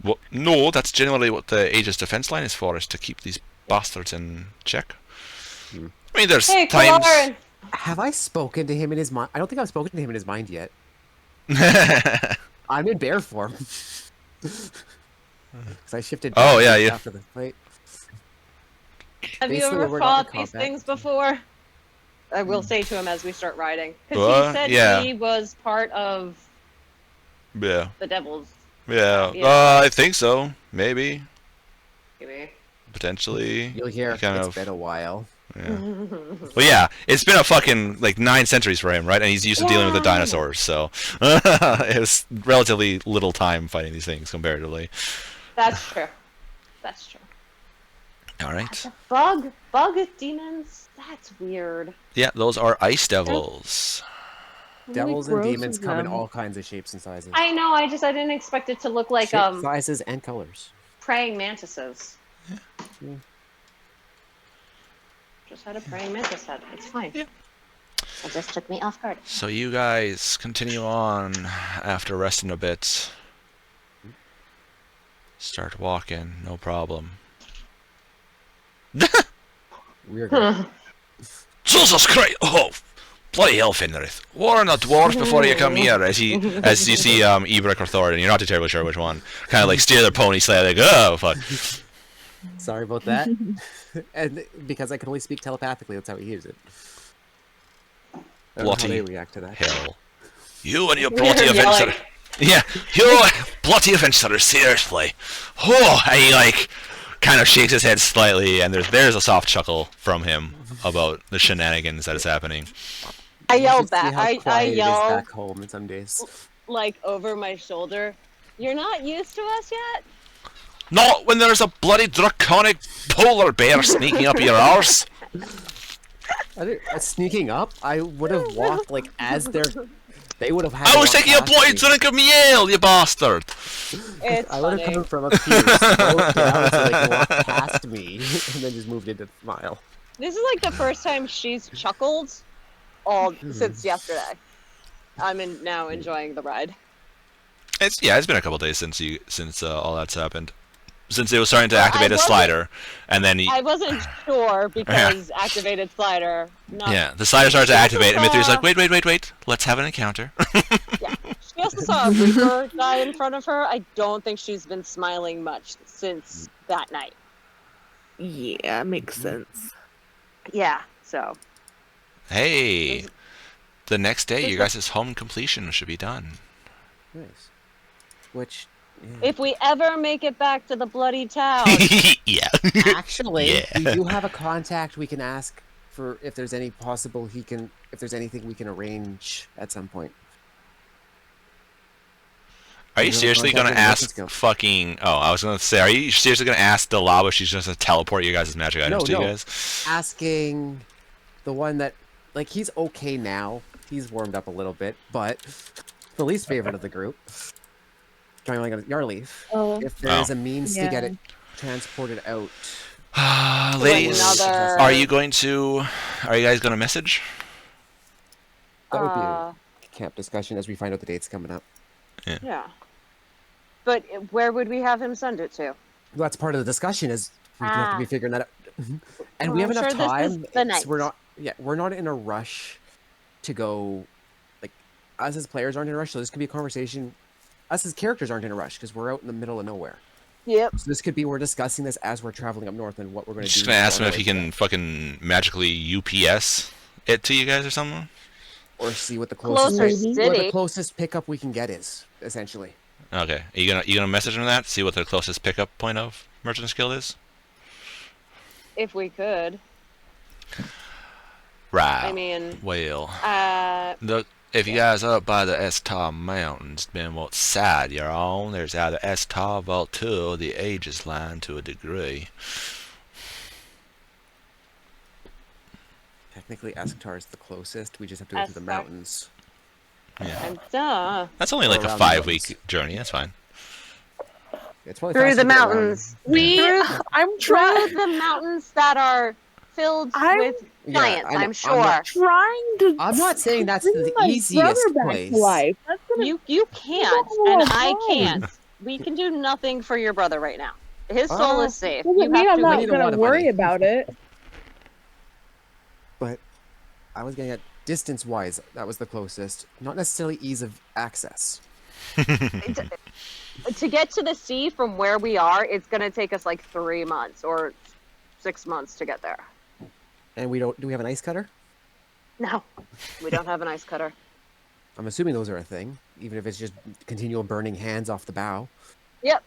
Well, no, that's generally what the Aegis defense line is for, is to keep these bastards in check. Hmm. I mean, there's Hey, times. Kalarin! Have I spoken to him in his mind? I don't think I've spoken to him in his mind yet. I'm in bear form. Because I shifted. Oh, back yeah, yeah. After the fight. Have you Basically, ever we're not fought in these combat. things before? I will say to him as we start riding. Because What? he said Yeah. he was part of Yeah. the Devils. Yeah. Yeah. I think so. Maybe. Maybe. Potentially. You'll hear. He kind It's of. been a while. Yeah. Well, yeah, it's been a fucking like 9 centuries for him, right? And he's used to dealing with the Yeah. dinosaurs, so it was relatively little time fighting these things comparatively. That's true. That's true. All right. The bug demons? That's weird. Yeah, those are ice devils. Devils and gross demons is come in them? all kinds of shapes and sizes. I know, I didn't expect it to look like Shapes, sizes, and colors. praying mantises. Yeah. Just had a praying mantis head. It's fine. Yeah. It just took me off guard. So you guys continue on after resting a bit. Start walking, no problem. We're good. Jesus Christ! Oh, bloody hell, Finrith! Warn a dwarf before you come here. As you see, Ebrick or Thorin, you're not too terribly sure which one. Kind of like steer their pony slightly, like, oh fuck. Sorry about that. And because I can only speak telepathically, that's how he hears it. I don't know how Bloody they react to that. hell! You and your bloody You're adventure. yelling. Yeah, you bloody adventurer, seriously. Oh, and he like kind of shakes his head slightly, and there's a soft chuckle from him about the shenanigans that is happening. I You yell should see back. how I quiet it is yell back home in some days. like over my shoulder. You're not used to us yet? Not when there's a bloody draconic polar bear sneaking up your arse. Sneaking up, I would have walked like as they would have had. I to was walk taking a past bloody me. drink of my ale, you bastard. It's I would have funny. come from up here, slowed down so they can walk past me, and then just moved into the mile. This is like the first time she's chuckled all since yesterday. I'm now enjoying the ride. It's been a couple days since all that's happened. Since it was starting to activate a wasn't- slider, and then I wasn't sure because activated slider. Not, the slider started to activate, and Mithri's saw- like, wait, let's have an encounter. Yeah. She also saw a Reaper guy in front of her. I don't think she's been smiling much since that night. Yeah, makes sense. Yeah, so. Hey, the next day, There's your guys' home completion should be done. Nice. Which, If we ever make it back to the bloody town, Yeah. actually, Yeah. we do have a contact we can ask for if there's any possible if there's anything we can arrange at some point. Are you You know, seriously contact gonna with ask Cisco. fucking? Oh, I was gonna say, are you seriously gonna ask Delab if she's just gonna teleport you guys' magic items to you No. guys? Asking the one that, like, he's okay now. He's warmed up a little bit, but the least favorite of the group, trying like Yarleaf. If there's a means to get Yeah. it transported out, Ladies, another- are you guys gonna message? that would be uh, a camp discussion as we find out the dates coming up. yeah. But where would we have him send it to? Well, that's part of the discussion. Is we have to be figuring that out, and Well, we have I'm enough sure this is time. the so we're night. not. We're not in a rush to go. Like us as players aren't in a rush, so this could be a conversation. Us as characters aren't in a rush because we're out in the middle of nowhere. Yep. So this could be we're discussing this as we're traveling up north and what we're going to do. Just gonna ask him on if our he way can fucking magically UPS it to you guys or something. there. Or see what the closest Closer Maybe. what the city. closest pickup we can get is essentially. Okay, are you gonna message him that? See what the closest pickup point of Merchant's Guild is. If we could. Right. I mean, Well, If you guys are up by the Estar Mountains, depending what side you're on, there's either Estar Vault 2 or the Aegis Line to a degree. Technically, Estar is the closest. We just have to go through the Estar. mountains. Yeah. And duh. That's only Or like a around the 5-week journey, that's fine. It's probably Through faster the to get around. mountains. I'm Through trying. the mountains that are filled I'm- with Yeah, giants, I know. I'm I'm sure. not- Trying to. I'm not saying that's bring the my easiest brother back place. to life. That's gonna You can't, a long and I time. can't. We can do nothing for your brother right now. His soul is safe. doesn't You mean have I'm to we not need a wait. lot gonna of worry money. about it. But I was getting at distance-wise, that was the closest. Not necessarily ease of access. To get to the sea from where we are, it's gonna take us like 3 months or 6 months to get there. And we don't. Do we have an ice cutter? No, we don't have an ice cutter. I'm assuming those are a thing, even if it's just continual burning hands off the bow. Yep.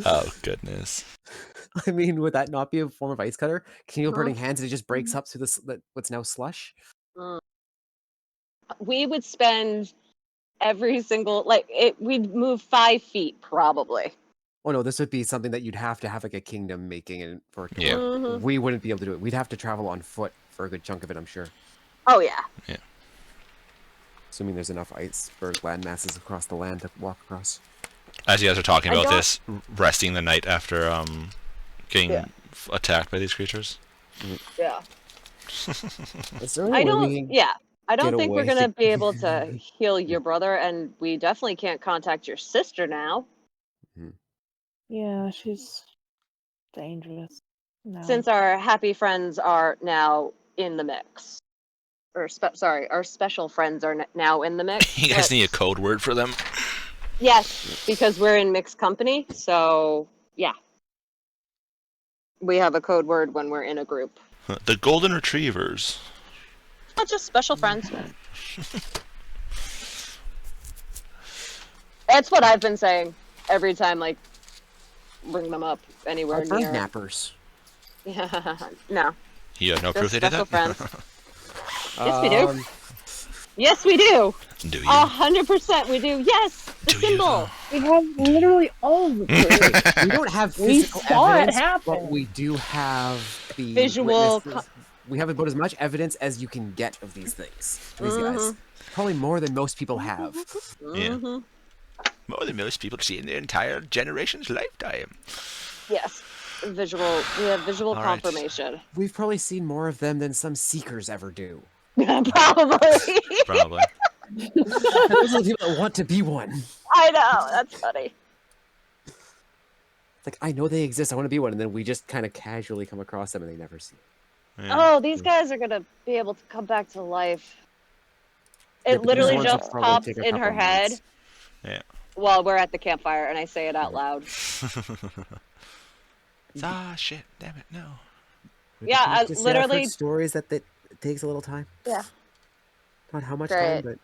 Oh, goodness. I mean, would that not be a form of ice cutter? Continual Mhm. burning hands and it just breaks up through what's now slush? We would spend every single we'd move 5 feet probably. Oh no, this would be something that you'd have to have like a kingdom making it for it to Yeah. work. Mhm. We wouldn't be able to do it. We'd have to travel on foot for a good chunk of it, I'm sure. Oh yeah. Assuming there's enough iceberg land masses across the land to walk across. As you guys are talking I about don't- this, resting the night after getting Yeah. attacked by these creatures. Yeah. Is there any I way we don't. can Yeah. I don't get think we're away? gonna be able to heal your brother, and we definitely can't contact your sister now. Yeah, she's dangerous. No. Since our happy friends are now in the mix. Or our special friends are now in the mix. You guys need a code word for them? Yes, because we're in mixed company. So yeah, we have a code word when we're in a group. The Golden Retrievers. Not just special friends. That's what I've been saying every time, like, bring them up anywhere Our bird near. nappers. Yeah, no. You have no Just proof they did special that? friends. Yes, we do. Yes, we do. Do you? 100% we do. Yes, the Do you, symbol. though? We have literally all of the proof. We don't have We physical saw it evidence, happen. but we do have the Visual witnesses. We have about as much evidence as you can get of these things. These Mm-hmm. guys. Probably more than most people have. Yeah. Mhm. More than most people see in their entire generation's lifetime. Yes, visual. We have visual All right. confirmation. We've probably seen more of them than some seekers ever do. Probably. Probably. Those are the people that want to be one. I know. That's funny. Like, I know they exist, I want to be one, and then we just kind of casually come across them and they never see it. Yeah. Oh, these guys are gonna be able to come back to life. Yeah, It but these literally ones will just probably pops take a in her couple head months. Yeah. while we're at the campfire, and I say it out loud. Ah, shit. Damn it, no. Would Yeah, you I just say I've heard literally- stories that it takes a little time. Yeah. Not how much Great. time,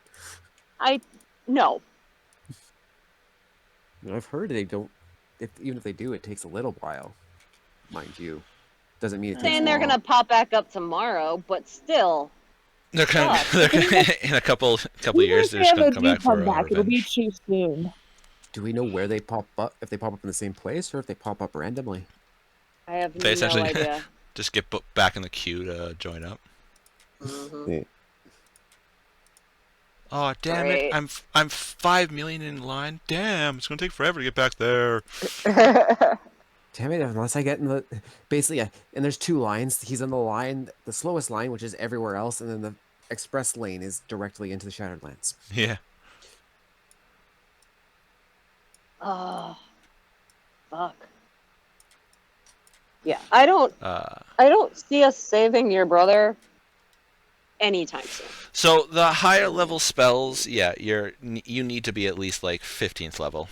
No. but I've heard they don't. Even if they do, it takes a little while, mind you. Doesn't mean it takes Saying they're long. gonna pop back up tomorrow, but still. They're kind Fuck. they're gonna, in a couple of years, they're Even just if gonna they come do back for back, it'll be revenge. too soon. Do we know where they pop up? If they pop up in the same place, or if they pop up randomly? I have They no essentially idea. just get back in the queue to join up. Mhm. Oh, damn Great. it! I'm 5 million in line. Damn, it's gonna take forever to get back there. Damn it! Unless I get in the basically, yeah. And there's two lines. He's on the line, the slowest line, which is everywhere else, and then the express lane is directly into the Shattered Lands. Yeah. Oh, fuck. Yeah, I don't see us saving your brother anytime soon. So the higher level spells, yeah, you need to be at least like 15th level.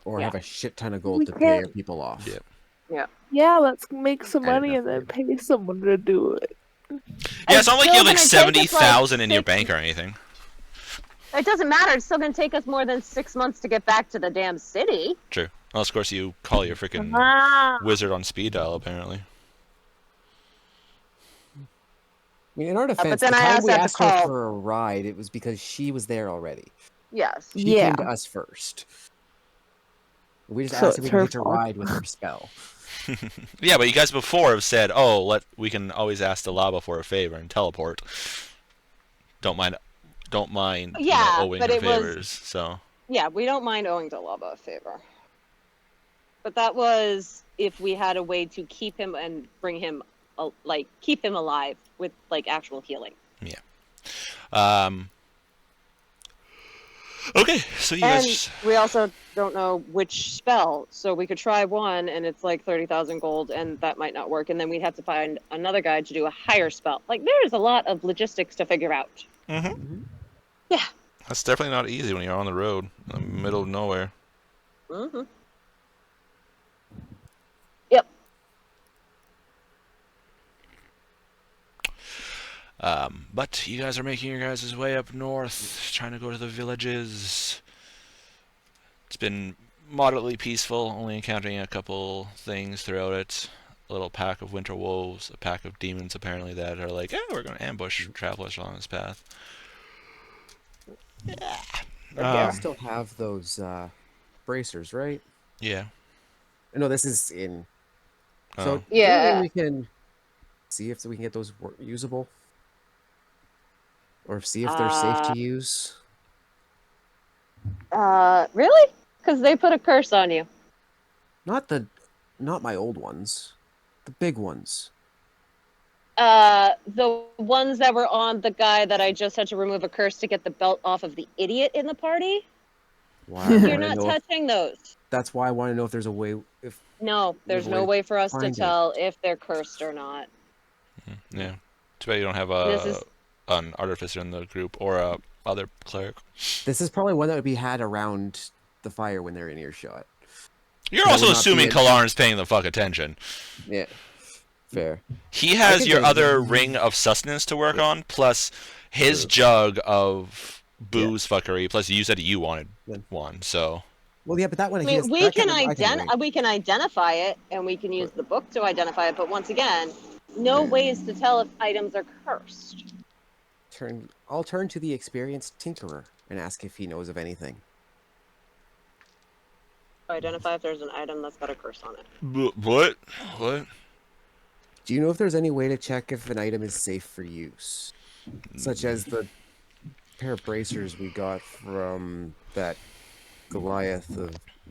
Or Yeah. have a shit ton of gold We to pay can't- people off. Yeah. Yeah, let's make some I don't money know. and then pay someone to do it. Yeah, it's not like you still have like gonna take us, 70,000 in your 6 bank or anything. It doesn't matter. It's still going to take us more than 6 months to get back to the damn city. True. Unless, of course, you call your freaking Ah, wizard on speed dial, apparently. mean, in our defense, but then the I time also we had to asked her call. for a ride, it was because she was there already. Yes. She Yeah. came to us first. We just So asked if we it's could her hitch a fault. ride with her spell. Yeah, but you guys before have said, "Oh, we can always ask the lava for a favor and teleport." Don't mind, Yeah, owing but her it was- favors. So Yeah, we don't mind owing Delava a favor. But that was if we had a way to keep him and bring him, keep him alive with actual healing. okay, so you And guys. we also don't know which spell, so we could try one, and it's like 30,000 gold, and that might not work. And then we'd have to find another guy to do a higher spell. There's a lot of logistics to figure out. Mm-hmm. Yeah. That's definitely not easy when you're on the road in the middle of nowhere. Mm-hmm. Yep. But you guys are making your guys' way up north, trying to go to the villages. It's been moderately peaceful, only encountering a couple things throughout it. A little pack of winter wolves, a pack of demons apparently that are like, we're going to ambush travelers along this path. I still have those bracers, right? Yeah. No, this is in. Oh. So Yeah. really we can see if we can get those usable, or see if they're safe to use. Really? Because they put a curse on you. Not my old ones, the big ones. The ones that were on the guy that I just had to remove a curse to get the belt off of the idiot in the party. Why? You're not touching those. That's why I want to know if there's a way. No, there's no way for us to tell if they're cursed or not. Yeah. Too bad you don't have an artificer in the group or a other cleric. This is probably one that would be had around the fire when they're in earshot. You're That also would not assuming be Kalarn's paying the fuck attention. Yeah. Fair. He has think your there's- other ring of sustenance to work on, plus his True. jug of booze fuckery, plus you said you wanted one, so... Well, yeah, but that one. I mean, we can identify it, and we can use the book to identify it. But once again, no ways to tell if items are cursed. I'll turn to the experienced tinkerer and ask if he knows of anything. Identify if there's an item that's got a curse on it. What? What? Do you know if there's any way to check if an item is safe for use? Such as the pair of bracers we got from that Goliath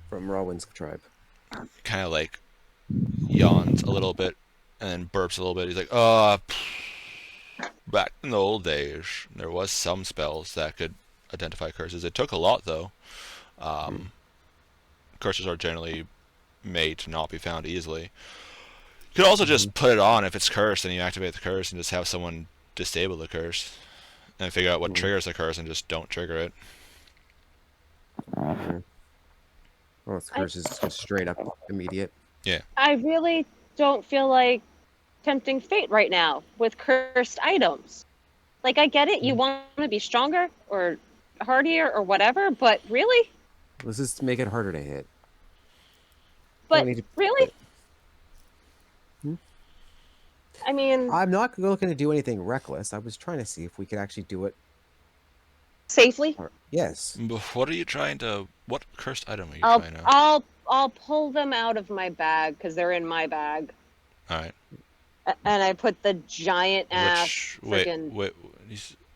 from Rowan's tribe. Kind of like yawns a little bit and then burps a little bit. He's like, back in the old days, there was some spells that could identify curses. It took a lot, though. Curses are generally made to not be found easily. You could also just put it on if it's cursed, and you activate the curse and just have someone disable the curse and figure out what triggers the curse and just don't trigger it. Well, the curse is just straight up immediate. Yeah. I really don't feel like tempting fate right now with cursed items. I get it, you want to be stronger or hardier or whatever, but really? Let's just make it harder to hit. But need to- really? I mean, I'm not looking to do anything reckless. I was trying to see if we could actually do it. safely. Yes. But what are you trying to... What cursed item are you I'll trying to... I'll pull them out of my bag because they're in my bag, Alright. and I put the giant ass Wait, freaking.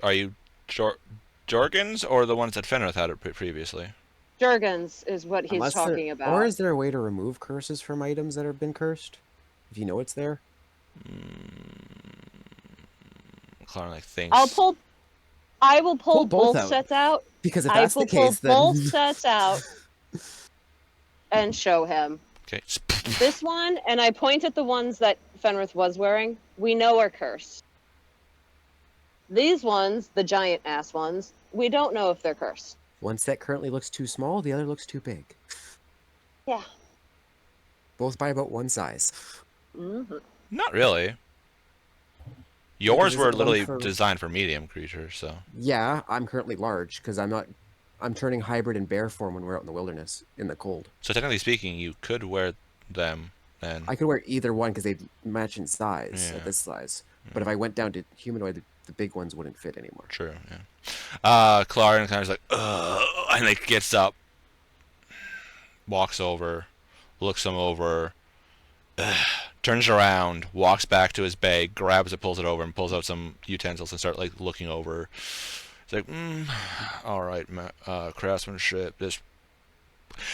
are you Jorgens or the ones that Fenrith had it previously? Jurgens is what he's Unless talking there, about. Or is there a way to remove curses from items that have been cursed? If you know it's there? Clarn thinks. I will pull both both out. sets out. Because if I that's will the case, pull then... both sets out and show him Okay. this one, and I point at the ones that Fenrith was wearing. We know are cursed. These ones, the giant ass ones, we don't know if they're cursed. One set currently looks too small, the other looks too big. Yeah. Both by about one size. Mm-hmm. Not really. Yours is were it one literally for- designed for medium creatures, so... Yeah, I'm currently large, because I'm turning hybrid in bear form when we're out in the wilderness, in the cold. So technically speaking, you could wear them, and... I could wear either one, because they match in size, Yeah. at this size. But if I went down to humanoid, the big ones wouldn't fit anymore. True. Yeah. Clarn kind of is like, ugh, and like gets up, walks over, looks him over, turns around, walks back to his bag, grabs it, pulls it over, and pulls out some utensils and start like looking over. He's like, all right, craftsmanship. This.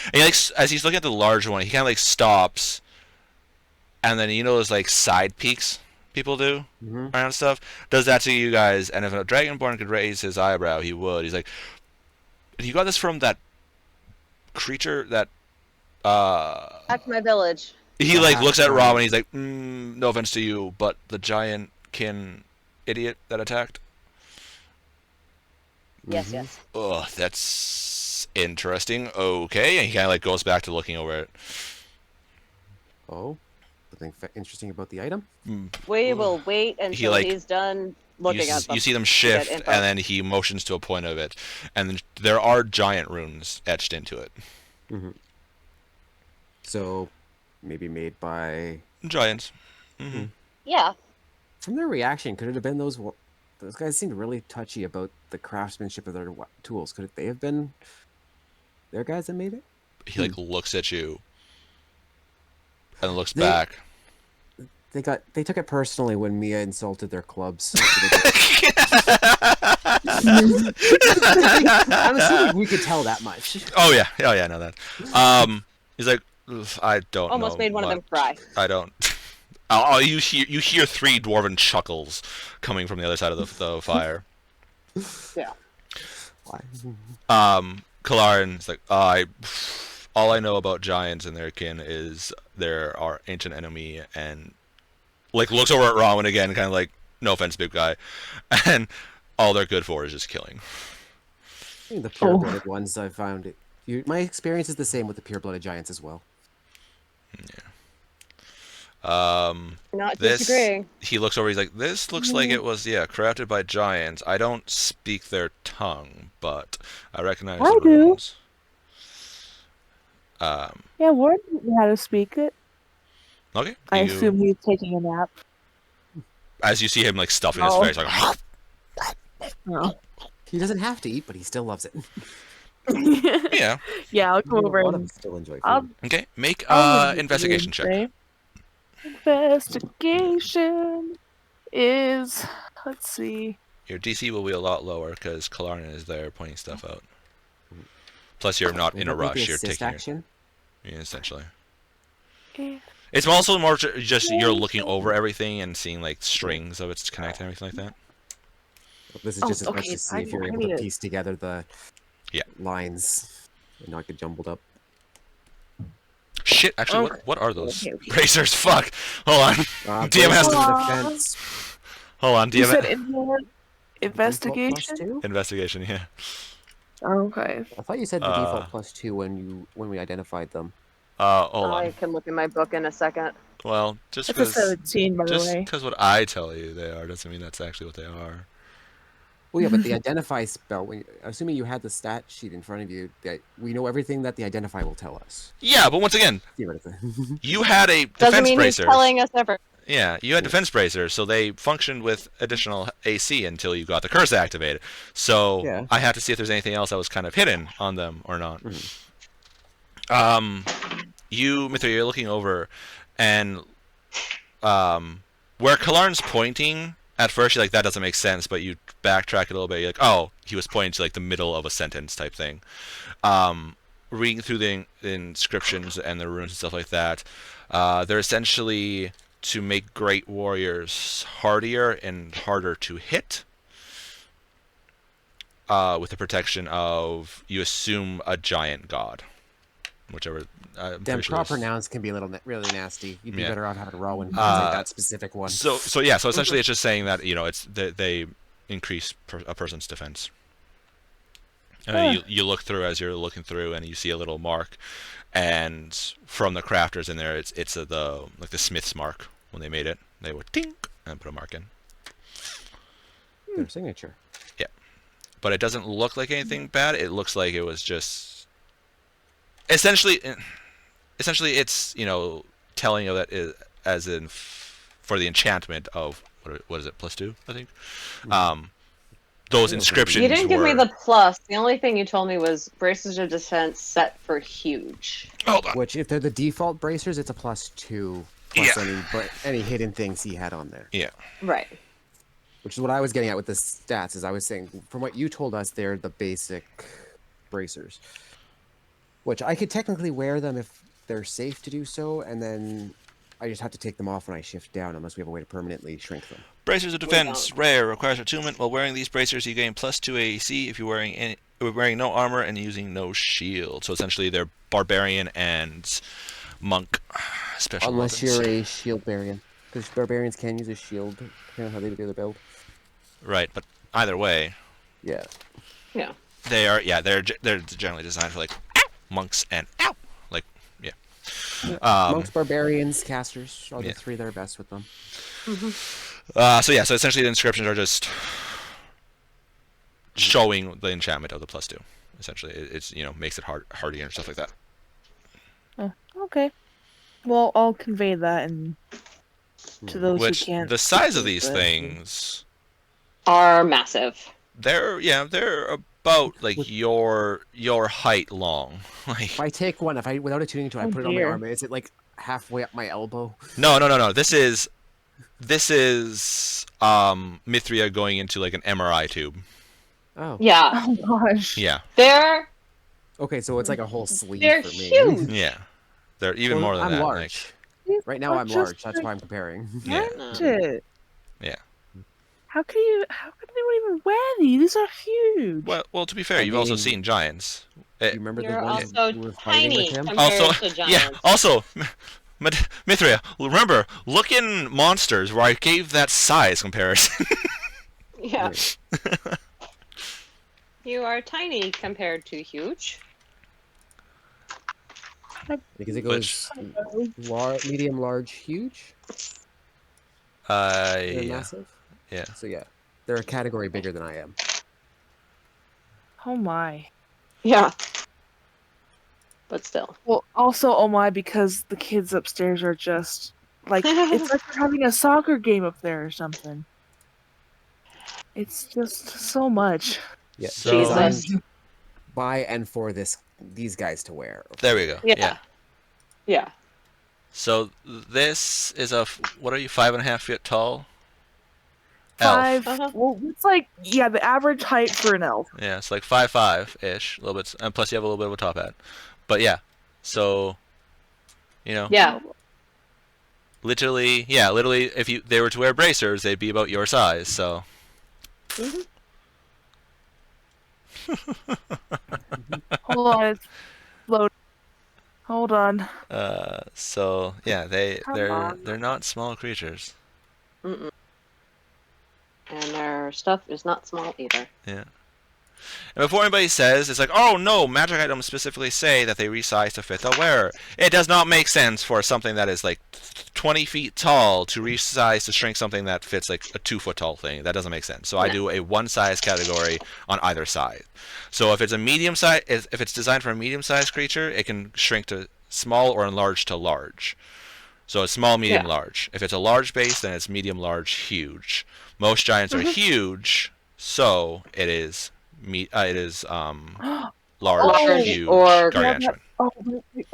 And he, like, as he's looking at the larger one, he kind of like stops, and then those like side peeks people do around stuff. Does that to you guys? And if a dragonborn could raise his eyebrow, he would. He's like, you got this from that creature that. Back to my village. He like looks at Rob and he's like, no offense to you, but the giant kin idiot that attacked. Yes, yes. Ugh, that's interesting. Okay, and he kind of like goes back to looking over it. Oh, something interesting about the item? We will wait until like- he's done looking at them. You see them to shift, get info. and then he motions to a point of it, and then there are giant runes etched into it. So, maybe made by... Giants. Yeah. From their reaction, could it have been those guys seemed really touchy about the craftsmanship of their tools? Could they have been their guys that made it? He like looks at you, and looks back. They took it personally when Mia insulted their clubs. I'm assuming we could tell that much. Oh yeah, I know that. He's like, I don't Almost know made one of them cry. I don't. Oh, you hear three dwarven chuckles coming from the other side of the fire. Yeah. Kalarin's like, all I know about giants and their kin is they're our ancient enemy, and like looks over at Rowan again, kind of like, no offense, big guy, and all they're good for is just killing. I think the pure-blooded ones I found it. My experience is the same with the pure-blooded giants as well. Not This, disagreeing. he looks over, he's like, this looks like it was, crafted by giants. I don't speak their tongue, but I recognize I the do. runes. Yeah, Warren didn't know how to speak it. Okay. I assume he's taking a nap. As you see him, like, stuffing his Oh. face, like, Oh. He doesn't have to eat, but he still loves it. yeah. Yeah, I'll come over A lot of and us still enjoy food. I'll Okay, make I'll investigation check. say. Investigation is, let's see. Your DC will be a lot lower because Kalarna is there pointing stuff out. Plus, you're not in a Would that be rush. You're assist taking action. essentially. Eh, It's also more just you're looking over everything and seeing like strings of its connect and everything like that. This is Oh, just as much okay, to see I if you're able need to it. piece together the Yeah. lines and not get jumbled up. Shit, actually, Okay. what are those Okay, okay. bracers? Fuck. Hold on. DM has to to. defense. Hold on. You DM said it. investigation? +2? Investigation. Yeah. Okay. I thought you said the default +2 when we identified them. Hold I on. can look in my book in a second. Well, just It's a because 17, by the way. what I tell you they are doesn't mean that's actually what they are. Well, yeah, but the identify spell. Assuming you had the stat sheet in front of you, that we know everything that the identify will tell us. Yeah, but once again, Theoretically. you had a Doesn't defense mean bracer. he's telling us ever. Yeah, you had defense bracers, so they functioned with additional AC until you got the curse activated. So Yeah. I had to see if there's anything else that was kind of hidden on them or not. Mithra, you're looking over, and where Kalarn's pointing, at first you're like, that doesn't make sense, but you backtrack a little bit, you're like, oh, he was pointing to like the middle of a sentence type thing. Reading through the inscriptions and the runes and stuff like that, they're essentially to make great warriors hardier and harder to hit, with the protection of, you assume, a giant god. Whichever. I'm Damn, pretty sure proper there's- nouns can be a little really nasty. You'd be Yeah. better off having Rowan like that specific one. So essentially, it's just saying that it's they increase a person's defense. And then you look through as you're looking through, and you see a little mark, and from the crafters in there, it's the smith's mark when they made it. They would tink and put a mark in. Their signature. But it doesn't look like anything bad. It looks like it was just essentially it's telling you that as in for the enchantment of what is it, +2, I think. Those inscriptions You didn't give me were- the plus. The only thing you told me was bracers of defense set for huge. Hold on. Which, if they're the default bracers, it's a +2 plus any hidden things he had on there. Yeah. Right. Which is what I was getting at with the stats. Is I was saying, from what you told us, they're the basic bracers. Which I could technically wear them if they're safe to do so, and then I just have to take them off when I shift down, unless we have a way to permanently shrink them. Bracers of defense, rare, requires attunement. While wearing these bracers, you gain +2 AAC if you're wearing no armor and using no shield. So essentially, they're barbarian and monk special Unless weapons. you're a shield barbarian, because barbarians can use a shield, depending on how they do their build. Right, but either way, Yeah. Yeah. they're generally designed for like monks and like yeah. Monks, barbarians, casters are the yeah. three that are best with them. So essentially the inscriptions are just showing the enchantment of the +2. Essentially, it's makes it hardier and stuff like that. Oh, okay. Well, I'll convey that to those Which who can't. the size of these but- things, Are massive. they're about like your height long. Like If I take one, without attuning to it, I Oh, put it on my dear. arm. Is it like halfway up my elbow? no. This is Mithria going into like an MRI tube. Oh. Yeah. Oh gosh. Yeah. They're Okay, so it's like a whole sleeve They're for me. huge. Yeah. They're even Well, more than I'm that. large. Like, Right now, Are I'm just large. That's like- why I'm comparing. yeah. Shit. Yeah. How can anyone even wear these? These are huge. Well, to be fair, I you've also mean- seen giants. Do you remember You're the ones also who were fighting tiny with him? compared Also, to giants. Also, Mithria, remember, look in Monsters where I gave that size comparison. Yeah. You are tiny compared to huge. Because it goes medium, large, huge. They're Yeah. massive. Yeah. So yeah, they're a category bigger than I am. Oh my. Yeah. But still. Well, also oh my, because the kids upstairs are just like it's like they're having a soccer game up there or something. It's just so much. Yeah. So- Jesus. By and for these guys to wear. There we go. Yeah. Yeah. So this is what are you, 5.5 feet tall? Elf. 5. Uh-huh. Well, it's like the average height for an elf. Yeah, it's like 5'5" ish, a little bit, and plus you have a little bit of a top hat. But yeah, so Yeah. literally, if they were to wear bracers, they'd be about your size. So Hold on, it's loading. Hold on. so yeah, Come they're on. not small creatures. Mm-mm. And their stuff is not small either. Yeah. And before anybody says, it's like, oh no, magic items specifically say that they resize to fit the wearer. It does not make sense for something that is like 20 feet tall to resize to shrink something that fits like a 2 foot tall thing. That doesn't make sense. So I do a one size category on either side. So if it's a medium size, if it's designed for a medium sized creature, it can shrink to small or enlarge to large. So it's small, medium, large. If it's a large base, then it's medium, large, huge. Most giants are huge, so it is large, huge, or- gargantuan. Oh,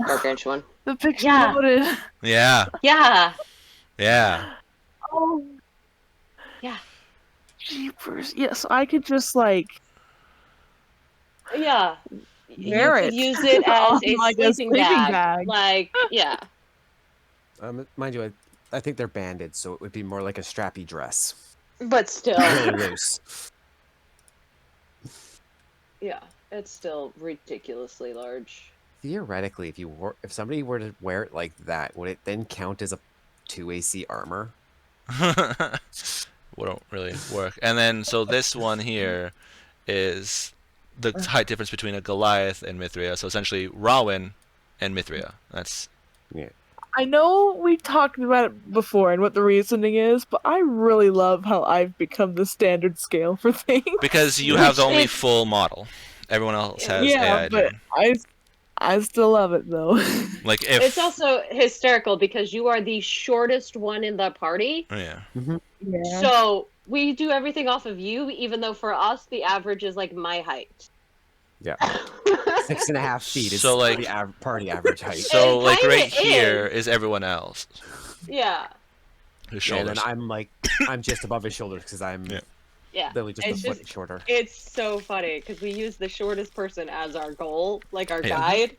Gargantuan. the picture Yeah. loaded. Yeah, Yeah. yeah. Oh. Yeah. Jeepers. Yeah, so I could just like Yeah. wear You it. could use it as a Like a sleeping sleeping bag. bag. Like, yeah. Mind you, I think they're banded, so it would be more like a strappy dress. But still. Really loose. Yeah. It's still ridiculously large. Theoretically, if somebody were to wear it like that, would it then count as a 2 AC armor? Wouldn't really work. And then, so this one here is the height difference between a Goliath and Mithria. So essentially, Rowan and Mithria. That's Yeah. I know we talked about it before and what the reasoning is, but I really love how I've become the standard scale for things. because you have the only It's- full model. Everyone else has Yeah, AI. but gen. I still love it though. Like if It's also hysterical because you are the shortest one in the party. oh, yeah. Yeah. So we do everything off of you, even though for us the average is like my height. Yeah. 6.5 feet is So, like- the party average height. So It like kinda right here is. is everyone else. Yeah. His Yeah, and shoulders. then I'm just above his shoulders because I'm Yeah. Yeah. literally just It's a foot shorter. It's so funny because we use the shortest person as our goal, like our Yeah. guide.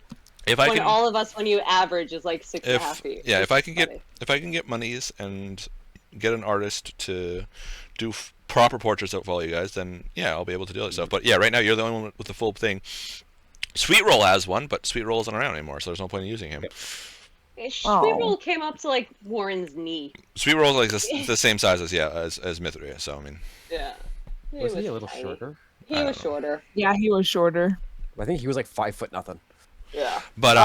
If I When can, all of us, when you average, is like 6.5 feet. yeah, It's if I can funny. get monies and get an artist to do proper portraits of all you guys, then yeah, I'll be able to do other stuff. But yeah, right now you're the only one with the full thing. Sweet Roll has one, but Sweet Roll isn't around anymore, so there's no point in using him. Sweet Roll came up to like Warren's knee. Sweet Roll is like the same size as Mithria, so I mean, Yeah. Was he a little tiny. shorter? He I was don't know. shorter. Yeah, he was shorter. I think he was like 5 foot nothing. Yeah. but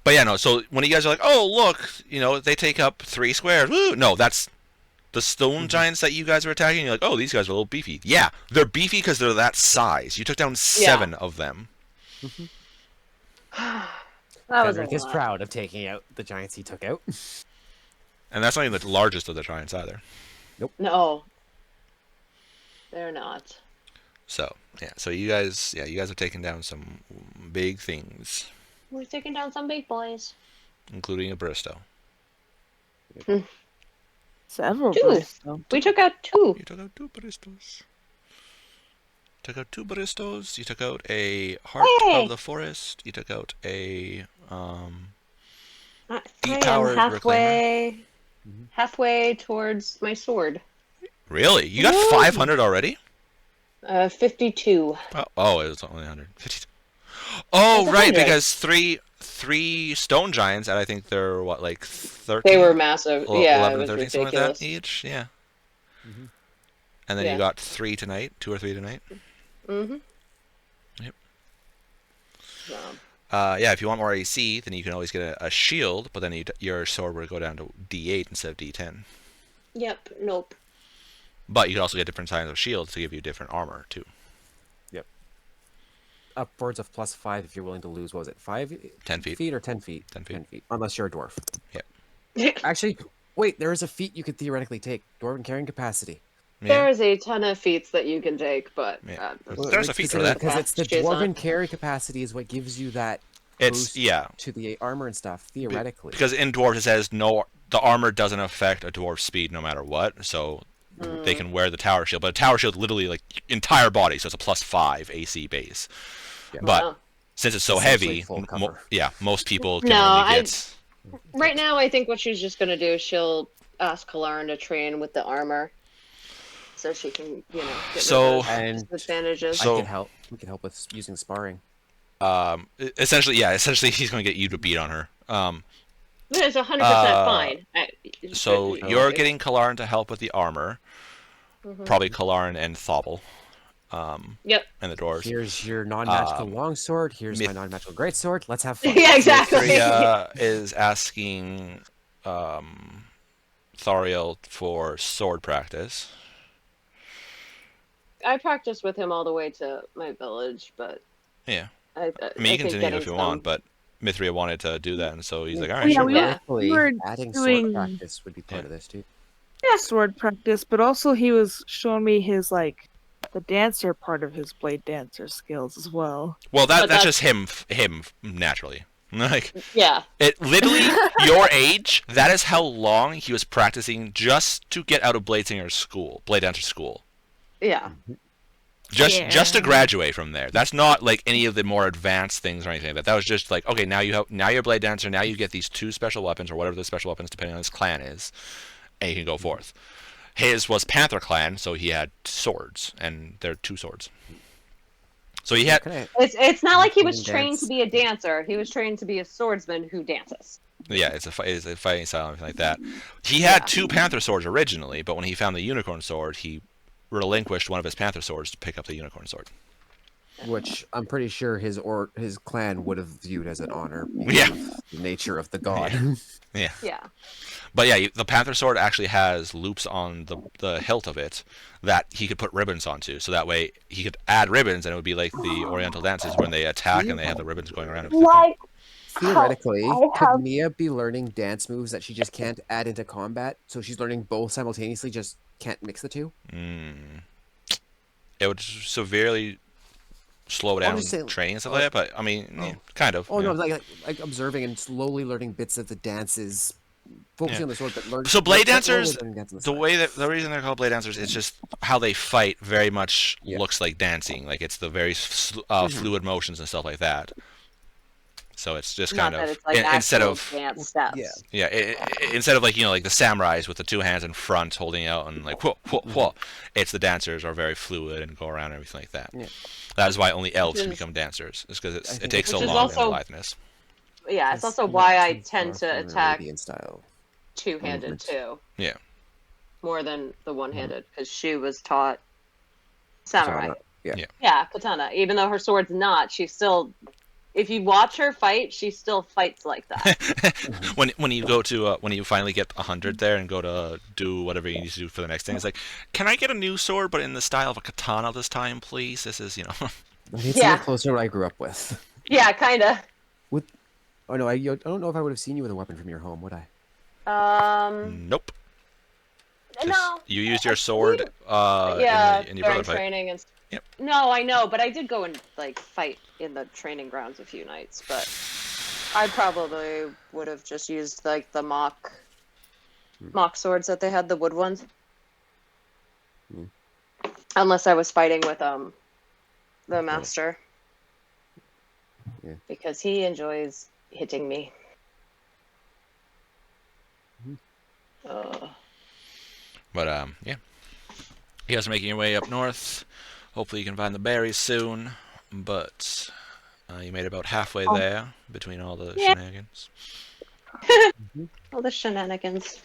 yeah, no. So when you guys are like, oh look, they take up 3 squares. Woo! No, that's the stone giants that you guys are attacking. You're like, oh, these guys are a little beefy. Yeah, they're beefy because they're that size. You took down 7 of them. That was a Henrik is lot. proud of taking out the giants he took out. And that's not even the largest of the giants either. No. They're not. So yeah, so you guys are taking down some big things, We're taking down some big boys. including a Bristow. Several Two. Bristow. We took out 2. You took out 2 Bristos. Took out 2 Bristos. You took out a Heart Hey! of the Forest. You took out a I am E-powered halfway towards my sword. Really? You got 500 already? 52. Oh, it was only 100. 52. Oh, It's right, 100. because three stone giants, and I think they're what, like 13? They were massive. Yeah, 11 it or was 13, something like ridiculous. that each. Yeah. Mhm. And then you Yeah. got 3 tonight, 2 or 3 tonight. Mm-hmm. Yep. So, Yeah, if you want more AC, then you can always get a shield, but then your sword would go down to D8 instead of D10. yep. Nope. But you can also get different kinds of shields to give you different armor too. Upwards of +5 if you're willing to lose, what was it, 10 feet. feet or 10 feet? 10 feet. 10 feet, unless you're a dwarf. Yep. Actually, wait, there is a feat you could theoretically take. Dwarven carrying capacity. There is a ton of feats that you can take, but Yeah. that's- There's a feat for that. Because it's the Jason. dwarven carry capacity is what gives you that It's boost to the armor and stuff, theoretically. because in dwarves it says the armor doesn't affect a dwarf's speed no matter what, so they can wear the tower shield. But a tower shield literally like entire body, so it's a +5 AC base. Yeah. But Wow. since it's so Essentially heavy, full cover. most people can No, only get. Right now, I think what she's just gonna do is she'll ask Kalaran to train with the armor, so she can, get So- rid of And those disadvantages. So- I can help. We can help with using sparring. Essentially he's going to get you to beat on her. It's 100% fine. So But- you're getting Kalaran to help with the armor, Mhm. probably Kalaran and Thobble, Yep. and the dwarves. Here's your non-magical longsword. Here's my Myth- non-magical greatsword. Let's have fun. Yeah, exactly. Mithria is asking Thariel for sword practice. I practiced with him all the way to my village, but Yeah. I I mean, you think can continue getting if you some- want, but Mithria wanted to do that, and so he's like, all right, Yeah, sure. we go." were- Theoretically, were adding doing- sword practice would be part Yeah. of this too. sword practice, but also he was showing me his the dancer part of his blade dancer skills as well. Well, But that's just him naturally. Like, Yeah. it literally, your age, that is how long he was practicing just to get out of blade dancer school. Yeah. Just to Yeah. graduate from there. That's not like any of the more advanced things or anything like that. That was just like, okay, now you're a blade dancer, now you get these 2 special weapons or whatever the special weapons depending on his clan is, and you can go forth. His was Panther clan, so he had swords, and they're 2 swords. So he had Okay. It's not like he was Dance. trained to be a dancer. He was trained to be a swordsman who dances. yeah, it's a fighting style and everything like that. He had Yeah. 2 Panther swords originally, but when he found the unicorn sword, he relinquished one of his Panther swords to pick up the unicorn sword. which I'm pretty sure his clan would have viewed as an honor because Yeah. of the nature of the god. Yeah. Yeah. But yeah, the Panther Sword actually has loops on the hilt of it that he could put ribbons onto. So that way he could add ribbons, and it would be like the Oriental dances when they attack and they have the ribbons going around. Like Theoretically, I could have- Mia be learning dance moves that she just can't add into combat? So she's learning both simultaneously, just can't mix the two? It would severely slow down just saying- training and stuff like that. But I mean, yeah, kind of. Oh yeah. no, like observing and slowly learning bits of the dances, focusing on the sword, but learning. So blade slowly dancers, learning dance on the reason they're called blade dancers is just how they fight. Very much Yeah. looks like dancing. Like it's the very fluid motions and stuff like that. So it's just Not kind that of it's like instead actual of dance steps. Yeah. instead of like like the samurais with the two hands in front holding out and like whoa whoa whoa, it's the dancers are very fluid and go around and everything like that. Yeah. That is why only elves can is- become dancers. It's because I it think takes so Which is long and also- litheness. Yeah, it's That's also not why I too tend far to from attack Arabian style. two-handed movement. too, Yeah. more than the one-handed, because she was taught samurai. Katana. Yeah. Yeah, katana. Even though her sword's not, she still. If you watch her fight, she still fights like that. when you go to when you finally get 100 there and go to do whatever you need to do for the next thing, it's like, can I get a new sword but in the style of a katana this time, please? This is It's Yeah. a little closer to what I grew up with. Yeah, kinda. Oh no, I don't know if I would have seen you with a weapon from your home, would I? Nope. Just- No. You used your sword Yeah, in your during brother fight. training and. Yep. No, I know, but I did go and like fight in the training grounds a few nights. But I probably would have just used like the mock swords that they had, the wood ones. Hmm. Unless I was fighting with the master. Yeah. Because he enjoys hitting me. But yeah. You guys are making your way up north. Hopefully you can find the berries soon. But you made about halfway there between all the shenanigans. All the shenanigans.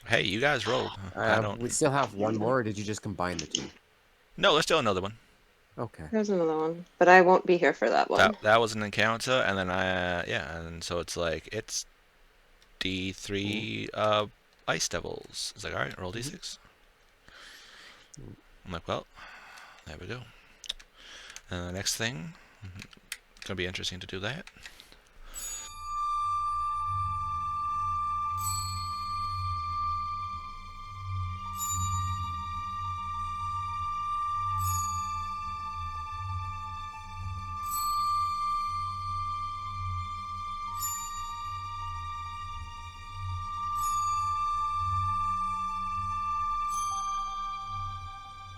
Hey, you guys rolled. I don't. We still have one more, or did you just combine the two? No, there's still another one. Okay. There's another one, but I won't be here for that one. That was an encounter, and then and so it's like it's D3 ice devils. It's like, all right, roll D6. I'm like, well, there we go. And the next thing, it's gonna be interesting to do that.